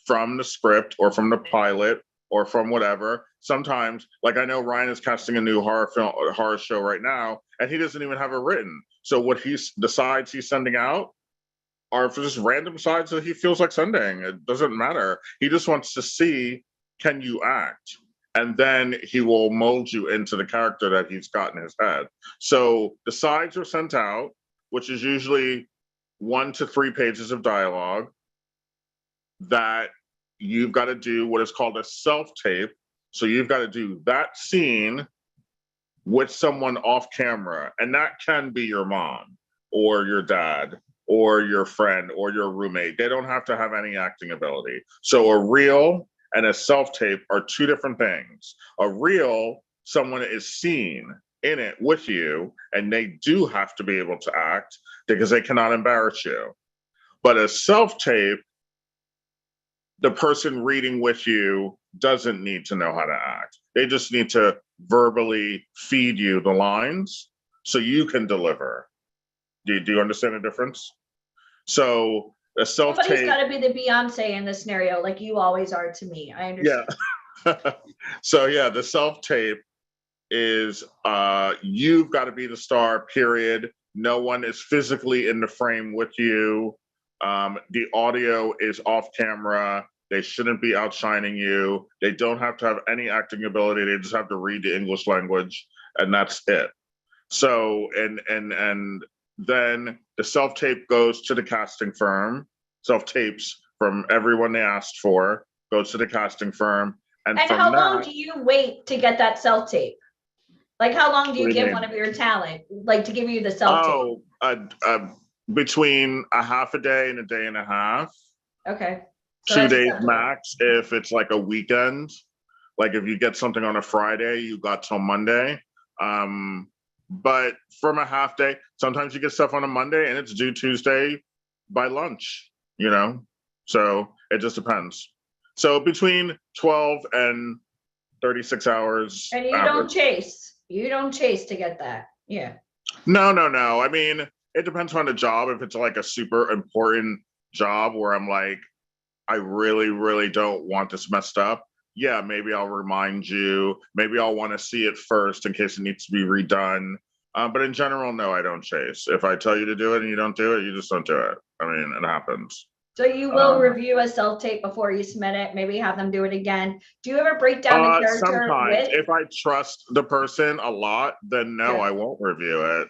from the script or from the pilot or from whatever. Sometimes, like I know Ryan is casting a new horror show right now, and he doesn't even have it written. So the sides he's sending out are for just random sides that he feels like sending. It doesn't matter. He just wants to see, can you act? And then he will mold you into the character that he's got in his head. So the sides are sent out, which is usually 1 to 3 pages of dialogue that you've got to do what is called a self-tape. So you've got to do that scene with someone off camera. And that can be your mom or your dad or your friend or your roommate. They don't have to have any acting ability. So a reel and a self-tape are 2 different things. A reel, someone is seen in it with you, and they do have to be able to act because they cannot embarrass you. But a self-tape, the person reading with you doesn't need to know how to act. They just need to verbally feed you the lines so you can deliver. Do you understand the difference? So a self-tape. Somebody's got to be the Beyonce in this scenario, like you always are to me. I understand. Yeah. So yeah, the self-tape is you've got to be the star, period. No one is physically in the frame with you. The audio is off camera. They shouldn't be outshining you. They don't have to have any acting ability. They just have to read the English language, and that's it. So and then the self-tape goes to the casting firm. Self-tapes from everyone they asked for goes to the casting firm. And how long do you wait to get that self-tape? Like, how long do you give one of your talent, like, to give you the self-tape? Between a half a day and a day and a half. Okay. So 2 days max if it's like a weekend. Like if you get something on a Friday, you got till Monday. But from a half day, sometimes you get stuff on a Monday and it's due Tuesday by lunch, So it just depends. So between 12 and 36 hours. And you don't chase. You don't chase to get that. Yeah. No. I mean, it depends on the job. If it's like a super important job where I'm like, I really, really don't want this messed up. Yeah, maybe I'll remind you. Maybe I'll want to see it first in case it needs to be redone. But in general, no, I don't chase. If I tell you to do it and you don't do it, you just don't do it. I mean, it happens. So you will review a self-tape before you submit it, maybe have them do it again. Do you ever break down the character Sometimes, with? if I trust the person a lot, then no, Yeah. I won't review it.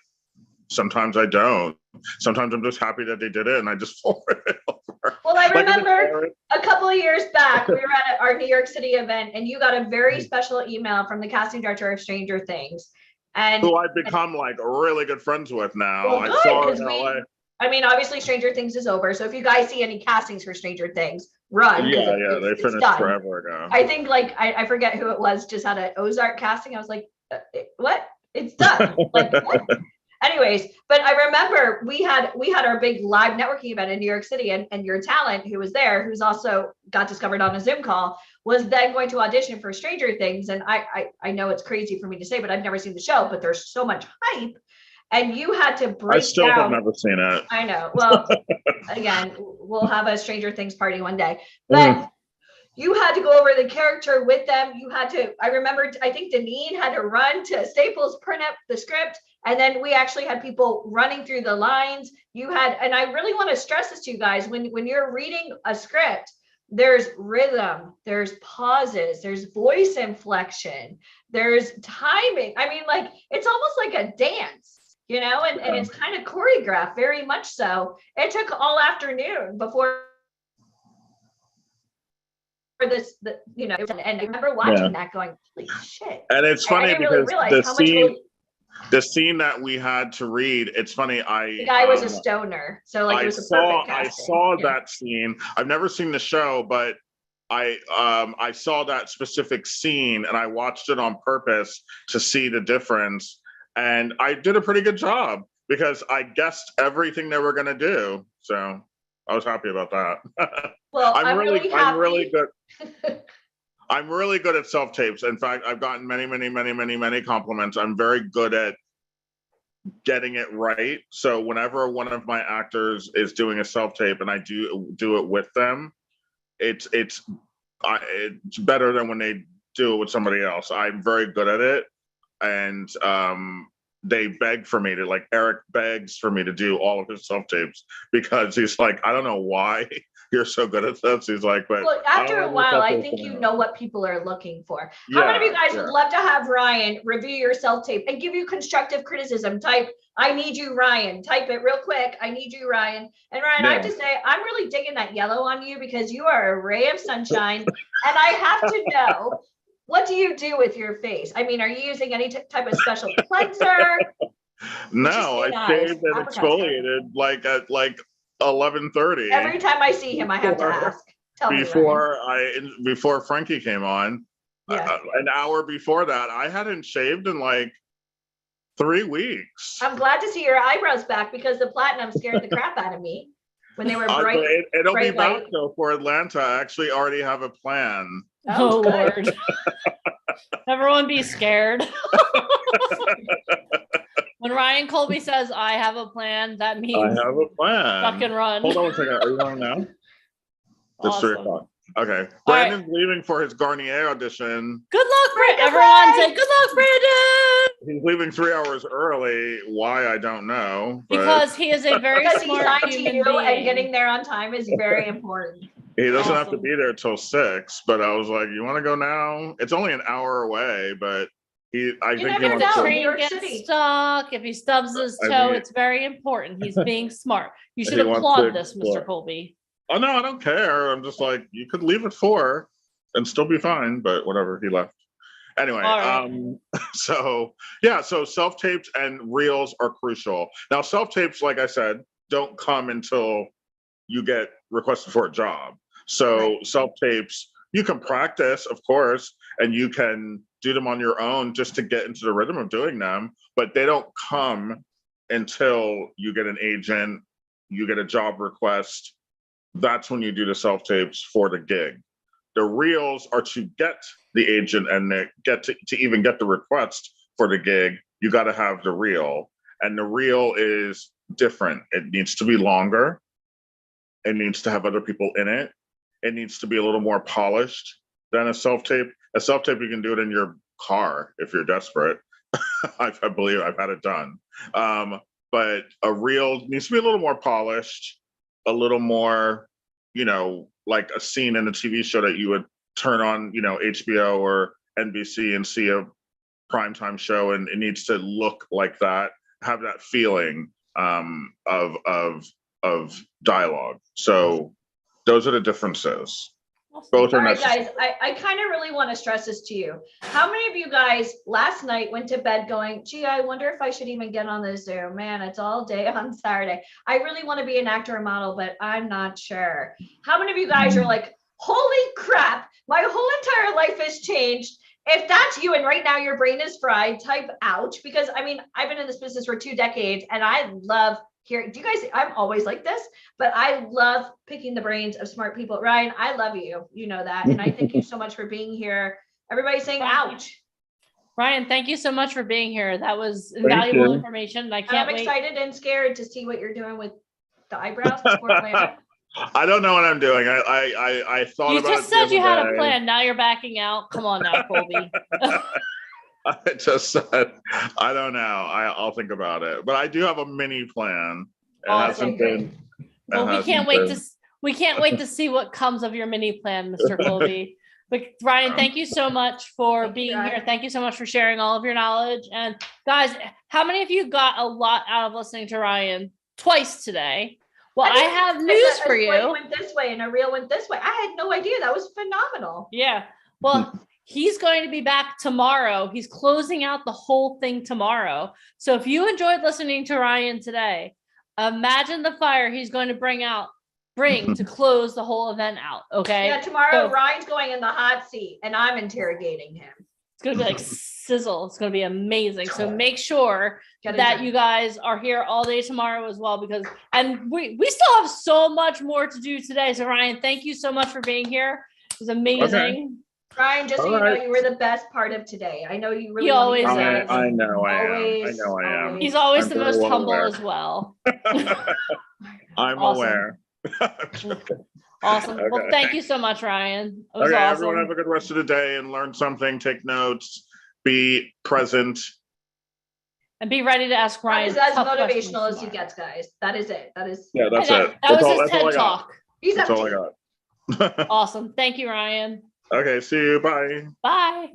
Sometimes I don't. Sometimes I'm just happy that they did it and I just forward it over. Well, I Like, remember a couple of years back, we were at our New York City event and you got a very special email from the casting director of Stranger Things. And who I've become like really good friends with now. Well, I good, saw her 'cause in we- LA. I mean, obviously Stranger Things is over. So if you guys see any castings for Stranger Things, run. 'cause Yeah, they it's finished done. forever ago. I think like I forget who it was, just had an Ozark casting. I was like, what? It's done. Like what? Anyways, but I remember we had our big live networking event in New York City, and your talent who was there, who's also got discovered on a Zoom call, was then going to audition for Stranger Things. And I know it's crazy for me to say, but I've never seen the show, but there's so much hype. And you had to break I still down. have never seen it. I know. Well, again, we'll have a Stranger Things party one day. But you had to go over the character with them. You had to, I remember, I think Deneen had to run to Staples, print up the script. And then we actually had people running through the lines. You had, and I really want to stress this to you guys, when you're reading a script, there's rhythm, there's pauses, there's voice inflection, there's timing. I mean, like, it's almost like a dance. You know, and it's kind of choreographed, very much so. It took all afternoon before this, and I remember watching that going, holy shit. And it's funny I didn't really because realize how much the scene that we had to read, it's funny, the guy was a stoner. So like it was a perfect casting. I saw that scene. I've never seen the show, but I saw that specific scene and I watched it on purpose to see the difference. And I did a pretty good job because I guessed everything they were going to do. So I was happy about that. Well, I'm really happy. I'm really good at self-tapes. In fact, I've gotten many compliments. I'm very good at getting it right. So whenever one of my actors is doing a self-tape and I do it with them, it's better than when they do it with somebody else. I'm very good at it. And they beg for me to, like, Eric begs for me to do all of his self-tapes because he's like, I don't know why you're so good at this. He's like, but well, after a while, I think you know what people are looking for. How many of you guys would love to have Ryan review your self-tape and give you constructive criticism? Type, I need you, Ryan. Type it real quick. I need you, Ryan. And Ryan, I have to say, I'm really digging that yellow on you because you are a ray of sunshine. And I have to know, what do you do with your face? I mean, are you using any type of special cleanser? No, I shaved and exfoliated like at 11:30. Every time I see him, I have to ask. Tell before Frankie came on, an hour before that, I hadn't shaved in like 3 weeks. I'm glad to see your eyebrows back because the platinum scared the crap out of me when they were bright. It'll bright be back white. though for Atlanta. I actually already have a plan. Oh, Lord. Everyone be scared. When Ryan Colby says, I have a plan, that means I have a plan. Duck and run. Hold on a second. Are you going now? It's 3 o'clock. Okay. All Brandon's leaving for his Garnier audition. Good luck, Brandon. Everyone say, good luck, Brandon. He's leaving 3 hours early. Why, I don't know. but Because he is a very Because he's smart signed to human you and being. getting there on time is very important. He doesn't have to Awesome. be there till 6, but I was like, you want to go now? It's only an hour away, but I think he never If wants the know. to. train New York gets City. stuck, if he stubs his I toe, mean- it's very important. He's being smart. You should He wants applaud to this, explore. Mr. Colby. Oh, no, I don't care. I'm just like, you could leave at 4 and still be fine, but whatever, he left. Anyway, All right. so self-tapes and reels are crucial. Now, self-tapes, like I said, don't come until you get requested for a job. So self-tapes, you can practice, of course, and you can do them on your own just to get into the rhythm of doing them, but they don't come until you get an agent, you get a job request. That's when you do the self-tapes for the gig. The reels are to get the agent and get to even get the request for the gig. You got to have the reel, and the reel is different. It needs to be longer. It needs to have other people in it. It needs to be a little more polished than a self-tape. A self-tape, you can do it in your car if you're desperate, I believe I've had it done. But a reel needs to be a little more polished, a little more, like a scene in a TV show that you would turn on, HBO or NBC and see a primetime show, and it needs to look like that, have that feeling of dialogue. So those are the differences. Both All are right, necessary. guys, I kind of really want to stress this to you. How many of you guys last night went to bed going, gee, I wonder if I should even get on the Zoom? Man, it's all day on Saturday. I really want to be an actor or model, but I'm not sure. How many of you guys are like, holy crap, my whole entire life has changed? If that's you and right now your brain is fried, type ouch. Because I mean, I've been in this business for 2 decades and I love hearing, do you guys, I'm always like this, but I love picking the brains of smart people. Ryan, I love you. You know that. And I thank you so much for being here. Everybody's saying ouch. Ryan, thank you so much for being here. That was invaluable information. And I can't I'm wait. excited and scared to see what you're doing with the eyebrows before Atlanta. I don't know what I'm doing. I thought You about just it the said you other had a day. plan. Now you're backing out. Come on now, Colby. I just said, I don't know. I'll think about it. But I do have a mini plan. It Awesome. hasn't been. Well, we can't wait to see what comes of your mini plan, Mr. Colby. But Ryan, thank you so much for being here. Thank you so much for sharing all of your knowledge. And guys, how many of you got a lot out of listening to Ryan twice today? Well, I have news for you. A went this way and a reel went this way. I had no idea. That was phenomenal. Yeah. Well, he's going to be back tomorrow. He's closing out the whole thing tomorrow. So if you enjoyed listening to Ryan today, imagine the fire he's going to bring to close the whole event out. Okay. Yeah, tomorrow Ryan's going in the hot seat and I'm interrogating him. It's going to be like sizzle. It's going to be amazing. So make sure that you guys are here all day tomorrow as well, because, and we still have so much more to do today. So Ryan, thank you so much for being here. It was amazing. Okay. Ryan, just so you know, you were the best part of today. I know you really. He always is. I know I am. He's always I'm the most very well humble aware. as well. I'm Awesome. aware. Awesome. Well, Okay. thank you so much, Ryan. It was Okay, awesome. everyone have a good rest of the day and learn something, take notes, be present. And be ready to ask Ryan. He's as tough motivational questions as he gets, guys. That is it. That is. Yeah, that's tomorrow. it. That was his that's all TED I got. Talk. He's That's all I empty. got. Awesome. Thank you, Ryan. Okay, see you. Bye. Bye.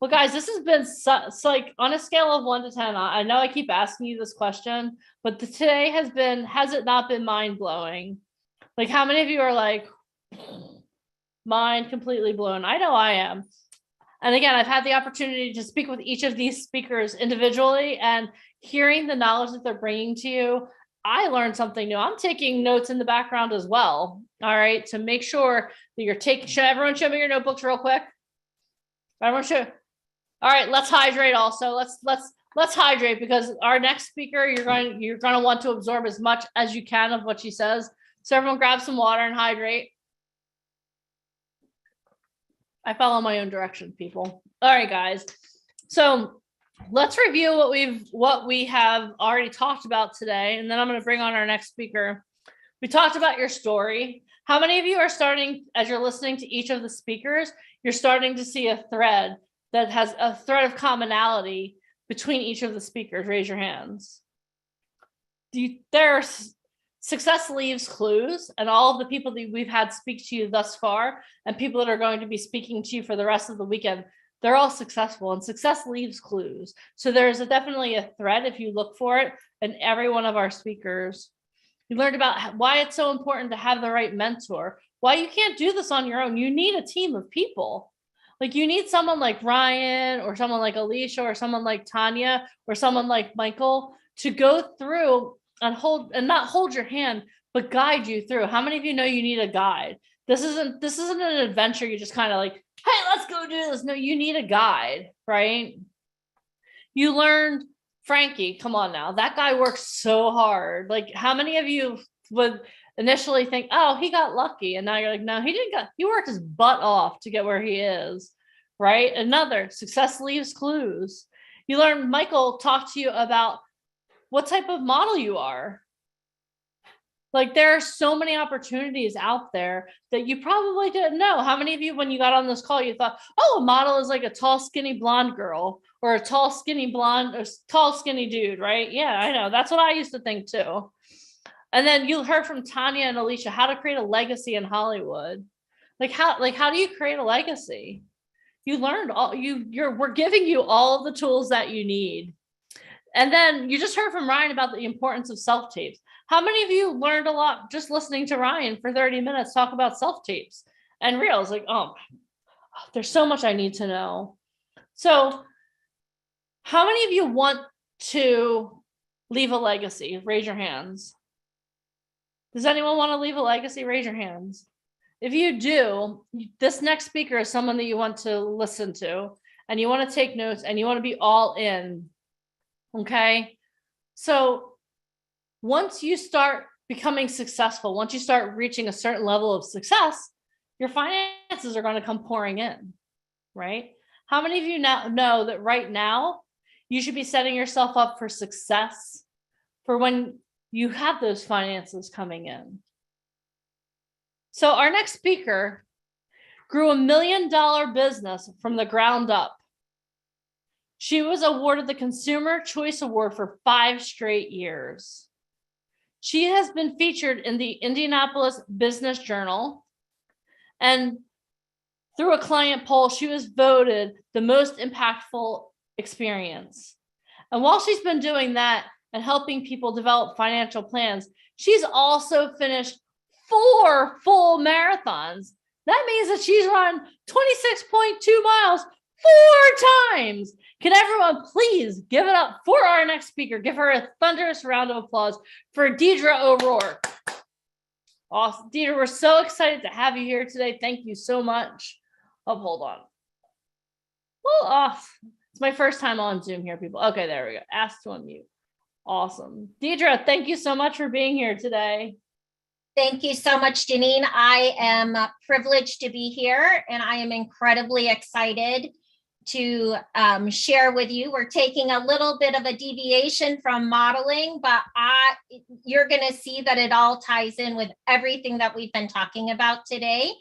Well, guys, this has been it's like on a scale of 1 to 10. I know I keep asking you this question, but today has it not been mind blowing? Like, how many of you are like, mind completely blown? I know I am. And again, I've had the opportunity to speak with each of these speakers individually, and hearing the knowledge that they're bringing to you, I learned something new. I'm taking notes in the background as well. All right. To make sure that you're taking, everyone show me your notebooks real quick. Everyone show. All right. Let's hydrate also. Let's hydrate, because our next speaker, you're going to want to absorb as much as you can of what she says. So everyone grab some water and hydrate. I follow my own direction, people. All right, guys. So let's review what we have already talked about today, and then I'm going to bring on our next speaker. We talked about your story. How many of you are starting, as you're listening to each of the speakers, you're starting to see a thread that has a thread of commonality between each of the speakers? Raise your hands. Success leaves clues, and all of the people that we've had speak to you thus far, and people that are going to be speaking to you for the rest of the weekend, they're all successful, and success leaves clues. So there's definitely a thread if you look for it in every one of our speakers. You learned about why it's so important to have the right mentor, why you can't do this on your own. You need a team of people. Like, you need someone like Ryan, or someone like Alicia, or someone like Tanya, or someone like Michael to go through and not hold your hand, but guide you through. How many of you know you need a guide? This isn't an adventure. You just kind of like, hey, let's go do this. No, you need a guide, right? You learned Frankie. Come on now. That guy works so hard. Like, how many of you would initially think, oh, he got lucky? And now you're like, no, he worked his butt off to get where he is, right? Another, success leaves clues. You learned Michael talked to you about what type of model you are. Like there are so many opportunities out there that you probably didn't know. How many of you, when you got on this call, you thought, oh, a model is like a tall, skinny blonde girl or a tall, skinny blonde or tall, skinny dude, right? Yeah, I know. That's what I used to think too. And then you heard from Tanya and Alicia how to create a legacy in Hollywood. Like how do you create a legacy? You learned we're giving you all of the tools that you need. And then you just heard from Ryan about the importance of self-tapes. How many of you learned a lot just listening to Ryan for 30 minutes talk about self-tapes and reels? Like, oh, there's so much I need to know. So how many of you want to leave a legacy? Raise your hands. Does anyone want to leave a legacy? Raise your hands. If you do, this next speaker is someone that you want to listen to and you want to take notes and you want to be all in. Okay. So once you start becoming successful, once you start reaching a certain level of success, your finances are going to come pouring in, right? How many of you now know that right now you should be setting yourself up for success for when you have those finances coming in? So our next speaker grew $1 million business from the ground up. She was awarded the Consumer Choice Award for 5 straight years. She has been featured in the Indianapolis Business Journal, and through a client poll, she was voted the most impactful experience. And while she's been doing that and helping people develop financial plans, she's also finished 4 full marathons. That means that she's run 26.2 miles 4 times. Can everyone please give it up for our next speaker? Give her a thunderous round of applause for Deidre O'Rourke. Awesome. Deidre, we're so excited to have you here today. Thank you so much. Oh, hold on. Well, it's my first time on Zoom here, people. Okay, there we go. Ask to unmute. Awesome. Deidre, thank you so much for being here today. Thank you so much, Janine. I am privileged to be here and I am incredibly excited to share with you. We're taking a little bit of a deviation from modeling, but you're going to see that it all ties in with everything that we've been talking about today.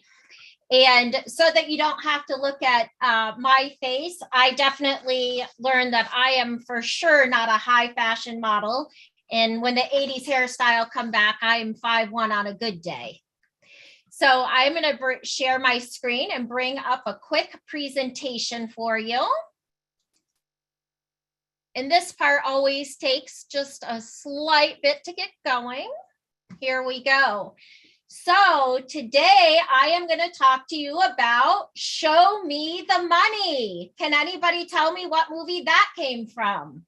And so that you don't have to look at my face, I definitely learned that I am for sure not a high fashion model. And when the 80s hairstyle come back, I am 5'1" on a good day. So I'm going to share my screen and bring up a quick presentation for you. And this part always takes just a slight bit to get going. Here we go. So today I am going to talk to you about Show Me the Money. Can anybody tell me what movie that came from?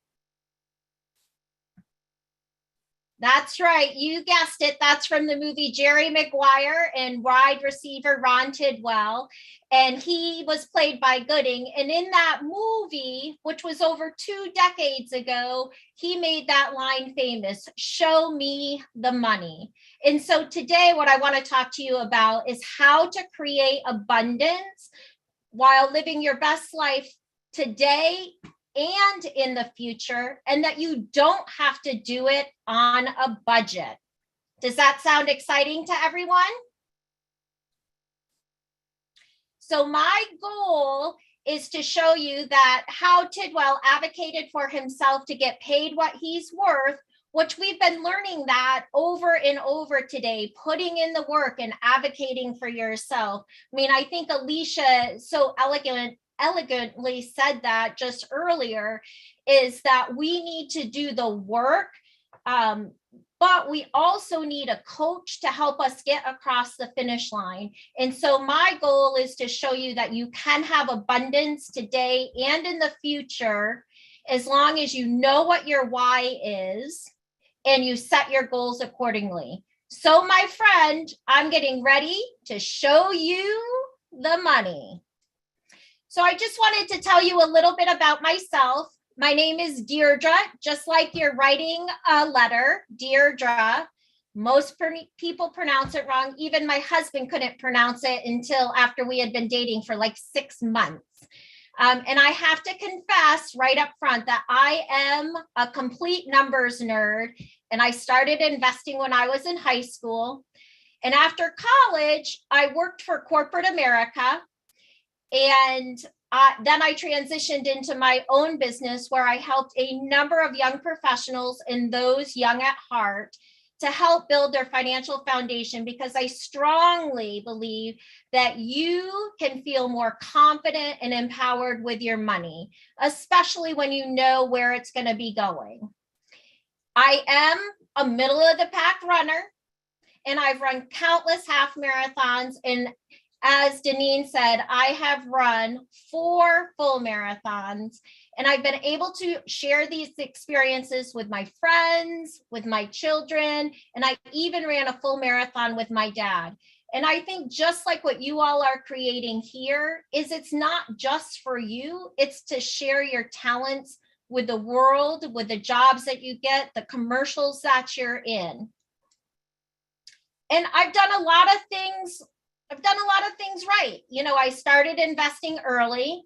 That's right. You guessed it. That's from the movie Jerry Maguire and wide receiver Ron Tidwell. And he was played by Gooding. And in that movie, which was over 2 decades ago, he made that line famous, show me the money. And so today, what I want to talk to you about is how to create abundance while living your best life today and in the future, and that you don't have to do it on a budget. Does that sound exciting to everyone? So my goal is to show you that how Tidwell advocated for himself to get paid what he's worth, which we've been learning that over and over today, putting in the work and advocating for yourself. I mean, I think Alicia so elegantly said that just earlier, is that we need to do the work, but we also need a coach to help us get across the finish line. And so my goal is to show you that you can have abundance today and in the future, as long as you know what your why is and you set your goals accordingly. So my friend, I'm getting ready to show you the money. So I just wanted to tell you a little bit about myself. My name is Deirdre, just like you're writing a letter, Deirdre. Most people pronounce it wrong. Even my husband couldn't pronounce it until after we had been dating for like 6 months. And I have to confess right up front that I am a complete numbers nerd. And I started investing when I was in high school. And after college, I worked for corporate America. And then I transitioned into my own business where I helped a number of young professionals and those young at heart to help build their financial foundation, because I strongly believe that you can feel more confident and empowered with your money, especially when you know where it's going to be going. I am a middle of the pack runner, and I've run countless half marathons. And as Deneen said, I have run 4 full marathons, and I've been able to share these experiences with my friends, with my children, and I even ran a full marathon with my dad. And I think just like what you all are creating here is, it's not just for you, it's to share your talents with the world, with the jobs that you get, the commercials that you're in. And I've done a lot of things right. You know, I started investing early,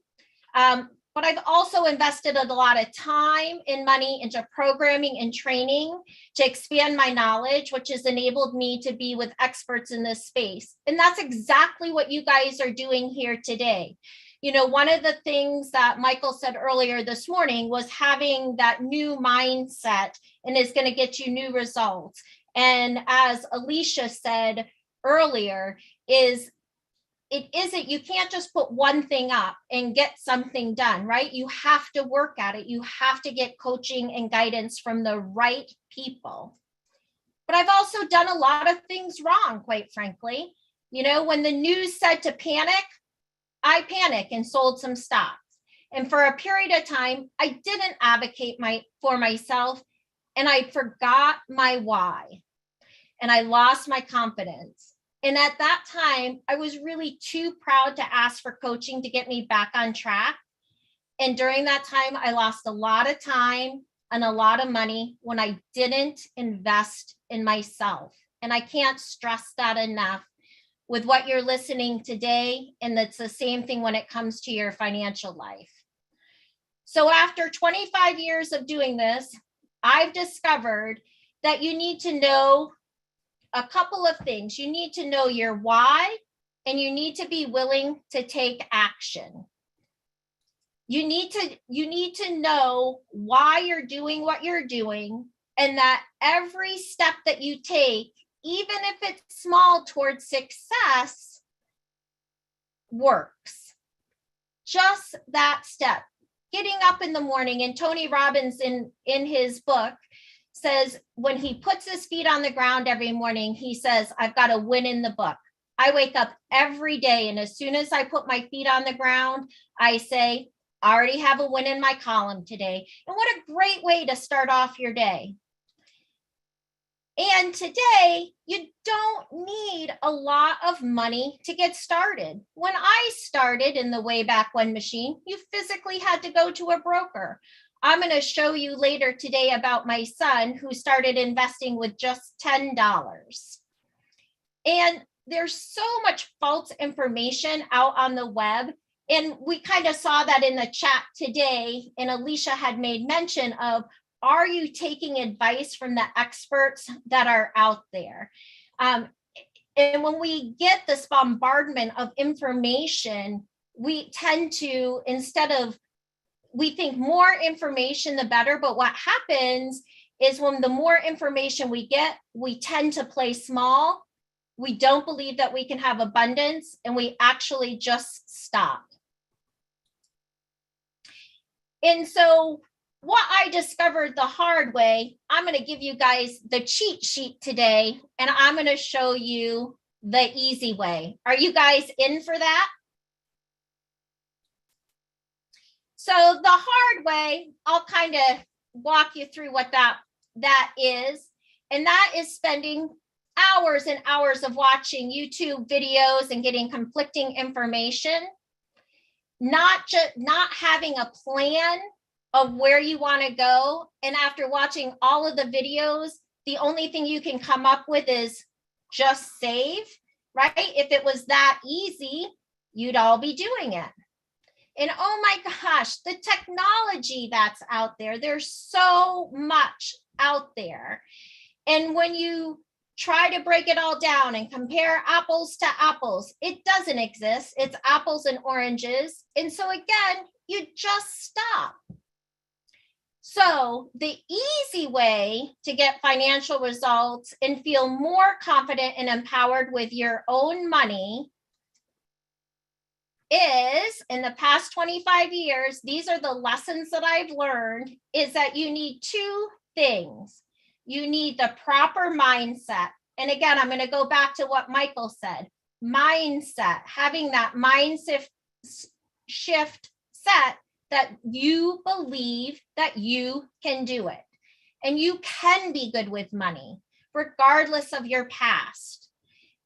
but I've also invested a lot of time and money into programming and training to expand my knowledge, which has enabled me to be with experts in this space. And that's exactly what you guys are doing here today. You know, one of the things that Michael said earlier this morning was having that new mindset, and is going to get you new results. And as Alicia said earlier, you can't just put one thing up and get something done, right? You have to work at it. You have to get coaching and guidance from the right people. But I've also done a lot of things wrong, quite frankly. You know, when the news said to panic, I panicked and sold some stocks. And for a period of time, I didn't advocate for myself, and I forgot my why. And I lost my confidence. And at that time, I was really too proud to ask for coaching to get me back on track. And during that time, I lost a lot of time and a lot of money when I didn't invest in myself. And I can't stress that enough with what you're listening today. And it's the same thing when it comes to your financial life. So after 25 years of doing this, I've discovered that you need to know a couple of things. You need to know your why, and you need to be willing to take action. You need to know why you're doing what you're doing, and that every step that you take, even if it's small towards success, works. Just that step. Getting up in the morning, and Tony Robbins in his book says when he puts his feet on the ground every morning, he says, I've got a win in the book. I wake up every day, and as soon as I put my feet on the ground, I say, I already have a win in my column today. And what a great way to start off your day. And today, you don't need a lot of money to get started. When I started in the way back when machine, you physically had to go to a broker. I'm going to show you later today about my son who started investing with just $10. And there's so much false information out on the web. And we kind of saw that in the chat today. And Alicia had made mention of, are you taking advice from the experts that are out there? And when we get this bombardment of information, we tend to, we think more information, the better. But what happens is when the more information we get, we tend to play small. We don't believe that we can have abundance, and we actually just stop. And so what I discovered the hard way, I'm going to give you guys the cheat sheet today, and I'm going to show you the easy way. Are you guys in for that? So the hard way, I'll kind of walk you through what that is. And that is spending hours and hours of watching YouTube videos and getting conflicting information, not having a plan of where you want to go. And after watching all of the videos, the only thing you can come up with is just save, right? If it was that easy, you'd all be doing it. And oh my gosh, the technology that's out there, there's so much out there. And when you try to break it all down and compare apples to apples, it doesn't exist. It's apples and oranges. And so again, you just stop. So the easy way to get financial results and feel more confident and empowered with your own money is, in the past 25 years, these are the lessons that I've learned, is that you need two things. You need the proper mindset. And again, I'm going to go back to what Michael said. Mindset, having that mindset shift set that you believe that you can do it. And you can be good with money, regardless of your past.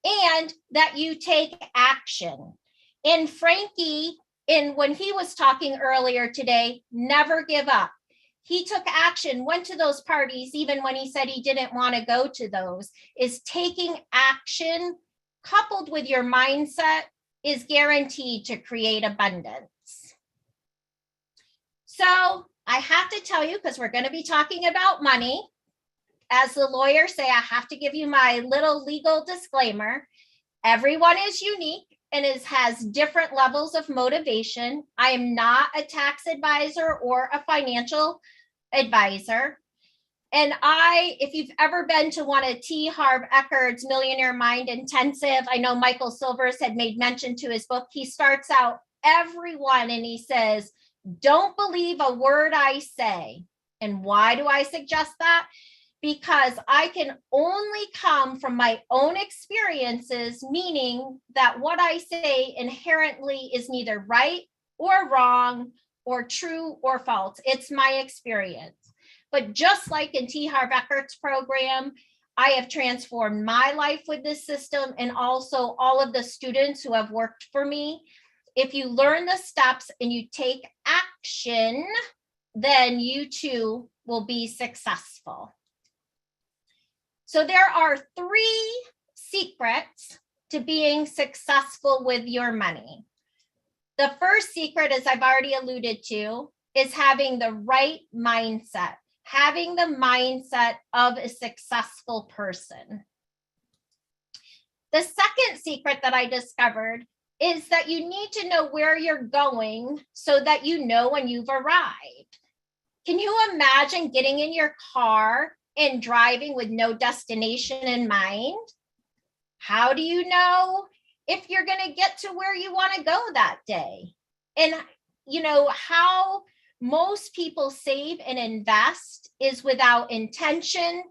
And that you take action. And Frankie, when he was talking earlier today, never give up. He took action, went to those parties, even when he said he didn't want to go to those. Is taking action coupled with your mindset is guaranteed to create abundance. So I have to tell you, because we're going to be talking about money, as the lawyers say, I have to give you my little legal disclaimer. Everyone is unique and has different levels of motivation. I am not a tax advisor or a financial advisor. And if you've ever been to one of T. Harv Ekert's Millionaire Mind Intensive, I know Michael Silvers had made mention to his book. He starts out everyone and he says, don't believe a word I say. And why do I suggest that? Because I can only come from my own experiences, meaning that what I say inherently is neither right or wrong or true or false. It's my experience. But just like in T. Harv Ekert's program, I have transformed my life with this system, and also all of the students who have worked for me. If you learn the steps and you take action, then you too will be successful. So there are 3 secrets to being successful with your money. The first secret, as I've already alluded to, is having the right mindset, having the mindset of a successful person. The second secret that I discovered is that you need to know where you're going so that you know when you've arrived. Can you imagine getting in your car and driving with no destination in mind? How do you know if you're going to get to where you want to go that day? And you know how most people save and invest is without intention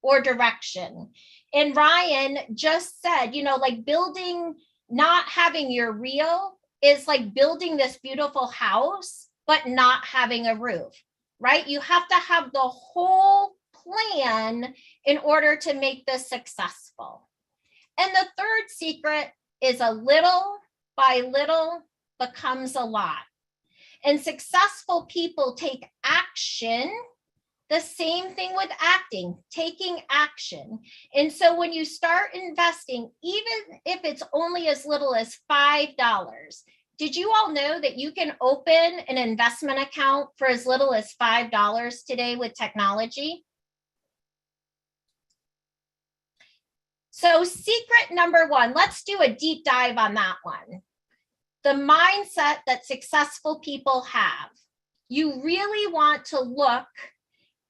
or direction. And Ryan just said, like building, not having your reel is like building this beautiful house, but not having a roof, right? You have to have the whole plan in order to make this successful. And the third secret is a little by little becomes a lot. And successful people take action. The same thing with acting, taking action. And so when you start investing, even if it's only as little as $5, did you all know that you can open an investment account for as little as $5 today with technology? So secret number 1, let's do a deep dive on that one. The mindset that successful people have. You really want to look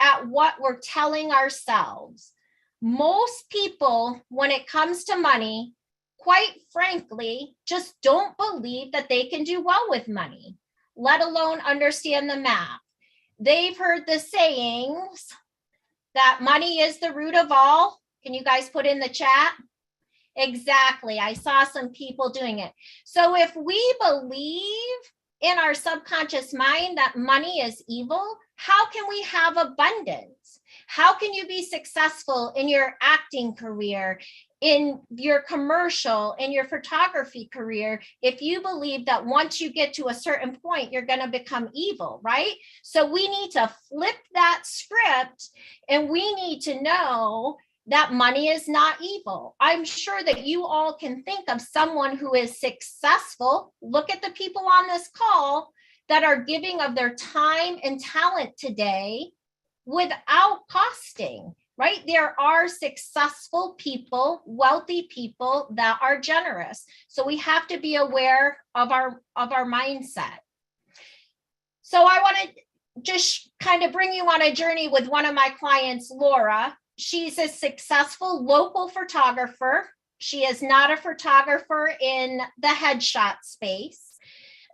at what we're telling ourselves. Most people, when it comes to money, quite frankly, just don't believe that they can do well with money, let alone understand the math. They've heard the sayings that money is the root of all. Can you guys put in the chat? Exactly. I saw some people doing it. So if we believe in our subconscious mind that money is evil, how can we have abundance? How can you be successful in your acting career, in your commercial, in your photography career, if you believe that once you get to a certain point, you're going to become evil, right? So we need to flip that script, and we need to know that money is not evil. I'm sure that you all can think of someone who is successful. Look at the people on this call that are giving of their time and talent today without costing, right? There are successful people, wealthy people that are generous. So we have to be aware of our mindset. So I want to just kind of bring you on a journey with one of my clients, Laura. She's a successful local photographer. She is not a photographer in the headshot space.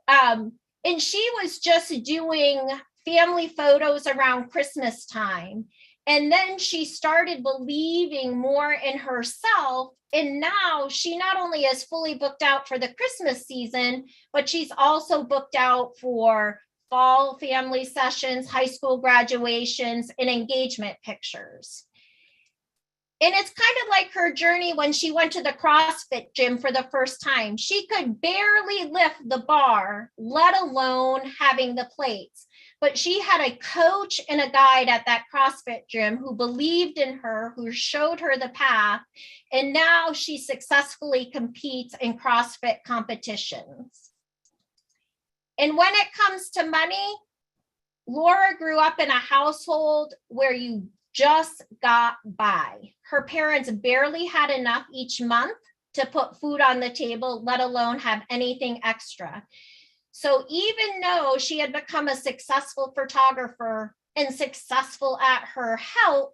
And she was just doing family photos around Christmas time. And then she started believing more in herself. And now she not only is fully booked out for the Christmas season, but she's also booked out for fall family sessions, high school graduations, and engagement pictures. And it's kind of like her journey when she went to the CrossFit gym for the first time. She could barely lift the bar, let alone having the plates. But she had a coach and a guide at that CrossFit gym who believed in her, who showed her the path. And now she successfully competes in CrossFit competitions. And when it comes to money, Laura grew up in a household where you just got by. Her parents barely had enough each month to put food on the table, let alone have anything extra. So even though she had become a successful photographer and successful at her health,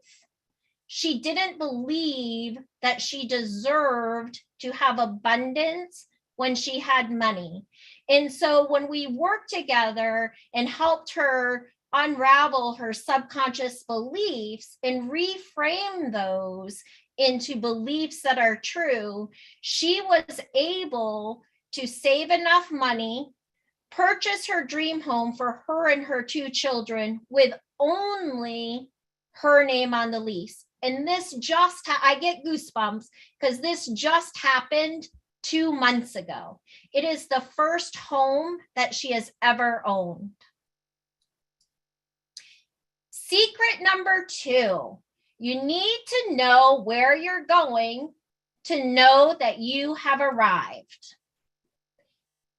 she didn't believe that she deserved to have abundance when she had money. And so when we worked together and helped her unravel her subconscious beliefs and reframe those into beliefs that are true, she was able to save enough money, purchase her dream home for her and her 2 children with only her name on the lease. And this just, I get goosebumps because this just happened 2 months ago. It is the first home that she has ever owned. Secret number 2, you need to know where you're going to know that you have arrived.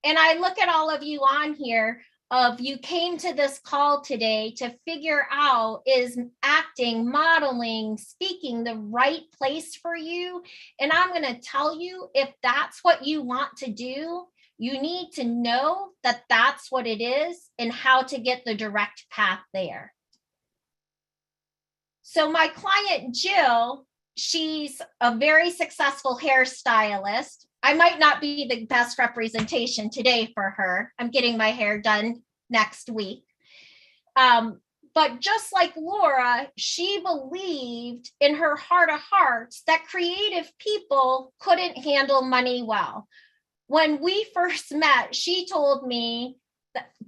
And I look at all of you on here of you came to this call today to figure out, is acting, modeling, speaking the right place for you? And I'm going to tell you, if that's what you want to do, you need to know that that's what it is and how to get the direct path there. So my client, Jill, she's a very successful hairstylist. I might not be the best representation today for her. I'm getting my hair done next week. But just like Laura, she believed in her heart of hearts that creative people couldn't handle money well. When we first met, she told me,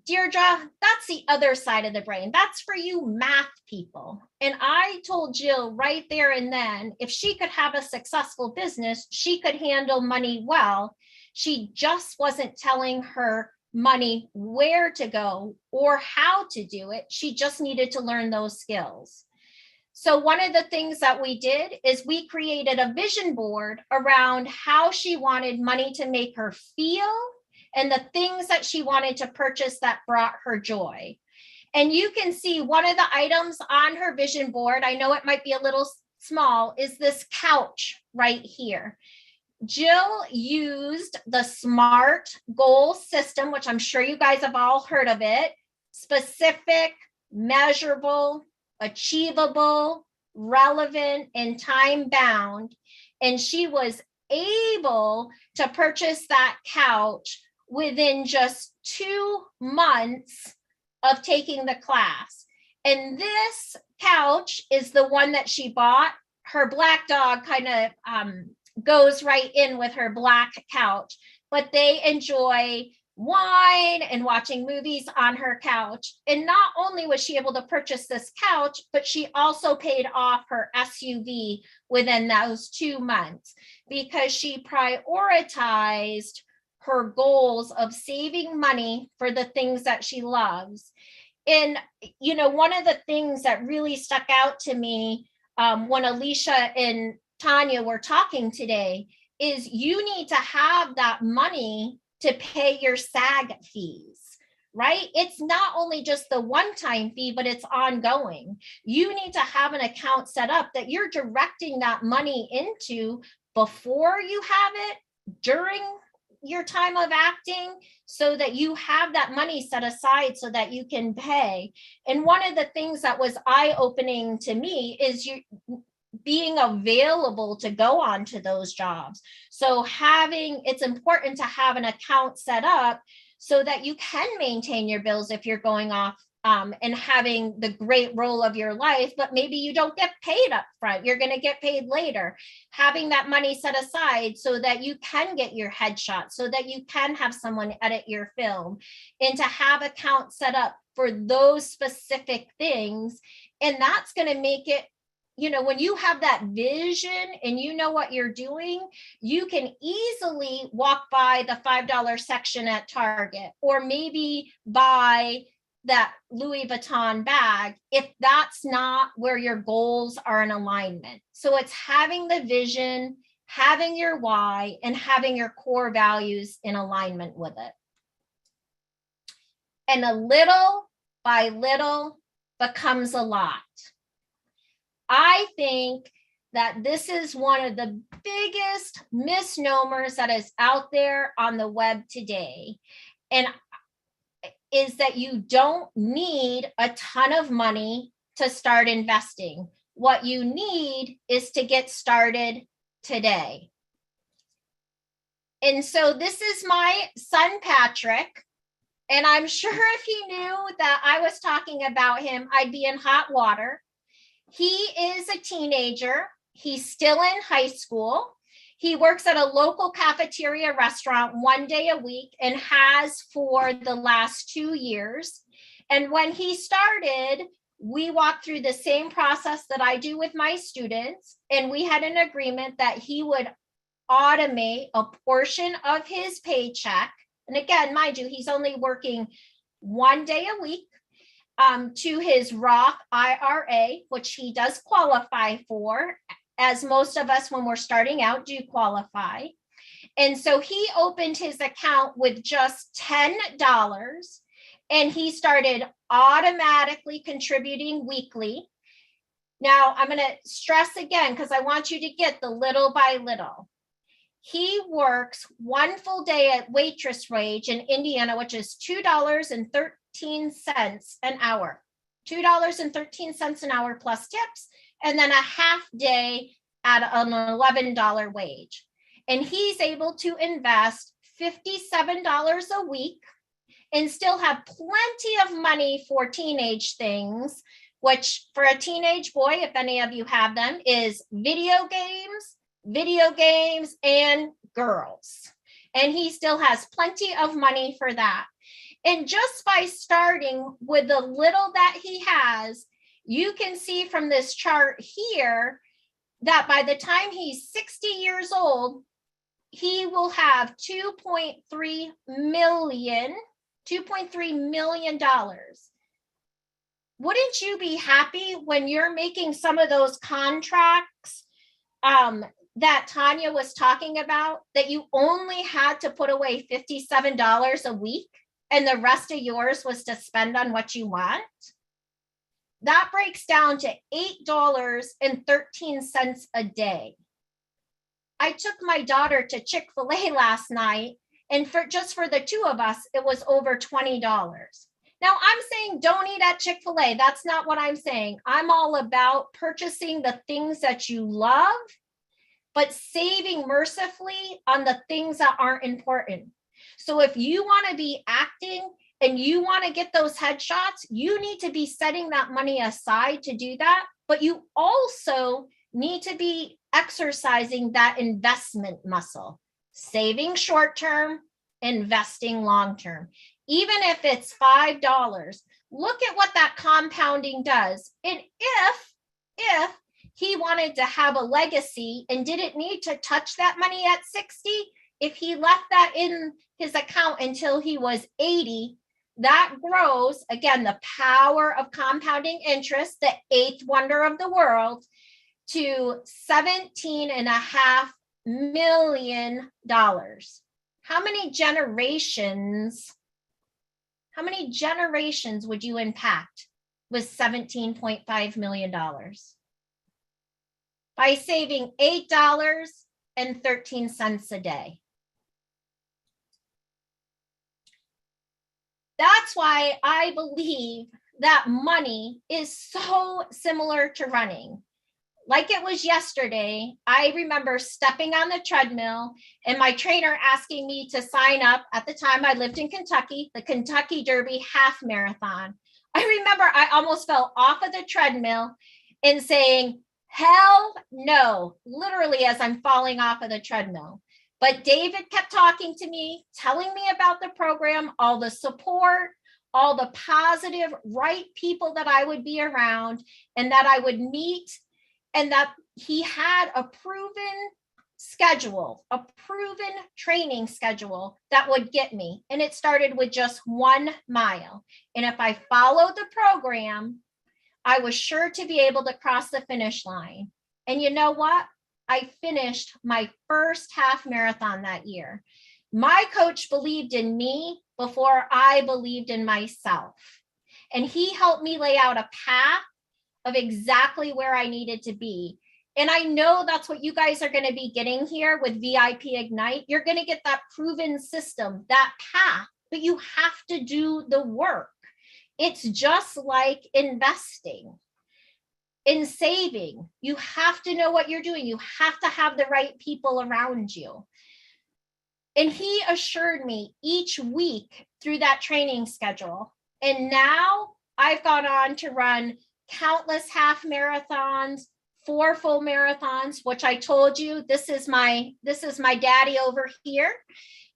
Deirdre, that's the other side of the brain. That's for you math people. And I told Jill right there and then, if she could have a successful business, she could handle money well. She just wasn't telling her money where to go or how to do it. She just needed to learn those skills. So one of the things that we did is we created a vision board around how she wanted money to make her feel and the things that she wanted to purchase that brought her joy. And you can see one of the items on her vision board, I know it might be a little small, is this couch right here. Jill used the SMART goal system, which I'm sure you guys have all heard of it: specific, measurable, achievable, relevant, and time bound. And she was able to purchase that couch within just 2 months of taking the class. And this couch is the one that she bought. Her black dog kind of goes right in with her black couch, but they enjoy wine and watching movies on her couch. And not only was she able to purchase this couch, but she also paid off her SUV within those 2 months because she prioritized her goals of saving money for the things that she loves. And, you know, one of the things that really stuck out to me when Alicia and Tanya were talking today is you need to have that money to pay your SAG fees, right? It's not only just the one-time fee, but it's ongoing. You need to have an account set up that you're directing that money into before you have it, during your time of acting, so that you have that money set aside so that you can pay. And one of the things that was eye-opening to me is you being available to go on to those jobs. So it's important to have an account set up so that you can maintain your bills if you're going off and having the great role of your life, but maybe you don't get paid up front. You're going to get paid later. Having that money set aside so that you can get your headshot, so that you can have someone edit your film, and to have accounts set up for those specific things. And that's going to make it, when you have that vision and you know what you're doing, you can easily walk by the $5 section at Target, or maybe buy that Louis Vuitton bag if that's not where your goals are in alignment. So it's having the vision, having your why, and having your core values in alignment with it. And a little by little becomes a lot. I think that this is one of the biggest misnomers that is out there on the web today, and is that you don't need a ton of money to start investing. What you need is to get started today. And so this is my son, Patrick, and I'm sure if he knew that I was talking about him, I'd be in hot water. He is a teenager. He's still in high school. He works at a local cafeteria restaurant one day a week and has for the last 2 years. And when he started, we walked through the same process that I do with my students. And we had an agreement that he would automate a portion of his paycheck. And again, mind you, he's only working 1 day a week. To his Roth IRA, which he does qualify for, as most of us when we're starting out do qualify. And so he opened his account with just $10, and he started automatically contributing weekly. Now, I'm going to stress again, because I want you to get the little by little. He works 1 full day at waitress wage in Indiana, which is $2.13 an hour, $2.13 an hour plus tips, and then a half day at an $11 wage. And he's able to invest $57 a week and still have plenty of money for teenage things, which for a teenage boy, if any of you have them, is video games and girls. And he still has plenty of money for that. And just by starting with the little that he has, you can see from this chart here that by the time he's 60 years old, he will have $2.3 million. Wouldn't you be happy when you're making some of those contracts that Tanya was talking about, that you only had to put away $57 a week and the rest of yours was to spend on what you want? That breaks down to $8.13 a day. I took my daughter to Chick-fil-A last night, and for the two of us, it was over $20. Now, I'm saying don't eat at Chick-fil-A. That's not what I'm saying. I'm all about purchasing the things that you love, but saving mercifully on the things that aren't important. So if you want to be acting and you want to get those headshots, you need to be setting that money aside to do that. But you also need to be exercising that investment muscle, saving short-term, investing long-term. Even if it's $5, look at what that compounding does. And if he wanted to have a legacy and didn't need to touch that money at 60, if he left that in his account until he was 80, that grows, again, the power of compounding interest, the eighth wonder of the world, to $17.5 million. How many generations How many generations would you impact with $17.5 million? By saving $8.13 a day. That's why I believe that money is so similar to running. Like it was yesterday, I remember stepping on the treadmill and my trainer asking me to sign up. At the time, I lived in Kentucky, the Kentucky Derby half marathon. I remember I almost fell off of the treadmill and saying, hell no, literally as I'm falling off of the treadmill. But David kept talking to me, telling me about the program, all the support, all the positive, right people that I would be around and that I would meet, and that he had a proven schedule, a proven training schedule that would get me. And it started with just 1 mile. And if I followed the program, I was sure to be able to cross the finish line. And you know what? I finished my first half marathon that year. My coach believed in me before I believed in myself. And he helped me lay out a path of exactly where I needed to be. And I know that's what you guys are going to be getting here with VIP Ignite. You're going to get that proven system, that path, but you have to do the work. It's just like investing. In saving, you have to know what you're doing. You have to have the right people around you. And he assured me each week through that training schedule. And now I've gone on to run countless half marathons, 4 full marathons, which I told you, this is my daddy over here,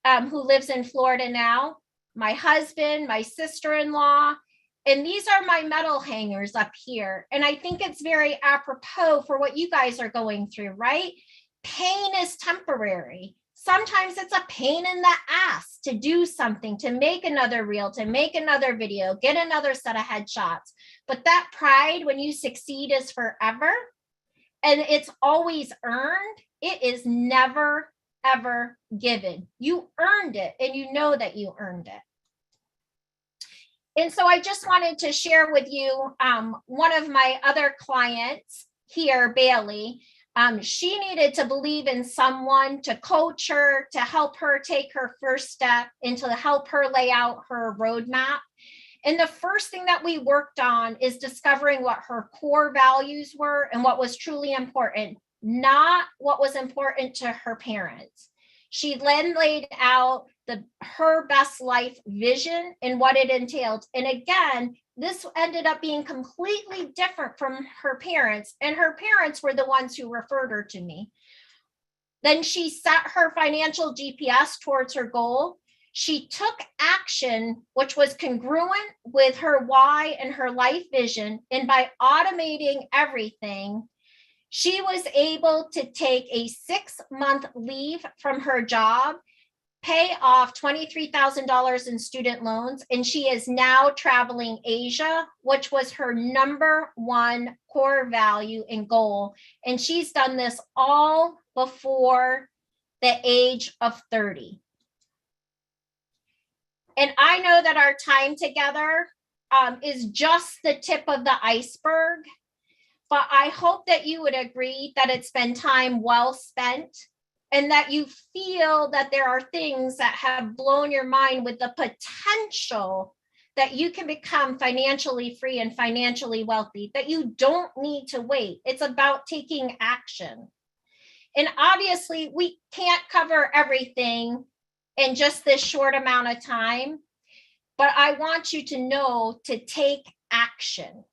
who lives in Florida now, my husband, my sister-in-law, and these are my medal hangers up here. And I think it's very apropos for what you guys are going through, right? Pain is temporary. Sometimes it's a pain in the ass to do something, to make another reel, to make another video, get another set of headshots. But that pride when you succeed is forever. And it's always earned. It is never, ever given. You earned it, and you know that you earned it. And so I just wanted to share with you one of my other clients here, Bailey. She needed to believe in someone to coach her, to help her take her first step, and to help her lay out her roadmap. And the first thing that we worked on is discovering what her core values were and what was truly important, not what was important to her parents. She then laid out her best life vision and what it entailed. And again, this ended up being completely different from her parents, and her parents were the ones who referred her to me. Then she set her financial GPS towards her goal. She took action, which was congruent with her why and her life vision. And by automating everything, she was able to take a 6-month leave from her job, pay off $23,000 in student loans, and she is now traveling Asia, which was her #1 core value and goal. And she's done this all before the age of 30. And I know that our time together is just the tip of the iceberg, but I hope that you would agree that it's been time well spent, and that you feel that there are things that have blown your mind with the potential that you can become financially free and financially wealthy, that you don't need to wait. It's about taking action. And obviously, we can't cover everything in just this short amount of time, but I want you to know to take action.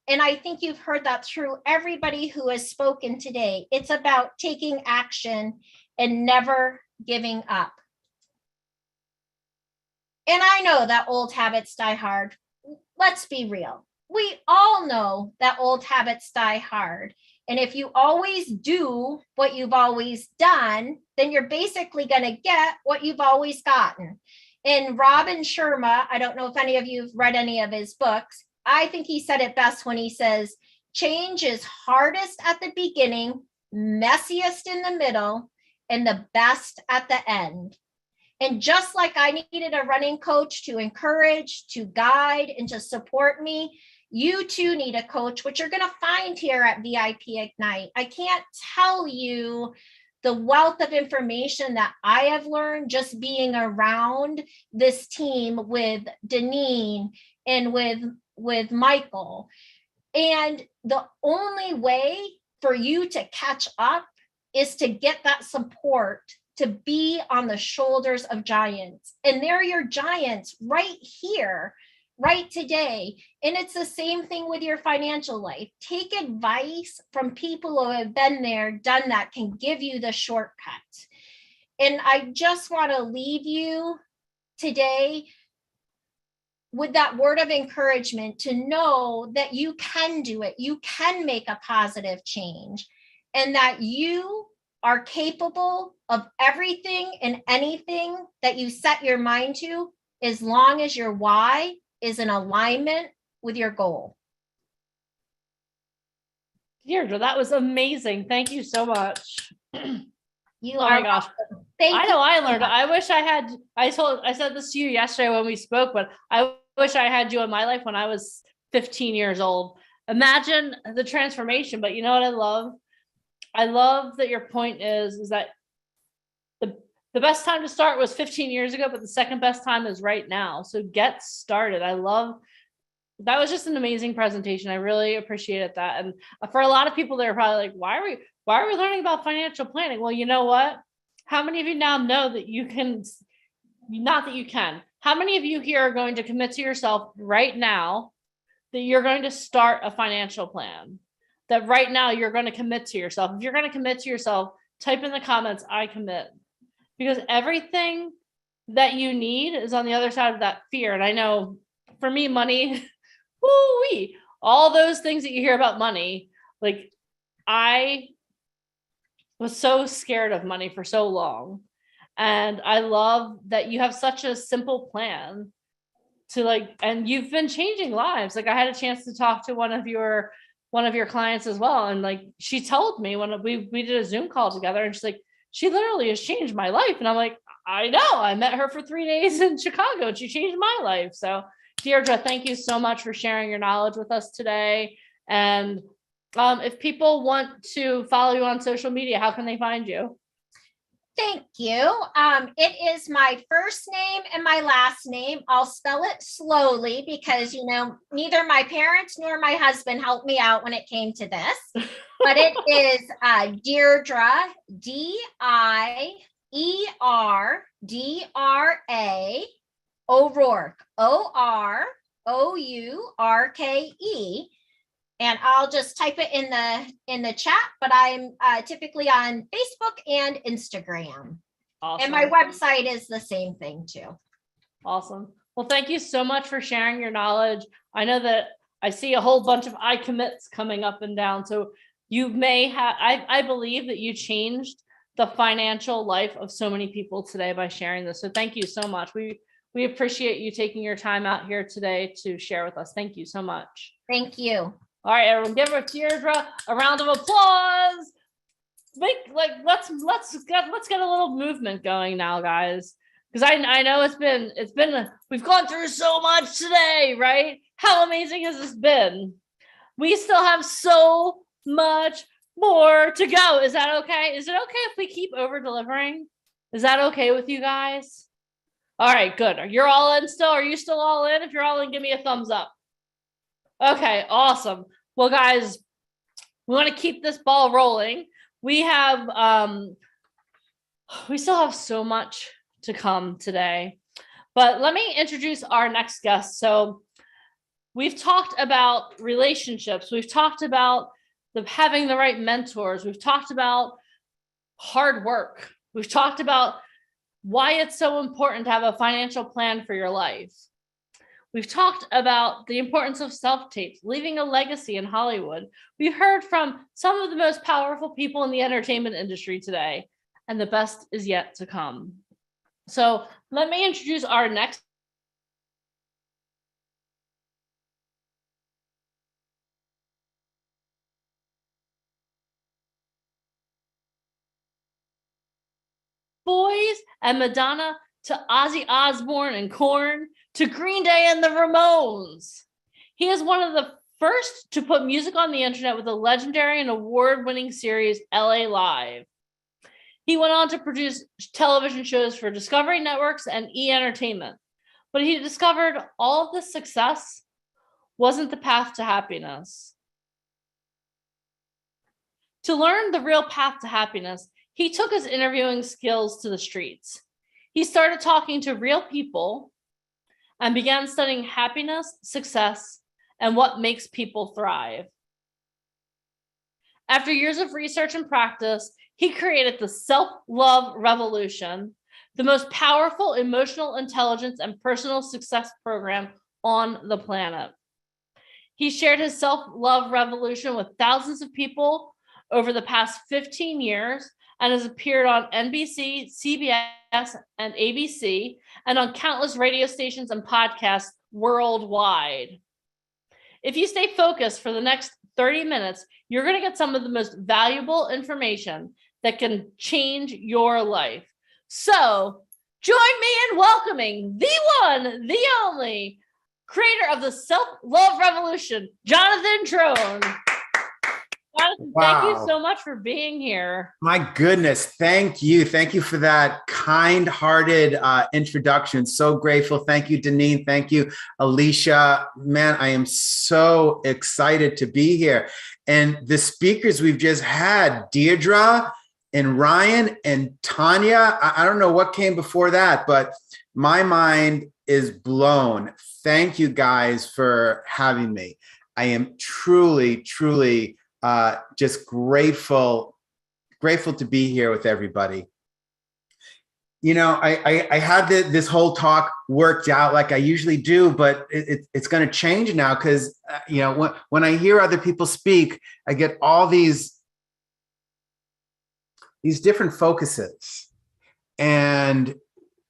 And I think you've heard that through everybody who has spoken today. It's about taking action and never giving up. And I know that old habits die hard. Let's be real. We all know that old habits die hard. And if you always do what you've always done, then you're basically going to get what you've always gotten. And Robin Sharma, I don't know if any of you have read any of his books, I think he said it best when he says, change is hardest at the beginning, messiest in the middle, and the best at the end. And just like I needed a running coach to encourage, to guide, and to support me, you too need a coach, which you're going to find here at VIP Ignite. I can't tell you the wealth of information that I have learned just being around this team with Deneen and with Michael. And the only way for you to catch up is to get that support, to be on the shoulders of giants. And they're your giants right here, right today. And it's the same thing with your financial life. Take advice from people who have been there, done that, can give you the shortcuts. And I just want to leave you today with that word of encouragement to know that you can do it. You can make a positive change, and that you are capable of everything and anything that you set your mind to, as long as your why is in alignment with your goal. Deirdre, that was amazing. Thank you so much. You Oh are my gosh. welcome. Thank I you know I so learned. much. I wish I had, I said this to you yesterday when we spoke, but I wish I had you in my life when I was 15 years old. Imagine the transformation. But you know what I love? I love that your point is that the best time to start was 15 years ago, but the second best time is right now. So get started. I love that. Was just an amazing presentation. I really appreciated that. And for a lot of people, they're probably like, why are we learning about financial planning? Well, you know what? How many of you now know that you can, not that you can, how many of you here are going to commit to yourself right now that you're going to start a financial plan? That right now you're going to commit to yourself. If you're going to commit to yourself, type in the comments, I commit. Because everything that you need is on the other side of that fear. And I know for me, money, woo-wee, all those things that you hear about money, like I was so scared of money for so long. And I love that you have such a simple plan to and you've been changing lives. Like I had a chance to talk to one of your clients as well. And she told me when we did a Zoom call together, and she's like, she literally has changed my life. And I'm like, I know, I met her for 3 days in Chicago and she changed my life. So Deirdre, thank you so much for sharing your knowledge with us today. And if people want to follow you on social media, how can they find you? Thank you. It is my first name and my last name. I'll spell it slowly because, neither my parents nor my husband helped me out when it came to this. But it is Deirdre, Dierdra, O'Rourke, O'Rourke. And I'll just type it in the chat, but I'm typically on Facebook and Instagram. Awesome. And my website is the same thing too. Awesome. Well, thank you so much for sharing your knowledge. I know that I see a whole bunch of I commits coming up and down. So you may have, I believe that you changed the financial life of so many people today by sharing this. So thank you so much. We appreciate you taking your time out here today to share with us. Thank you so much. Thank you. All right, everyone, give Deirdre a round of applause. Let's get a little movement going now, guys. Because I know it's been we've gone through so much today, right? How amazing has this been? We still have so much more to go. Is that okay? Is it okay if we keep over delivering? Is that okay with you guys? All right, good. You're all in still? Are you still all in? If you're all in, give me a thumbs up. Okay, awesome. Well, guys, we want to keep this ball rolling. We still have so much to come today, but let me introduce our next guest. So we've talked about relationships. We've talked about having the right mentors. We've talked about hard work. We've talked about why it's so important to have a financial plan for your life. We've talked about the importance of self-tapes, leaving a legacy in Hollywood. We've heard from some of the most powerful people in the entertainment industry today, and the best is yet to come. So let me introduce our next boys and Madonna to Ozzy Osbourne and Korn, to Green Day and the Ramones. He is one of the first to put music on the internet with the legendary and award-winning series LA Live. He went on to produce television shows for Discovery Networks and E! Entertainment. But he discovered all of this success wasn't the path to happiness. To learn the real path to happiness, he took his interviewing skills to the streets. He started talking to real people and began studying happiness, success, and what makes people thrive. After years of research and practice, he created the Self-Love Revolution, the most powerful emotional intelligence and personal success program on the planet. He shared his self-love revolution with thousands of people over the past 15 years and has appeared on NBC, CBS, and ABC, and on countless radio stations and podcasts worldwide. If you stay focused for the next 30 minutes, you're going to get some of the most valuable information that can change your life. So join me in welcoming the one, the only creator of the Self-Love Revolution, Jonathan Trone. Jonathan, thank you so much for being here. My goodness, thank you. Thank you for that kind-hearted introduction. So grateful. Thank you, Deneen. Thank you, Alicia. Man, I am so excited to be here. And the speakers we've just had, Deirdre and Ryan and Tanya, I don't know what came before that, but my mind is blown. Thank you guys for having me. I am truly just grateful to be here with everybody. You know, I had this whole talk worked out like I usually do, but it's going to change now because, you know, when I hear other people speak, I get all these different focuses. And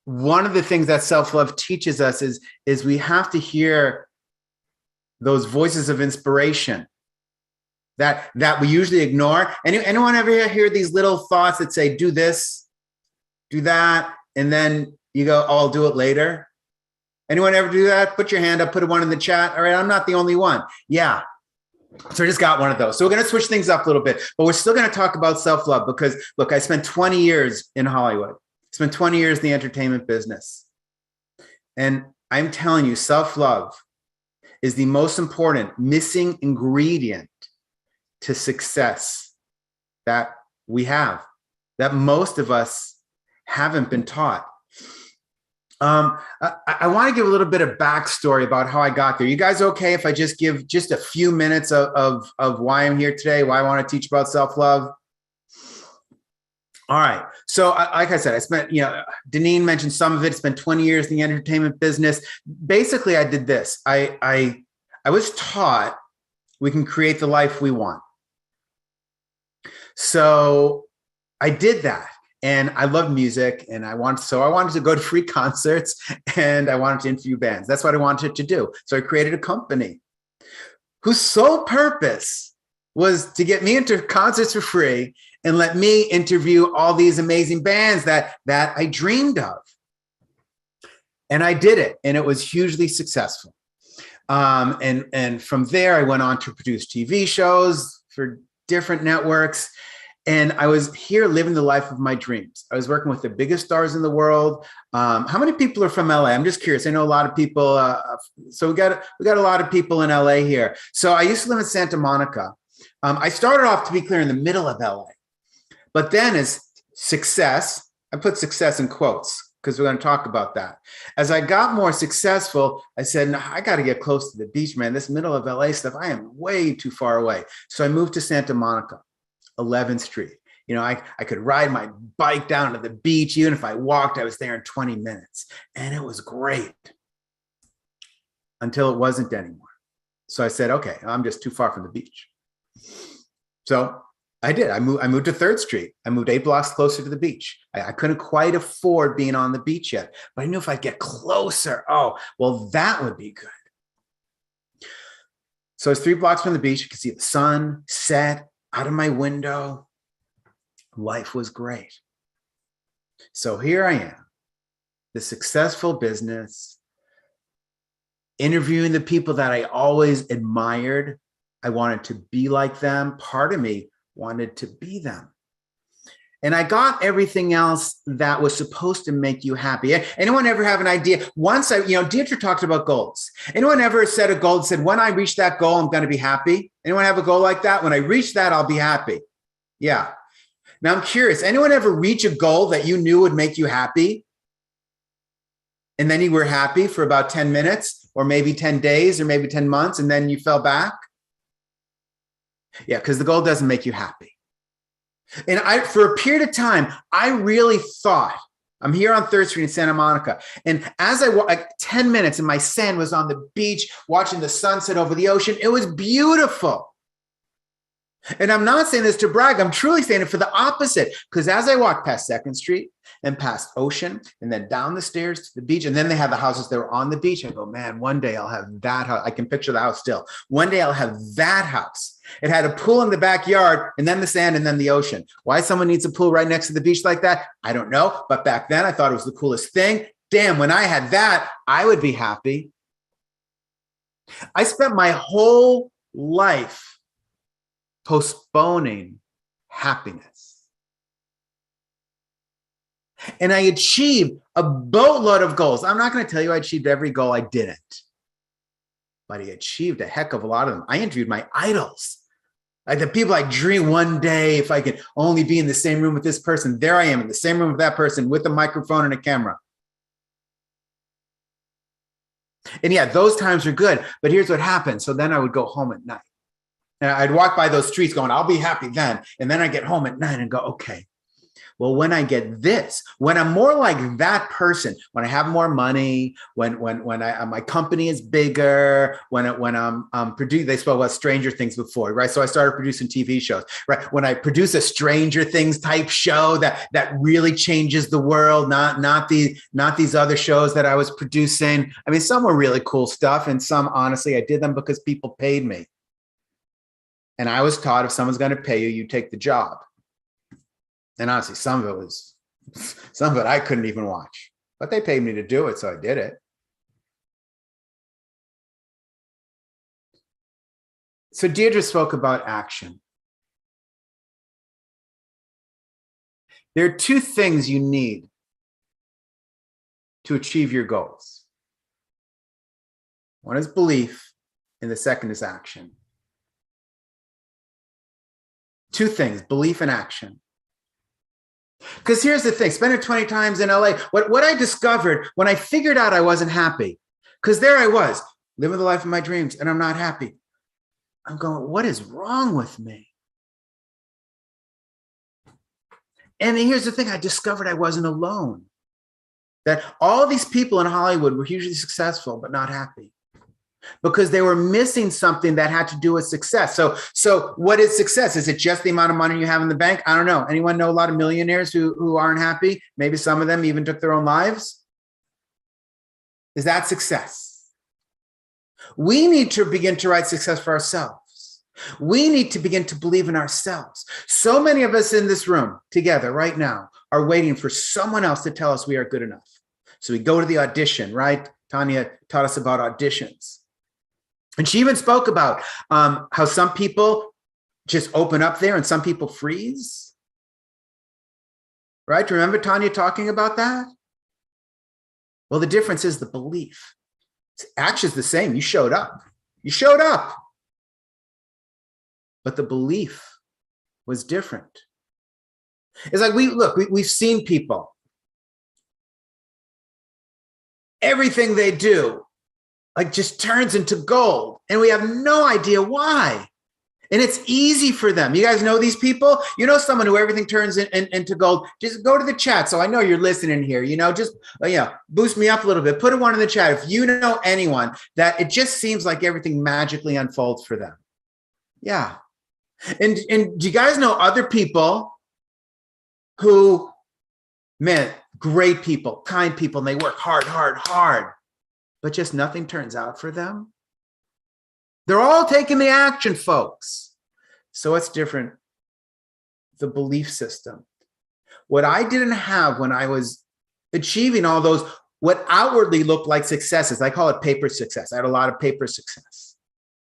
one of the things that self-love teaches us is we have to hear those voices of inspiration that we usually ignore. Anyone ever hear these little thoughts that say, do this, do that, and then you go, oh, I'll do it later? Anyone ever do that? Put your hand up, put one in the chat. All right, I'm not the only one. Yeah. So I just got one of those. So we're going to switch things up a little bit, but we're still going to talk about self-love because, look, I spent 20 years in Hollywood. I spent 20 years in the entertainment business. And I'm telling you, self-love is the most important missing ingredient to success that we have, that most of us haven't been taught. I want to give a little bit of backstory about how I got there. You guys okay if I just give just a few minutes of why I'm here today, why I want to teach about self-love? All right. So like I said, I spent, Deneen mentioned some of it. Spent 20 years in the entertainment business. Basically, I did this. I was taught we can create the life we want. So I did that. And I love music, and I wanted to go to free concerts, and I wanted to interview bands. That's what I wanted to do. So I created a company whose sole purpose was to get me into concerts for free and let me interview all these amazing bands that I dreamed of. And I did it, and it was hugely successful. And from there, I went on to produce TV shows for different networks. And I was here living the life of my dreams. I was working with the biggest stars in the world. How many people are from LA? I'm just curious. I know a lot of people. So we got a lot of people in LA here. So I used to live in Santa Monica. I started off, to be clear, in the middle of LA. But then as success, I put success in quotes because we're going to talk about that. As I got more successful, I said, no, I got to get close to the beach, man. This middle of LA stuff, I am way too far away. So I moved to Santa Monica. 11th Street. I could ride my bike down to the beach. Even if I walked, I was there in 20 minutes. And it was great until it wasn't anymore. So I said, okay, I'm just too far from the beach. So I did. I moved to 3rd Street. I moved 8 blocks closer to the beach. I couldn't quite afford being on the beach yet, but I knew if I get closer, that would be good. So it's 3 blocks from the beach. You could see the sun set out of my window. Life was great. So here I am, the successful business, interviewing the people that I always admired. I wanted to be like them. Part of me wanted to be them. And I got everything else that was supposed to make you happy. Anyone ever have an idea? Once Deirdre talked about goals. Anyone ever set a goal and said, when I reach that goal, I'm going to be happy? Anyone have a goal like that? When I reach that, I'll be happy. Yeah. Now I'm curious, anyone ever reach a goal that you knew would make you happy? And then you were happy for about 10 minutes or maybe 10 days or maybe 10 months, and then you fell back? Yeah, because the goal doesn't make you happy. And for a period of time, I really thought, I'm here on 3rd Street in Santa Monica. And as I walked 10 minutes and my son was on the beach watching the sunset over the ocean, it was beautiful. And I'm not saying this to brag, I'm truly saying it for the opposite. Because as I walked past 2nd Street and past Ocean and then down the stairs to the beach, and then they have the houses that were on the beach, I go, man, one day I'll have that house. I can picture the house still. One day I'll have that house. It had a pool in the backyard and then the sand and then the ocean. Why someone needs a pool right next to the beach like that, I don't know. But back then I thought it was the coolest thing. Damn, when I had that, I would be happy. I spent my whole life postponing happiness. And I achieved a boatload of goals. I'm not going to tell you I achieved every goal. I didn't. But I achieved a heck of a lot of them. I interviewed my idols. Like the people I dream one day, if I could only be in the same room with this person, there I am in the same room with that person with a microphone and a camera. And yeah, those times are good. But here's what happened. So then I would go home at night. And I'd walk by those streets going, I'll be happy then. And then I get home at night and go, okay, well, when I get this, when I'm more like that person, when I have more money, when my company is bigger, when I'm producing, they spoke about Stranger Things before, right? So I started producing TV shows, right? When I produce a Stranger Things type show that really changes the world, not these other shows that I was producing. I mean, some were really cool stuff, and some, honestly, I did them because people paid me. And I was taught if someone's going to pay you, you take the job. And honestly, some of it I couldn't even watch, but they paid me to do it, so I did it. So Deirdre spoke about action. There are 2 things you need to achieve your goals. One is belief, and the second is action. 2 things, belief and action. Because here's the thing, spending 20 times in LA, what I discovered when I figured out I wasn't happy, because there I was, living the life of my dreams, and I'm not happy. I'm going, what is wrong with me? And here's the thing, I discovered I wasn't alone. That all these people in Hollywood were hugely successful, but not happy. Because they were missing something that had to do with success. So what is success? Is it just the amount of money you have in the bank? I don't know. Anyone know a lot of millionaires who aren't happy? Maybe some of them even took their own lives. Is that success? We need to begin to write success for ourselves. We need to begin to believe in ourselves. So many of us in this room together right now are waiting for someone else to tell us we are good enough. So we go to the audition, right? Tanya taught us about auditions. And she even spoke about how some people just open up there and some people freeze. Right? Remember Tanya talking about that? Well, the difference is the belief. Action's the same. You showed up. You showed up. But the belief was different. It's like we've seen people. Everything they do just turns into gold, and we have no idea why. And it's easy for them. You guys know these people? You know someone who everything turns into gold? Just go to the chat. So I know you're listening here, just boost me up a little bit. Put one in the chat if you know anyone that it just seems like everything magically unfolds for them. Yeah. And do you guys know other people who, man, great people, kind people, and they work hard, but just nothing turns out for them? They're all taking the action, folks. So what's different? The belief system. What I didn't have when I was achieving all those what outwardly looked like successes. I call it paper success. I had a lot of paper success.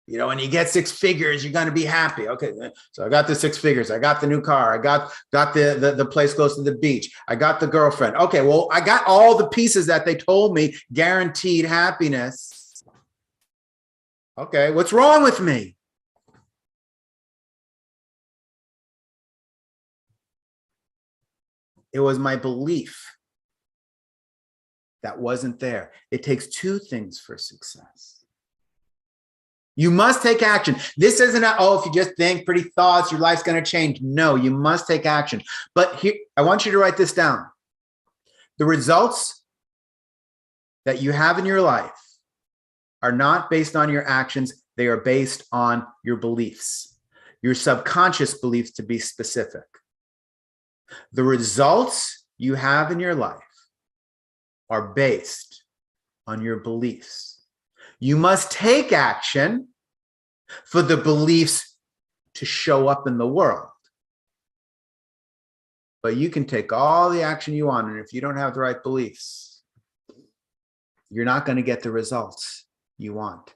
You know, when you get 6 figures, you're going to be happy. Okay, so I got the 6 figures. I got the new car. I got the place close to the beach. I got the girlfriend. Okay, well, I got all the pieces that they told me guaranteed happiness. Okay, what's wrong with me? It was my belief that wasn't there. It takes 2 things for success. You must take action. This isn't if you just think pretty thoughts, your life's going to change. No, you must take action. But here, I want you to write this down. The results that you have in your life are not based on your actions. They are based on your beliefs, your subconscious beliefs, to be specific. The results you have in your life are based on your beliefs. You must take action for the beliefs to show up in the world. But you can take all the action you want, and if you don't have the right beliefs, you're not going to get the results you want.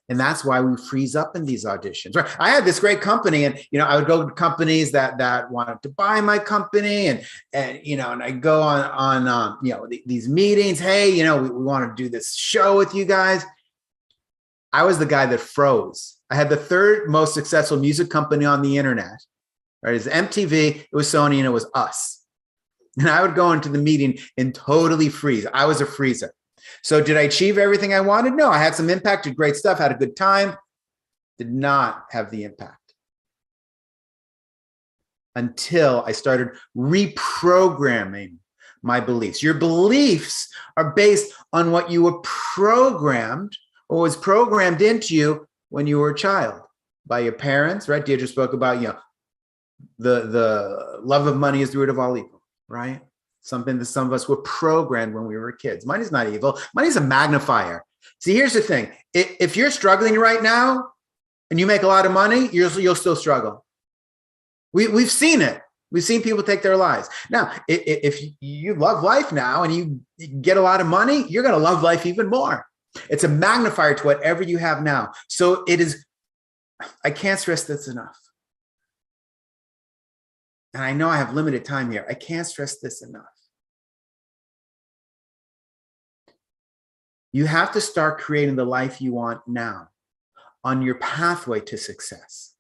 And that's why we freeze up in these auditions. Right? I had this great company, and I would go to companies that wanted to buy my company, and I go on these meetings. Hey, we want to do this show with you guys. I was the guy that froze. I had the 3rd most successful music company on the internet. Right? It was MTV, it was Sony, and it was us. And I would go into the meeting and totally freeze. I was a freezer. So did I achieve everything I wanted? No, I had some impact, did great stuff, had a good time. Did not have the impact until I started reprogramming my beliefs. Your beliefs are based on what you were programmed or was programmed into you when you were a child by your parents, right? Deirdre spoke about, the love of money is the root of all evil, right? Something that some of us were programmed when we were kids. Money's not evil. Money's a magnifier. See, here's the thing. If you're struggling right now and you make a lot of money, you'll still struggle. We've seen it. We've seen people take their lives. Now, if you love life now and you get a lot of money, you're going to love life even more. It's a magnifier to whatever you have now. So it is, I can't stress this enough. And I know I have limited time here. I can't stress this enough. You have to start creating the life you want now on your pathway to success.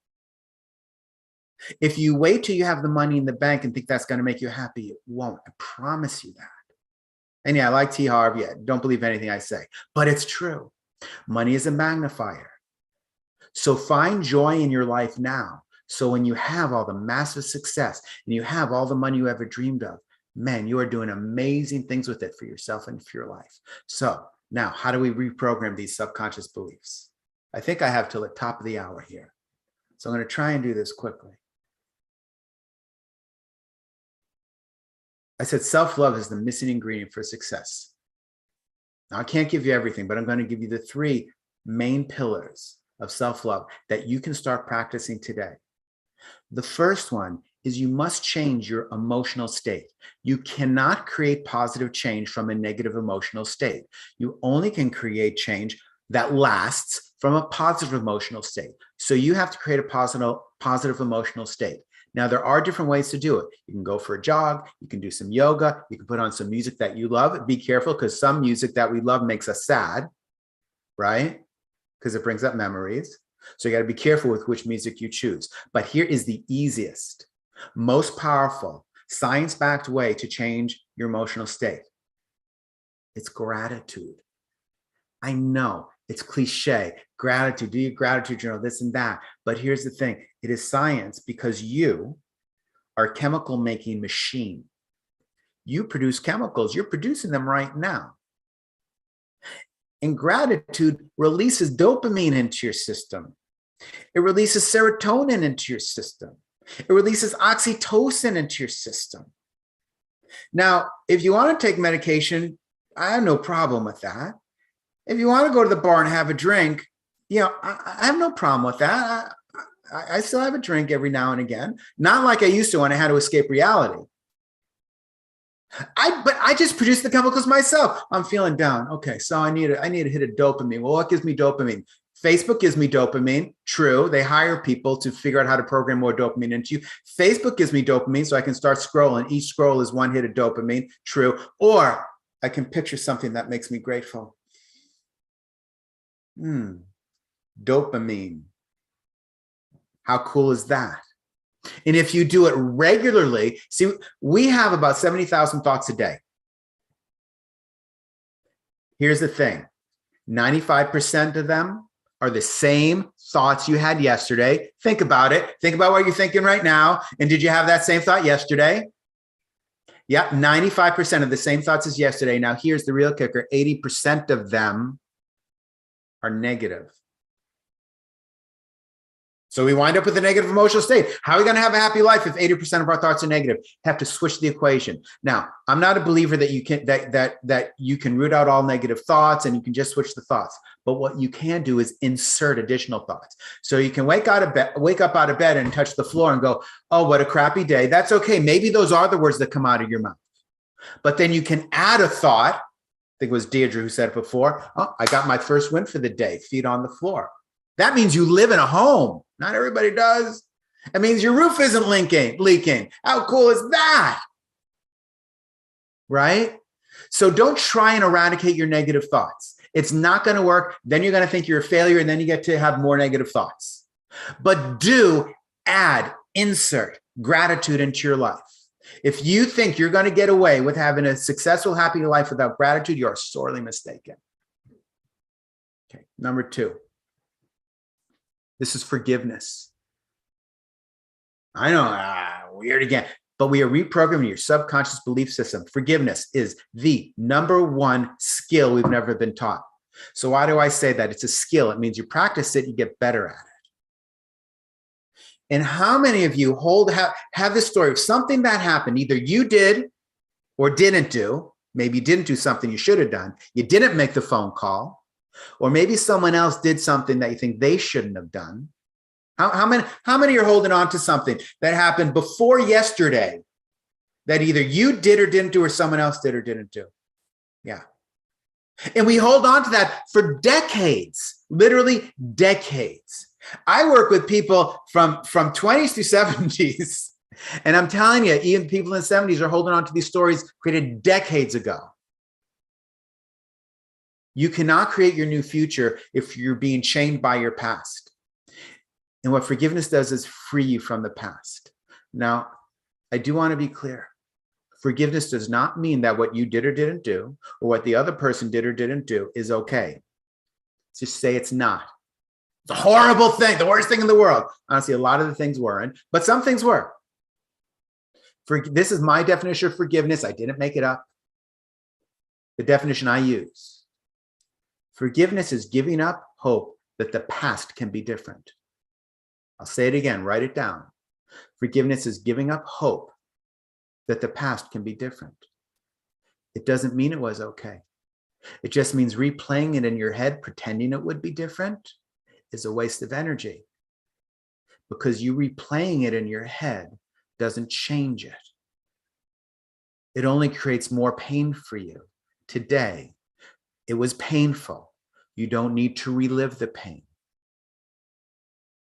If you wait till you have the money in the bank and think that's going to make you happy, it won't. I promise you that. And yeah, I like T. Harv. Yeah, don't believe anything I say, but it's true. Money is a magnifier. So find joy in your life now. So when you have all the massive success and you have all the money you ever dreamed of, man, you are doing amazing things with it for yourself and for your life. So now, how do we reprogram these subconscious beliefs? I think I have till the top of the hour here. So I'm going to try and do this quickly. I said self-love is the missing ingredient for success. Now, I can't give you everything, but I'm going to give you the 3 main pillars of self-love that you can start practicing today. The first one is you must change your emotional state. You cannot create positive change from a negative emotional state. You only can create change that lasts from a positive emotional state. So you have to create a positive emotional state. Now, there are different ways to do it. You can go for a jog, you can do some yoga, you can put on some music that you love. Be careful, because some music that we love makes us sad, right? Because it brings up memories. So you got to be careful with which music you choose. But here is the easiest, most powerful, science-backed way to change your emotional state. It's gratitude. I know it's cliche, gratitude, do your gratitude journal, this and that. But here's the thing, it is science, because you are a chemical making machine. You produce chemicals, you're producing them right now. And gratitude releases dopamine into your system. It releases serotonin into your system. It releases oxytocin into your system. Now, if you want to take medication, I have no problem with that. If you want to go to the bar and have a drink, I have no problem with that. I still have a drink every now and again. Not like I used to when I had to escape reality. But I just produce the chemicals myself. I'm feeling down. Okay, so I need to hit a dopamine. Well, what gives me dopamine? Facebook gives me dopamine. True. They hire people to figure out how to program more dopamine into you. Facebook gives me dopamine so I can start scrolling. Each scroll is one hit of dopamine. True. Or I can picture something that makes me grateful. Dopamine. How cool is that? And if you do it regularly, see, we have about 70,000 thoughts a day. Here's the thing. 95% of them are the same thoughts you had yesterday. Think about it. Think about what you're thinking right now. And did you have that same thought yesterday? Yep, 95% of the same thoughts as yesterday. Now, here's the real kicker. 80% of them are negative. So we wind up with a negative emotional state. How are we going to have a happy life if 80% of our thoughts are negative? Have to switch the equation. Now, I'm not a believer that you can that you can root out all negative thoughts and you can just switch the thoughts. But what you can do is insert additional thoughts. So you can wake up out of bed and touch the floor and go, "Oh, what a crappy day." That's okay. Maybe those are the words that come out of your mouth. But then you can add a thought. I think it was Deirdre who said it before. "Oh, I got my first win for the day. Feet on the floor." That means you live in a home. Not everybody does. It means your roof isn't leaking. How cool is that? Right? So don't try and eradicate your negative thoughts. It's not going to work. Then you're going to think you're a failure, and then you get to have more negative thoughts. But do add, insert gratitude into your life. If you think you're going to get away with having a successful, happy life without gratitude, you are sorely mistaken. Okay, number 2. This is forgiveness. I know, weird again, but we are reprogramming your subconscious belief system. Forgiveness is the number 1 skill we've never been taught. So why do I say that? It's a skill. It means you practice it, you get better at it. And how many of you have this story of something that happened, either you did or didn't do? Maybe you didn't do something you should have done. You didn't make the phone call. Or maybe someone else did something that you think they shouldn't have done. How many are holding on to something that happened before yesterday that either you did or didn't do, or someone else did or didn't do? Yeah. And we hold on to that for decades, literally decades. I work with people from 20s to 70s. And I'm telling you, even people in the 70s are holding on to these stories created decades ago. You cannot create your new future if you're being chained by your past. And what forgiveness does is free you from the past. Now, I do want to be clear. Forgiveness does not mean that what you did or didn't do, or what the other person did or didn't do, is okay. Just say it's not. It's a horrible thing, the worst thing in the world. Honestly, a lot of the things weren't, but some things were. This is my definition of forgiveness. I didn't make it up. The definition I use. Forgiveness is giving up hope that the past can be different. I'll say it again, write it down. Forgiveness is giving up hope that the past can be different. It doesn't mean it was okay. It just means replaying it in your head, pretending it would be different, is a waste of energy. Because you replaying it in your head doesn't change it. It only creates more pain for you. Today, it was painful. You don't need to relive the pain.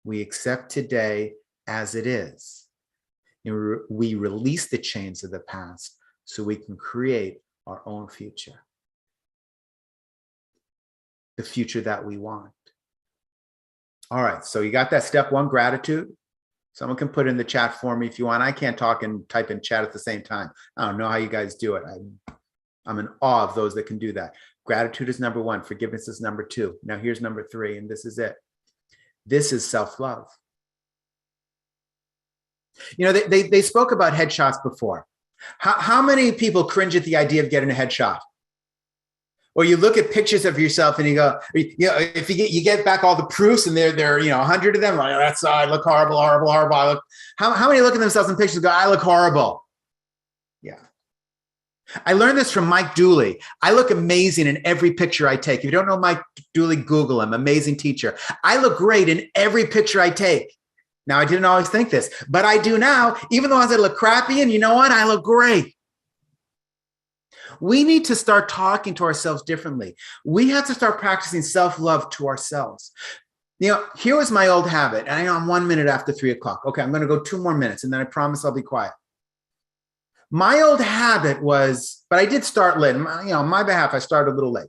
We accept today as it is. And we release the chains of the past so we can create our own future. The future that we want. All right, so you got that step 1, gratitude. Someone can put in the chat for me if you want. I can't talk and type in chat at the same time. I don't know how you guys do it. I'm in awe of those that can do that. Gratitude is number 1. Forgiveness is number 2. Now here's number 3, and this is it. This is self-love. You know, they spoke about headshots before. How many people cringe at the idea of getting a headshot? Or you look at pictures of yourself and you go, you know, if you get back all the proofs and there, you know, 100 of them, like, oh, that's, I look horrible, horrible, horrible. I look, how many look at themselves in pictures and go, I look horrible? Yeah. I learned this from Mike Dooley. I look amazing in every picture I take. If you don't know Mike Dooley, Google him, amazing teacher. I look great in every picture I take. Now, I didn't always think this, but I do now, even though I look crappy, and you know what? I look great. We need to start talking to ourselves differently. We have to start practicing self-love to ourselves. Here was my old habit. And I know I'm 1 minute after 3 o'clock. Okay, I'm going to go 2 more minutes and then I promise I'll be quiet. My old habit was, but I did start late. On my behalf, I started a little late.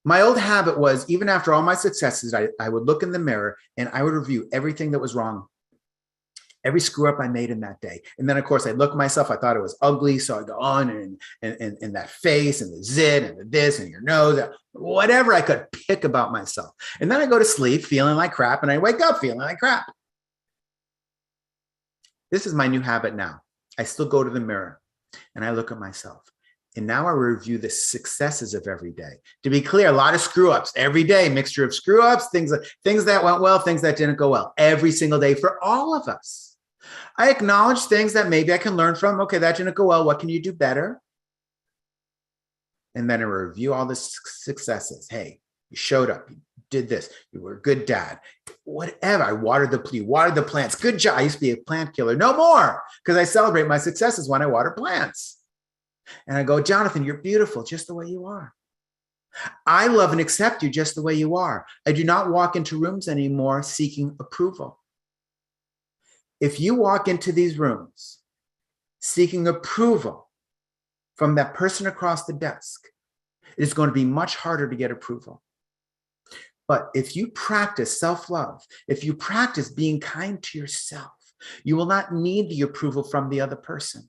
My old habit was, even after all my successes, I would look in the mirror and I would review everything that was wrong, every screw up I made in that day. And then, of course, I'd look at myself. I thought it was ugly. So I'd go on and that face and the zit and the this and your nose, whatever I could pick about myself. And then I go to sleep feeling like crap and I wake up feeling like crap. This is my new habit now. I still go to the mirror and I look at myself. And now I review the successes of every day. To be clear, a lot of screw ups every day, mixture of screw ups, things that went well, things that didn't go well, every single day for all of us. I acknowledge things that maybe I can learn from. Okay, that didn't go well. What can you do better? And then I review all the successes. Hey, you showed up, you did this, you were a good dad, whatever. I watered the plants. Good job. I used to be a plant killer. No more, because I celebrate my successes when I water plants. And I go, Jonathan, you're beautiful just the way you are. I love and accept you just the way you are. I do not walk into rooms anymore seeking approval. If you walk into these rooms seeking approval from that person across the desk, it is going to be much harder to get approval. But if you practice self-love, if you practice being kind to yourself, you will not need the approval from the other person.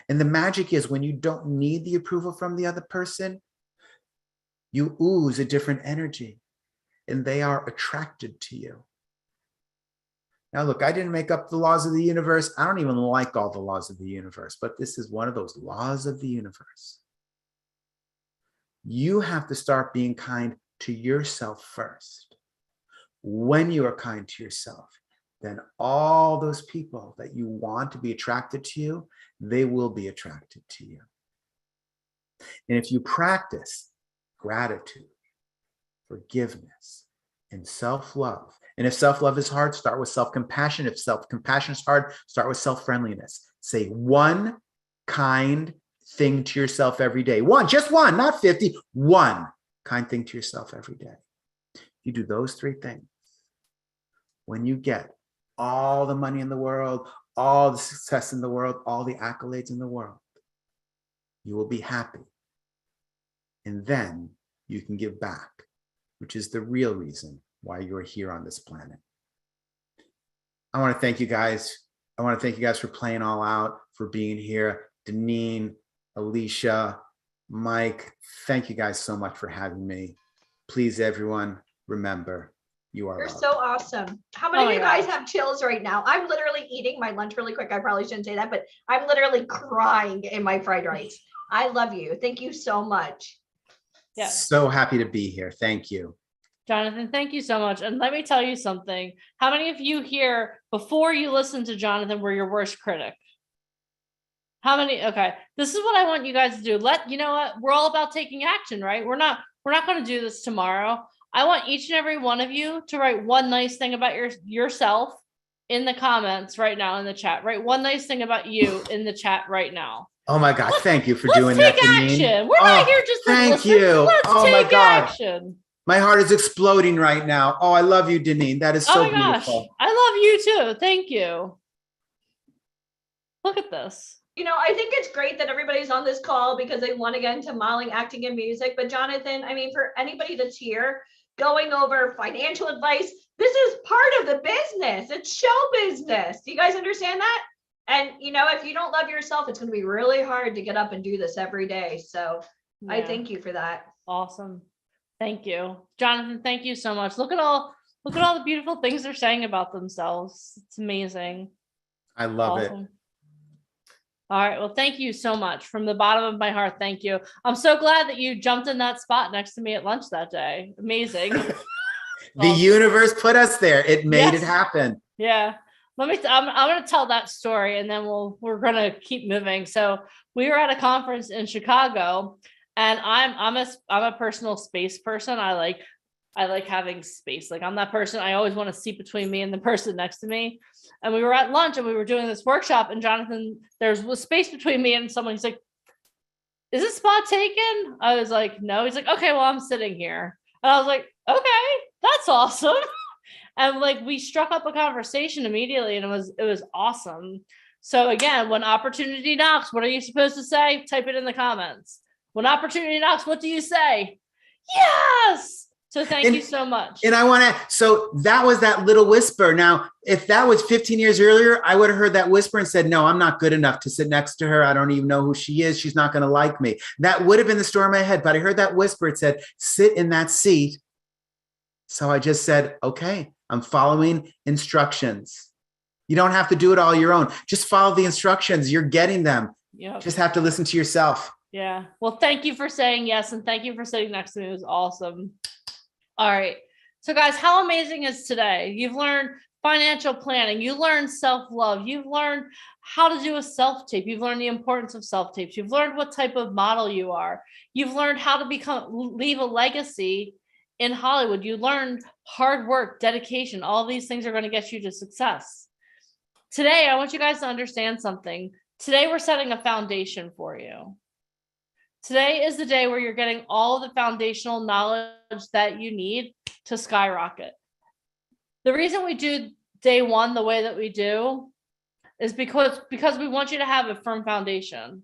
And the magic is when you don't need the approval from the other person, you ooze a different energy and they are attracted to you. Now, look, I didn't make up the laws of the universe. I don't even like all the laws of the universe, but this is one of those laws of the universe. You have to start being kind to yourself first. When you are kind to yourself, then all those people that you want to be attracted to you, they will be attracted to you. And if you practice gratitude, forgiveness, and self-love, and if self-love is hard, start with self-compassion. If self-compassion is hard, start with self-friendliness. Say one kind thing to yourself every day. One, just one, not 50. One kind thing to yourself every day. You do those 3 things. When you get all the money in the world, all the success in the world, all the accolades in the world, you will be happy. And then you can give back, which is the real reason why you're here on this planet. I want to thank you guys. I want to thank you guys for playing all out, for being here. Deneen, Alicia, Mike, thank you guys so much for having me. Please, everyone, remember, you are You're loved. so awesome. How many Oh of you my guys have chills right now? I'm literally eating my lunch really quick. I probably shouldn't say that, but I'm literally crying in my fried rice. I love you. Thank you so much. Yeah. So happy to be here. Thank you. Jonathan, thank you so much. And let me tell you something. How many of you here, before you listened to Jonathan, were your worst critic? How many? Okay. This is what I want you guys to do. You know what? We're all about taking action, right? We're not going to do this tomorrow. I want each and every one of you to write one nice thing about yourself in the comments right now in the chat. Write one nice thing about you in the chat right now. Oh my God, thank you for Let's doing that, take Deneen. action. We're not here just to thank listen. you. Let's Oh my take God. action. My heart is exploding right now. Oh, I love you, Deneen. That is so Oh my gosh. beautiful. I love you too. Thank you. Look at this. You know, I think it's great that everybody's on this call because they want to get into modeling, acting, and music. But Jonathan, I mean, for anybody that's here going over financial advice, this is part of the business. It's show business. Do you guys understand that? And, you know, if you don't love yourself, it's going to be really hard to get up and do this every day. So I Yeah. thank you for that. Awesome. Thank you. Jonathan, thank you so much. Look at all the beautiful things they're saying about themselves. It's amazing. I love it. All right. Well, thank you so much from the bottom of my heart. Thank you. I'm so glad that you jumped in that spot next to me at lunch that day. Amazing. The universe put us there. It made Yes. it happen. Yeah. I'm going to tell that story and then we're going to keep moving. So we were at a conference in Chicago and I'm a personal space person. I like I like having space. Like I'm that person, I always want a seat between me and the person next to me. And we were at lunch and we were doing this workshop, and Jonathan, there's was space between me and someone. He's like, is this spot taken? I was like, no. He's like, okay, well, I'm sitting here. And I was like, okay, that's awesome. And like we struck up a conversation immediately, and it was awesome. So again, when opportunity knocks, what are you supposed to say? Type it in the comments. When opportunity knocks, what do you say? Yes. So thank you so much. And I want to, so that was that little whisper. Now, if that was 15 years earlier, I would have heard that whisper and said, no, I'm not good enough to sit next to her. I don't even know who she is. She's not going to like me. That would have been the story in my head. But I heard that whisper. It said, sit in that seat. So I just said, okay, I'm following instructions. You don't have to do it all your own. Just follow the instructions. You're getting them. Yep. Just have to listen to yourself. Yeah. Well, thank you for saying yes. And thank you for sitting next to me. It was awesome. All right. So guys, how amazing is today? You've learned financial planning. You learned self-love. You've learned how to do a self-tape. You've learned the importance of self-tapes. You've learned what type of model you are. You've learned how to leave a legacy in Hollywood. You learned hard work, dedication. All these things are going to get you to success. Today, I want you guys to understand something. Today, we're setting a foundation for you. Today is the day where you're getting all the foundational knowledge that you need to skyrocket. The reason we do day one the way that we do is because we want you to have a firm foundation.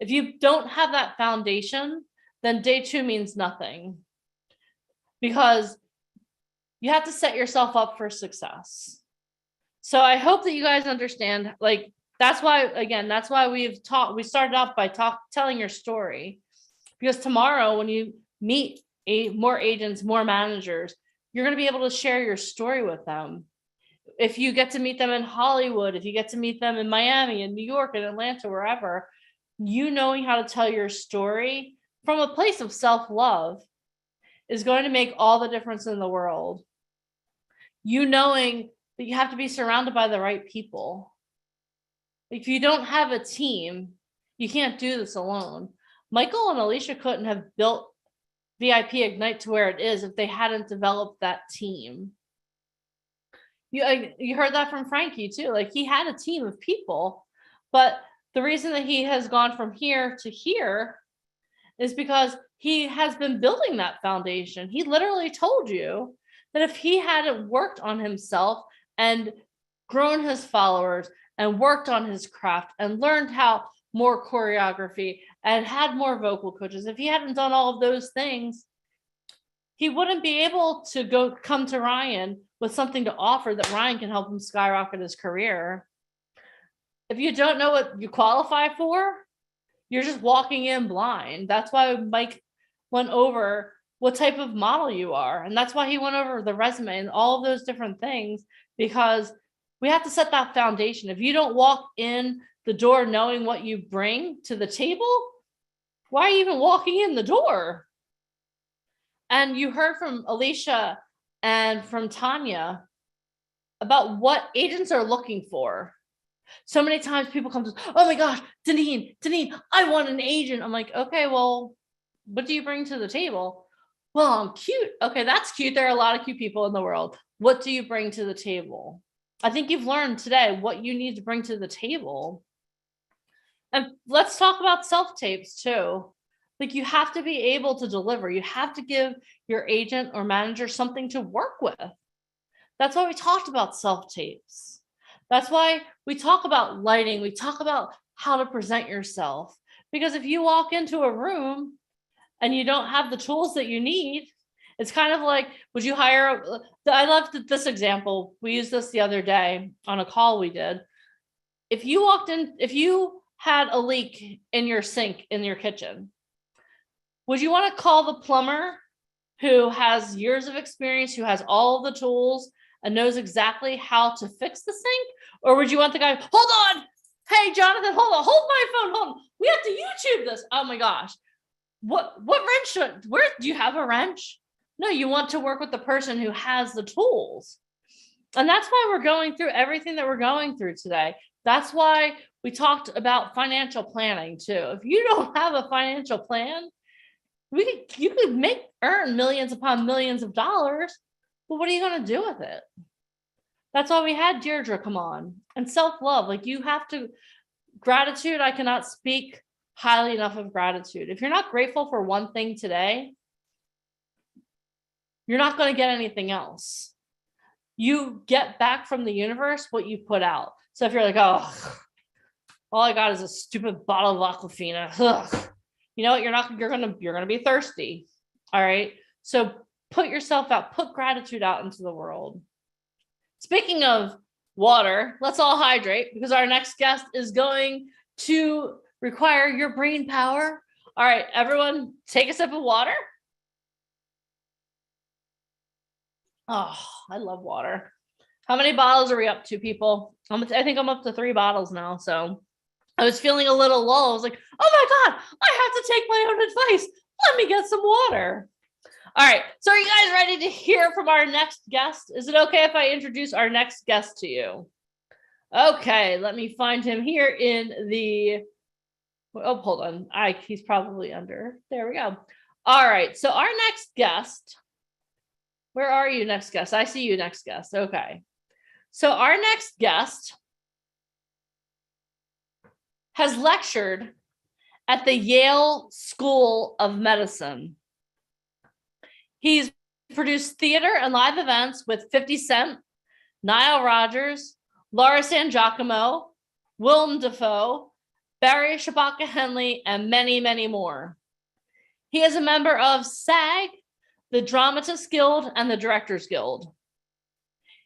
If you don't have that foundation, then day two means nothing, because you have to set yourself up for success. So I hope that you guys understand, like, that's why we started off by telling your story, because tomorrow when you meet more agents, more managers, you're going to be able to share your story with them. If you get to meet them in Hollywood, if you get to meet them in Miami, in New York, in Atlanta, wherever, you knowing how to tell your story from a place of self-love is going to make all the difference in the world. You knowing that you have to be surrounded by the right people. If you don't have a team, you can't do this alone. Michael and Alicia couldn't have built VIP Ignite to where it is if they hadn't developed that team. You heard that from Frankie too. Like, he had a team of people, but the reason that he has gone from here to here is because he has been building that foundation. He literally told you that if he hadn't worked on himself and grown his followers and worked on his craft and learned how more choreography and had more vocal coaches, if he hadn't done all of those things, he wouldn't be able to come to Ryan with something to offer that Ryan can help him skyrocket his career. If you don't know what you qualify for, you're just walking in blind. That's why Mike went over what type of model you are. And that's why he went over the resume and all of those different things, because we have to set that foundation. If you don't walk in the door knowing what you bring to the table, why are you even walking in the door? And you heard from Alicia and from Tanya about what agents are looking for. So many times people come to, oh my gosh, Deneen, I want an agent. I'm like, okay, well, what do you bring to the table? Well, I'm cute. Okay, that's cute. There are a lot of cute people in the world. What do you bring to the table? I think you've learned today what you need to bring to the table. And let's talk about self-tapes too. Like, you have to be able to deliver. You have to give your agent or manager something to work with. That's why we talked about self-tapes. That's why we talk about lighting. We talk about how to present yourself. Because if you walk into a room and you don't have the tools that you need, it's kind of like, would you hire, I love this example. We used this the other day on a call we did. If you walked in, if you had a leak in your sink in your kitchen, would you want to call the plumber who has years of experience, who has all the tools and knows exactly how to fix the sink? Or would you want the guy, hold on, hey, Jonathan, hold my phone, hold on. We have to YouTube this. Oh my gosh. What wrench, where do you have a wrench? No, you want to work with the person who has the tools. And that's why we're going through everything that we're going through today. That's why we talked about financial planning too. If you don't have a financial plan, You could earn millions upon millions of dollars, but what are you going to do with it? That's why we had Deirdre come on. And self-love, like you have to, gratitude, I cannot speak highly enough of gratitude. If you're not grateful for one thing today, you're not going to get anything else. You get back from the universe what you put out. So if you're like, oh, all I got is a stupid bottle of Aquafina, ugh. You know what? You're gonna be thirsty. All right. So put yourself out, put gratitude out into the world. Speaking of water, let's all hydrate because our next guest is going to require your brain power. All right, everyone, take a sip of water. Oh, I love water. How many bottles are we up to, people? I think I'm up to 3 bottles now. So I was feeling a little low. I was like, oh my God, I have to take my own advice. Let me get some water. All right. So are you guys ready to hear from our next guest? Is it okay if I introduce our next guest to you? Okay. Let me find him here in the, oh, hold on. He's probably under, there we go. All right. So our next guest, where are you, next guest? I see you, next guest. Okay. So our next guest has lectured at the Yale School of Medicine. He's produced theater and live events with 50 Cent, Nile Rodgers, Laura San Giacomo, Willem Dafoe, Barry Shabaka Henley, and many, many more. He is a member of SAG, the Dramatists Guild, and the Directors Guild.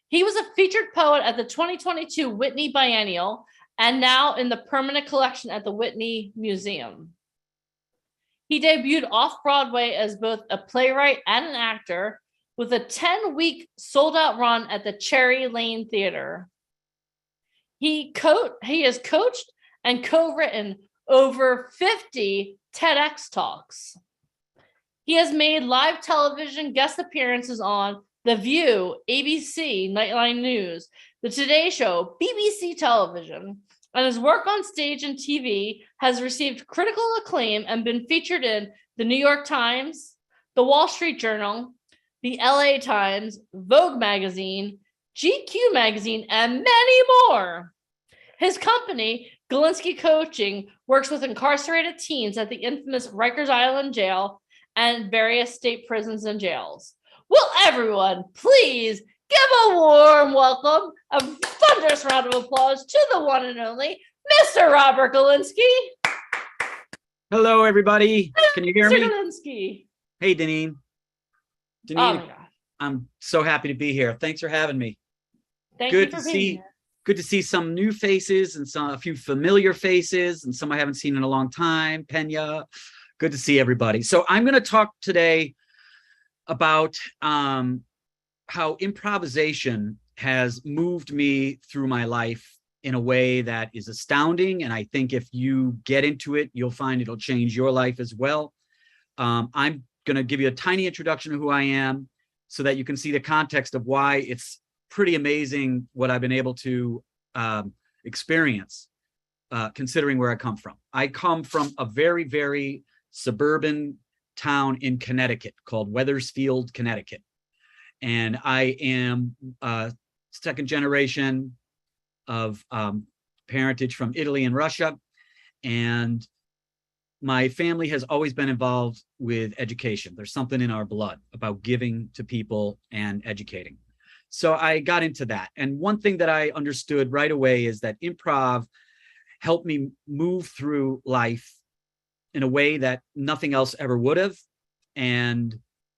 He was a featured poet at the 2022 Whitney Biennial and now in the permanent collection at the Whitney Museum. He debuted off-Broadway as both a playwright and an actor with a 10-week sold-out run at the Cherry Lane Theater. He has coached and co-written over 50 TEDx talks. He has made live television guest appearances on The View, ABC, Nightline News, The Today Show, BBC Television, and his work on stage and TV has received critical acclaim and been featured in the New York Times, the Wall Street Journal, the LA Times, Vogue magazine, GQ magazine, and many more. His company, Galinsky Coaching, works with incarcerated teens at the infamous Rikers Island Jail and various state prisons and jails. Will everyone please give a warm welcome, a thunderous round of applause to the one and only Mr. Robert Galinsky. Hello, everybody. Can you hear Mr. me? Galinsky. Hey, Deneen. Oh my God. I'm so happy to be here. Thanks for having me. Thank you for being here. Good to see some new faces and a few familiar faces and some I haven't seen in a long time. Pena, good to see everybody. So I'm going to talk today about how improvisation has moved me through my life in a way that is astounding. And I think if you get into it, you'll find it'll change your life as well. I'm going to give you a tiny introduction of who I am so that you can see the context of why it's pretty amazing what I've been able to experience, considering where I come from. I come from a very, very suburban town in Connecticut called Wethersfield, Connecticut. And I am second generation of parentage from Italy and Russia. And my family has always been involved with education. There's something in our blood about giving to people and educating. So I got into that. And one thing that I understood right away is that improv helped me move through life in a way that nothing else ever would have. And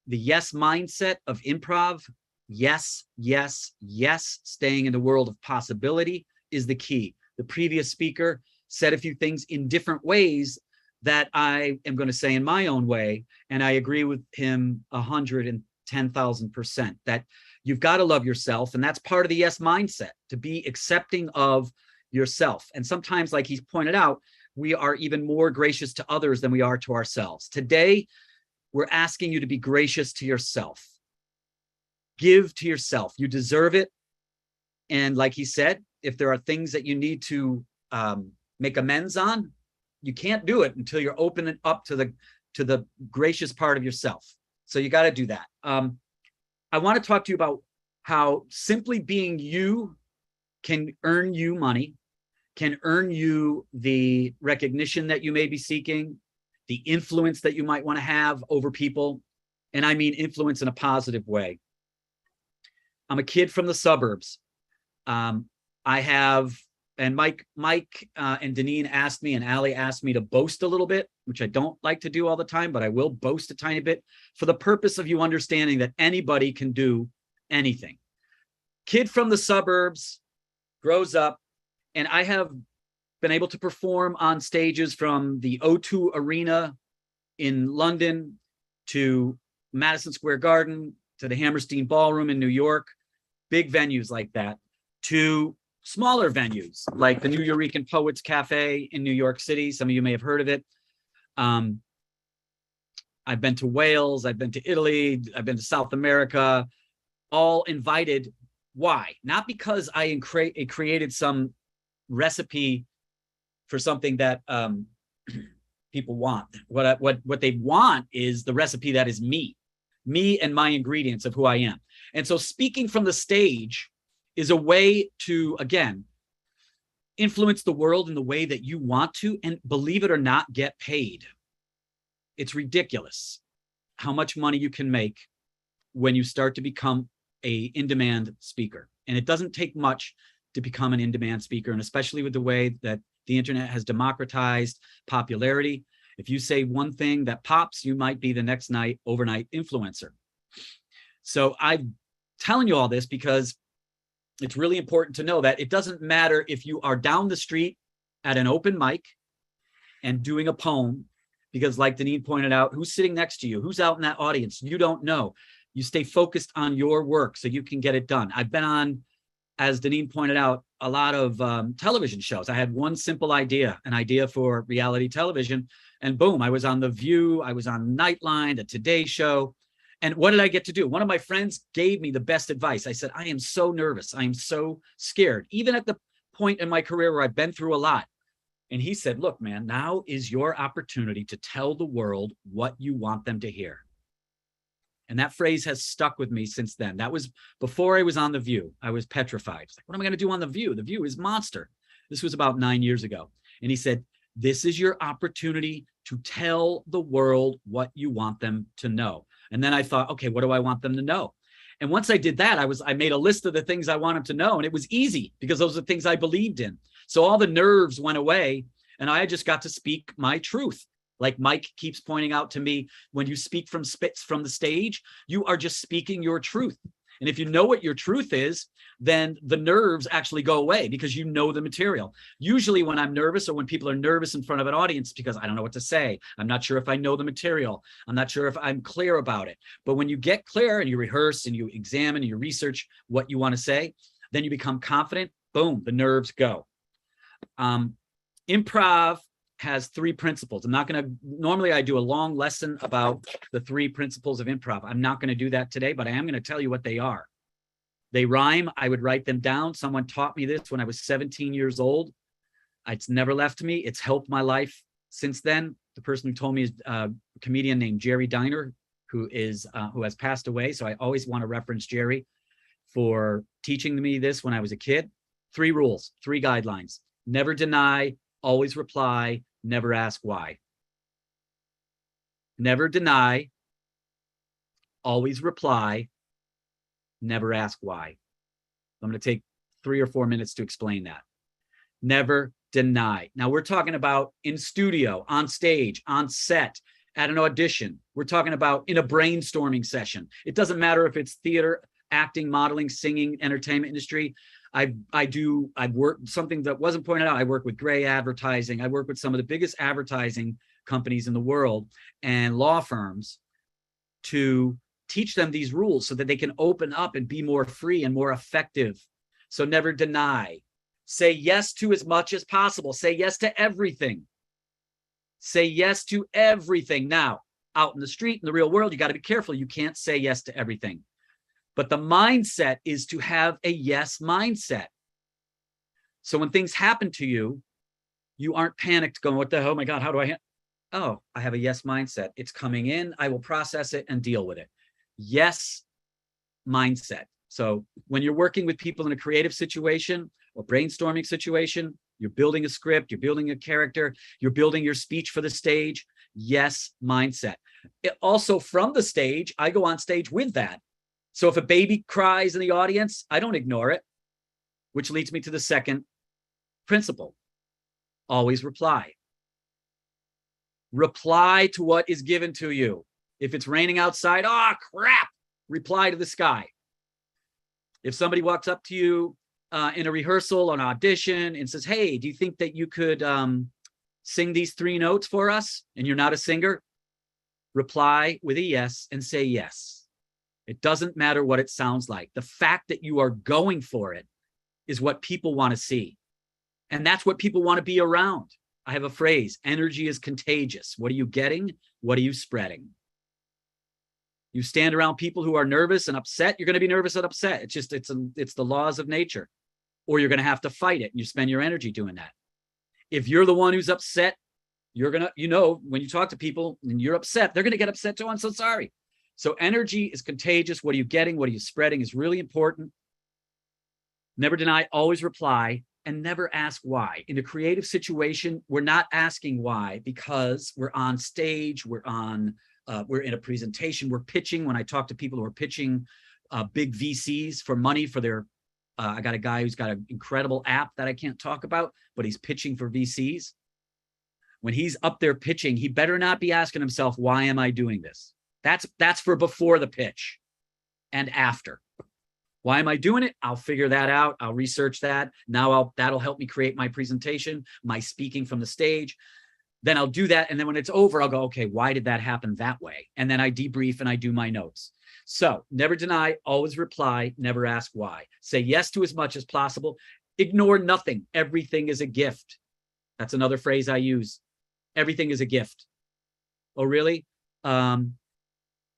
the yes mindset of improv, yes, yes, yes, staying in the world of possibility is the key. The previous speaker said a few things in different ways that I am going to say in my own way. And I agree with him 110,000% that you've got to love yourself. And that's part of the yes mindset, to be accepting of yourself. And sometimes, like he's pointed out, we are even more gracious to others than we are to ourselves. Today, we're asking you to be gracious to yourself. Give to yourself. You deserve it. And like he said, if there are things that you need to make amends on, you can't do it until you're opening up to to the gracious part of yourself. So you got to do that. I want to talk to you about how simply being you can earn you money, can earn you the recognition that you may be seeking, the influence that you might want to have over people. And I mean influence in a positive way. I'm a kid from the suburbs. I have, and Mike and Deneen asked me, and Allie asked me to boast a little bit, which I don't like to do all the time, but I will boast a tiny bit for the purpose of you understanding that anybody can do anything. Kid from the suburbs, grows up, and I have been able to perform on stages from the O2 Arena in London to Madison Square Garden to the Hammerstein Ballroom in New York, big venues like that, to smaller venues like the New Eurekan Poets Cafe in New York City. Some of you may have heard of it. I've been to Wales, I've been to Italy, I've been to South America, all invited. Why? Not because I created some recipe for something that people want. What they want is the recipe that is me and my ingredients of who I am. And so speaking from the stage is a way to, again, influence the world in the way that you want to, and believe it or not, get paid. It's ridiculous how much money you can make when you start to become a in-demand speaker. And it doesn't take much to become an in-demand speaker, and especially with the way that the internet has democratized popularity. If you say one thing that pops, you might be the next night overnight influencer. So I'm telling you all this because it's really important to know that it doesn't matter if you are down the street at an open mic and doing a poem, because like Deneen pointed out, who's sitting next to you? Who's out in that audience? You don't know. You stay focused on your work so you can get it done. I've been on, as Deneen pointed out, a lot of television shows. I had one simple idea, an idea for reality television, and boom, I was on The View, I was on Nightline, the Today Show. And what did I get to do? One of my friends gave me the best advice. I said, I am so nervous. I am so scared, even at the point in my career where I've been through a lot. And he said, look, man, now is your opportunity to tell the world what you want them to hear. And that phrase has stuck with me since then. That was before I was on The View. I was petrified. Like, what am I going to do on The View? The View is monster. This was about 9 years ago. And he said, this is your opportunity to tell the world what you want them to know. And then I thought, okay, what do I want them to know? And once I did that, I made a list of the things I wanted to know. And it was easy because those are the things I believed in. So all the nerves went away and I just got to speak my truth. Like Mike keeps pointing out to me, when you speak from the stage, you are just speaking your truth. And if you know what your truth is, then the nerves actually go away because you know the material. Usually when I'm nervous or when people are nervous in front of an audience because I don't know what to say, I'm not sure if I know the material, I'm not sure if I'm clear about it. But when you get clear and you rehearse and you examine and you research what you want to say, then you become confident, boom, the nerves go. Improv has 3 principles. I'm not going to, normally I do a long lesson about the 3 principles of improv. I'm not going to do that today, but I am going to tell you what they are. They rhyme. I would write them down. Someone taught me this when I was 17 years old. It's never left me. It's helped my life since then. The person who told me is a comedian named Jerry Diner, who has passed away. So I always want to reference Jerry for teaching me this when I was a kid. 3 rules, 3 guidelines. Never deny, always reply, never ask why. Never deny, always reply, never ask why. I'm going to take 3 or 4 minutes to explain that. Never deny. Now we're talking about in studio, on stage, on set, at an audition. We're talking about in a brainstorming session. It doesn't matter if it's theater, acting, modeling, singing, entertainment industry. I've worked something that wasn't pointed out. I work with Gray Advertising. I work with some of the biggest advertising companies in the world and law firms to teach them these rules so that they can open up and be more free and more effective. So never deny. Say yes to as much as possible. Say yes to everything. Say yes to everything. Now, out in the street, in the real world, you got to be careful. You can't say yes to everything. But the mindset is to have a yes mindset. So when things happen to you, you aren't panicked going, what the hell, oh my God, how do I? oh, I have a yes mindset. It's coming in. I will process it and deal with it. Yes mindset. So when you're working with people in a creative situation or brainstorming situation, you're building a script, you're building a character, you're building your speech for the stage. Yes mindset. Also from the stage, I go on stage with that. So if a baby cries in the audience, I don't ignore it, which leads me to the second principle. Always reply. Reply to what is given to you. If it's raining outside, oh crap, reply to the sky. If somebody walks up to you in a rehearsal, an audition, and says, hey, do you think that you could sing these 3 notes for us? And you're not a singer, reply with a yes and say yes. It doesn't matter what it sounds like. The fact that you are going for it is what people want to see. And that's what people want to be around. I have a phrase, energy is contagious. What are you getting? What are you spreading? You stand around people who are nervous and upset, you're going to be nervous and upset. It's just, it's the laws of nature. Or you're going to have to fight it and you spend your energy doing that. If you're the one who's upset, you're going to, when you talk to people and you're upset, they're going to get upset too. I'm so sorry. So energy is contagious. What are you getting? What are you spreading is really important. Never deny, always reply, and never ask why. In a creative situation, we're not asking why because we're on stage, we're in a presentation, we're pitching. When I talk to people who are pitching big VCs for money for their, I got a guy who's got an incredible app that I can't talk about, but he's pitching for VCs. When he's up there pitching, he better not be asking himself, why am I doing this? That's for before the pitch and after. Why am I doing it? I'll figure that out. I'll research that. Now that'll help me create my presentation, my speaking from the stage. Then I'll do that. And then when it's over, I'll go, okay, why did that happen that way? And then I debrief and I do my notes. So never deny, always reply, never ask why. Say yes to as much as possible. Ignore nothing. Everything is a gift. That's another phrase I use. Everything is a gift. Oh, really?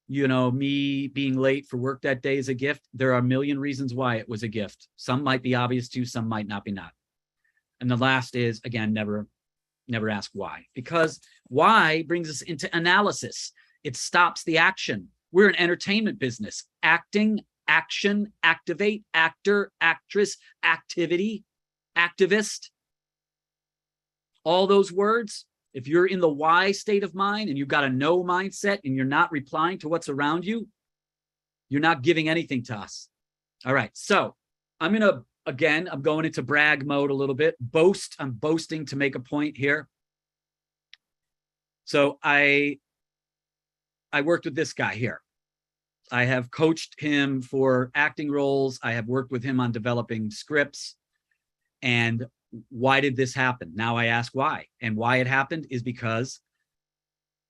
Me being late for work that day is a gift. There are a million reasons why it was a gift. Some might be obvious to you, some might not be not. And the last is, again, never ask why. Because why brings us into analysis. It stops the action. We're an entertainment business. Acting, action, activate, actor, actress, activity, activist. All those words. If you're in the why state of mind and you've got a no mindset and you're not replying to what's around you, you're not giving anything to us. All right. So I'm going into brag mode a little bit. I'm boasting to make a point here. So I worked with this guy here. I have coached him for acting roles. I have worked with him on developing scripts. And why did this happen? Now I ask why. And why it happened is because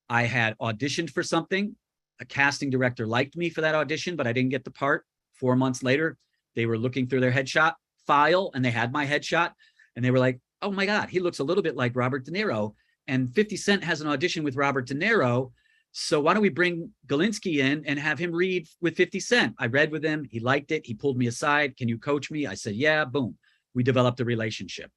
I had auditioned for something. A casting director liked me for that audition, but I didn't get the part. 4 months later, they were looking through their headshot file and they had my headshot. And they were like, oh my God, he looks a little bit like Robert De Niro. And 50 Cent has an audition with Robert De Niro. So why don't we bring Galinsky in and have him read with 50 Cent? I read with him. He liked it. He pulled me aside. Can you coach me? I said, yeah, boom. We developed a relationship.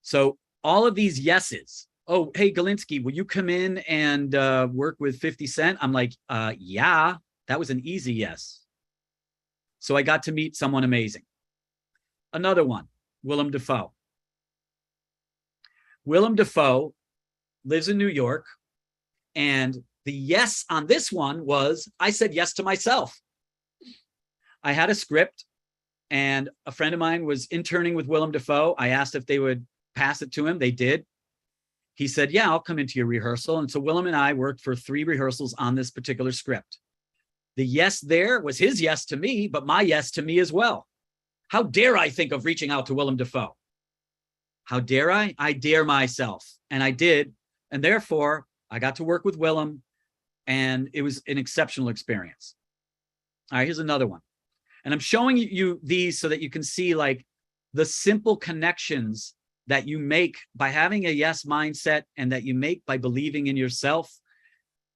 So all of these yeses. Oh, hey, Galinsky, will you come in and work with 50 Cent? I'm like, yeah, that was an easy yes. So I got to meet someone amazing. Another one, Willem Dafoe. Willem Dafoe lives in New York. And the yes on this one was, I said yes to myself. I had a script. And a friend of mine was interning with Willem Dafoe. I asked if they would pass it to him. They did. He said, yeah, I'll come into your rehearsal. And so Willem and I worked for 3 rehearsals on this particular script. The yes there was his yes to me, but my yes to me as well. How dare I think of reaching out to Willem Dafoe? How dare I? I dare myself. And I did. And therefore, I got to work with Willem. And it was an exceptional experience. All right, here's another one. And I'm showing you these so that you can see like the simple connections that you make by having a yes mindset and that you make by believing in yourself.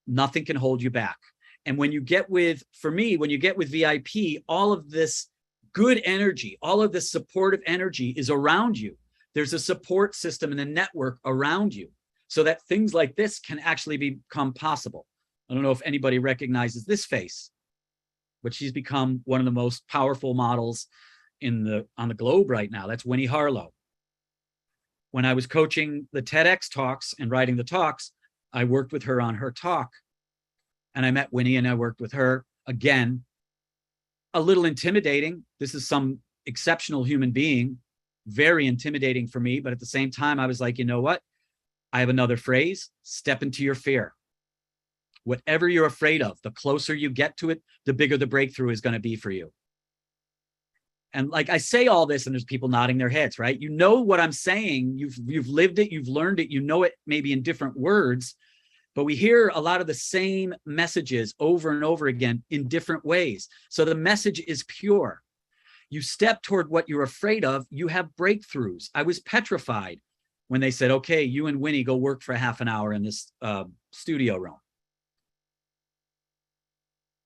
Nothing can hold you back. And when you get with, for me, when you get with VIP, all of this good energy, all of this supportive energy is around you. There's a support system and a network around you. so that things like this can actually become possible. I don't know if anybody recognizes this face, but she's become one of the most powerful models on the globe right now. That's Winnie Harlow. When I was coaching the TEDx talks and writing the talks, I worked with her on her talk. And I met Winnie and I worked with her. Again, a little intimidating. This is some exceptional human being, very intimidating for me. But at the same time, I was like, you know what? I have another phrase: step into your fear. Whatever you're afraid of, the closer you get to it, the bigger the breakthrough is going to be for you. And like I say all this, and there's people nodding their heads, right? You know what I'm saying. You've lived it, you've learned it, you know it maybe in different words, but we hear a lot of the same messages over and over again in different ways. So the message is pure. You step toward what you're afraid of, you have breakthroughs. I was petrified when they said, okay, you and Winnie go work for half an hour in this studio room.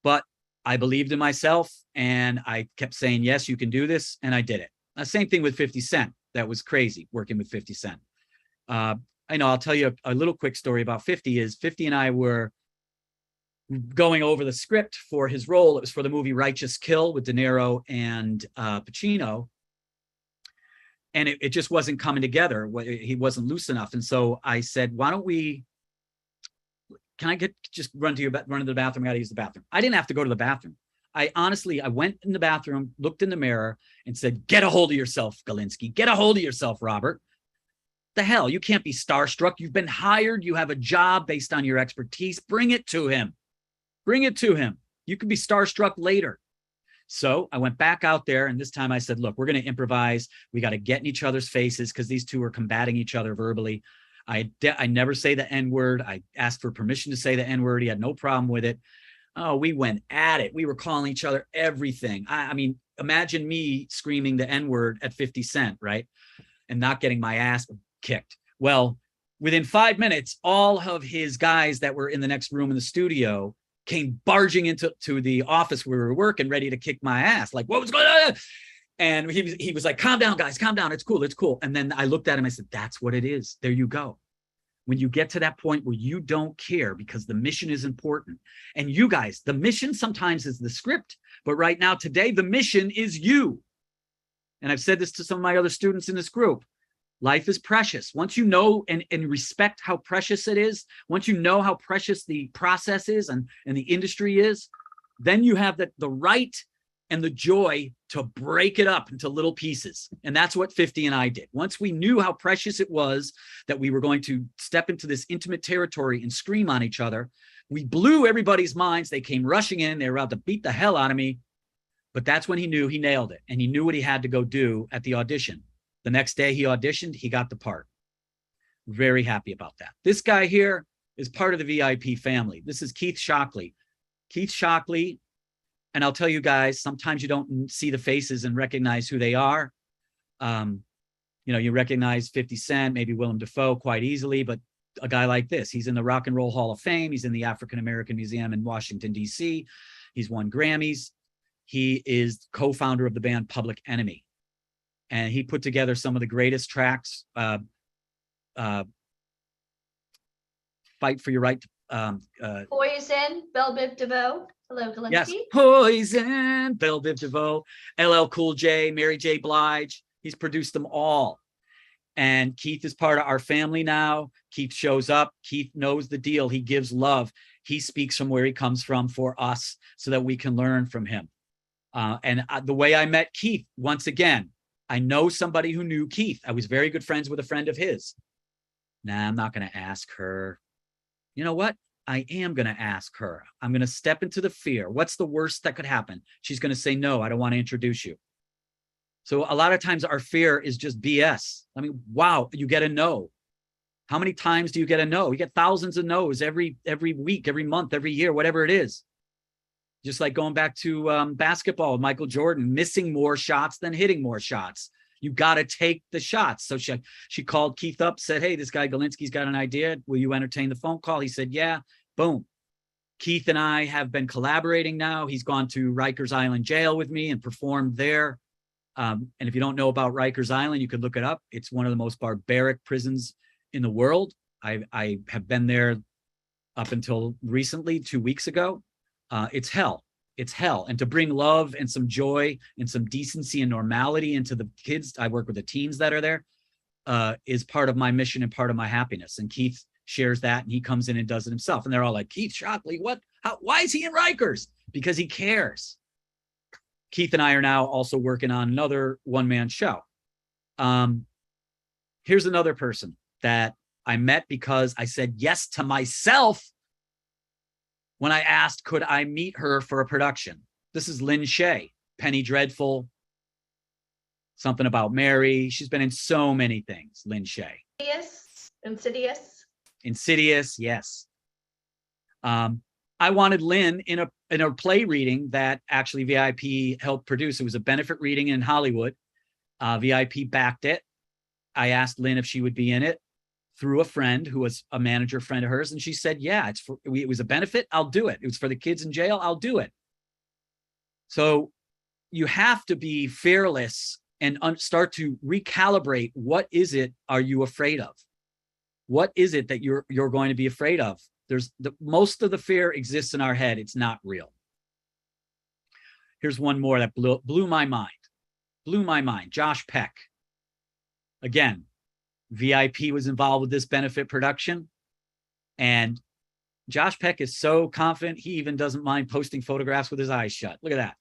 But I believed in myself and I kept saying, yes, you can do this. And I did it. The same thing with 50 Cent. That was crazy working with 50 Cent. I know I'll tell you a little quick story about 50 is 50 and I were going over the script for his role. It was for the movie Righteous Kill with De Niro and Pacino. And it just wasn't coming together. He wasn't loose enough. And so I said, why don't we, can I just run to the bathroom? I gotta use the bathroom. I didn't have to go to the bathroom. I went in the bathroom, looked in the mirror and said, get a hold of yourself, Galinsky. Get a hold of yourself, Robert. The hell, you can't be starstruck. You've been hired. You have a job based on your expertise. Bring it to him. Bring it to him. You can be starstruck later. So I went back out there and this time I said, look, we're going to improvise. We got to get in each other's faces because these two are combating each other verbally. I never say the N-word. I asked for permission to say the N-word. He had no problem with it. Oh, we went at it. We were calling each other everything. I mean, imagine me screaming the N-word at 50 Cent, right? And not getting my ass kicked. Well, within 5 minutes, all of his guys that were in the next room in the studio came barging into the office where we were working, ready to kick my ass. Like, what was going on? And he was like, calm down, guys, calm down. It's cool. It's cool. And then I looked at him. I said, that's what it is. There you go. When you get to that point where you don't care because the mission is important. And you guys, the mission sometimes is the script. But right now, today, the mission is you. And I've said this to some of my other students in this group. Life is precious. Once you know and respect how precious it is, once you know how precious the process is and the industry is, then you have the right and the joy to break it up into little pieces. And that's what 50 and I did. Once we knew how precious it was that we were going to step into this intimate territory and scream on each other, we blew everybody's minds. They came rushing in. They were out to beat the hell out of me. But that's when he knew he nailed it. And he knew what he had to go do at the audition. The next day he auditioned, he got the part. Very happy about that. This guy here is part of the VIP family. This is Keith Shockley. Keith Shockley, and I'll tell you guys, sometimes you don't see the faces and recognize who they are. You recognize 50 Cent, maybe Willem Dafoe quite easily, but a guy like this, he's in the Rock and Roll Hall of Fame. He's in the African American Museum in Washington, D.C. He's won Grammys. He is co-founder of the band Public Enemy. And he put together some of the greatest tracks, Fight for Your Right. Poison, Belle Biv DeVoe. Hello, Galinsky. Yes, Poison, Belle Biv DeVoe, LL Cool J, Mary J. Blige. He's produced them all. And Keith is part of our family now. Keith shows up. Keith knows the deal. He gives love. He speaks from where he comes from for us so that we can learn from him. The way I met Keith, once again, I know somebody who knew Keith. I was very good friends with a friend of his. Nah, I'm not going to ask her. You know what? I am going to ask her. I'm going to step into the fear. What's the worst that could happen? She's going to say, no, I don't want to introduce you. So a lot of times our fear is just BS. I mean, wow, you get a no. How many times do you get a no? You get thousands of no's every week, every month, every year, whatever it is. Just like going back to basketball, Michael Jordan, missing more shots than hitting more shots. You got to take the shots. So she called Keith up, said, hey, this guy Galinsky's got an idea. Will you entertain the phone call? He said, yeah, boom. Keith and I have been collaborating now. He's gone to Rikers Island jail with me and performed there. And if you don't know about Rikers Island, you could look it up. It's one of the most barbaric prisons in the world. I have been there up until recently, 2 weeks ago. It's hell. It's hell. And to bring love and some joy and some decency and normality into the kids, I work with the teens that are there, is part of my mission and part of my happiness. And Keith shares that, and he comes in and does it himself. And they're all like, Keith Shockley, what? Why is he in Rikers? Because he cares. Keith and I are now also working on another one-man show. Here's another person that I met because I said yes to myself when I asked, could I meet her for a production? This is Lynn Shay, Penny Dreadful, Something About Mary. She's been in so many things, Lynn Shay. Insidious, yes. I wanted Lynn in a play reading that actually VIP helped produce. It was a benefit reading in Hollywood. VIP backed it. I asked Lynn if she would be in it through a friend who was a manager friend of hers, and she said, yeah, it was a benefit, I'll do it. It was for the kids in jail, I'll do it. So you have to be fearless and start to recalibrate. What is it are you afraid of? What is it that you're going to be afraid of? Most of the fear exists in our head. It's not real. Here's one more that blew my mind. Blew my mind. Josh Peck. Again, VIP was involved with this benefit production. And Josh Peck is so confident, he even doesn't mind posting photographs with his eyes shut. Look at that.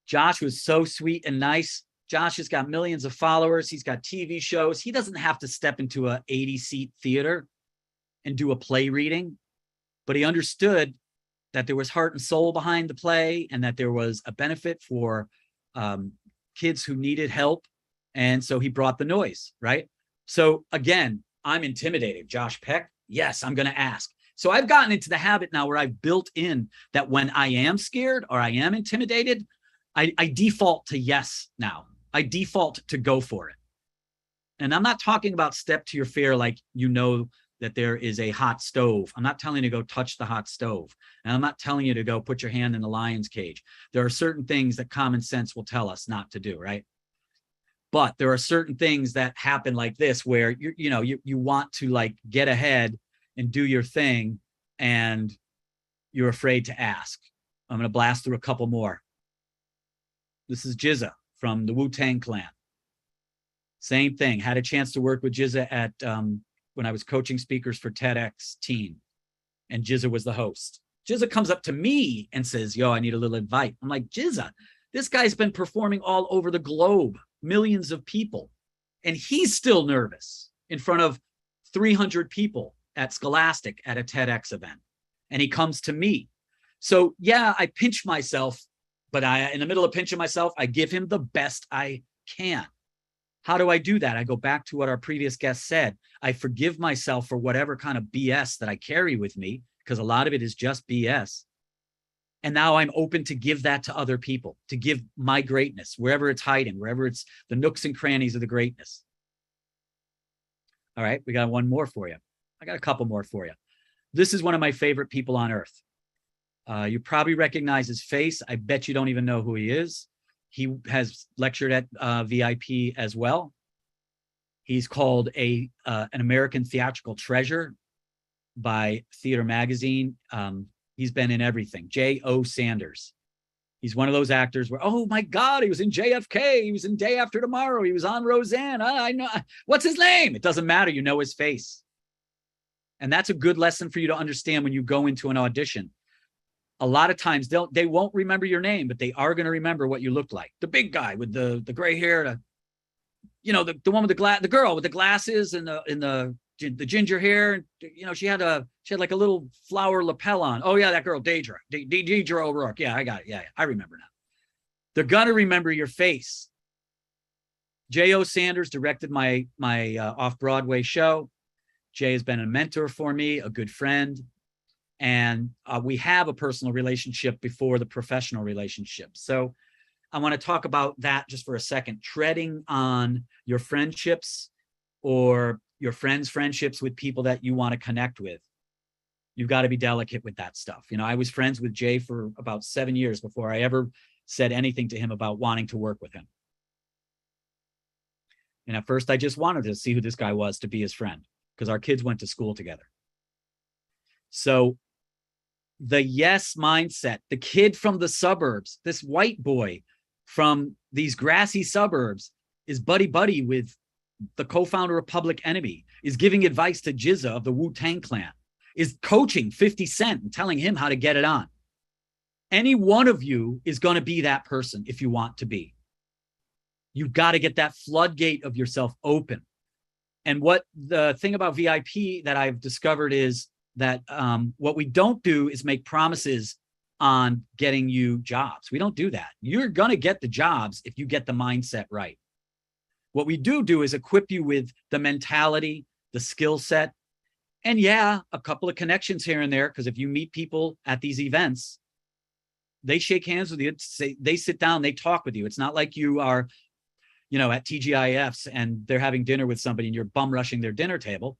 Josh was so sweet and nice. Josh has got millions of followers. He's got TV shows. He doesn't have to step into a 80-seat theater and do a play reading, but he understood that there was heart and soul behind the play and that there was a benefit for kids who needed help. And so he brought the noise, right? So again, I'm intimidated. Josh Peck, yes, I'm going to ask. So I've gotten into the habit now where I've built in that when I am scared or I am intimidated, I default to yes now. I default to go for it. And I'm not talking about step to your fear like you know that there is a hot stove. I'm not telling you to go touch the hot stove. And I'm not telling you to go put your hand in the lion's cage. There are certain things that common sense will tell us not to do, right? But there are certain things that happen like this where you want to like get ahead and do your thing and you're afraid to ask. I'm going to blast through a couple more. This is GZA from the Wu-Tang Clan. Same thing. Had a chance to work with GZA at when I was coaching speakers for TEDx Teen, and GZA was the host. GZA comes up to me and says, yo, I need a little invite. I'm like, GZA, this guy's been performing all over the globe, millions of people, and he's still nervous in front of 300 people at Scholastic at a TEDx event. And he comes to me. So yeah, I pinch myself, but in the middle of pinching myself, I give him the best I can. How do I do that? I go back to what our previous guest said. I forgive myself for whatever kind of BS that I carry with me, because a lot of it is just BS. And now I'm open to give that to other people, to give my greatness, wherever it's hiding, wherever it's the nooks and crannies of the greatness. All right, we got one more for you. I got a couple more for you. This is one of my favorite people on earth. You probably recognize his face. I bet you don't even know who he is. He has lectured at VIP as well. He's called an American Theatrical Treasure by Theater Magazine. He's been in everything. J.O. Sanders. He's one of those actors where, oh my God, he was in JFK. He was in Day After Tomorrow. He was on Roseanne. I know. What's his name? It doesn't matter. You know his face. And that's a good lesson for you to understand when you go into an audition. A lot of times they won't remember your name, but they are going to remember what you look like. The big guy with the gray hair, the one with the girl with the glasses and the ginger hair. She had like a little flower lapel on. Oh yeah, that girl, Deidre O'Rourke. Yeah, I got it. Yeah, I remember now. They're gonna remember your face. J.O. Sanders directed my off-Broadway show. Jay has been a mentor for me, a good friend. And we have a personal relationship before the professional relationship. So I want to talk about that just for a second. Treading on your friendships or your friends' friendships with people that you want to connect with. You've got to be delicate with that stuff. I was friends with Jay for about 7 years before I ever said anything to him about wanting to work with him. And at first I just wanted to see who this guy was to be his friend. because our kids went to school together. So the yes mindset, the kid from the suburbs, this white boy from these grassy suburbs is buddy with the co-founder of Public Enemy, is giving advice to Jizza of the Wu-Tang Clan, is coaching 50 Cent and telling him how to get it on. Any one of you is going to be that person if you want to be. You've got to get that floodgate of yourself open. And what the thing about VIP that I've discovered is that what we don't do is make promises on getting you jobs. We don't do that. You're going to get the jobs if you get the mindset right. What we do is equip you with the mentality, the skill set, and yeah, a couple of connections here and there, because if you meet people at these events, they shake hands with you, they sit down, they talk with you. It's not like you are, at TGIFs and they're having dinner with somebody and you're bum rushing their dinner table.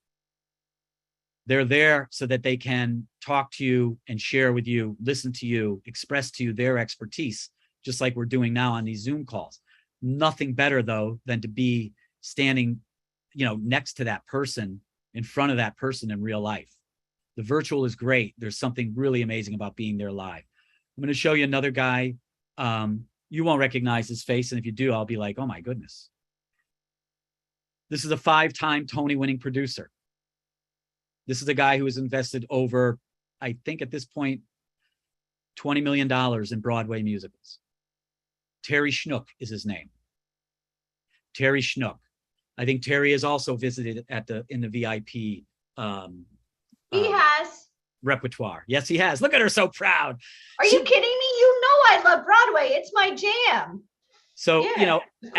They're there so that they can talk to you and share with you, listen to you, express to you their expertise, just like we're doing now on these Zoom calls. Nothing better, though, than to be standing, next to that person, in front of that person in real life. The virtual is great. There's something really amazing about being there live. I'm going to show you another guy. You won't recognize his face, and if you do, I'll be like, oh my goodness. This is a 5-time Tony-winning producer. This is a guy who has invested over, I think at this point, $20 million in Broadway musicals. Terry Schnook is his name. Terry Schnook. I think Terry has also visited in the VIP He has. repertoire. Yes, he has. Look at her, so proud. Are you kidding me? You know I love Broadway. It's my jam. So, Yeah, of course.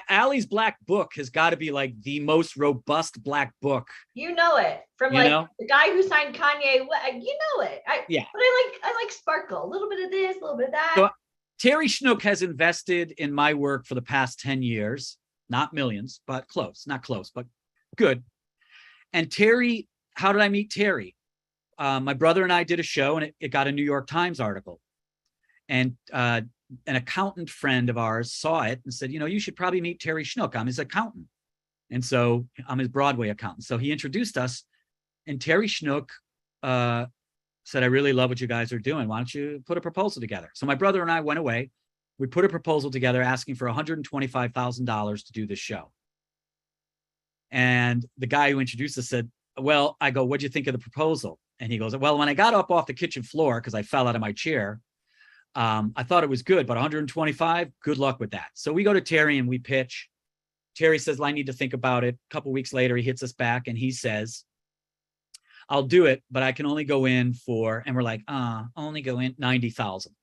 Allie's Black Book has got to be like the most robust Black Book. You know it from the guy who signed Kanye. You know it. Yeah. But I like sparkle. A little bit of this, a little bit of that. So Terry Schnook has invested in my work for the past 10 years, not millions, but close, not close, but good. And Terry, how did I meet Terry? My brother and I did a show and it got a New York Times article. And an accountant friend of ours saw it and said, you should probably meet Terry Schnook. I'm his accountant. And so I'm his Broadway accountant. So he introduced us, and Terry Schnook said, I really love what you guys are doing. Why don't you put a proposal together? So my brother and I went away. We put a proposal together asking for $125,000 to do this show. And the guy who introduced us said, well, I go, what'd you think of the proposal? And he goes, well, when I got up off the kitchen floor, because I fell out of my chair, I thought it was good, but 125, good luck with that. So we go to Terry and we pitch. Terry says, well, I need to think about it. A couple of weeks later, he hits us back and he says, I'll do it, but I can only go in for, and we're like, only go in 90,000.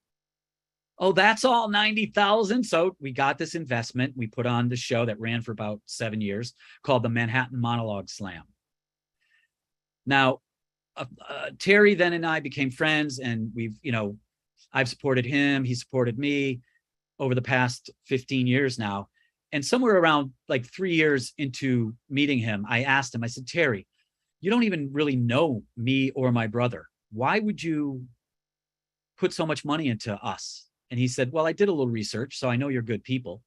Oh, that's all 90,000. So we got this investment. We put on the show that ran for about 7 years called the Manhattan Monologue Slam. Now, Terry then and I became friends, and I've supported him. He supported me over the past 15 years now. And somewhere around like 3 years into meeting him, I asked him, I said, Terry, you don't even really know me or my brother. Why would you put so much money into us? And he said, well, I did a little research, so I know you're good people.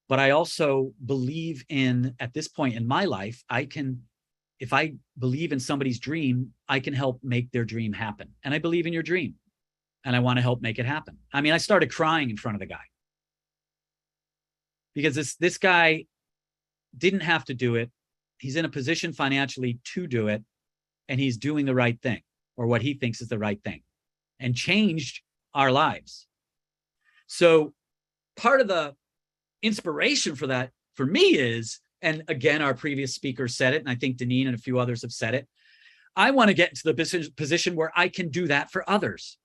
But I also believe in, at this point in my life, if I believe in somebody's dream, I can help make their dream happen. And I believe in your dream. And I want to help make it happen. I mean, I started crying in front of the guy. Because this guy didn't have to do it. He's in a position financially to do it. And he's doing the right thing, or what he thinks is the right thing, and changed our lives. So part of the inspiration for that, for me, is, and again, our previous speaker said it, and I think Deneen and a few others have said it, I want to get into the position where I can do that for others.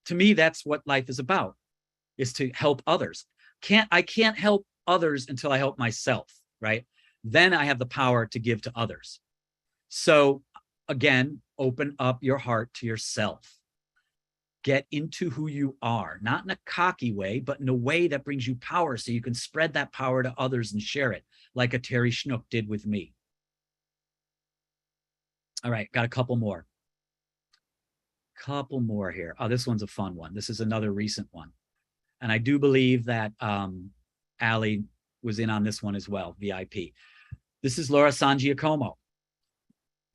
To me, that's what life is about, is to help others. I can't help others until I help myself, right? Then I have the power to give to others. So again, open up your heart to yourself. Get into who you are, not in a cocky way, but in a way that brings you power, so you can spread that power to others and share it, like a Terry Schnook did with me. All right, got a couple more. Couple more here. Oh, this one's a fun one. This is another recent one. And I do believe that Allie was in on this one as well, VIP. This is Laura San Giacomo.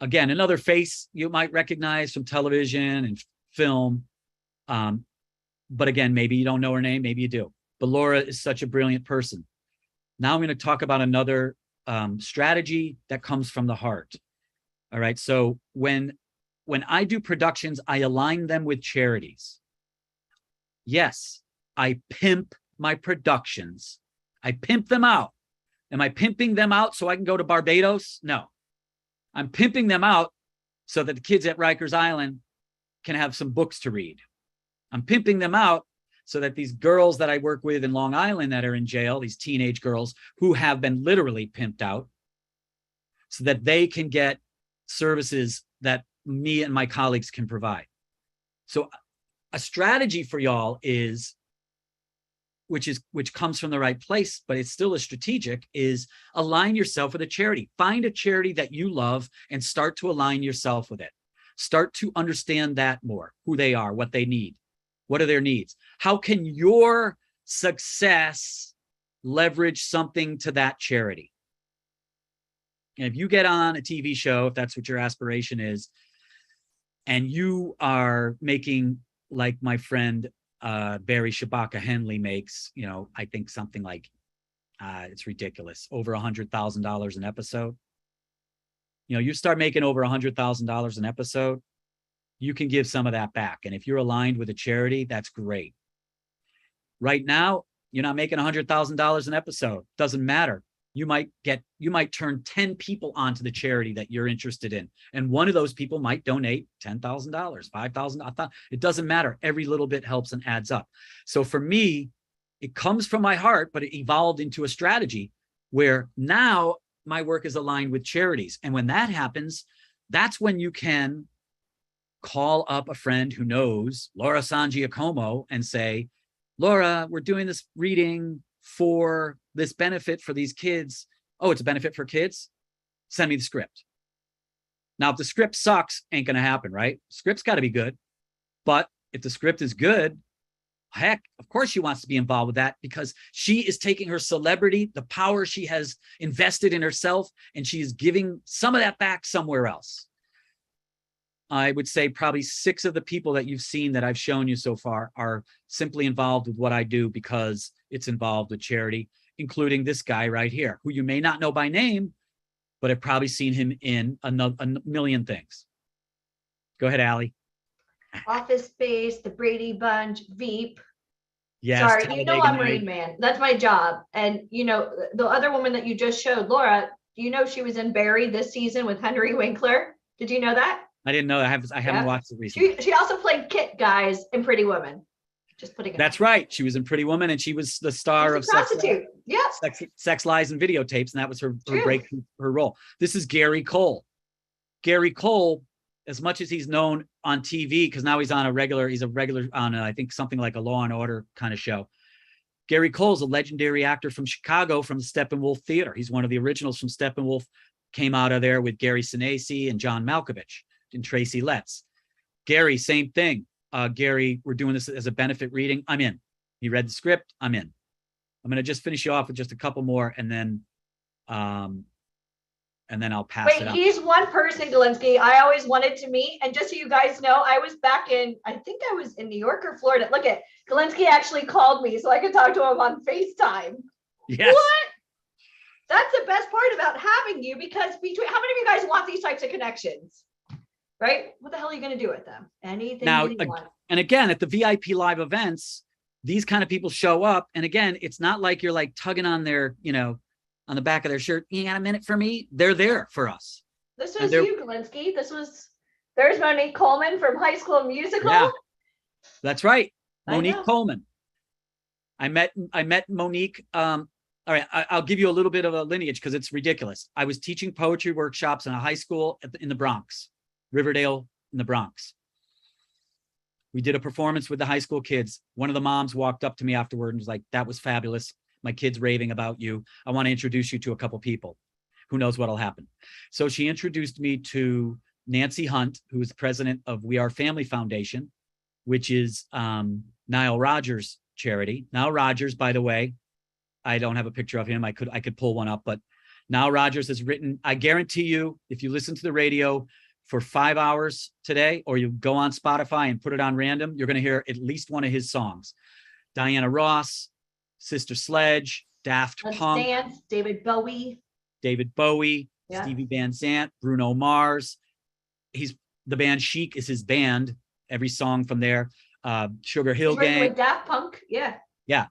Again, another face you might recognize from television and film. But again, maybe you don't know her name, maybe you do. But Laura is such a brilliant person. Now I'm going to talk about another strategy that comes from the heart. All right. So when I do productions, I align them with charities. Yes, I pimp my productions. I pimp them out. Am I pimping them out so I can go to Barbados? No. I'm pimping them out so that the kids at Rikers Island can have some books to read. I'm pimping them out so that these girls that I work with in Long Island that are in jail, these teenage girls who have been literally pimped out, so that they can get services that me and my colleagues can provide. So a strategy for y'all is, which comes from the right place, but it's still a strategic, is align yourself with a charity. Find a charity that you love and start to align yourself with it. Start to understand that more, who they are, what they need. What are their needs? How can your success leverage something to that charity? And if you get on a TV show, if that's what your aspiration is, and you are making, like my friend Barry Shabaka Henley makes, I think something like, it's ridiculous, over $100,000 an episode. You start making over $100,000 an episode, you can give some of that back. And if you're aligned with a charity, that's great. Right now, you're not making $100,000 an episode. Doesn't matter. You might turn 10 people onto the charity that you're interested in. And one of those people might donate $10,000, $5,000. It doesn't matter. Every little bit helps and adds up. So for me, it comes from my heart, but it evolved into a strategy where now my work is aligned with charities. And when that happens, that's when you can call up a friend who knows Laura San Giacomo and say, Laura, we're doing this reading for this benefit for these kids. Oh, it's a benefit for kids? Send me the script. Now, if the script sucks, ain't going to happen, right? Script's got to be good. But if the script is good, heck, of course she wants to be involved with that, because she is taking her celebrity, the power she has invested in herself, and she is giving some of that back somewhere else. I would say probably 6 of the people that you've seen that I've shown you so far are simply involved with what I do because it's involved with charity, including this guy right here, who you may not know by name, but I've probably seen him in a million things. Go ahead, Allie. Office Space, The Brady Bunch, Veep. Yes, Sorry, Talladega I'm Nights. Rain Man. That's my job. And the other woman that you just showed, Laura, she was in Barry this season with Henry Winkler? Did you know that? I didn't know. I haven't watched it recently. She also played Kit, guys, in Pretty Woman. Just putting it. That's right. She was in Pretty Woman, and she was the star of prostitute. Sex, Lies, and Videotapes, and that was her breakthrough, her role. This is Gary Cole. Gary Cole, as much as he's known on TV, because now he's a regular on I think something like a Law and Order kind of show. Gary Cole's a legendary actor from Chicago, from the Steppenwolf Theater. He's one of the originals from Steppenwolf. Came out of there with Gary Sinise and John Malkovich and Tracy Letts. Gary, same thing. Gary, we're doing this as a benefit reading. I'm in. He read the script. I'm in. I'm going to just finish you off with just a couple more, and then I'll pass it on. He's one person, Galinsky, I always wanted to meet. And just so you guys know, I was in New York or Florida. Look at Galinsky actually called me so I could talk to him on FaceTime. Yes. What? That's the best part about having you, because how many of you guys want these types of connections? Right? What the hell are you going to do with them? Anything Now, you want. And again, at the VIP live events, these kind of people show up. And again, it's not like you're like tugging on their, on the back of their shirt. You got a minute for me? They're there for us. This was you, Galinsky. There's Monique Coleman from High School Musical. Yeah, that's right. Monique Coleman. I met Monique. All right, I'll give you a little bit of a lineage because it's ridiculous. I was teaching poetry workshops in a high school in the Bronx, Riverdale in the Bronx. We did a performance with the high school kids. One of the moms walked up to me afterward and was like, "That was fabulous. My kid's raving about you. I want to introduce you to a couple people. Who knows what'll happen?" So she introduced me to Nancy Hunt, who is the president of We Are Family Foundation, which is Nile Rodgers' charity. Nile Rodgers, by the way, I don't have a picture of him. I could pull one up, but Nile Rodgers has written, I guarantee you, if you listen to the radio for 5 hours today, or you go on Spotify and put it on random, you're going to hear at least one of his songs. Diana Ross, Sister Sledge, Daft Let's Punk, Dance, David Bowie. Yeah. Stevie Van Zandt, Bruno Mars. The band Chic is his band. Every song from there. Sugar Hill Gang. With Daft Punk. Yeah. Yeah.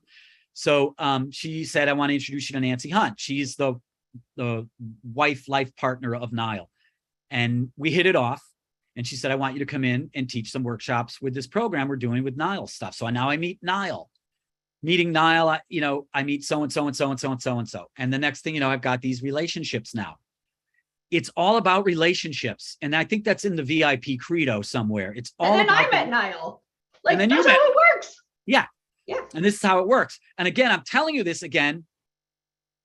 So she said, I want to introduce you to Nancy Hunt. She's the life partner of Nile. And we hit it off. And she said, I want you to come in and teach some workshops with this program we're doing with Nile stuff. So now I meet Nile. Meeting Nile, I meet so-and-so and so-and-so and so-and-so. And the next thing you know, I've got these relationships now. It's all about relationships. And I think that's in the VIP credo somewhere. It's all and then about I met Nile. Like, and then that's how it works. Yeah. Yeah. And this is how it works. And again, I'm telling you this again.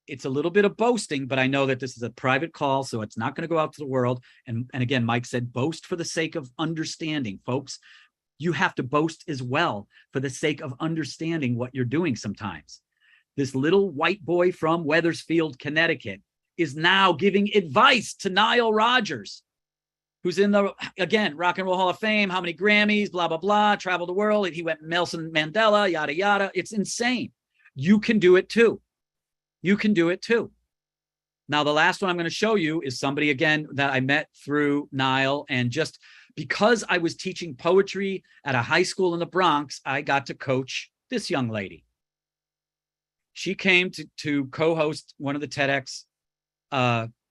It's a little bit of boasting, but I know that this is a private call, so it's not going to go out to the world. And again, Mike said, boast for the sake of understanding, folks. You have to boast as well for the sake of understanding what you're doing sometimes. This little white boy from Wethersfield, Connecticut, is now giving advice to Nile Rodgers, who's in the, again, Rock and Roll Hall of Fame, how many Grammys, blah, blah, blah, traveled the world. He went Nelson Mandela, yada, yada. It's insane. You can do it too. You can do it too. Now, the last one I'm going to show you is somebody, again, that I met through Nile. And just because I was teaching poetry at a high school in the Bronx, I got to coach this young lady. She came to co-host one of the TEDx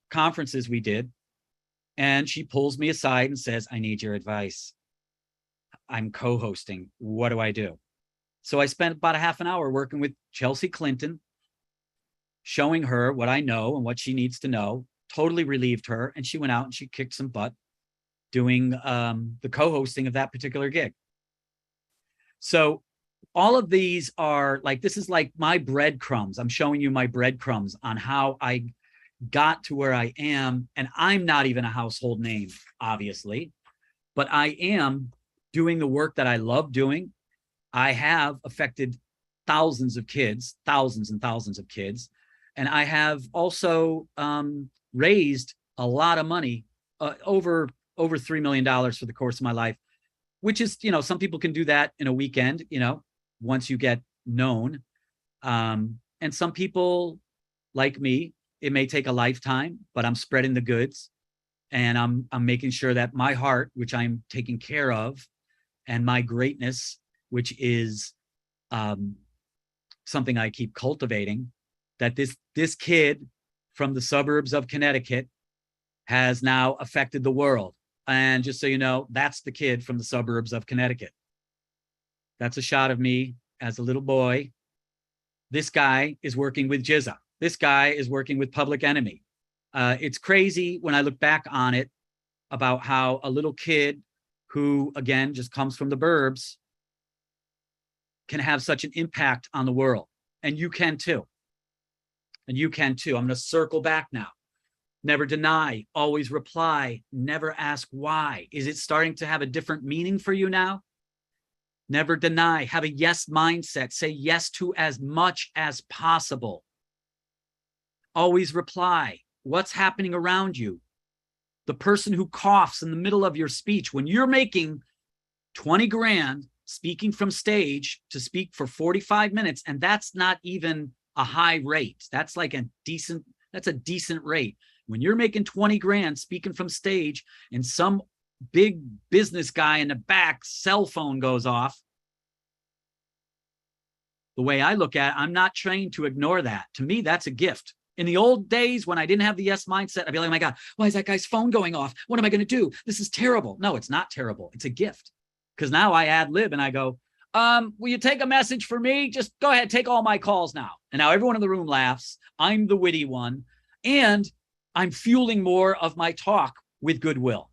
conferences we did. And she pulls me aside and says, I need your advice. I'm co-hosting. What do I do? So I spent about a half an hour working with Chelsea Clinton, showing her what I know and what she needs to know, totally relieved her. And she went out and she kicked some butt doing the co-hosting of that particular gig. So all of these are like, this is like my breadcrumbs. I'm showing you my breadcrumbs on how I got to where I am. And I'm not even a household name, obviously, but I am doing the work that I love doing. I have affected thousands of kids, thousands and thousands of kids. And I have also raised a lot of money, over $3 million for the course of my life, which is, some people can do that in a weekend, once you get known. And some people like me, it may take a lifetime, but I'm spreading the goods, and I'm making sure that my heart, which I'm taking care of, and my greatness, which is something I keep cultivating, that this kid from the suburbs of Connecticut has now affected the world. And just so you know, that's the kid from the suburbs of Connecticut. That's a shot of me as a little boy. This guy is working with Jizza. This guy is working with Public Enemy. It's crazy when I look back on it about how a little kid who, again, just comes from the burbs can have such an impact on the world. And you can too. And you can too. I'm going to circle back now. Never deny, always reply, never ask why. Is it starting to have a different meaning for you now? Never deny, have a yes mindset, say yes to as much as possible. Always reply, what's happening around you? The person who coughs in the middle of your speech, when you're making 20 grand speaking from stage to speak for 45 minutes, and that's not even a high rate. That's like a decent rate. When you're making 20 grand speaking from stage and some big business guy in the back cell phone goes off, the way I look at it, I'm not trained to ignore that. To me, that's a gift. In the old days when I didn't have the yes mindset, I'd be like, oh my God, why is that guy's phone going off? What am I going to do? This is terrible. No, it's not terrible. It's a gift. Because now I ad lib and I go, will you take a message for me? Just go ahead, take all my calls now. And now everyone in the room laughs. I'm the witty one. And I'm fueling more of my talk with goodwill.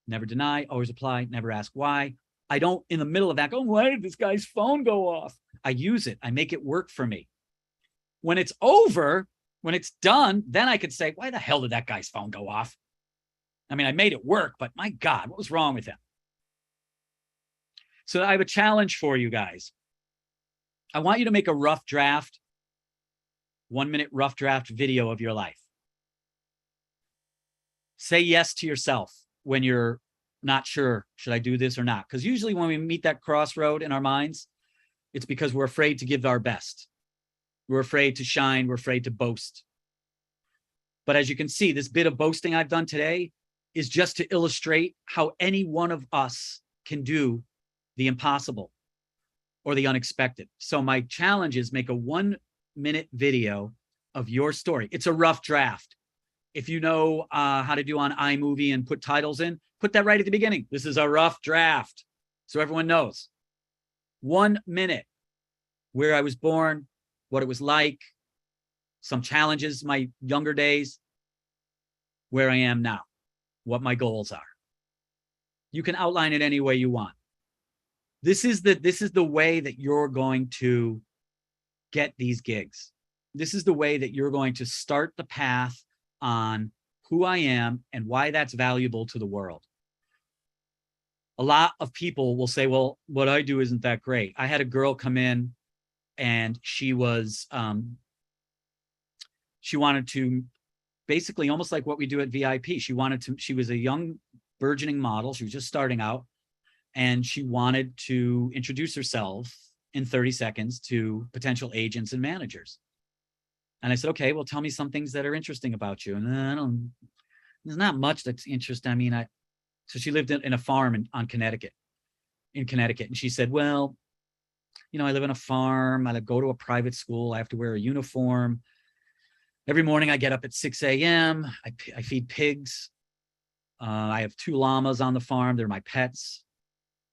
Never deny, always reply, never ask why. I don't, in the middle of that, go, why did this guy's phone go off? I use it. I make it work for me. When it's over, when it's done, then I could say, why the hell did that guy's phone go off? I mean, I made it work, but my God, what was wrong with him? So I have a challenge for you guys. I want you to make a rough draft 1 minute rough draft video of your life. Say yes to yourself when you're not sure, should I do this or not? Because usually when we meet that crossroad in our minds, it's because we're afraid to give our best. We're afraid to shine. We're afraid to boast. But as you can see, this bit of boasting I've done today is just to illustrate how any one of us can do the impossible or the unexpected. So my challenge is make a 1 minute video of your story. It's a rough draft. If you know how to do on iMovie and put titles in, put that right at the beginning. This is a rough draft, so everyone knows. 1 minute, where I was born, what it was like, some challenges, my younger days, where I am now, what my goals are. You can outline it any way you want. This is the way that you're going to get these gigs. This is the way that you're going to start the path on who I am and why that's valuable to the world. A lot of people will say, well, what I do isn't that great. I had a girl come in and she was, she wanted to basically almost like what we do at VIP. She was a young burgeoning model. She was just starting out and she wanted to introduce herself in 30 seconds to potential agents and managers. And I said, okay, well, tell me some things that are interesting about you. And there's not much that's interesting. I mean, so she lived in a farm in Connecticut. And she said, well, you know, I live on a farm. I go to a private school. I have to wear a uniform. Every morning I get up at 6 a.m. I feed pigs. I have 2 llamas on the farm. They're my pets.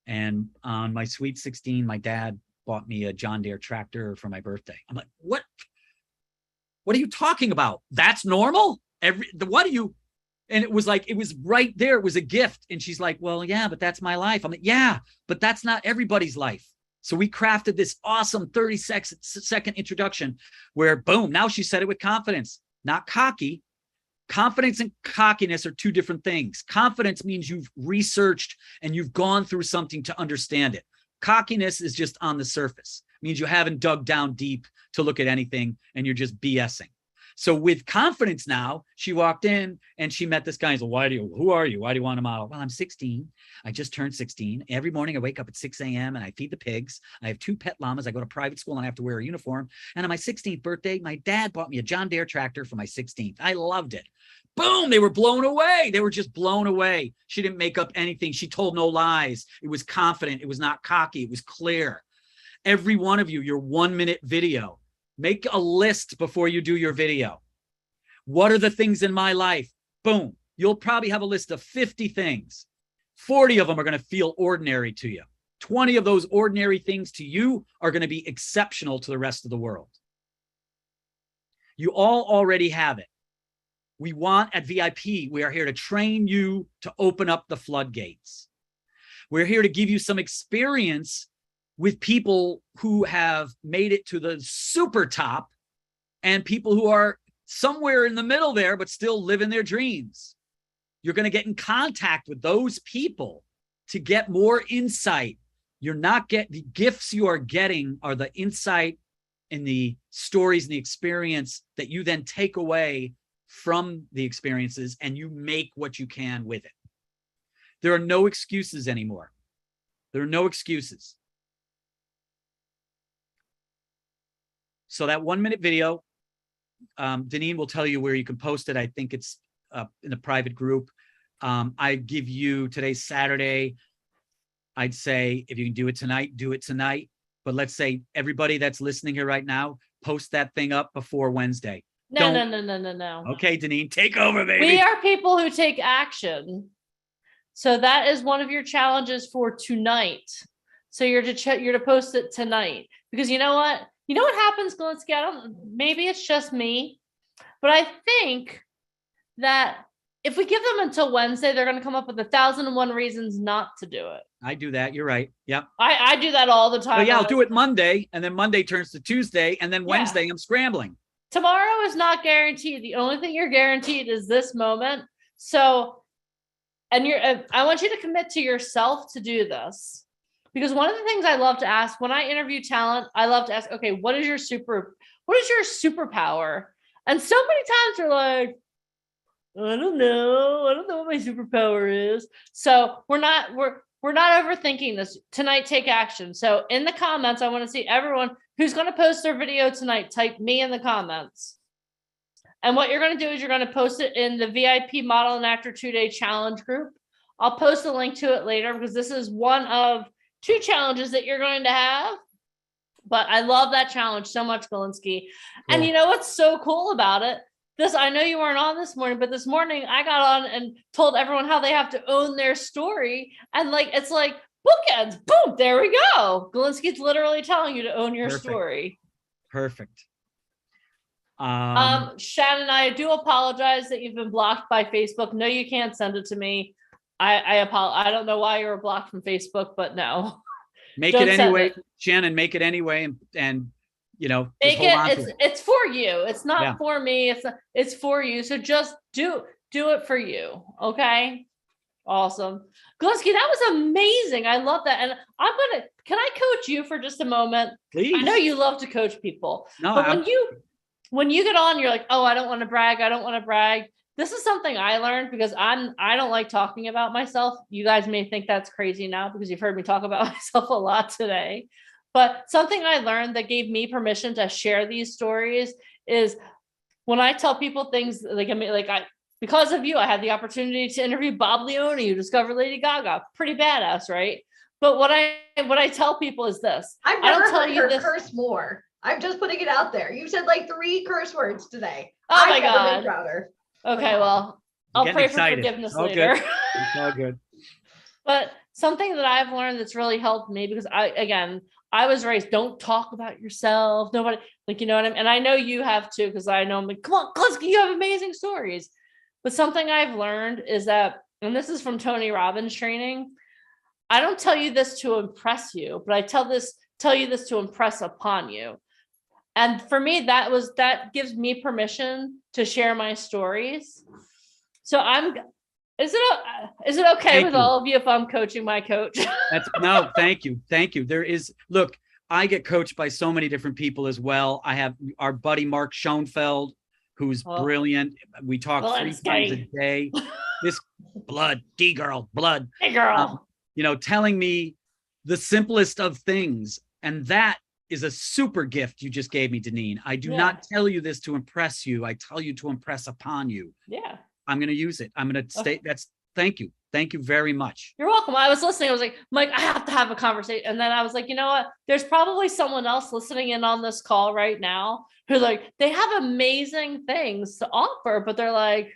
And on my sweet 16, my dad bought me a John Deere tractor for my birthday. I'm like, what? What are you talking about? That's normal? What are you? And it was like, it was right there. It was a gift. And she's like, well, yeah, but that's my life. I'm like, yeah, but that's not everybody's life. So we crafted this awesome 30-second introduction where, boom, now she said it with confidence, not cocky. Confidence and cockiness are 2 different things. Confidence means you've researched and you've gone through something to understand it. Cockiness is just on the surface. It means you haven't dug down deep to look at anything and you're just BSing. So with confidence now, she walked in and she met this guy. He's like, who are you? Why do you want a model? Well, I'm 16. I just turned 16. Every morning I wake up at 6 a.m. and I feed the pigs. I have 2 pet llamas. I go to private school and I have to wear a uniform. And on my 16th birthday, my dad bought me a John Deere tractor for my 16th. I loved it. Boom, they were blown away. They were just blown away. She didn't make up anything. She told no lies. It was confident. It was not cocky. It was clear. Every one of you, your 1 minute video, make a list before you do your video. What are the things in my life? Boom. You'll probably have a list of 50 things. 40 of them are going to feel ordinary to you. 20 of those ordinary things to you are going to be exceptional to the rest of the world. You all already have it. We want at VIP, we are here to train you to open up the floodgates. We're here to give you some experience with people who have made it to the super top and people who are somewhere in the middle there, but still living their dreams. You're going to get in contact with those people to get more insight. You're not getting the gifts you are getting are the insight and the stories and the experience that you then take away from the experiences and you make what you can with it. There are no excuses anymore. There are no excuses. So that 1 minute video, Deneen will tell you where you can post it. I think it's in a private group. I give you today's Saturday. I'd say if you can do it tonight, do it tonight. But let's say everybody that's listening here right now, post that thing up before Wednesday. No. Okay, Deneen, take over, baby. We are people who take action. So that is one of your challenges for tonight. So you're to post it tonight because you know what? You know what happens, Galinsky? Maybe it's just me, but I think that if we give them until Wednesday, they're going to come up with 1,001 reasons not to do it. I do that. You're right. Yep. I do that all the time. But yeah, I'll do it Monday, and then Monday turns to Tuesday, and then Wednesday I'm scrambling. Tomorrow is not guaranteed. The only thing you're guaranteed is this moment. So, I want you to commit to yourself to do this. Because one of the things I love to ask when I interview talent, I love to ask, okay, what is your what is your superpower? And so many times they're like, I don't know what my superpower is. So we're not overthinking this. Tonight, take action. So in the comments, I want to see everyone who's going to post their video tonight, type me in the comments. And what you're going to do is you're going to post it in the VIP Model and Actor 2-Day Challenge group. I'll post a link to it later because this is one of 2 challenges that you're going to have. But I love that challenge so much, Galinsky. And you know what's so cool about it? I know you weren't on this morning, but this morning I got on and told everyone how they have to own their story. And like, it's like bookends, boom, there we go. Galinsky's literally telling you to own your story. Perfect. Shannon, I do apologize that you've been blocked by Facebook. No, you can't send it to me. I apologize. I don't know why you were blocked from Facebook, but no. Make it anyway, Shannon, make it anyway. And you know, make it, it's for you. It's not for me. It's for you. So just do it for you. Okay. Awesome. Galinsky, that was amazing. I love that. And can I coach you for just a moment? Please. I know you love to coach people. No, but when you get on, you're like, oh, I don't want to brag. I don't want to brag. This is something I learned because I don't like talking about myself. You guys may think that's crazy now because you've heard me talk about myself a lot today. But something I learned that gave me permission to share these stories is when I tell people things because of you, I had the opportunity to interview Bob Leone, who discovered Lady Gaga. Pretty badass, right? But what I tell people is this. I've never heard her curse more. I'm just putting it out there. You said like 3 curse words today. Oh my God. I've never been prouder. Okay, well, I'll pray for forgiveness later. Good. It's all good. But something that I've learned that's really helped me because I was raised, don't talk about yourself. Nobody, like, you know what I mean? And I know you have too, because I know I'm like, come on, Galinsky, you have amazing stories. But something I've learned is that, and this is from Tony Robbins training, I don't tell you this to impress you, but I tell you this to impress upon you. And for me, that gives me permission to share my stories. So is it okay with all of you if I'm coaching my coach? No, thank you. Thank you. Look, I get coached by so many different people as well. I have our buddy, Mark Schoenfeld, who's brilliant. We talk 3 times a day. This blood, D-girl, blood. D-girl. Telling me the simplest of things. And that is a super gift you just gave me, Deneen. I do not tell you this to impress you. I tell you to impress upon you. Yeah. I'm going to use it. I'm going to stay. Thank you. Thank you very much. You're welcome. I was listening. I was like, Mike, I have to have a conversation. And then I was like, you know what? There's probably someone else listening in on this call right now who they have amazing things to offer, but they're like,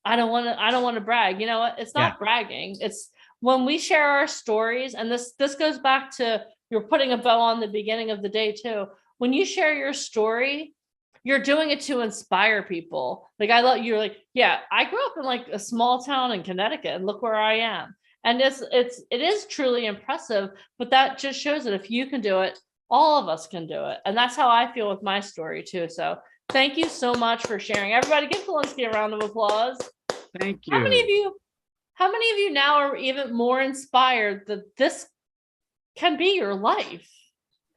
I don't want to brag. You know what? It's not bragging. It's when we share our stories. And this goes back to, you're putting a bow on the beginning of the day too. When you share your story, you're doing it to inspire people. You're like, yeah, I grew up in like a small town in Connecticut and look where I am. And it is truly impressive, but that just shows that if you can do it, all of us can do it. And that's how I feel with my story too. So thank you so much for sharing. Everybody give Galinsky a round of applause. Thank you. How many of you now are even more inspired that this can be your life?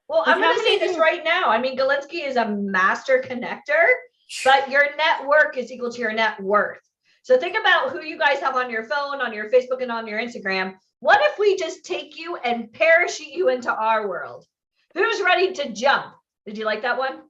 Well, I'm going to say this right now. I mean, Galinsky is a master connector, but your network is equal to your net worth. So think about who you guys have on your phone, on your Facebook, and on your Instagram. What if we just take you and parachute you into our world? Who's ready to jump? Did you like that one?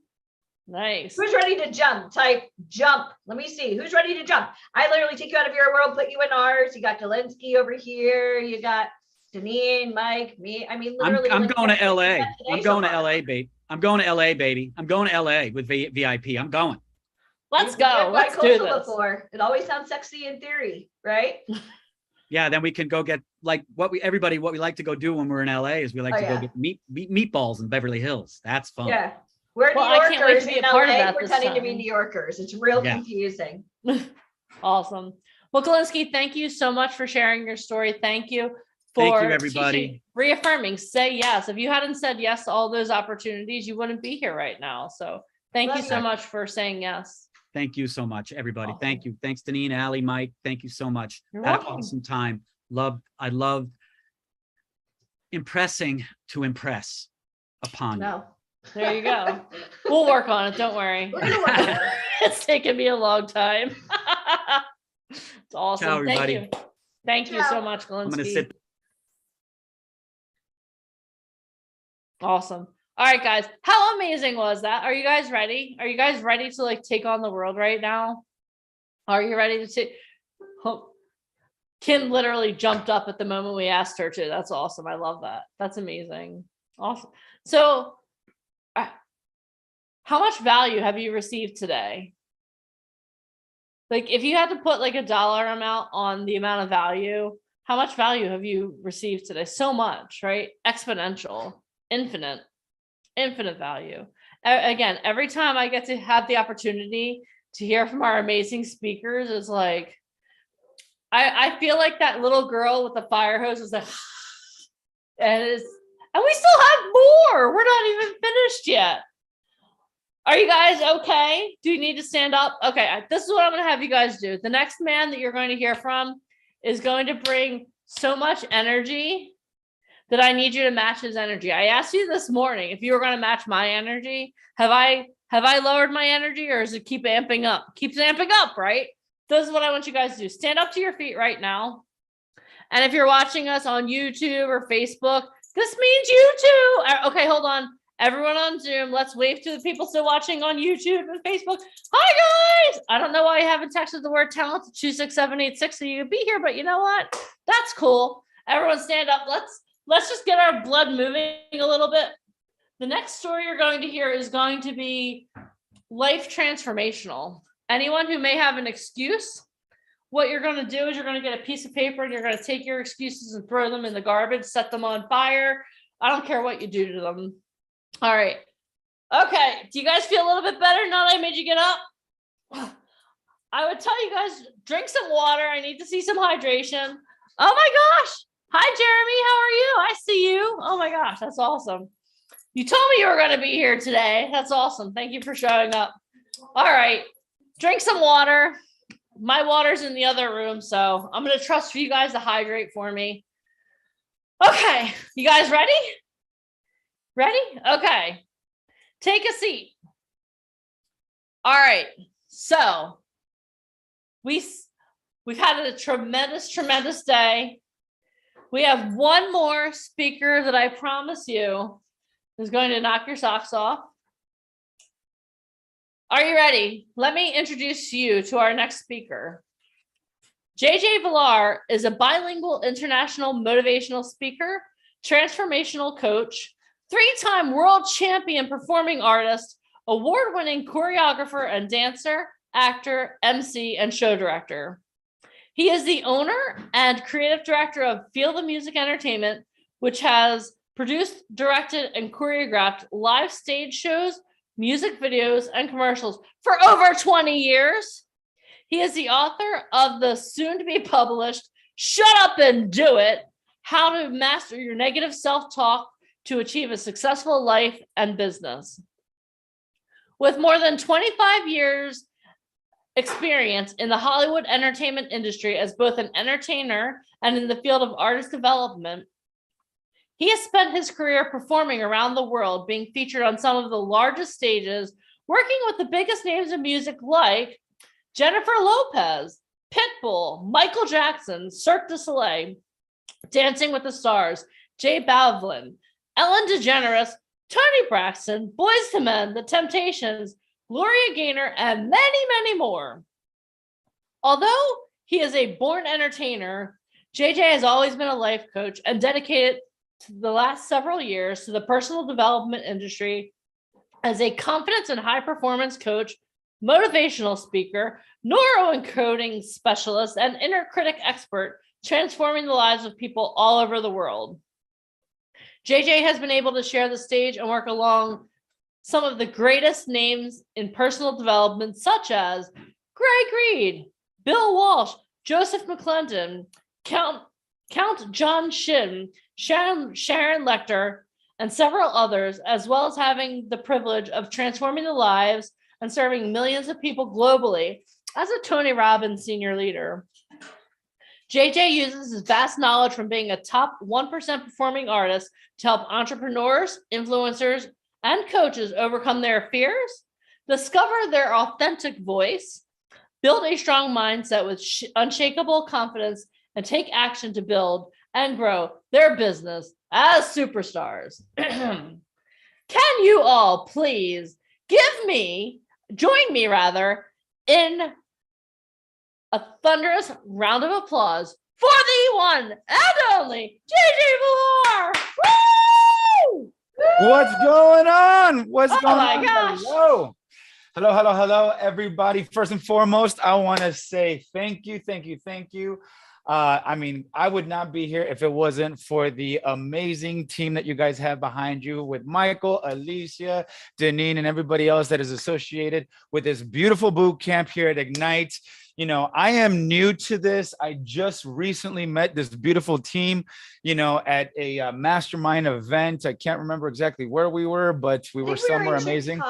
Nice. Who's ready to jump? Type jump. Let me see. Who's ready to jump? I literally take you out of your world, put you in ours. You got Galinsky over here. You got Deneen, Mike, me. I mean, literally. I'm going to LA. I'm going to LA, baby. I'm going to LA, baby. I'm going to LA with VIP. I'm going. Let's go. Let's do this. Before. It always sounds sexy in theory, right? Yeah, then we can go get like what we like to go do when we're in LA is we like to go get meatballs in Beverly Hills. That's fun. Yeah. We're New Yorkers in LA pretending to be New Yorkers. It's real confusing. Awesome. Well, Galinsky, thank you so much for sharing your story. Thank you for everybody. Reaffirming, say yes. If you hadn't said yes to all those opportunities, you wouldn't be here right now. So thank you so much for saying yes. Thank you so much, everybody. Awesome. Thank you. Thanks, Deneen, Allie, Mike. Thank you so much. You're Had welcome. an awesome time. I love impressing to impress upon you. There you go. We'll work on it. Don't worry. It's taken me a long time. It's awesome. Ciao, Thank everybody. you. Thank you so much, I'm gonna Galinsky. sit. Awesome. All right, guys. How amazing was that? Are you guys ready? Are you guys ready to like take on the world right now? Are you ready to take? Oh, Kim literally jumped up at the moment we asked her to. That's awesome. I love that. That's amazing. Awesome. So, how much value have you received today? Like, if you had to put like a dollar amount on the amount of value, how much value have you received today? So much, right? Exponential, infinite value. Again, every time I get to have the opportunity to hear from our amazing speakers, is like, I feel like that little girl with the fire hose is like, and we still have more. We're not even finished yet. Are you guys okay? Do you need to stand up? Okay, this is what I'm going to have you guys do. The next man that you're going to hear from is going to bring so much energy that I need you to match his energy. I asked you this morning if you were going to match my energy. Have I lowered my energy, or does it keep amping up? Keeps amping up, right? This is what I want you guys to do. Stand up to your feet right now. And if you're watching us on YouTube or Facebook, this means you too. Okay, hold on. Everyone on Zoom, let's wave to the people still watching on YouTube and Facebook. Hi, guys. I don't know why I haven't texted the word talent to 26786 so you could be here, but you know what? That's cool. Everyone stand up. Let's just get our blood moving a little bit. The next story you're going to hear is going to be life transformational. Anyone who may have an excuse, what you're going to do is you're going to get a piece of paper and you're going to take your excuses and throw them in the garbage, set them on fire. I don't care what you do to them. All right. Okay. Do you guys feel a little bit better now that I made you get up? I would tell you guys, drink some water. I need to see some hydration. Oh my gosh. Hi, Jeremy. How are you? I see you. Oh my gosh. That's awesome. You told me you were going to be here today. That's awesome. Thank you for showing up. All right. Drink some water. My water's in the other room, so I'm going to trust for you guys to hydrate for me. Okay. You guys ready? Ready? Okay. Take a seat. All right. So we've had a tremendous day. We have one more speaker that I promise you is going to knock your socks off. Are you ready? Let me introduce you to our next speaker. JJ Villar is a bilingual international motivational speaker, transformational coach, three-time world champion performing artist, award-winning choreographer and dancer, actor, MC, and show director. He is the owner and creative director of Feel the Music Entertainment, which has produced, directed, and choreographed live stage shows, music videos, and commercials for over 20 years. He is the author of the soon-to-be-published Shut Up and Do It, How to Master Your Negative Self-Talk to Achieve a Successful Life and Business. With more than 25 years experience in the Hollywood entertainment industry as both an entertainer and in the field of artist development, he has spent his career performing around the world, being featured on some of the largest stages, working with the biggest names of music like Jennifer Lopez, Pitbull, Michael Jackson, Cirque du Soleil, Dancing with the Stars, J Balvin, Ellen DeGeneres, Toni Braxton, Boyz II Men, The Temptations, Gloria Gaynor, and many more. Although he is a born entertainer, JJ has always been a life coach and dedicated to the last several years to the personal development industry as a confidence and high performance coach, motivational speaker, neuroencoding specialist, and inner critic expert, transforming the lives of people all over the world. JJ has been able to share the stage and work along some of the greatest names in personal development, such as Greg Reed, Bill Walsh, Joseph McClendon, Count John Shin, Sharon Lecter, and several others, as well as having the privilege of transforming the lives and serving millions of people globally as a Tony Robbins senior leader. JJ uses his vast knowledge from being a top 1% performing artist to help entrepreneurs, influencers, and coaches overcome their fears, discover their authentic voice, build a strong mindset with unshakable confidence, and take action to build and grow their business as superstars. Can you all please join me in a thunderous round of applause for the one and only Gigi Valor? Woo! What's going on? What's going on? Oh my gosh. Hello. Hello, everybody. First and foremost, I want to say thank you. I mean, I would not be here if it wasn't for the amazing team that you guys have behind you with Michael, Alicia, Deneen, and everybody else that is associated with this beautiful boot camp here at Ignite. You know, I am new to this. I just recently met this beautiful team, you know, at a mastermind event. I can't remember exactly where we were, but we were somewhere amazing.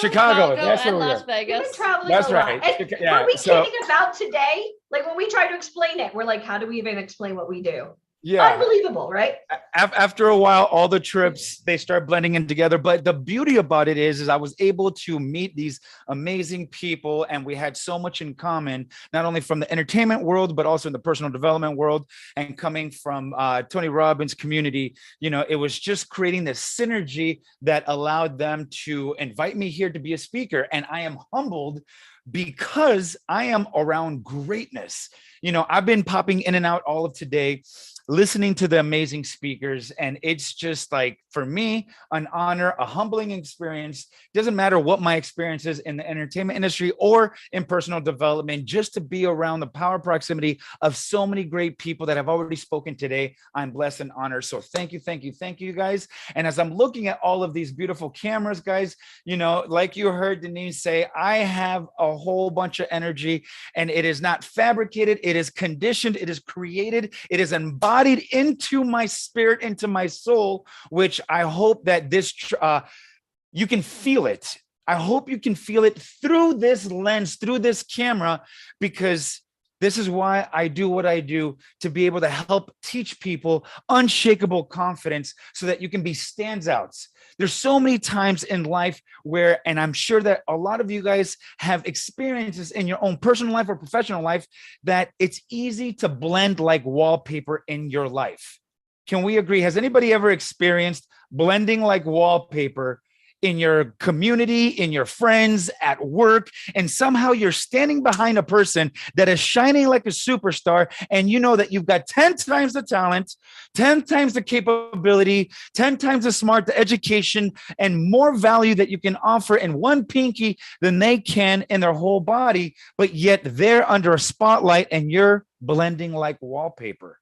Chicago. That's where we Las were. Vegas. We've been traveling That's a lot. right. And Yeah, what we so- kidding about today, like when we try to explain it, we're like, how do we even explain what we do? Yeah. Unbelievable, right? After a while, all the trips, they start blending in together. But the beauty about it is I was able to meet these amazing people, and we had so much in common, not only from the entertainment world, but also in the personal development world. And coming from Tony Robbins' community, you know, it was just creating this synergy that allowed them to invite me here to be a speaker. And I am humbled because I am around greatness. You know, I've been popping in and out all of today, listening to the amazing speakers, and it's just like, for me, an honor, a humbling experience. Doesn't matter what my experience is in the entertainment industry or in personal development, just to be around the power proximity of so many great people that have already spoken today. I'm blessed and honored. So thank you guys. And as I'm looking at all of these beautiful cameras, guys, you know, like you heard Denise say, I have a whole bunch of energy, and it is not fabricated. It is conditioned. It is created. It is embodied into my spirit, into my soul, which I hope that this, you can feel it. I hope you can feel it through this lens, through this camera, because this is why I do what I do, to be able to help teach people unshakable confidence so that you can be standouts. There's so many times in life where, and I'm sure that a lot of you guys have experiences in your own personal life or professional life, that it's easy to blend like wallpaper in your life. Can we agree? Has anybody ever experienced blending like wallpaper in your community, in your friends, at work, and somehow you're standing behind a person that is shining like a superstar, and you know that you've got 10 times the talent, 10 times the capability, 10 times the smart, the education, and more value that you can offer in one pinky than they can in their whole body, but yet they're under a spotlight and you're blending like wallpaper.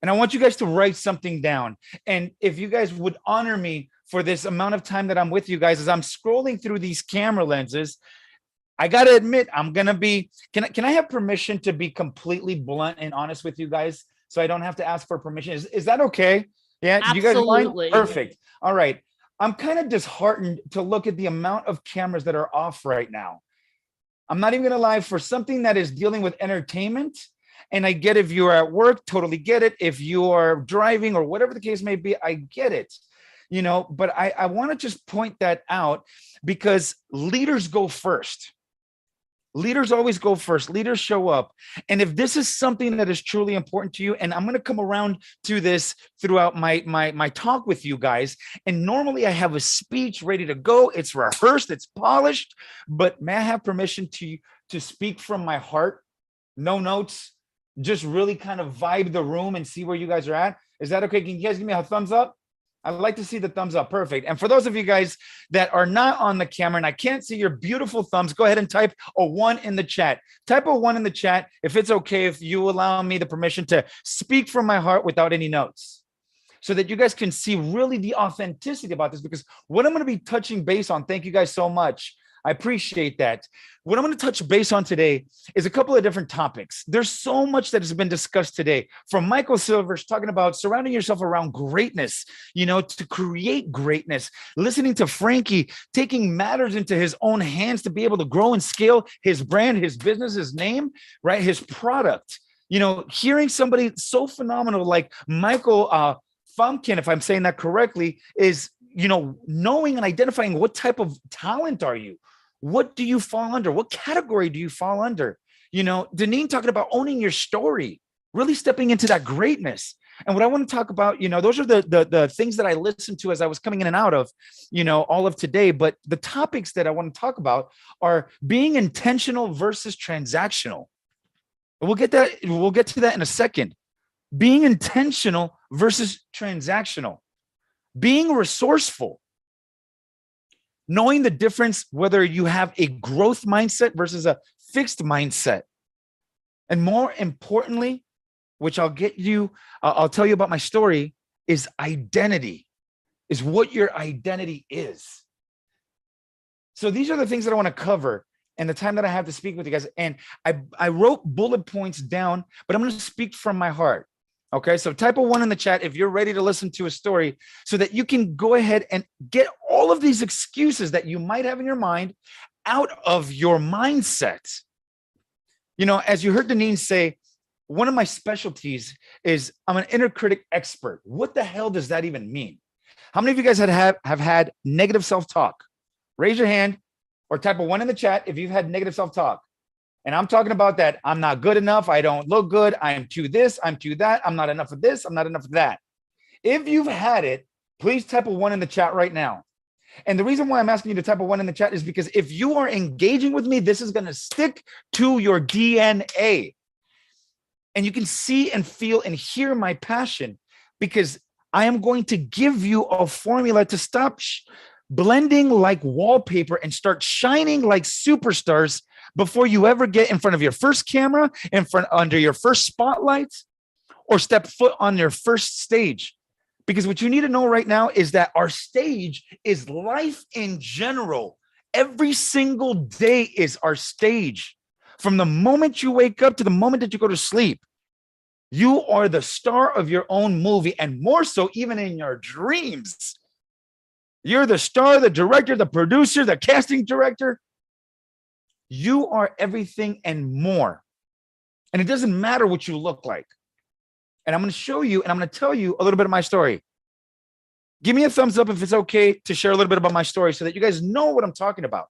And I want you guys to write something down. And if you guys would honor me for this amount of time that I'm with you guys, as I'm scrolling through these camera lenses, I got to admit, I'm going to be, can I have permission to be completely blunt and honest with you guys? So I don't have to ask for permission. Is that okay? Yeah. Absolutely. You guys mind? Perfect. All right. I'm kind of disheartened to look at the amount of cameras that are off right now. I'm not even going to lie, for something that is dealing with entertainment. And I get if you're at work, totally get it. If you are driving or whatever the case may be, I get it, you know, but I want to just point that out, because leaders go first. Leaders always go first. Leaders show up. And if this is something that is truly important to you, and I'm going to come around to this throughout my talk with you guys. And normally I have a speech ready to go. It's rehearsed, it's polished, but may I have permission to speak from my heart? No notes. Just really kind of vibe the room and see where you guys are at. Is that okay? Can you guys give me a thumbs up? I'd like to see the thumbs up. Perfect. And for those of you guys that are not on the camera and I can't see your beautiful thumbs, go ahead and type a 1 in the chat. Type a 1 in the chat if it's okay, if you allow me the permission to speak from my heart without any notes, so that you guys can see really the authenticity about this. Because what I'm going to be touching base on, thank you guys so much. I appreciate that. What I'm going to touch base on today is a couple of different topics. There's so much that has been discussed today, from Michael Silvers talking about surrounding yourself around greatness, you know, to create greatness, listening to Frankie taking matters into his own hands to be able to grow and scale his brand, his business, his name, right? His product, you know, hearing somebody so phenomenal like Michael Famkin, if I'm saying that correctly, is, knowing and identifying what type of talent are you? What do you fall under? What category do you fall under? Deneen talking about owning your story, really stepping into that greatness. And what I want to talk about, those are the things that I listened to as I was coming in and out of, all of today. But the topics that I want to talk about are being intentional versus transactional. We'll get to that in a second. Being intentional versus transactional. Being resourceful. Knowing the difference whether you have a growth mindset versus a fixed mindset. And more importantly, which I'll tell you about my story, is identity, is what your identity is. So these are the things that I want to cover and the time that I have to speak with you guys. And I wrote bullet points down, but I'm going to speak from my heart. Okay, so type a 1 in the chat if you're ready to listen to a story so that you can go ahead and get all of these excuses that you might have in your mind out of your mindset. As you heard Deneen say, one of my specialties is I'm an inner critic expert. What the hell does that even mean? How many of you guys have had negative self-talk? Raise your hand or type a 1 in the chat if you've had negative self-talk. And I'm talking about that. I'm not good enough. I don't look good. I'm too this. I'm too that. I'm not enough of this. I'm not enough of that. If you've had it, please type a 1 in the chat right now. And the reason why I'm asking you to type a 1 in the chat is because if you are engaging with me, this is going to stick to your DNA. And you can see and feel and hear my passion because I am going to give you a formula to stop blending like wallpaper and start shining like superstars before you ever get in front of your first camera, under your first spotlight, or step foot on your first stage. Because what you need to know right now is that our stage is life in general. Every single day is our stage. From the moment you wake up to the moment that you go to sleep, you are the star of your own movie, and more so even in your dreams. You're the star, the director, the producer, the casting director. You are everything and more. And it doesn't matter what you look like. And I'm going to show you, and I'm going to tell you a little bit of my story. Give me a thumbs up if it's okay to share a little bit about my story so that you guys know what I'm talking about.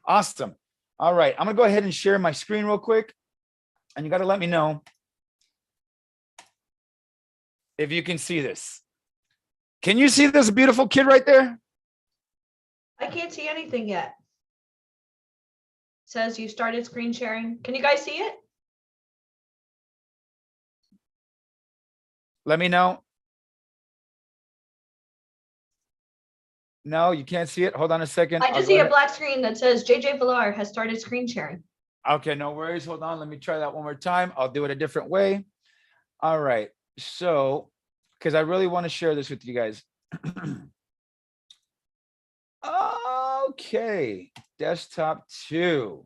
Awesome. All right. I'm going to go ahead and share my screen real quick. And you got to let me know if you can see this. Can you see this beautiful kid right there? I can't see anything yet. It says you started screen sharing. Can you guys see it? Let me know. No, you can't see it. Hold on a second. I just see a black screen that says JJ Villar has started screen sharing. Okay, no worries. Hold on. Let me try that one more time. I'll do it a different way. All right. So, because I really want to share this with you guys. Okay. Desktop 2.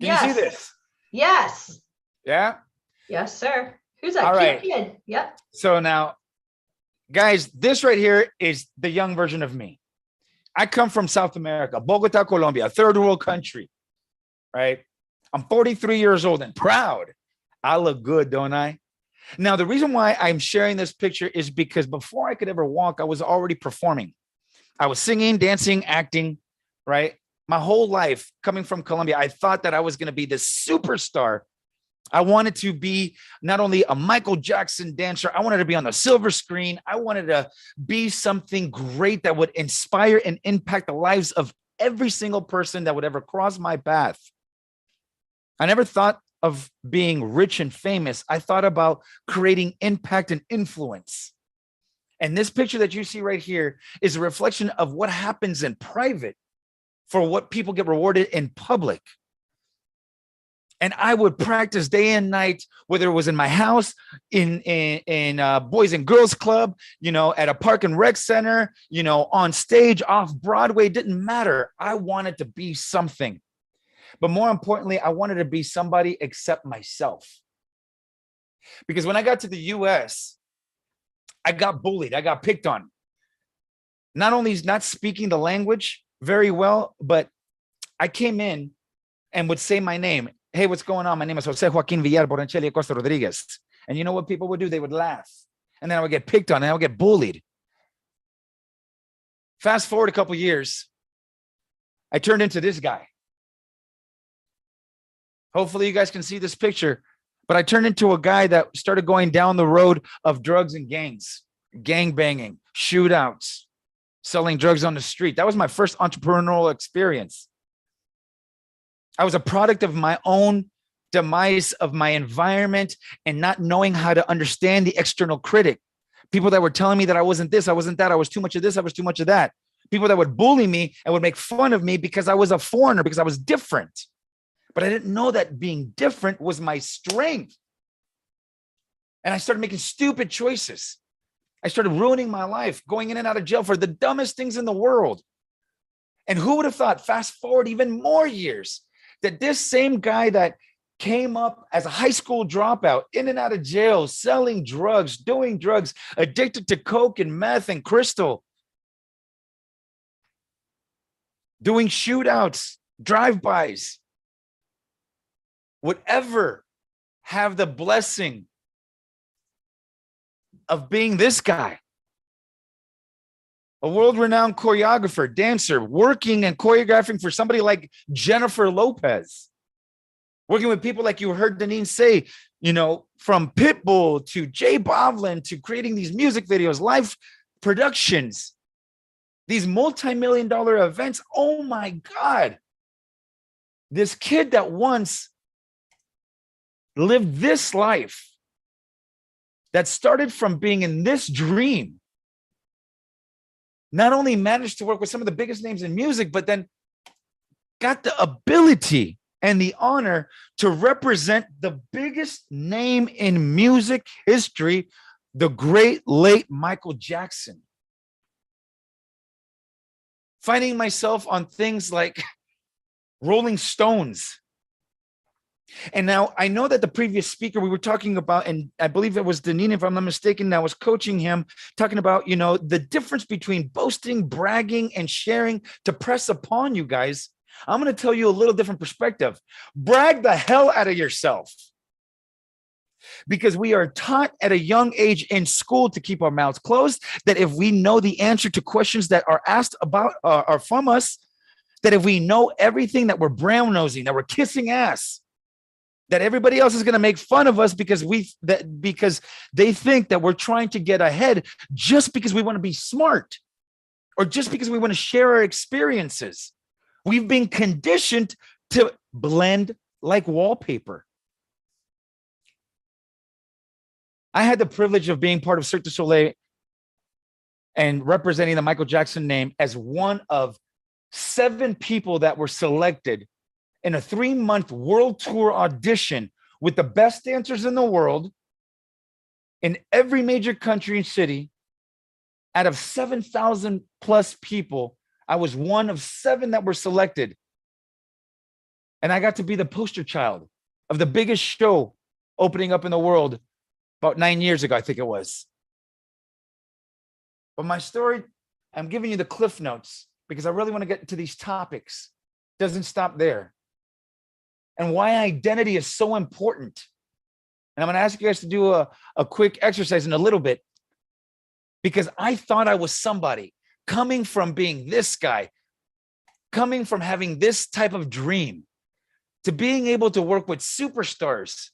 Can you see this? Yes. Yeah? Yes, sir. Who's that All right. kid? Yep. So now, guys, this right here is the young version of me. I come from South America, Bogota, Colombia, a third world country, right? I'm 43 years old and proud. I look good, don't I? Now, the reason why I'm sharing this picture is because before I could ever walk, I was already performing. I was singing, dancing, acting, right? My whole life coming from Colombia, I thought that I was going to be this superstar. I wanted to be not only a Michael Jackson dancer, I wanted to be on the silver screen. I wanted to be something great that would inspire and impact the lives of every single person that would ever cross my path. I never thought of being rich and famous. I thought about creating impact and influence. And this picture that you see right here is a reflection of what happens in private for what people get rewarded in public. And I would practice day and night, whether it was in my house, in Boys and Girls Club, at a park and rec center, on stage, off Broadway, it didn't matter. I wanted to be something. But more importantly, I wanted to be somebody except myself. Because when I got to the US, I got bullied. I got picked on. Not only not speaking the language very well, but I came in and would say my name. Hey, what's going on? My name is Jose Joaquin Villar Boroncelli Acosta Rodriguez. And you know what people would do? They would laugh. And then I would get picked on and I would get bullied. Fast forward a couple years, I turned into this guy. Hopefully you guys can see this picture, but I turned into a guy that started going down the road of drugs and gangs, gang banging, shootouts, selling drugs on the street. That was my first entrepreneurial experience. I was a product of my own demise, of my environment, and not knowing how to understand the external critic. People that were telling me that I wasn't this, I wasn't that, I was too much of this, I was too much of that. People that would bully me and would make fun of me because I was a foreigner, because I was different. But I didn't know that being different was my strength. And I started making stupid choices. I started ruining my life, going in and out of jail for the dumbest things in the world. And who would have thought, fast forward even more years, that this same guy that came up as a high school dropout, in and out of jail, selling drugs, doing drugs, addicted to coke and meth and crystal, doing shootouts, drive-bys, would ever have the blessing of being this guy, a world-renowned choreographer, dancer, working and choreographing for somebody like Jennifer Lopez, working with people like you heard Deneen say, you know, from Pitbull to Jay Bovlin to creating these music videos, live productions, these multi-million-dollar events. Oh my God. This kid that once lived this life, that started from being in this dream, not only managed to work with some of the biggest names in music, but then got the ability and the honor to represent the biggest name in music history, the great late Michael Jackson. Finding myself on things like Rolling Stones. And now I know that the previous speaker we were talking about, and I believe it was Deneen, if I'm not mistaken, that was coaching him, talking about, you know, the difference between boasting, bragging, and sharing to press upon you guys. I'm going to tell you a little different perspective. Brag the hell out of yourself. Because we are taught at a young age in school to keep our mouths closed, that if we know the answer to questions that are asked about are from us, that if we know everything, that we're brown nosing, that we're kissing ass, that everybody else is going to make fun of us because they think that we're trying to get ahead just because we want to be smart or just because we want to share our experiences. We've been conditioned to blend like wallpaper. I had the privilege of being part of Cirque du Soleil and representing the Michael Jackson name as one of 7 people that were selected in a 3-month world tour audition with the best dancers in the world in every major country and city. Out of 7,000 plus people, I was one of 7 that were selected. And I got to be the poster child of the biggest show opening up in the world about 9 years ago, I think it was. But my story, I'm giving you the cliff notes because I really want to get into these topics. It doesn't stop there. And why identity is so important. And I'm going to ask you guys to do a quick exercise in a little bit, because I thought I was somebody coming from being this guy, coming from having this type of dream, to being able to work with superstars.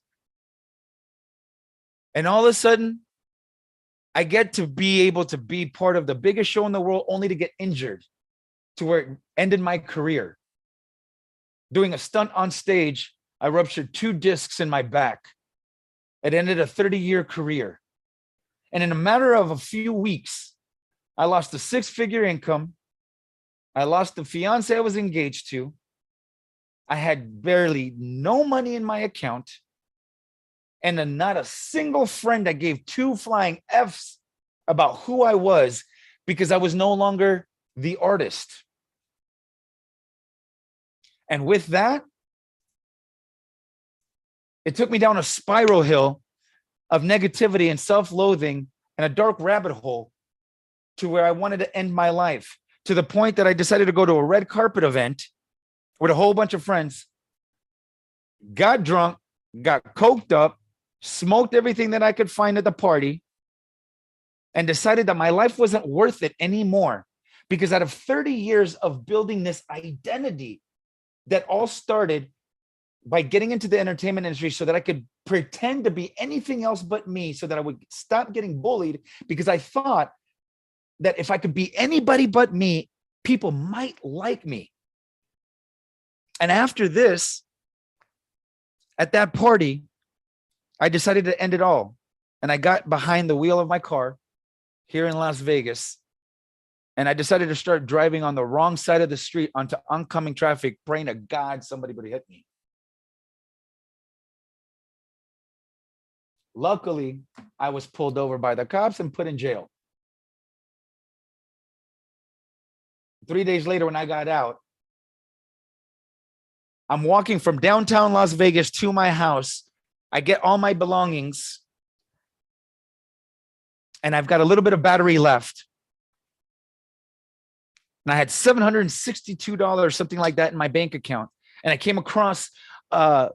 And all of a sudden, I get to be able to be part of the biggest show in the world only to get injured to where it ended my career. Doing a stunt on stage, I ruptured 2 discs in my back. It ended a 30-year career. And in a matter of a few weeks, I lost a 6-figure income. I lost the fiance I was engaged to. I had barely no money in my account. And then not a single friend that gave 2 flying Fs about who I was, because I was no longer the artist. And with that, it took me down a spiral hill of negativity and self-loathing and a dark rabbit hole to where I wanted to end my life, to the point that I decided to go to a red carpet event with a whole bunch of friends, got drunk, got coked up, smoked everything that I could find at the party, and decided that my life wasn't worth it anymore. Because out of 30 years of building this identity that all started by getting into the entertainment industry so that I could pretend to be anything else but me, so that I would stop getting bullied, because I thought that if I could be anybody but me, people might like me. And after this, at that party, I decided to end it all. And I got behind the wheel of my car here in Las Vegas, and I decided to start driving on the wrong side of the street onto oncoming traffic, praying to God somebody would hit me. Luckily, I was pulled over by the cops and put in jail. 3 days later, when I got out, I'm walking from downtown Las Vegas to my house. I get all my belongings, and I've got a little bit of battery left. And I had $762, something like that, in my bank account. And I came across an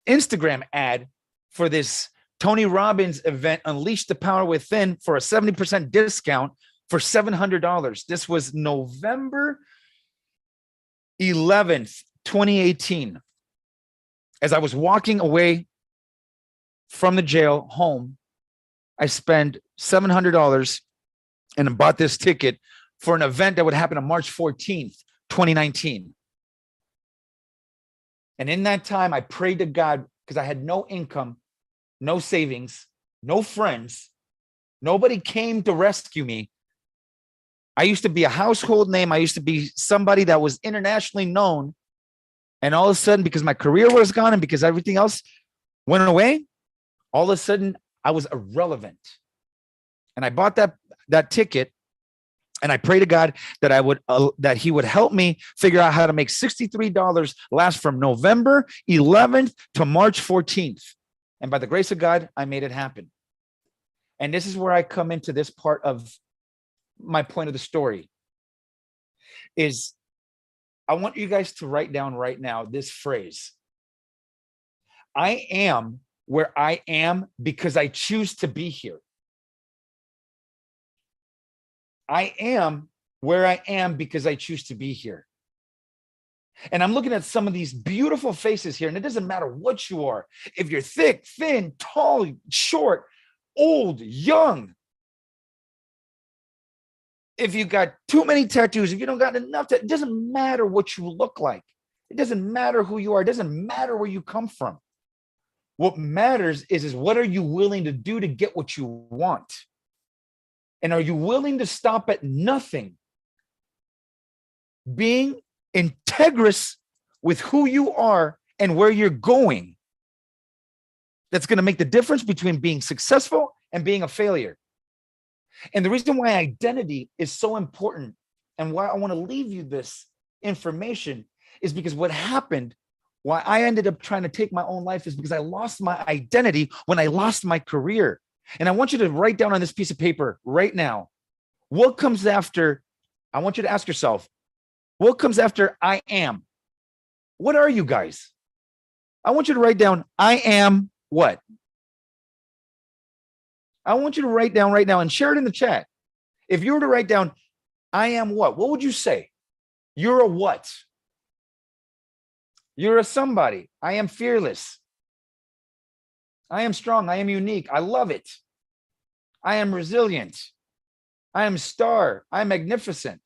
Instagram ad for this Tony Robbins event, Unleash the Power Within, for a 70% discount for $700. This was November 11th, 2018. As I was walking away from the jail home, I spent $700 and bought this ticket for an event that would happen on March 14th, 2019. And in that time, I prayed to God, because I had no income, no savings, no friends. Nobody came to rescue me. I used to be a household name. I used to be somebody that was internationally known. And all of a sudden, because my career was gone and because everything else went away, all of a sudden I was irrelevant. And I bought that ticket, and I pray to God that that he would help me figure out how to make $63 last from November 11th to March 14th. And by the grace of God, I made it happen. And this is where I come into this part of my point of the story. Is I want you guys to write down right now this phrase: I am where I am because I choose to be here. I am where I am because I choose to be here. And I'm looking at some of these beautiful faces here, and it doesn't matter what you are. If you're thick, thin, tall, short, old, young. If you got too many tattoos, if you don't got enough, it doesn't matter what you look like. It doesn't matter who you are. It doesn't matter where you come from. What matters is what are you willing to do to get what you want? And are you willing to stop at nothing? Being integrous with who you are and where you're going. That's going to make the difference between being successful and being a failure. And the reason why identity is so important and why I want to leave you this information is because what happened, why I ended up trying to take my own life, is because I lost my identity when I lost my career. And I want you to write down on this piece of paper right now, what comes after. I want you to ask yourself, what comes after I am? What are you guys? I want you to write down, I am what? I want you to write down right now and share it in the chat. If you were to write down, I am what would you say? You're a what? You're a somebody. I am fearless. I am strong. I am unique. I love it. I am resilient. I am star. I am magnificent.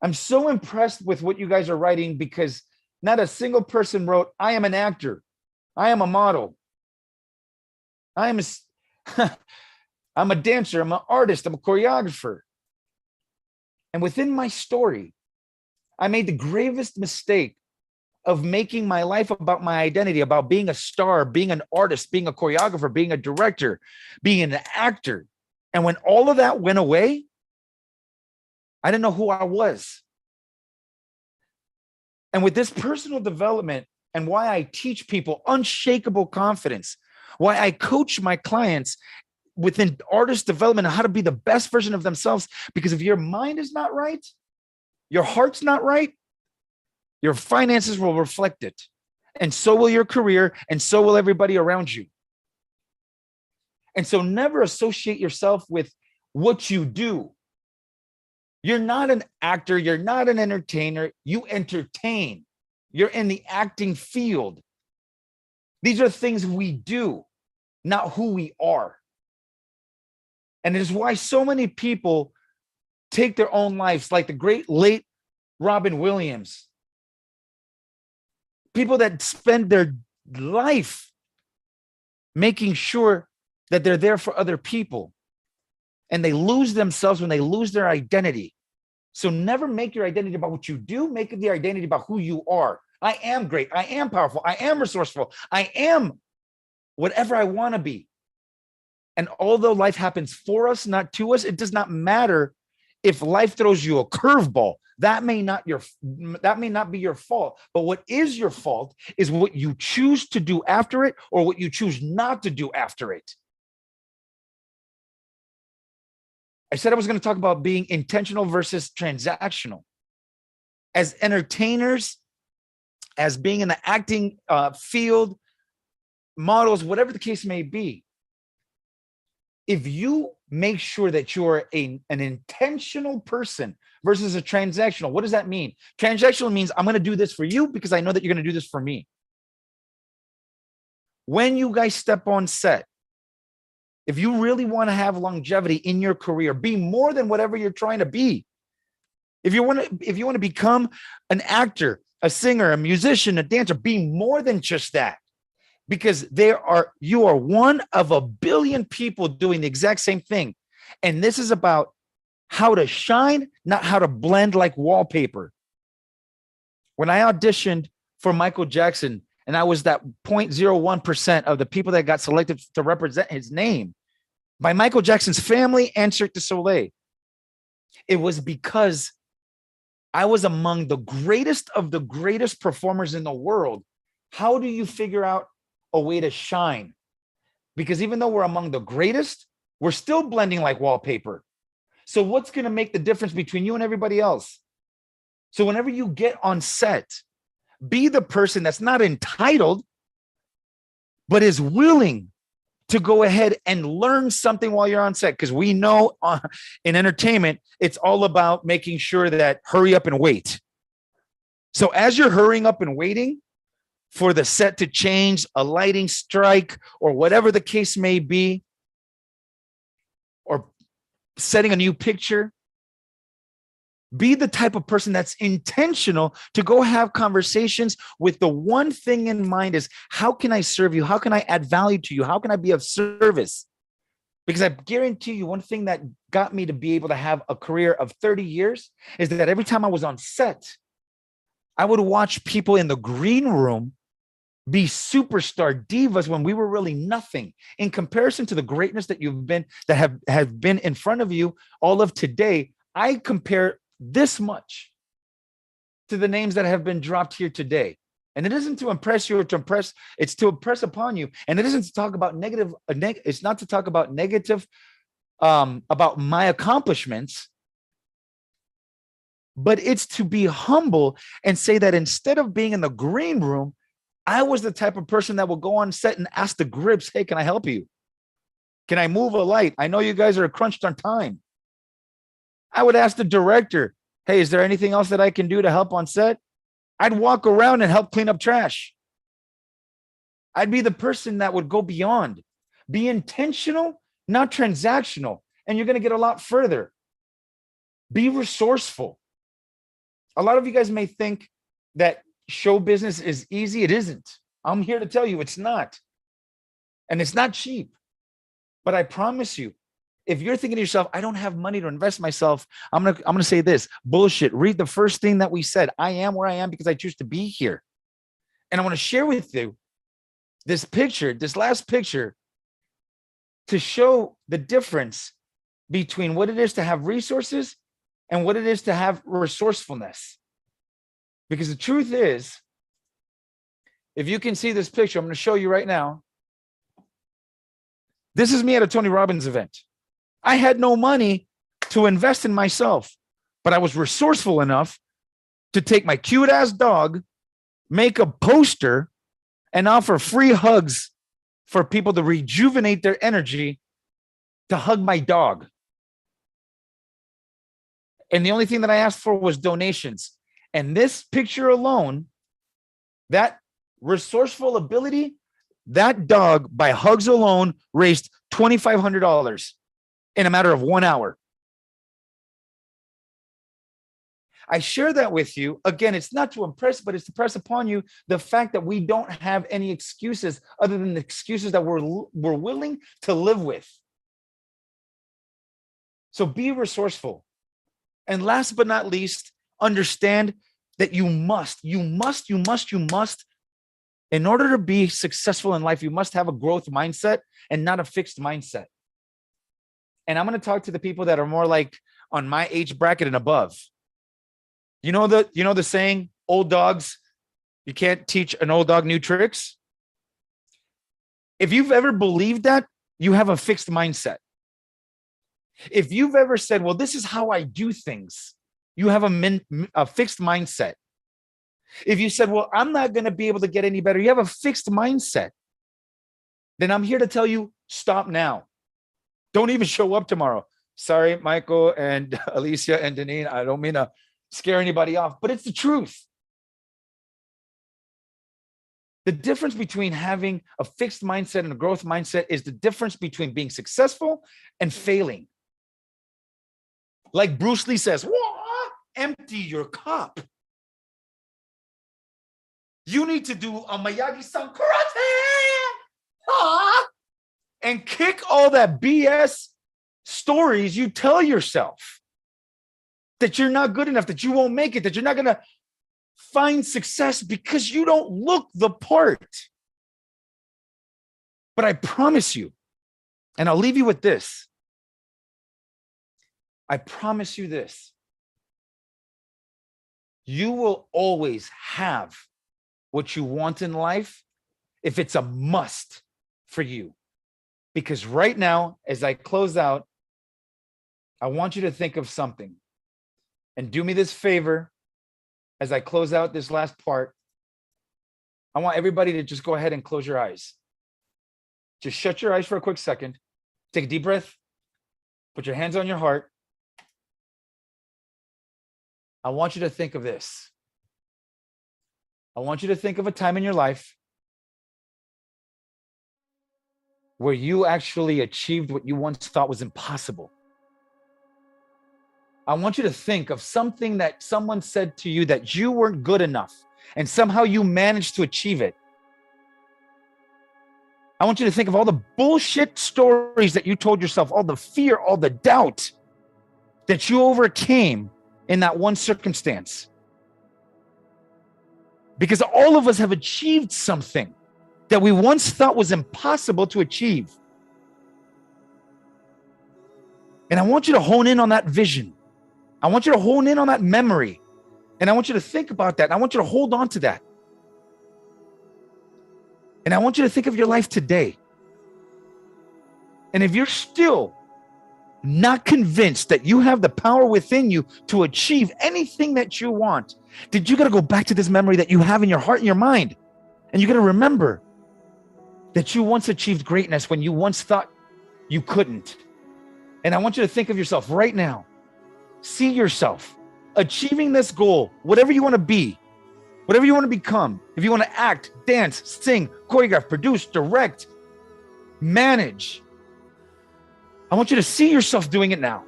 I'm so impressed with what you guys are writing because not a single person wrote, I am an actor. I am a model. I'm a dancer. I'm an artist. I'm a choreographer. And within my story, I made the gravest mistake of making my life about my identity, about being a star, being an artist, being a choreographer, being a director, being an actor. And when all of that went away, I didn't know who I was. And with this personal development and why I teach people unshakable confidence, why I coach my clients within artist development on how to be the best version of themselves, because if your mind is not right, your heart's not right, your finances will reflect it. And so will your career, and so will everybody around you. And so never associate yourself with what you do. You're not an actor, you're not an entertainer, you entertain. You're in the acting field. These are things we do, not who we are. And it is why so many people take their own lives, like the great late Robin Williams. People that spend their life making sure that they're there for other people. And they lose themselves when they lose their identity. So never make your identity about what you do, make it the identity about who you are. I am great, I am powerful, I am resourceful, I am whatever I want to be. And although life happens for us, not to us, it does not matter if life throws you a curveball. That may not be your fault. But what is your fault is what you choose to do after it or what you choose not to do after it. I said I was going to talk about being intentional versus transactional. As entertainers, as being in the acting field, models, whatever the case may be, if you make sure that you're an intentional person versus a transactional, what does that mean? Transactional means I'm going to do this for you because I know that you're going to do this for me. When you guys step on set, if you really want to have longevity in your career, be more than whatever you're trying to be. If you want to become an actor, a singer, a musician, a dancer, be more than just that. Because you are one of a billion people doing the exact same thing. And this is about how to shine, not how to blend like wallpaper. When I auditioned for Michael Jackson, and I was that 0.01% of the people that got selected to represent his name by Michael Jackson's family and Cirque du Soleil, it was because I was among the greatest of the greatest performers in the world. How do you figure out a way to shine? Because even though we're among the greatest, we're still blending like wallpaper. So what's going to make the difference between you and everybody else? So whenever you get on set, be the person that's not entitled, but is willing to go ahead and learn something while you're on set. Because we know in entertainment, it's all about making sure that hurry up and wait. So as you're hurrying up and waiting for the set to change, a lighting strike, or whatever the case may be, or setting a new picture, be the type of person that's intentional to go have conversations with the one thing in mind is, how can I serve you? How can I add value to you? How can I be of service? Because I guarantee you, one thing that got me to be able to have a career of 30 years is that every time I was on set, I would watch people in the green room be superstar divas when we were really nothing in comparison to the greatness that have been in front of you all of today. I compare this much to the names that have been dropped here today. And it isn't to impress you or to impress, it's to impress upon you. And it isn't to talk about negative, it's not to talk about negative, about my accomplishments, but it's to be humble and say that instead of being in the green room, I was the type of person that will go on set and ask the grips, hey, can I help you? Can I move a light? I know you guys are crunched on time. I would ask the director, hey, is there anything else that I can do to help on set? I'd walk around and help clean up trash. I'd be the person that would go beyond. Be intentional, not transactional, and you're going to get a lot further. Be resourceful. A lot of you guys may think that show business is easy. It isn't. I'm here to tell you it's not. And it's not cheap. But I promise you, if you're thinking to yourself, I don't have money to invest myself, I'm gonna say this, bullshit. Read the first thing that we said. I am where I am because I choose to be here. And I want to share with you this picture, this last picture, to show the difference between what it is to have resources and what it is to have resourcefulness. Because the truth is, if you can see this picture, I'm going to show you right now. This is me at a Tony Robbins event. I had no money to invest in myself, but I was resourceful enough to take my cute ass dog, make a poster and offer free hugs for people to rejuvenate their energy to hug my dog. And the only thing that I asked for was donations. And this picture alone, that resourceful ability, that dog by hugs alone raised $2,500 in a matter of 1 hour. I share that with you. Again, it's not to impress, but it's to press upon you the fact that we don't have any excuses other than the excuses that we're willing to live with. So be resourceful. And last but not least, understand that you must, in order to be successful in life, you must have a growth mindset and not a fixed mindset. And I'm going to talk to the people that are more like on my age bracket and above. You know the saying, old dogs, you can't teach an old dog new tricks. If you've ever believed that, you have a fixed mindset. If you've ever said, well, this is how I do things, you have a fixed mindset. If you said, well, I'm not going to be able to get any better, you have a fixed mindset. Then I'm here to tell you, stop now. Don't even show up tomorrow. Sorry, Michael and Alicia and Deneen, I don't mean to scare anybody off, but it's the truth. The difference between having a fixed mindset and a growth mindset is the difference between being successful and failing. Like Bruce Lee says, empty your cup. You need to do a Miyagi-san karate and kick all that BS stories you tell yourself that you're not good enough, that you won't make it, that you're not going to find success because you don't look the part. But I promise you, and I'll leave you with this. I promise you this. You will always have what you want in life if it's a must for you. Because right now, as I close out, I want you to think of something. And do me this favor, as I close out this last part, I want everybody to just go ahead and close your eyes. Just shut your eyes for a quick second. Take a deep breath. Put your hands on your heart. I want you to think of this. I want you to think of a time in your life where you actually achieved what you once thought was impossible. I want you to think of something that someone said to you that you weren't good enough, and somehow you managed to achieve it. I want you to think of all the bullshit stories that you told yourself, all the fear, all the doubt that you overcame in that one circumstance. Because all of us have achieved something that we once thought was impossible to achieve. And I want you to hone in on that vision. I want you to hone in on that memory. And I want you to think about that. And I want you to hold on to that. And I want you to think of your life today. And if you're still not convinced that you have the power within you to achieve anything that you want, then you got to go back to this memory that you have in your heart and your mind. And you got to remember that you once achieved greatness when you once thought you couldn't. And I want you to think of yourself right now. See yourself achieving this goal, whatever you want to be, whatever you want to become. If you want to act, dance, sing, choreograph, produce, direct, manage, I want you to see yourself doing it now.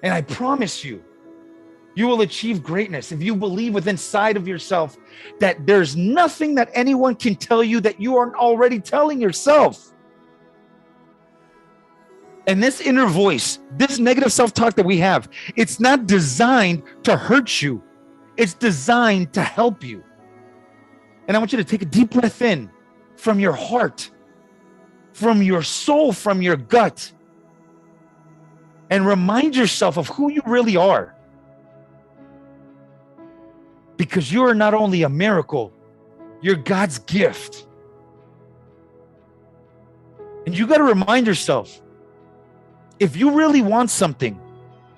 And I promise you, you will achieve greatness if you believe within inside of yourself that there's nothing that anyone can tell you that you aren't already telling yourself. And this inner voice, this negative self-talk that we have, it's not designed to hurt you. It's designed to help you. And I want you to take a deep breath in from your heart, from your soul, from your gut, and remind yourself of who you really are. Because you are not only a miracle, you're God's gift. And you got to remind yourself, if you really want something,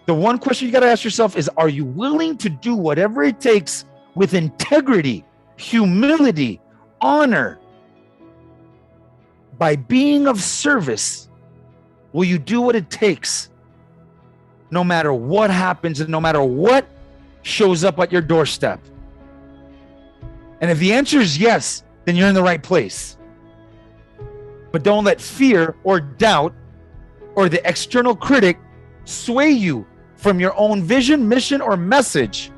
the one question you got to ask yourself is, are you willing to do whatever it takes with integrity humility, honor. By being of service, will you do what it takes, no matter what happens and no matter what shows up at your doorstep? And if the answer is yes, then you're in the right place. But don't let fear or doubt or the external critic sway you from your own vision, mission, or message,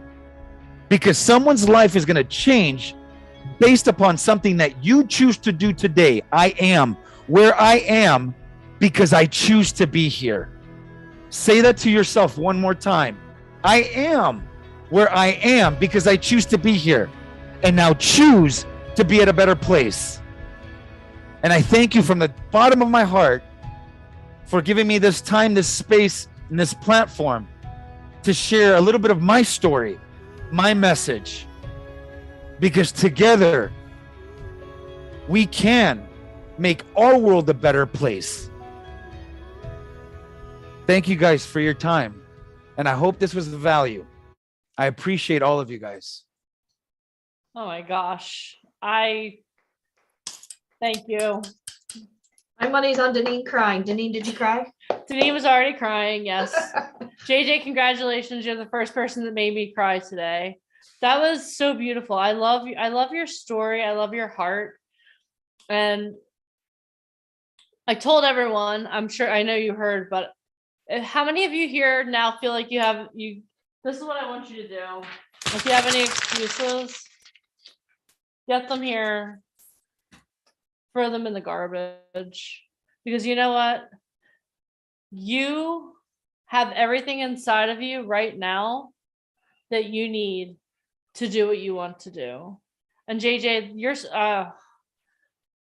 because someone's life is going to change based upon something that you choose to do today. I am where I am because I choose to be here. Say that to yourself one more time. I am where I am because I choose to be here. And now choose to be at a better place. And I thank you from the bottom of my heart for giving me this time, this space, and this platform to share a little bit of my story, my message. Because together, we can make our world a better place. Thank you guys for your time. And I hope this was of value. I appreciate all of you guys. Oh my gosh. Thank you. My money's on Deneen crying. Deneen, did you cry? Deneen was already crying, yes. JJ, congratulations. You're the first person that made me cry today. That was so beautiful. I love you. I love your story. I love your heart. And I told everyone, I'm sure I know you heard, but how many of you here now feel like this is what I want you to do. If you have any excuses, get them here, throw them in the garbage. Because you know what? You have everything inside of you right now that you need to do what you want to do. And JJ,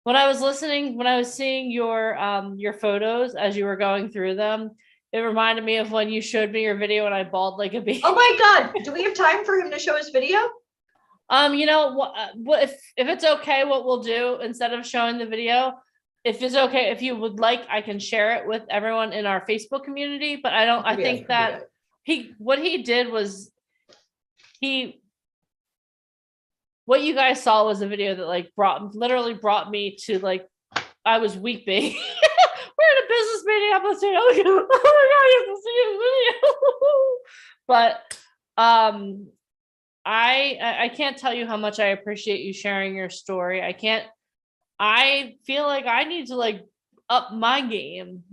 when I was seeing your photos as you were going through them, it reminded me of when you showed me your video and I bawled like a baby. Oh my God. Do we have time for him to show his video? You know what, if it's okay, what we'll do instead of showing the video, if it's okay, if you would like, I can share it with everyone in our Facebook community. But I think that what he did was what you guys saw was a video that literally brought me to I was weeping. We're in a business meeting. I'm listening. Oh my God, you have to see a video. But I can't tell you how much I appreciate you sharing your story. I feel like I need to up my game.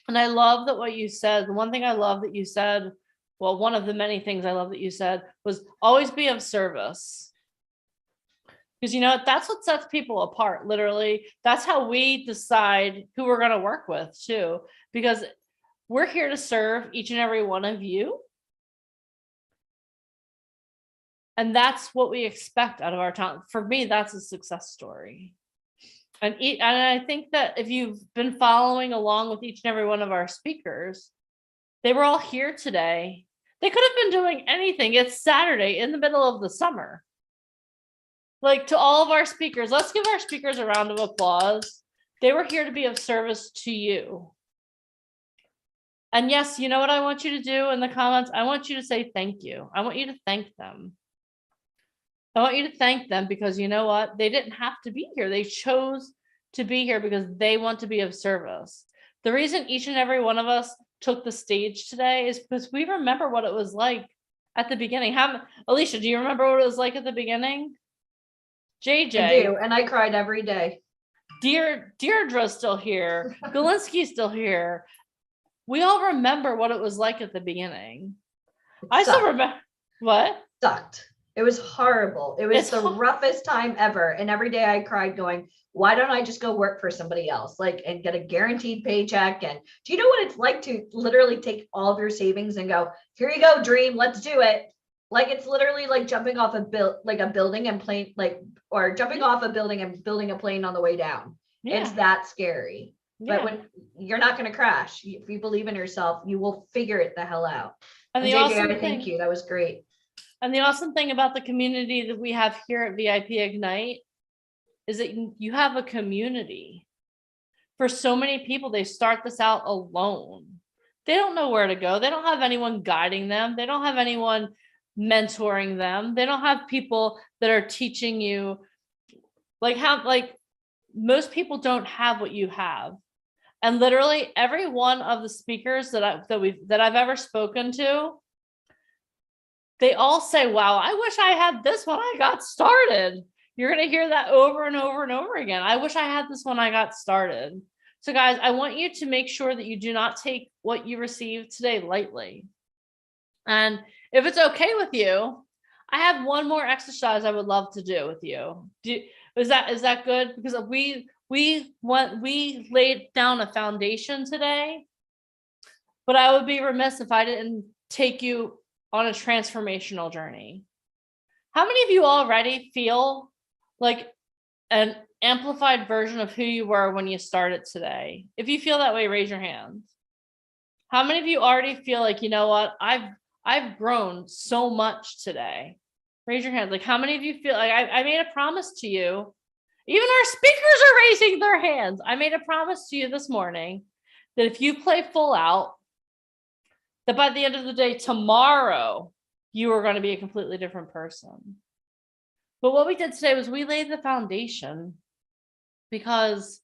And I love that what you said. The one thing I love that you said, well, one of the many things I love that you said was always be of service. Because that's what sets people apart, literally. That's how we decide who we're going to work with too. Because we're here to serve each and every one of you. And that's what we expect out of our talent. For me, that's a success story. And I think that if you've been following along with each and every one of our speakers, they were all here today. They could have been doing anything. It's Saturday in the middle of the summer. To all of our speakers, let's give our speakers a round of applause. They were here to be of service to you. And yes, you know what I want you to do in the comments? I want you to say thank you. I want you to thank them. I want you to thank them because you know what? They didn't have to be here. They chose to be here because they want to be of service. The reason each and every one of us took the stage today is because we remember what it was like at the beginning. Alicia, do you remember what it was like at the beginning? JJ. I do, and I cried every day. Deirdre's still here. Galinsky's still here. We all remember what it was like at the beginning. I still remember. What? Sucked. It was horrible. It was the roughest time ever. And every day I cried going, why don't I just go work for somebody else? And get a guaranteed paycheck. And do you know what it's like to literally take all of your savings and go, here you go, dream, let's do it. It's literally like jumping off a building and plane, or jumping off a building and building a plane on the way down. Yeah. It's that scary. Yeah. But when you're not going to crash, if you believe in yourself, you will figure it the hell out. And JJ, thank you. That was great. And the awesome thing about the community that we have here at VIP Ignite is that you have a community. For so many people, they start this out alone. They don't know where to go. They don't have anyone guiding them. They don't have anyone mentoring them. They don't have people that are teaching you like most people don't have what you have. And literally every one of the speakers that I've ever spoken to, they all say, wow, I wish I had this when I got started. You're going to hear that over and over and over again. I wish I had this when I got started. So guys, I want you to make sure that you do not take what you received today lightly. And if it's okay with you, I have one more exercise I would love to do with you. Is that good? Because we laid down a foundation today, but I would be remiss if I didn't take you on a transformational journey. How many of you already feel like an amplified version of who you were when you started today? If you feel that way, raise your hand. How many of you already feel like, you know what, I've grown so much today? Raise your hand. Like, how many of you feel like I made a promise to you? Even our speakers are raising their hands. I made a promise to you this morning that if you play full out, that by the end of the day tomorrow, you are going to be a completely different person. But what we did today was we laid the foundation, because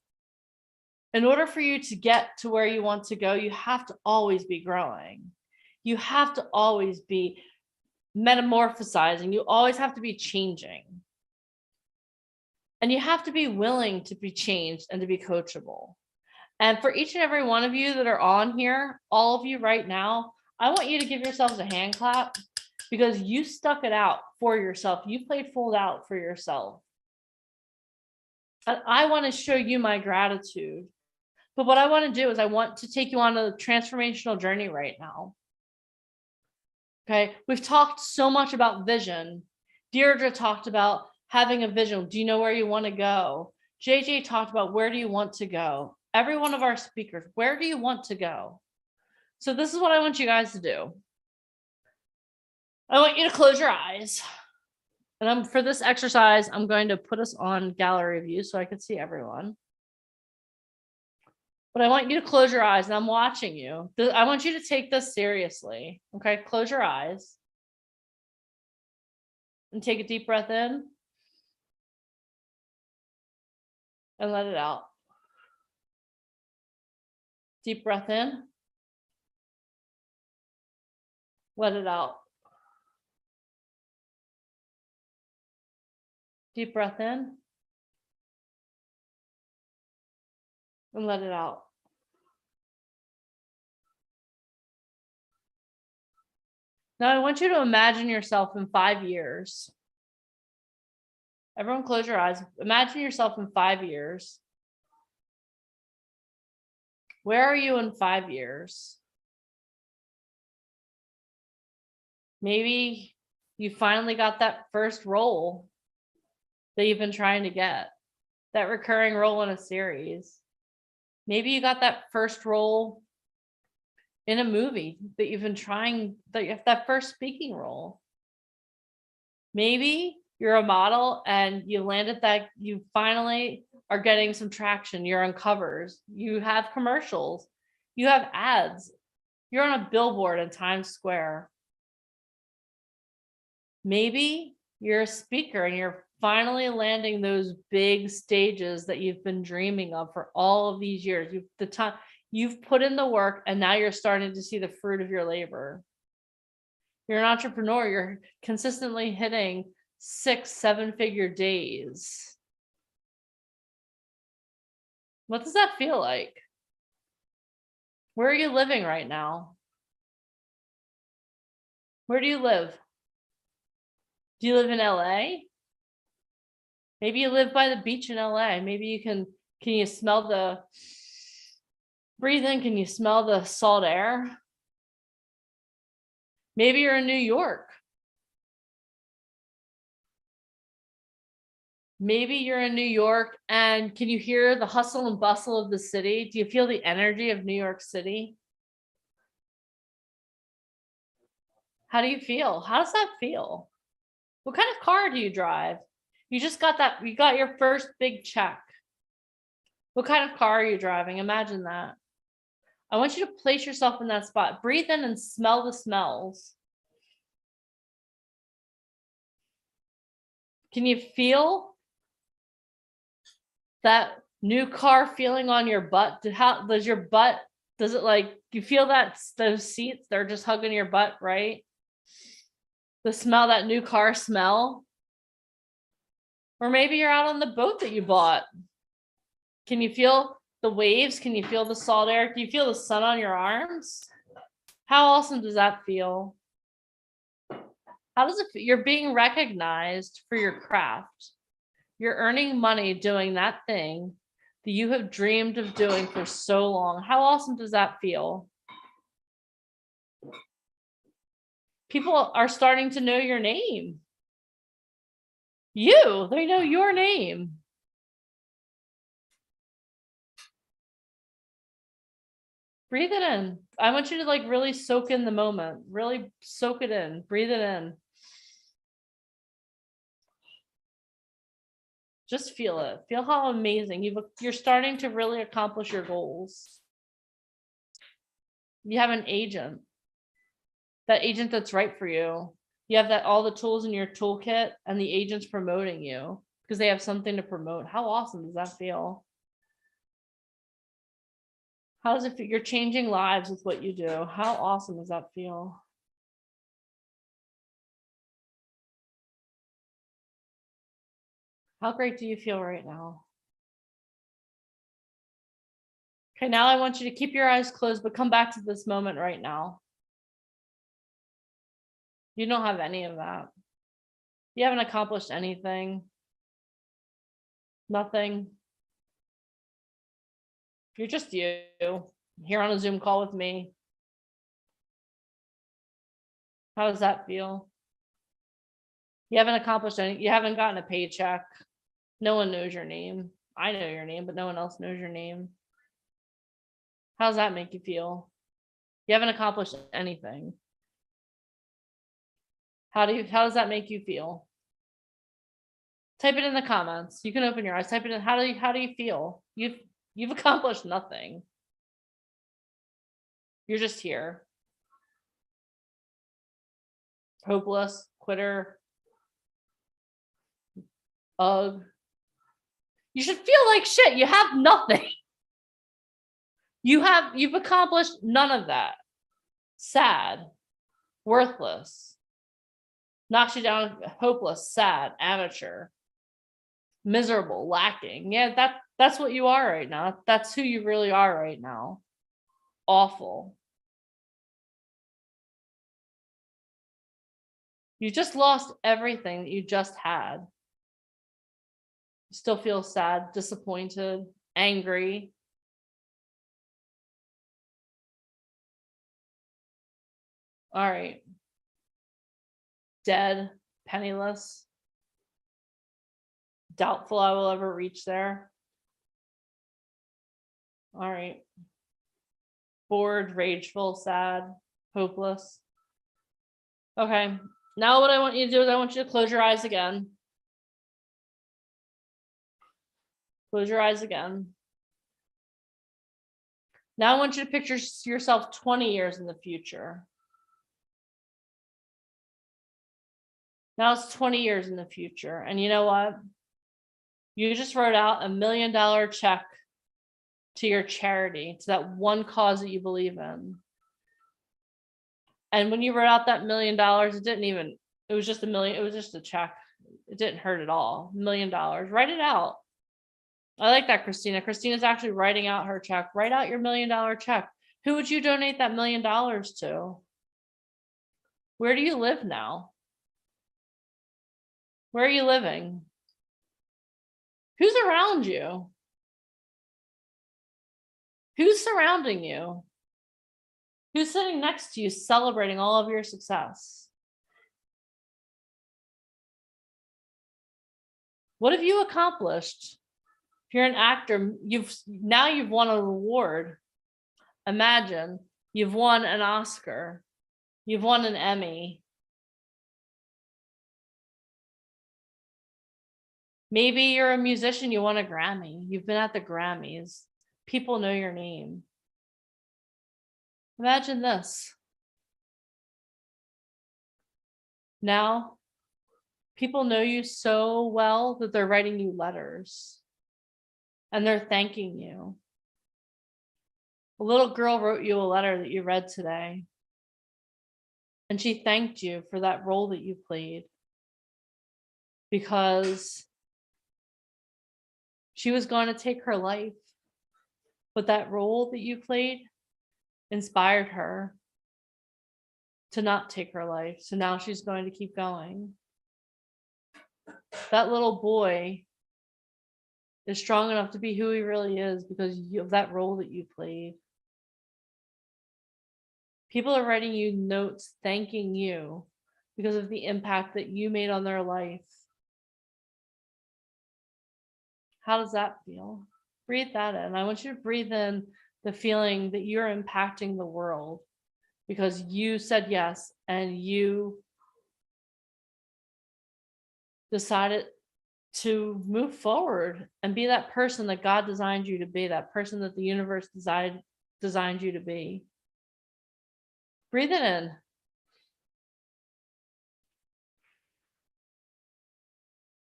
in order for you to get to where you want to go, you have to always be growing. You have to always be metamorphosizing. You always have to be changing. And you have to be willing to be changed and to be coachable. And for each and every one of you that are on here, all of you right now, I want you to give yourselves a hand clap, because you stuck it out for yourself. You played full out for yourself. And I want to show you my gratitude. But what I want to do is I want to take you on a transformational journey right now. Okay, we've talked so much about vision. Deirdre talked about having a vision. Do you know where you want to go? JJ talked about where do you want to go? Every one of our speakers, where do you want to go? So this is what I want you guys to do. I want you to close your eyes. And for this exercise, I'm going to put us on gallery view so I can see everyone. But I want you to close your eyes, and I'm watching you. I want you to take this seriously. Okay, close your eyes. And take a deep breath in. And let it out. Deep breath in. Let it out. Deep breath in. And let it out. Now I want you to imagine yourself in 5 years. Everyone close your eyes. Imagine yourself in 5 years. Where are you in 5 years? Maybe you finally got that first role that you've been trying to get, that recurring role in a series. Maybe you got that first role in a movie that you've been trying, that you have that first speaking role. Maybe you're a model and you landed that, you finally are getting some traction. You're on covers, you have commercials, you have ads, you're on a billboard in Times Square. Maybe you're a speaker and you're finally landing those big stages that you've been dreaming of for all of these years. You've put in the work, and now you're starting to see the fruit of your labor. You're an entrepreneur. You're consistently hitting 6-7 figure days. What does that feel like? Where are you living right now? Where do you live? Do you live in LA? Maybe you live by the beach in LA. Maybe you can you smell breathe in, can you smell the salt air? Maybe you're in New York. Maybe you're in New York, and can you hear the hustle and bustle of the city? Do you feel the energy of New York City? How do you feel? How does that feel? What kind of car do you drive? You just got that, you got your first big check. What kind of car are you driving? Imagine that. I want you to place yourself in that spot. Breathe in and smell the smells. Can you feel that new car feeling on your butt? How does your butt, does it like, you feel that those seats, they're just hugging your butt, right? The smell, that new car smell. Or maybe you're out on the boat that you bought. Can you feel the waves? Can you feel the salt air? Can you feel the sun on your arms? How awesome does that feel? How does it feel? You're being recognized for your craft. You're earning money doing that thing that you have dreamed of doing for so long. How awesome does that feel? People are starting to know your name. They know your name. Breathe it in. I want you to like really soak in the moment. Really soak it in. Breathe it in. Just feel it. Feel how amazing you're starting to really accomplish your goals. You have an agent. That agent that's right for you. You have all the tools in your toolkit, and the agent's promoting you because they have something to promote. How awesome does that feel? How does it feel? You're changing lives with what you do. How awesome does that feel? How great do you feel right now? Okay, now I want you to keep your eyes closed, but come back to this moment right now. You don't have any of that. You haven't accomplished anything. Nothing. You're just you here on a Zoom call with me. How does that feel? You haven't accomplished anything. You haven't gotten a paycheck. No one knows your name. I know your name, but no one else knows your name. How does that make you feel? You haven't accomplished anything. How does that make you feel? Type it in the comments. You can open your eyes. Type it in. How do you feel? You've accomplished nothing. You're just here. Hopeless, quitter. Ugh. You should feel like shit. You have nothing. You've accomplished none of that. Sad. Worthless. Knocks you down, hopeless, sad, amateur, miserable, lacking. Yeah, that's what you are right now. That's who you really are right now. Awful. You just lost everything that you just had. You still feel sad, disappointed, angry. All right. Dead, penniless, doubtful I will ever reach there. All right. Bored, rageful, sad, hopeless. Okay. Now what I want you to do is I want you to close your eyes again. Close your eyes again. Now I want you to picture yourself 20 years in the future. Now it's 20 years in the future. And you know what? You just wrote out $1 million check to your charity, to that one cause that you believe in. And when you wrote out that $1 million, it was just $1 million. It was just a check. It didn't hurt at all. $1 million. Write it out. I like that, Christina. Christina's actually writing out her check. Write out your $1 million check. Who would you donate that $1 million to? Where do you live now? Where are you living? Who's around you? Who's surrounding you? Who's sitting next to you celebrating all of your success? What have you accomplished? If you're an actor, you've won a reward. Imagine you've won an Oscar. You've won an Emmy. Maybe you're a musician, you won a Grammy. You've been at the Grammys. People know your name. Imagine this. Now, People know you so well that they're writing you letters and they're thanking you. A little girl wrote you a letter that you read today, and she thanked you for that role that you played because she was going to take her life, but that role that you played inspired her to not take her life. So now she's going to keep going. That little boy is strong enough to be who he really is because of that role that you played. People are writing you notes thanking you because of the impact that you made on their life. How does that feel? Breathe that in. I want you to breathe in the feeling that you're impacting the world because you said yes and you decided to move forward and be that person that God designed you to be, that person that the universe designed you to be. Breathe it in.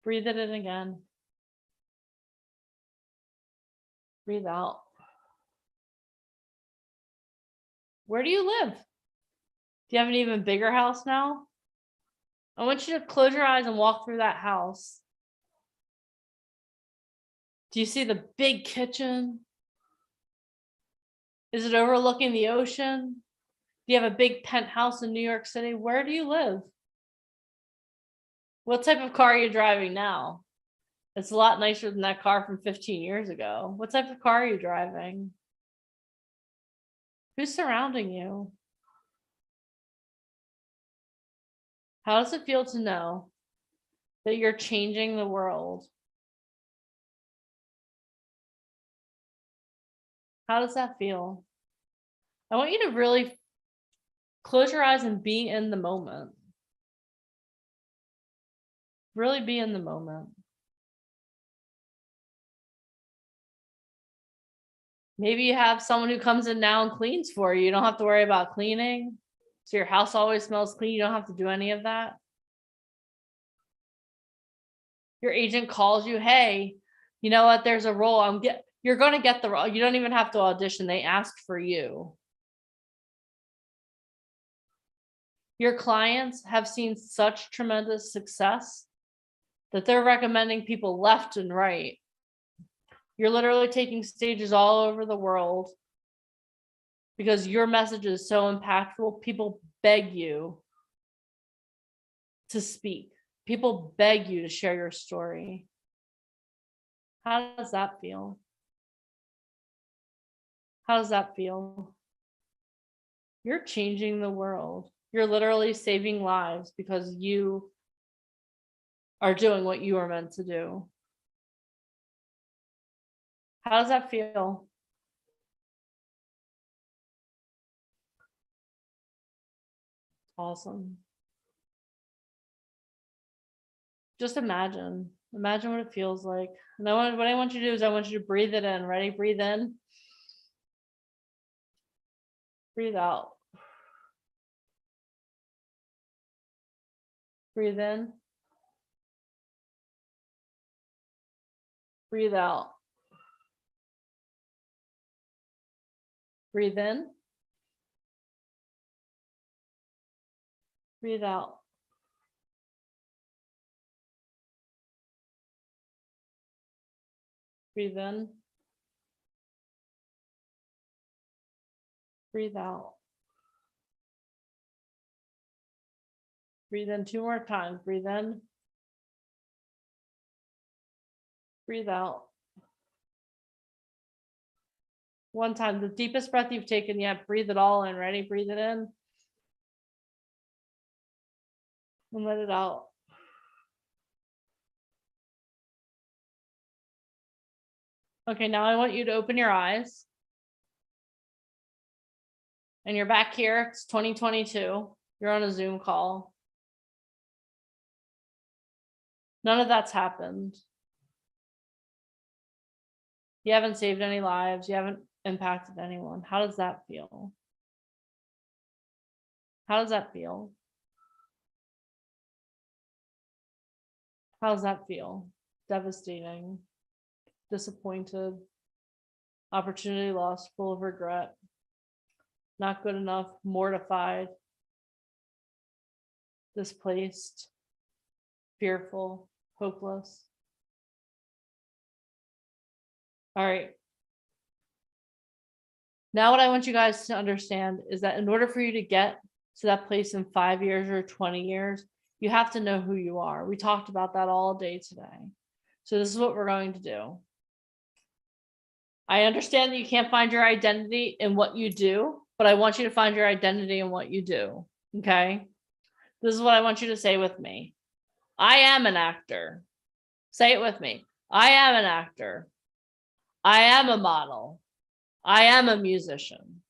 Breathe it in again. Breathe out. Where do you live? Do you have an even bigger house now? I want you to close your eyes and walk through that house. Do you see the big kitchen? Is it overlooking the ocean? Do you have a big penthouse in New York City? Where do you live? What type of car are you driving now? It's a lot nicer than that car from 15 years ago. What type of car are you driving? Who's surrounding you? How does it feel to know that you're changing the world? How does that feel? I want you to really close your eyes and be in the moment. Really be in the moment. Maybe you have someone who comes in now and cleans for you. You don't have to worry about cleaning. So your house always smells clean. You don't have to do any of that. Your agent calls you, hey, you know what? There's a role. You're going to get the role. You don't even have to audition. They asked for you. Your clients have seen such tremendous success that they're recommending people left and right. You're literally taking stages all over the world because your message is so impactful. People beg you to speak. People beg you to share your story. How does that feel? How does that feel? You're changing the world. You're literally saving lives because you are doing what you are meant to do. How does that feel? Awesome. Just imagine what it feels like. And what I want you to do is I want you to breathe it in. Ready? Breathe in. Breathe out. Breathe in. Breathe out. Breathe in. Breathe out. Breathe in. Breathe out. Breathe in 2 more times. Breathe in. Breathe out. 1 time, the deepest breath you've taken yet. Breathe it all in. Ready? Breathe it in. And let it out. Okay, now I want you to open your eyes. And you're back here. It's 2022. You're on a Zoom call. None of that's happened. You haven't saved any lives. You haven't impacted anyone. How does that feel? How does that feel? How's that feel? Devastating, disappointed, opportunity lost, full of regret, not good enough, mortified, displaced, fearful, hopeless. All right. Now, what I want you guys to understand is that in order for you to get to that place in 5 years or 20 years, you have to know who you are. We talked about that all day today. So this is what we're going to do. I understand that you can't find your identity in what you do, but I want you to find your identity in what you do. Okay? This is what I want you to say with me. I am an actor. Say it with me. I am an actor. I am a model. I am a musician.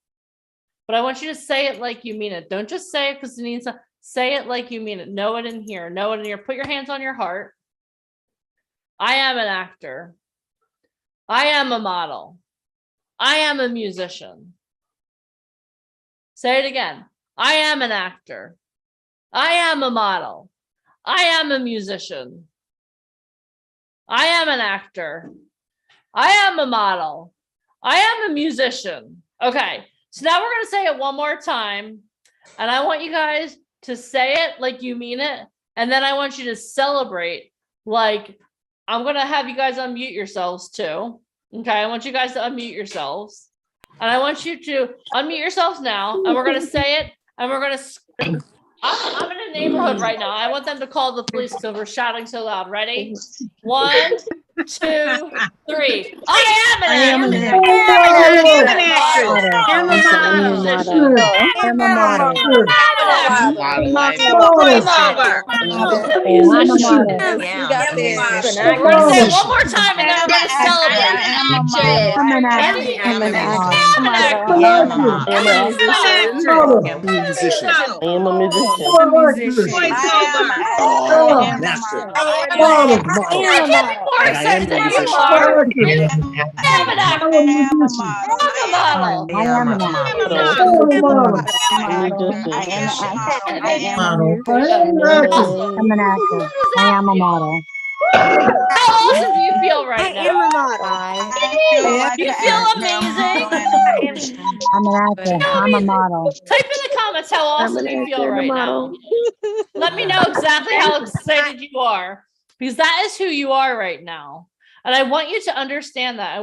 But I want you to say it like you mean it. Don't just say it because it needs to. Say it like you mean it. Know it in here. Know it in here. Put your hands on your heart. I am an actor. I am a model. I am a musician. Say it again. I am an actor. I am a model. I am a musician. I am an actor. I am a model. I am a musician. Okay, so now we're going to say it one more time. And I want you guys to say it like you mean it. And then I want you to celebrate. Like, I'm going to have you guys unmute yourselves too. Okay, I want you guys to unmute yourselves. And I want you to unmute yourselves now. And we're going to say it. And we're going to... I'm in a neighborhood right now. I want them to call the police because we're shouting so loud. Ready? 1, 2, 3. I am an actor. I'm a model. You got this. We're gonna say it one more time and then we're gonna celebrate. I'm an actor. I'm an actor. I'm a musician. I am a musician. I am a model. How awesome do you feel right now? I am a model. You feel amazing. I'm an actor. I'm a model. Type in the comments how awesome you feel right now. Let me know exactly how excited you are, because that is who you are right now. And I want you to understand that. I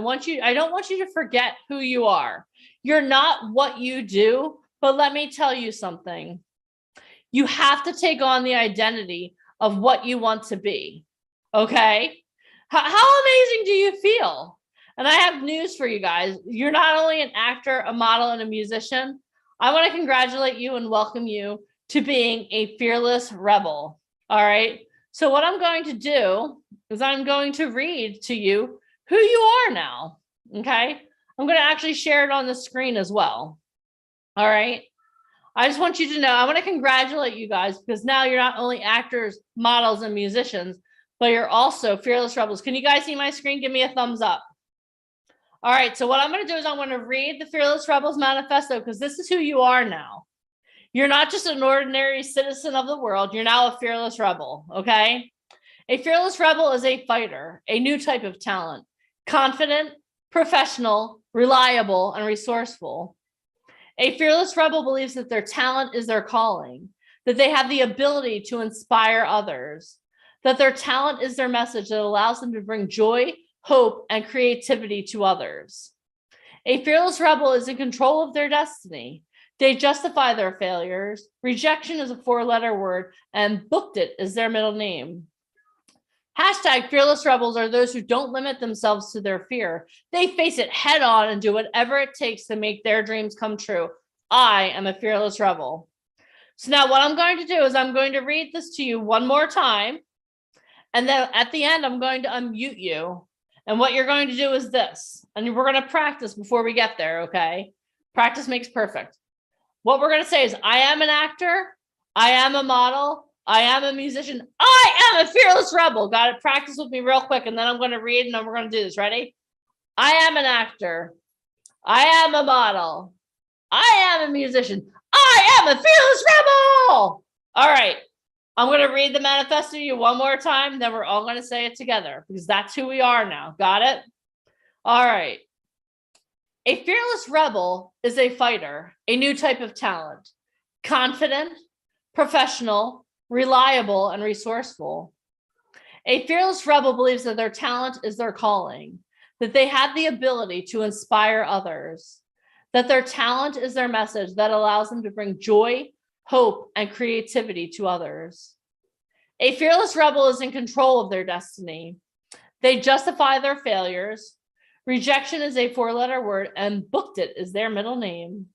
don't want you to forget who you are. You're not what you do, but let me tell you something. You have to take on the identity of what you want to be. Okay? How amazing do you feel? And I have news for you guys. You're not only an actor, a model, and a musician. I want to congratulate you and welcome you to being a fearless rebel. All right? So what I'm going to do is I'm going to read to you who you are now. Okay? I'm going to actually share it on the screen as well. All right? I just want you to know, I want to congratulate you guys because now you're not only actors, models, and musicians, but you're also fearless rebels. Can you guys see my screen? Give me a thumbs up. All right, so what I'm going to do is I'm going to read the Fearless Rebels Manifesto because this is who you are now. You're not just an ordinary citizen of the world. You're now a fearless rebel, okay? A fearless rebel is a fighter, a new type of talent, confident, professional, reliable, and resourceful. A fearless rebel believes that their talent is their calling, that they have the ability to inspire others, that their talent is their message that allows them to bring joy, hope, and creativity to others. A fearless rebel is in control of their destiny. They justify their failures. Rejection is a 4-letter word, and booked it is their middle name. Hashtag fearless rebels are those who don't limit themselves to their fear. They face it head on and do whatever it takes to make their dreams come true. I am a fearless rebel. So now what I'm going to do is I'm going to read this to you one more time. And then at the end, I'm going to unmute you. And what you're going to do is this. And we're going to practice before we get there, okay? Practice makes perfect. What we're going to say is, I am an actor. I am a model. I am a musician. I am a fearless rebel. Got it? Practice with me real quick. And then I'm going to read and then we're going to do this. Ready? I am an actor. I am a model. I am a musician. I am a fearless rebel. All right. I'm going to read the manifesto to you one more time, then we're all going to say it together because that's who we are now. Got it? All right. A fearless rebel is a fighter, a new type of talent, confident, professional, reliable, and resourceful. A fearless rebel believes that their talent is their calling, that they have the ability to inspire others, that their talent is their message that allows them to bring joy, hope, and creativity to others. A fearless rebel is in control of their destiny. They justify their failures. Rejection is a 4-letter word, and booked it is their middle name.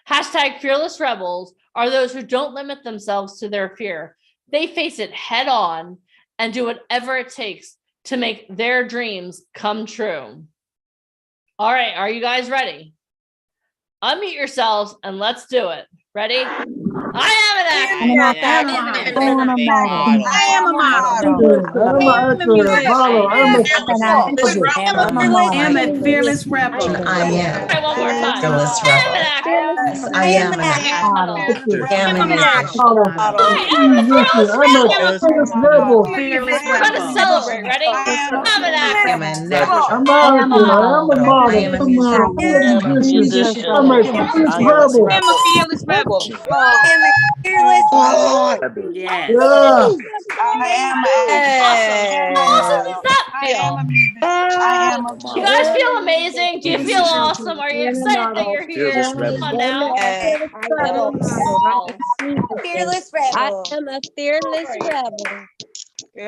Hashtag fearless rebels are those who don't limit themselves to their fear. They face it head on and do whatever it takes to make their dreams come true. All right, are you guys ready? Unmute yourselves and let's do it. Ready? I am an actor. I am a model. I am a model. I am a fearless rebel. I am. Okay, one more time. Fearless I am an actor. I am an model. I am an actor. We're gonna celebrate. Ready? I'm an actor. I'm a musician. I'm a fearless rebel. Fearless. Yes. How awesome does that feel? You guys feel amazing? Do you feel awesome? Are you excited that you're here? Come on now. Fearless rebel. I am a fearless rebel.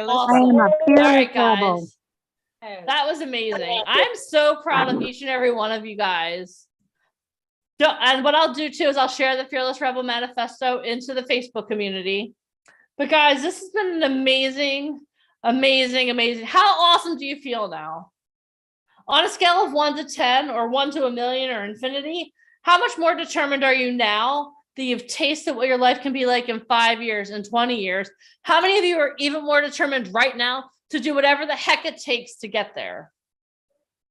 Awesome. All right, guys. That was amazing. I'm so proud of each and every one of you guys. And what I'll do too is I'll share the Fearless Rebel Manifesto into the Facebook community. But guys, this has been an amazing. How awesome do you feel now? On a scale of 1 to 10 or 1 to a million or infinity, how much more determined are you now that you've tasted what your life can be like in 5 years and 20 years? How many of you are even more determined right now to do whatever the heck it takes to get there?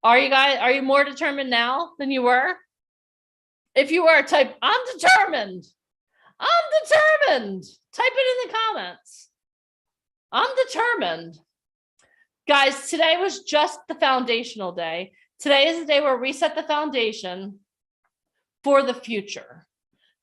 Are you more determined now than you were? If you were, type, I'm determined. I'm determined. Type it in the comments. I'm determined. Guys, today was just the foundational day. Today is the day where we set the foundation for the future.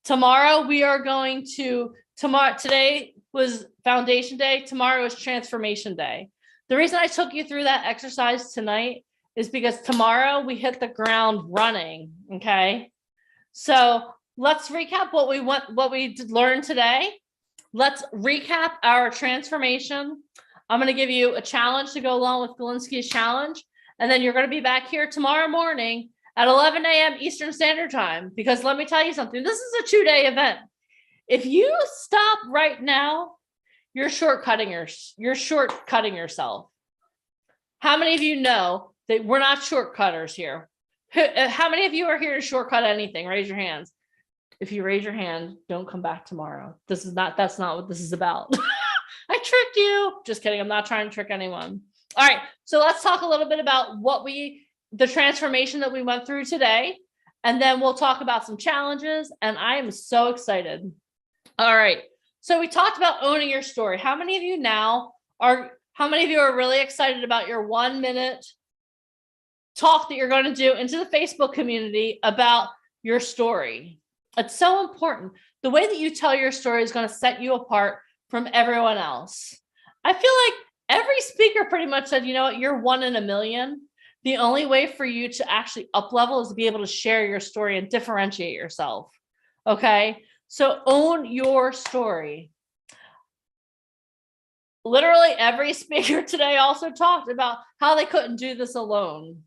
Tomorrow we are going to, today was foundation day. Tomorrow is transformation day. The reason I took you through that exercise tonight is because tomorrow we hit the ground running, okay? So let's recap what we learned today. Let's recap our transformation. I'm going to give you a challenge to go along with Galinsky's challenge. And then you're going to be back here tomorrow morning at 11 a.m. Eastern Standard Time, because let me tell you something, this is a 2-day event. If you stop right now, you're shortcutting yourself. How many of you know that we're not shortcutters here? How many of you are here to shortcut anything? Raise your hands. If you raise your hand, don't come back tomorrow. That's not what this is about. I tricked you. Just kidding. I'm not trying to trick anyone. All right. So let's talk a little bit about the transformation that we went through today. And then we'll talk about some challenges. And I am so excited. All right. So we talked about owning your story. How many of you are really excited about your 1-minute talk that you're going to do into the Facebook community about your story? It's so important. The way that you tell your story is going to set you apart from everyone else. I feel like every speaker pretty much said, you know what, you're 1 in a million. The only way for you to actually up level is to be able to share your story and differentiate yourself. Okay. So own your story. Literally every speaker today also talked about how they couldn't do this alone.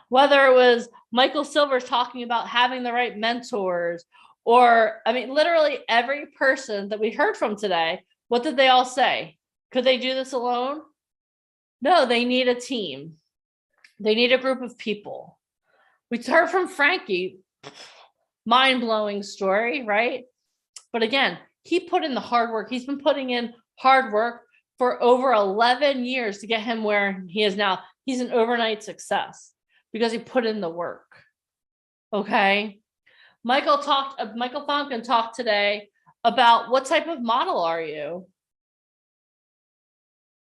Whether it was Michael Silvers talking about having the right mentors, or, I mean, literally every person that we heard from today, what did they all say? Could they do this alone? No, they need a team. They need a group of people. We heard from Frankie, mind-blowing story, right? But again, he put in the hard work. He's been putting in hard work for over 11 years to get him where he is now. He's an overnight success because he put in the work. Okay. Michael Fonkin talked today about what type of model are you?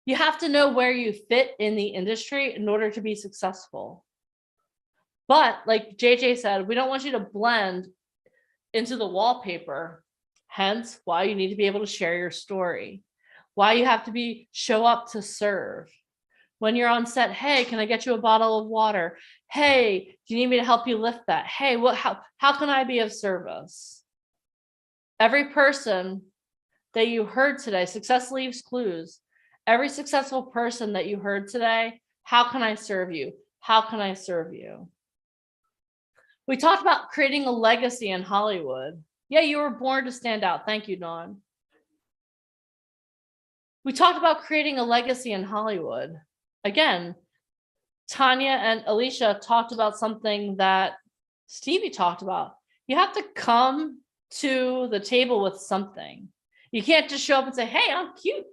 You have to know where you fit in the industry in order to be successful. But like JJ said, we don't want you to blend into the wallpaper. Hence why you need to be able to share your story. Why you have to show up to serve. When you're on set, hey, can I get you a bottle of water? Hey, do you need me to help you lift that? Hey, how can I be of service? Every person that you heard today, success leaves clues. Every successful person that you heard today, how can I serve you? How can I serve you? We talked about creating a legacy in Hollywood. Yeah, you were born to stand out. Thank you, Dawn. We talked about creating a legacy in Hollywood. Again, Tanya and Alicia talked about something that Stevie talked about. You have to come to the table with something. You can't just show up and say, hey, I'm cute.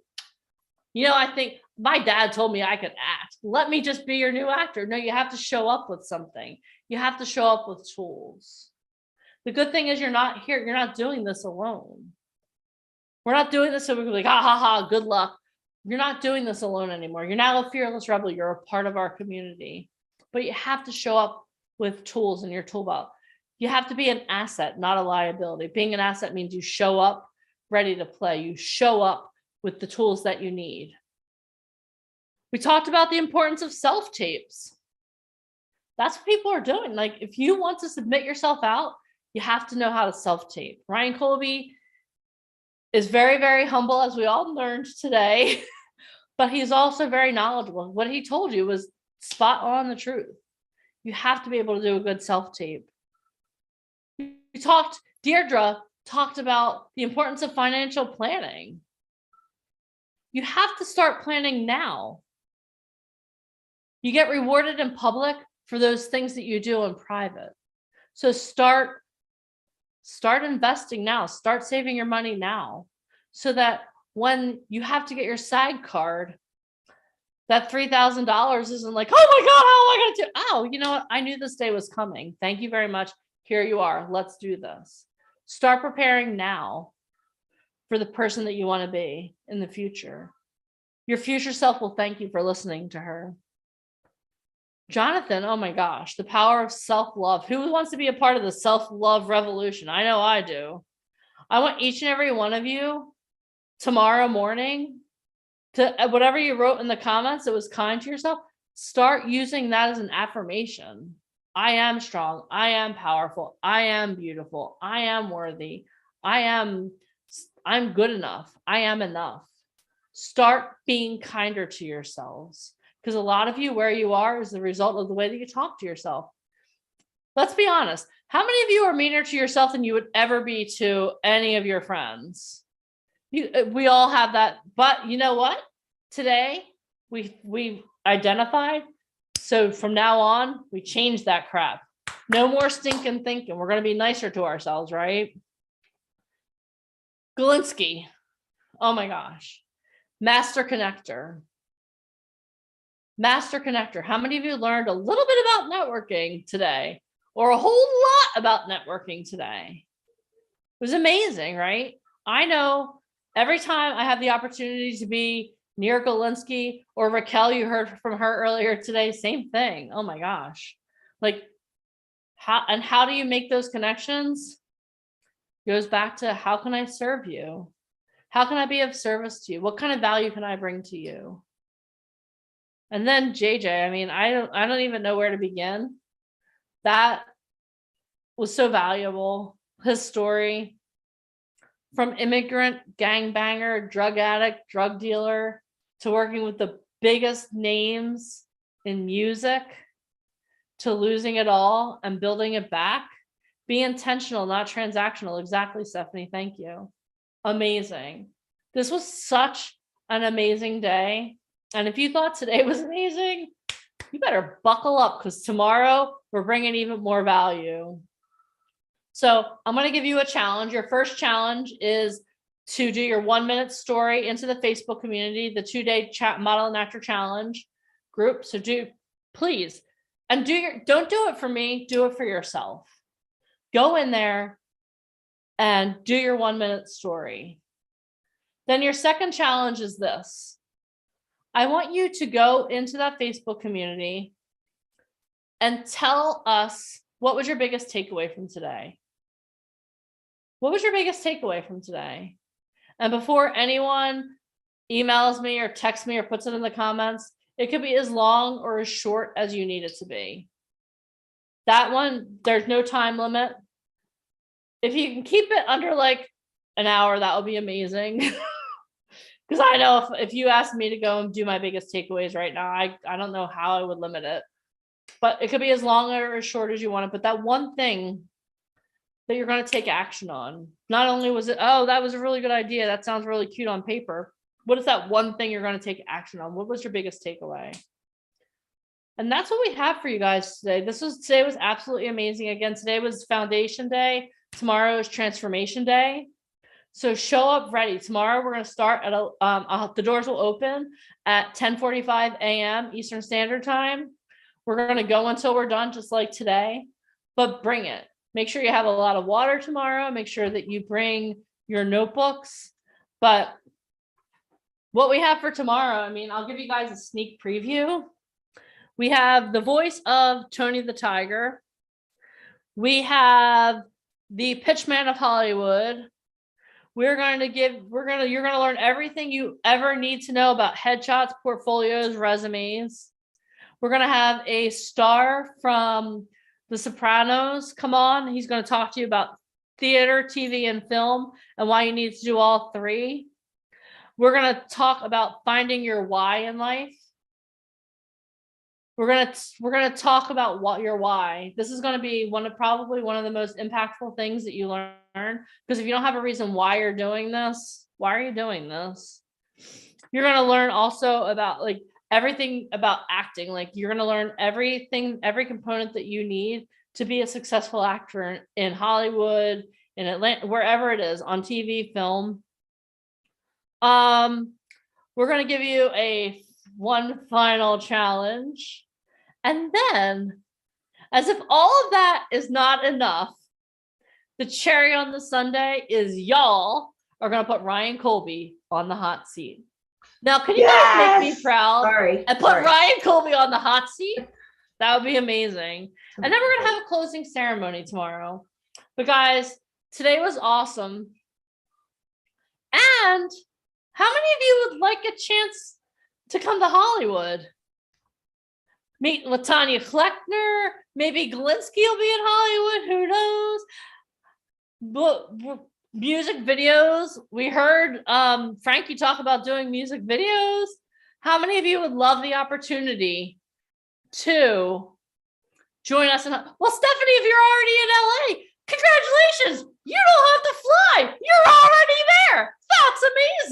I think my dad told me I could act. Let me just be your new actor. No, you have to show up with something. You have to show up with tools. The good thing is you're not here. You're not doing this alone. We're not doing this so we can be like, ha, ha, ha, good luck. You're not doing this alone anymore. You're now a fearless rebel. You're a part of our community. But you have to show up with tools in your tool belt. You have to be an asset, not a liability. Being an asset means you show up ready to play. You show up with the tools that you need. We talked about the importance of self-tapes. That's what people are doing. Like, if you want to submit yourself out, you have to know how to self-tape. Ryan Colby is very, very humble, as we all learned today, but he's also very knowledgeable. What he told you was spot on the truth. You have to be able to do a good self-tape. Deirdre talked about the importance of financial planning. You have to start planning now. You get rewarded in public for those things that you do in private. So start investing now. Start saving your money now, so that when you have to get your SAG card, that $3,000 isn't like, oh my God, how am I going to do? Oh, you know what? I knew this day was coming. Thank you very much. Here you are. Let's do this. Start preparing now for the person that you want to be in the future. Your future self will thank you for listening to her. Jonathan, oh my gosh, the power of self-love. Who wants to be a part of the self-love revolution? I know I do. I want each and every one of you tomorrow morning to, whatever you wrote in the comments that was kind to yourself, start using that as an affirmation. I am strong. I am powerful. I am beautiful. I am worthy. I'm good enough. I am enough. Start being kinder to yourselves, because a lot of you, where you are is the result of the way that you talk to yourself. Let's be honest. How many of you are meaner to yourself than you would ever be to any of your friends? We all have that. But you know what? Today, we identified. So from now on, we change that crap. No more stinking thinking. We're going to be nicer to ourselves, right? Galinsky. Oh my gosh. Master connector. Master connector. How many of you learned a little bit about networking today, or a whole lot about networking today? It was amazing, right? I know every time I have the opportunity to be near Galinsky or Raquel, you heard from her earlier today, same thing. Oh my gosh. Like, how do you make those connections? Goes back to, how can I serve you? How can I be of service to you? What kind of value can I bring to you? And then JJ, I mean, I don't even know where to begin. That was so valuable. His story, from immigrant, gangbanger, drug addict, drug dealer, to working with the biggest names in music, to losing it all and building it back. Be intentional, not transactional. Exactly, Stephanie. Thank you. Amazing. This was such an amazing day. And if you thought today was amazing, you better buckle up, because tomorrow we're bringing even more value. So I'm going to give you a challenge. Your first challenge is to do your 1-minute story into the Facebook community, the 2-day model and actor challenge group. So please, and don't do it for me, do it for yourself. Go in there and do your 1-minute story. Then your second challenge is this. I want you to go into that Facebook community and tell us what was your biggest takeaway from today? What was your biggest takeaway from today? And before anyone emails me or texts me or puts it in the comments, it could be as long or as short as you need it to be. That one, there's no time limit. If you can keep it under like an hour, that would be amazing. Because I know if you asked me to go and do my biggest takeaways right now, I don't know how I would limit it. But it could be as long or as short as you want it. But that one thing that you're going to take action on, not only was it, oh, that was a really good idea. That sounds really cute on paper. What is that one thing you're going to take action on? What was your biggest takeaway? And that's what we have for you guys today. Today was absolutely amazing. Again, today was Foundation Day. Tomorrow is Transformation Day. So show up ready. Tomorrow we're going to start at the doors will open at 10:45 a.m. Eastern Standard Time. We're going to go until we're done, just like today, but bring it. Make sure you have a lot of water tomorrow. Make sure that you bring your notebooks. But what we have for tomorrow, I mean, I'll give you guys a sneak preview. We have the voice of Tony the Tiger. We have the Pitchman of Hollywood. You're going to learn everything you ever need to know about headshots, portfolios, resumes. We're going to have a star from The Sopranos come on. He's going to talk to you about theater, TV, and film and why you need to do all three. We're going to talk about finding your why in life. We're going to talk about what your why. This is going to be probably one of the most impactful things that you learn, because if you don't have a reason why you're doing this, why are you doing this? You're going to learn also about like everything about acting. Like you're going to learn everything, every component that you need to be a successful actor in Hollywood, in Atlanta, wherever it is, on TV, film. We're going to give you one final challenge. And then, as if all of that is not enough, the cherry on the sundae is y'all are going to put Ryan Colby on the hot seat. Now, can you guys make me proud and put Ryan Colby on the hot seat? That would be amazing. And then we're going to have a closing ceremony tomorrow. But guys, today was awesome. And how many of you would like a chance to come to Hollywood? Meet LaTanya Fleckner. Maybe Galinsky will be in Hollywood. Who knows? But music videos. We heard Frankie talk about doing music videos. How many of you would love the opportunity to join us? Well, Stephanie, if you're already in LA, congratulations. You don't have to fly. You're already there. That's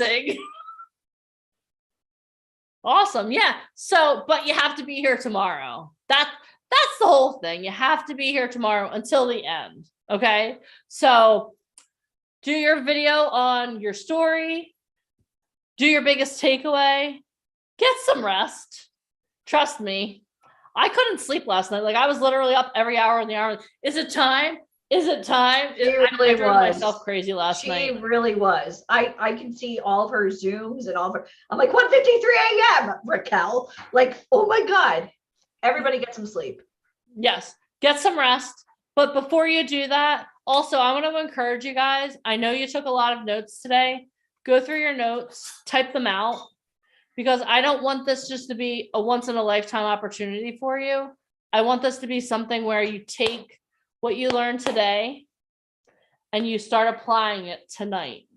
amazing. Awesome. Yeah. So, but you have to be here tomorrow. That's the whole thing. You have to be here tomorrow until the end. Okay. So do your video on your story. Do your biggest takeaway. Get some rest. Trust me. I couldn't sleep last night. Like I was literally up every hour in the hour. Is it time? Is it time? I drove myself crazy last night. She really was. I can see all of her Zooms and all of her. I'm like 1:53 a.m. Raquel. Like, oh my God. Everybody get some sleep. Yes, get some rest. But before you do that, also I want to encourage you guys. I know you took a lot of notes today. Go through your notes, type them out, because I don't want this just to be a once in a lifetime opportunity for you. I want this to be something where you take what you learned today and you start applying it tonight.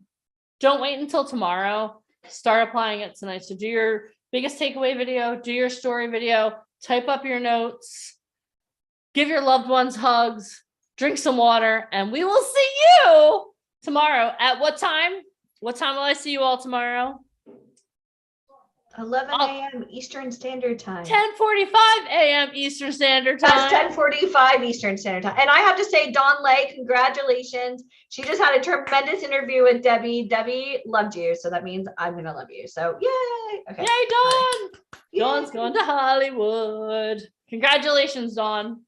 Don't wait until tomorrow. Start applying it tonight. So do your biggest takeaway video, do your story video, type up your notes, give your loved ones hugs, drink some water, and we will see you tomorrow. At what time? What time will I see you all tomorrow? 11 a.m. Eastern Standard Time. 10:45 a.m. Eastern Standard Time. That's 10:45 Eastern Standard Time. And I have to say, Dawn Lay, congratulations. She just had a tremendous interview with Debbie. Debbie loved you, so that means I'm gonna love you. So yay! Okay. Yay, Dawn! Yay. Dawn's going to Hollywood. Congratulations, Dawn.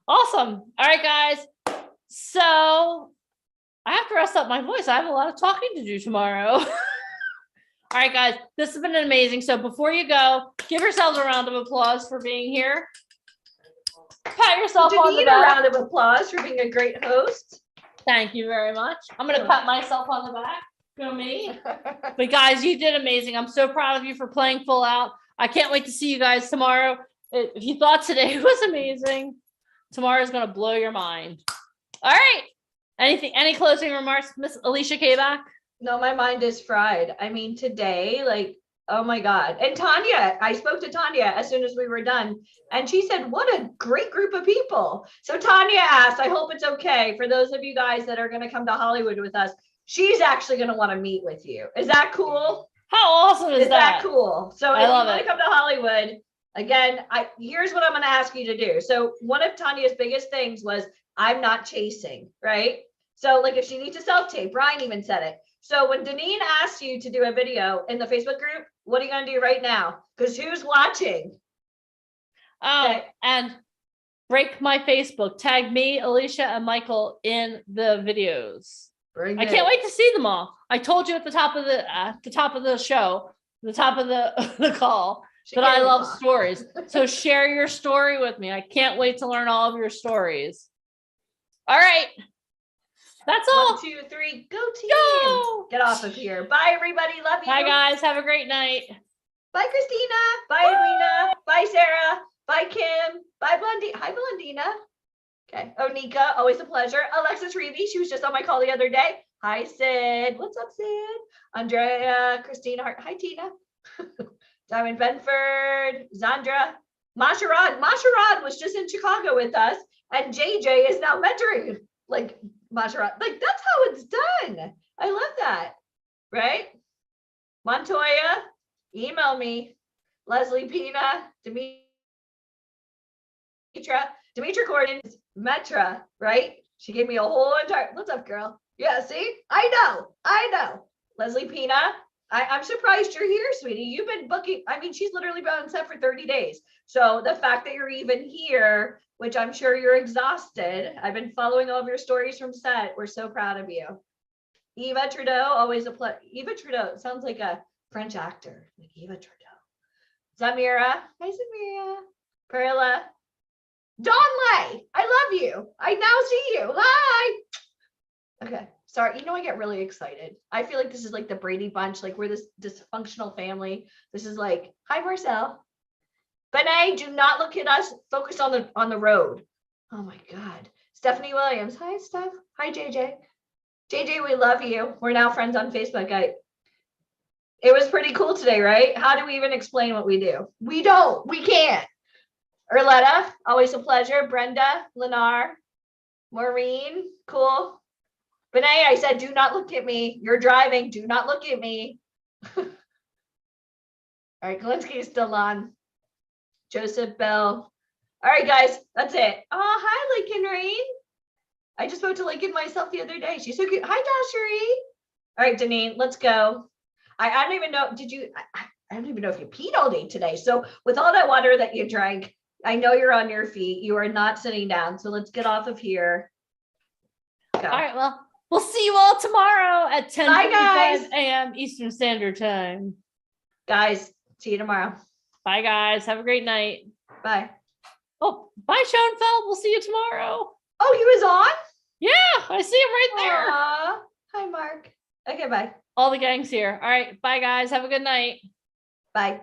Awesome. All right, guys. So I have to rest up my voice. I have a lot of talking to do tomorrow. All right, guys, this has been amazing. So before you go, give yourselves a round of applause for being here. Pat yourself on the Janine, a back. round of applause for being a great host. Thank you very much. I'm going to pat myself on the back. Go me. But guys, you did amazing. I'm so proud of you for playing full out. I can't wait to see you guys tomorrow. If you thought today was amazing, tomorrow is going to blow your mind. All right. Any closing remarks, Miss Alicia Kabak? No, my mind is fried. I mean, today, like, oh my God. And Tanya, I spoke to Tanya as soon as we were done, and she said, what a great group of people. So Tanya asked, I hope it's okay for those of you guys that are going to come to Hollywood with us. She's actually going to want to meet with you. Is that cool? How awesome is that? Cool? So I if you love want it. to come to Hollywood, again, here's what I'm going to ask you to do. So one of Tanya's biggest things was, I'm not chasing, right? So like if she needs a self-tape, Brian even said it. So when Deneen asks you to do a video in the Facebook group, what are you going to do right now? Because who's watching? Okay. And break my Facebook. Tag me, Alicia, and Michael in the videos. I can't wait to see them all. I told you at the top of the show, the top of the call, that I love stories. So share your story with me. I can't wait to learn all of your stories. All right. That's all. 1, 2, 3, go team. Go. Get off of here. Bye, everybody. Love you. Bye, guys. Have a great night. Bye, Christina. Bye, Edwina. Bye, Sarah. Bye, Kim. Bye, Blondina. Hi, Blondina. Okay. Oh, Nika, always a pleasure. Alexis Reevy, she was just on my call the other day. Hi, Sid. What's up, Sid? Andrea, Christina Hart. Hi, Tina. Diamond Benford, Zandra. Masharad. Masharad was just in Chicago with us, and JJ is now mentoring, like, Masharad. Like, that's how it's done. I love that. Right? Montoya, email me. Leslie Pina, Demetra Gordon's Metra, right? She gave me a whole entire, what's up, girl? Yeah, see? I know. Leslie Pina, I'm surprised you're here, sweetie. You've been booking, I mean, she's literally been on set for 30 days. So the fact that you're even here, which I'm sure you're exhausted. I've been following all of your stories from set. We're so proud of you. Eva Trudeau, always a pleasure. Eva Trudeau, sounds like a French actor, like Eva Trudeau. Zamira, hi Zamira. Perla. Dawn Lay, I love you. I now see you. Hi. Okay, sorry. You know, I get really excited. I feel like this is like the Brady Bunch, like we're this dysfunctional family. This is like, hi Marcel. Benet, do not look at us. Focus on the road. Oh my God. Stephanie Williams. Hi, Steph. Hi, JJ. JJ, we love you. We're now friends on Facebook. It was pretty cool today, right? How do we even explain what we do? We don't. We can't. Erletta, always a pleasure. Brenda, Lennar, Maureen, cool. Benet, I said, do not look at me. You're driving. Do not look at me. All right, Galinsky is still on. Joseph Bell. All right, guys, that's it. Oh, hi, Lincoln Rain. I just spoke to Lincoln myself the other day. She's so cute. Hi, Dashery. All right, Deneen, let's go. I don't even know. I don't even know if you peed all day today. So with all that water that you drank, I know you're on your feet. You are not sitting down. So let's get off of here. Go. All right, well, we'll see you all tomorrow at 10:55 guys. a.m. Eastern Standard Time. Guys, see you tomorrow. Bye, guys. Have a great night. Bye. Oh, bye, Schoenfeld. We'll see you tomorrow. Oh, he was on? Yeah, I see him right there. Aw. Hi, Mark. Okay, bye. All the gang's here. All right, bye, guys. Have a good night. Bye.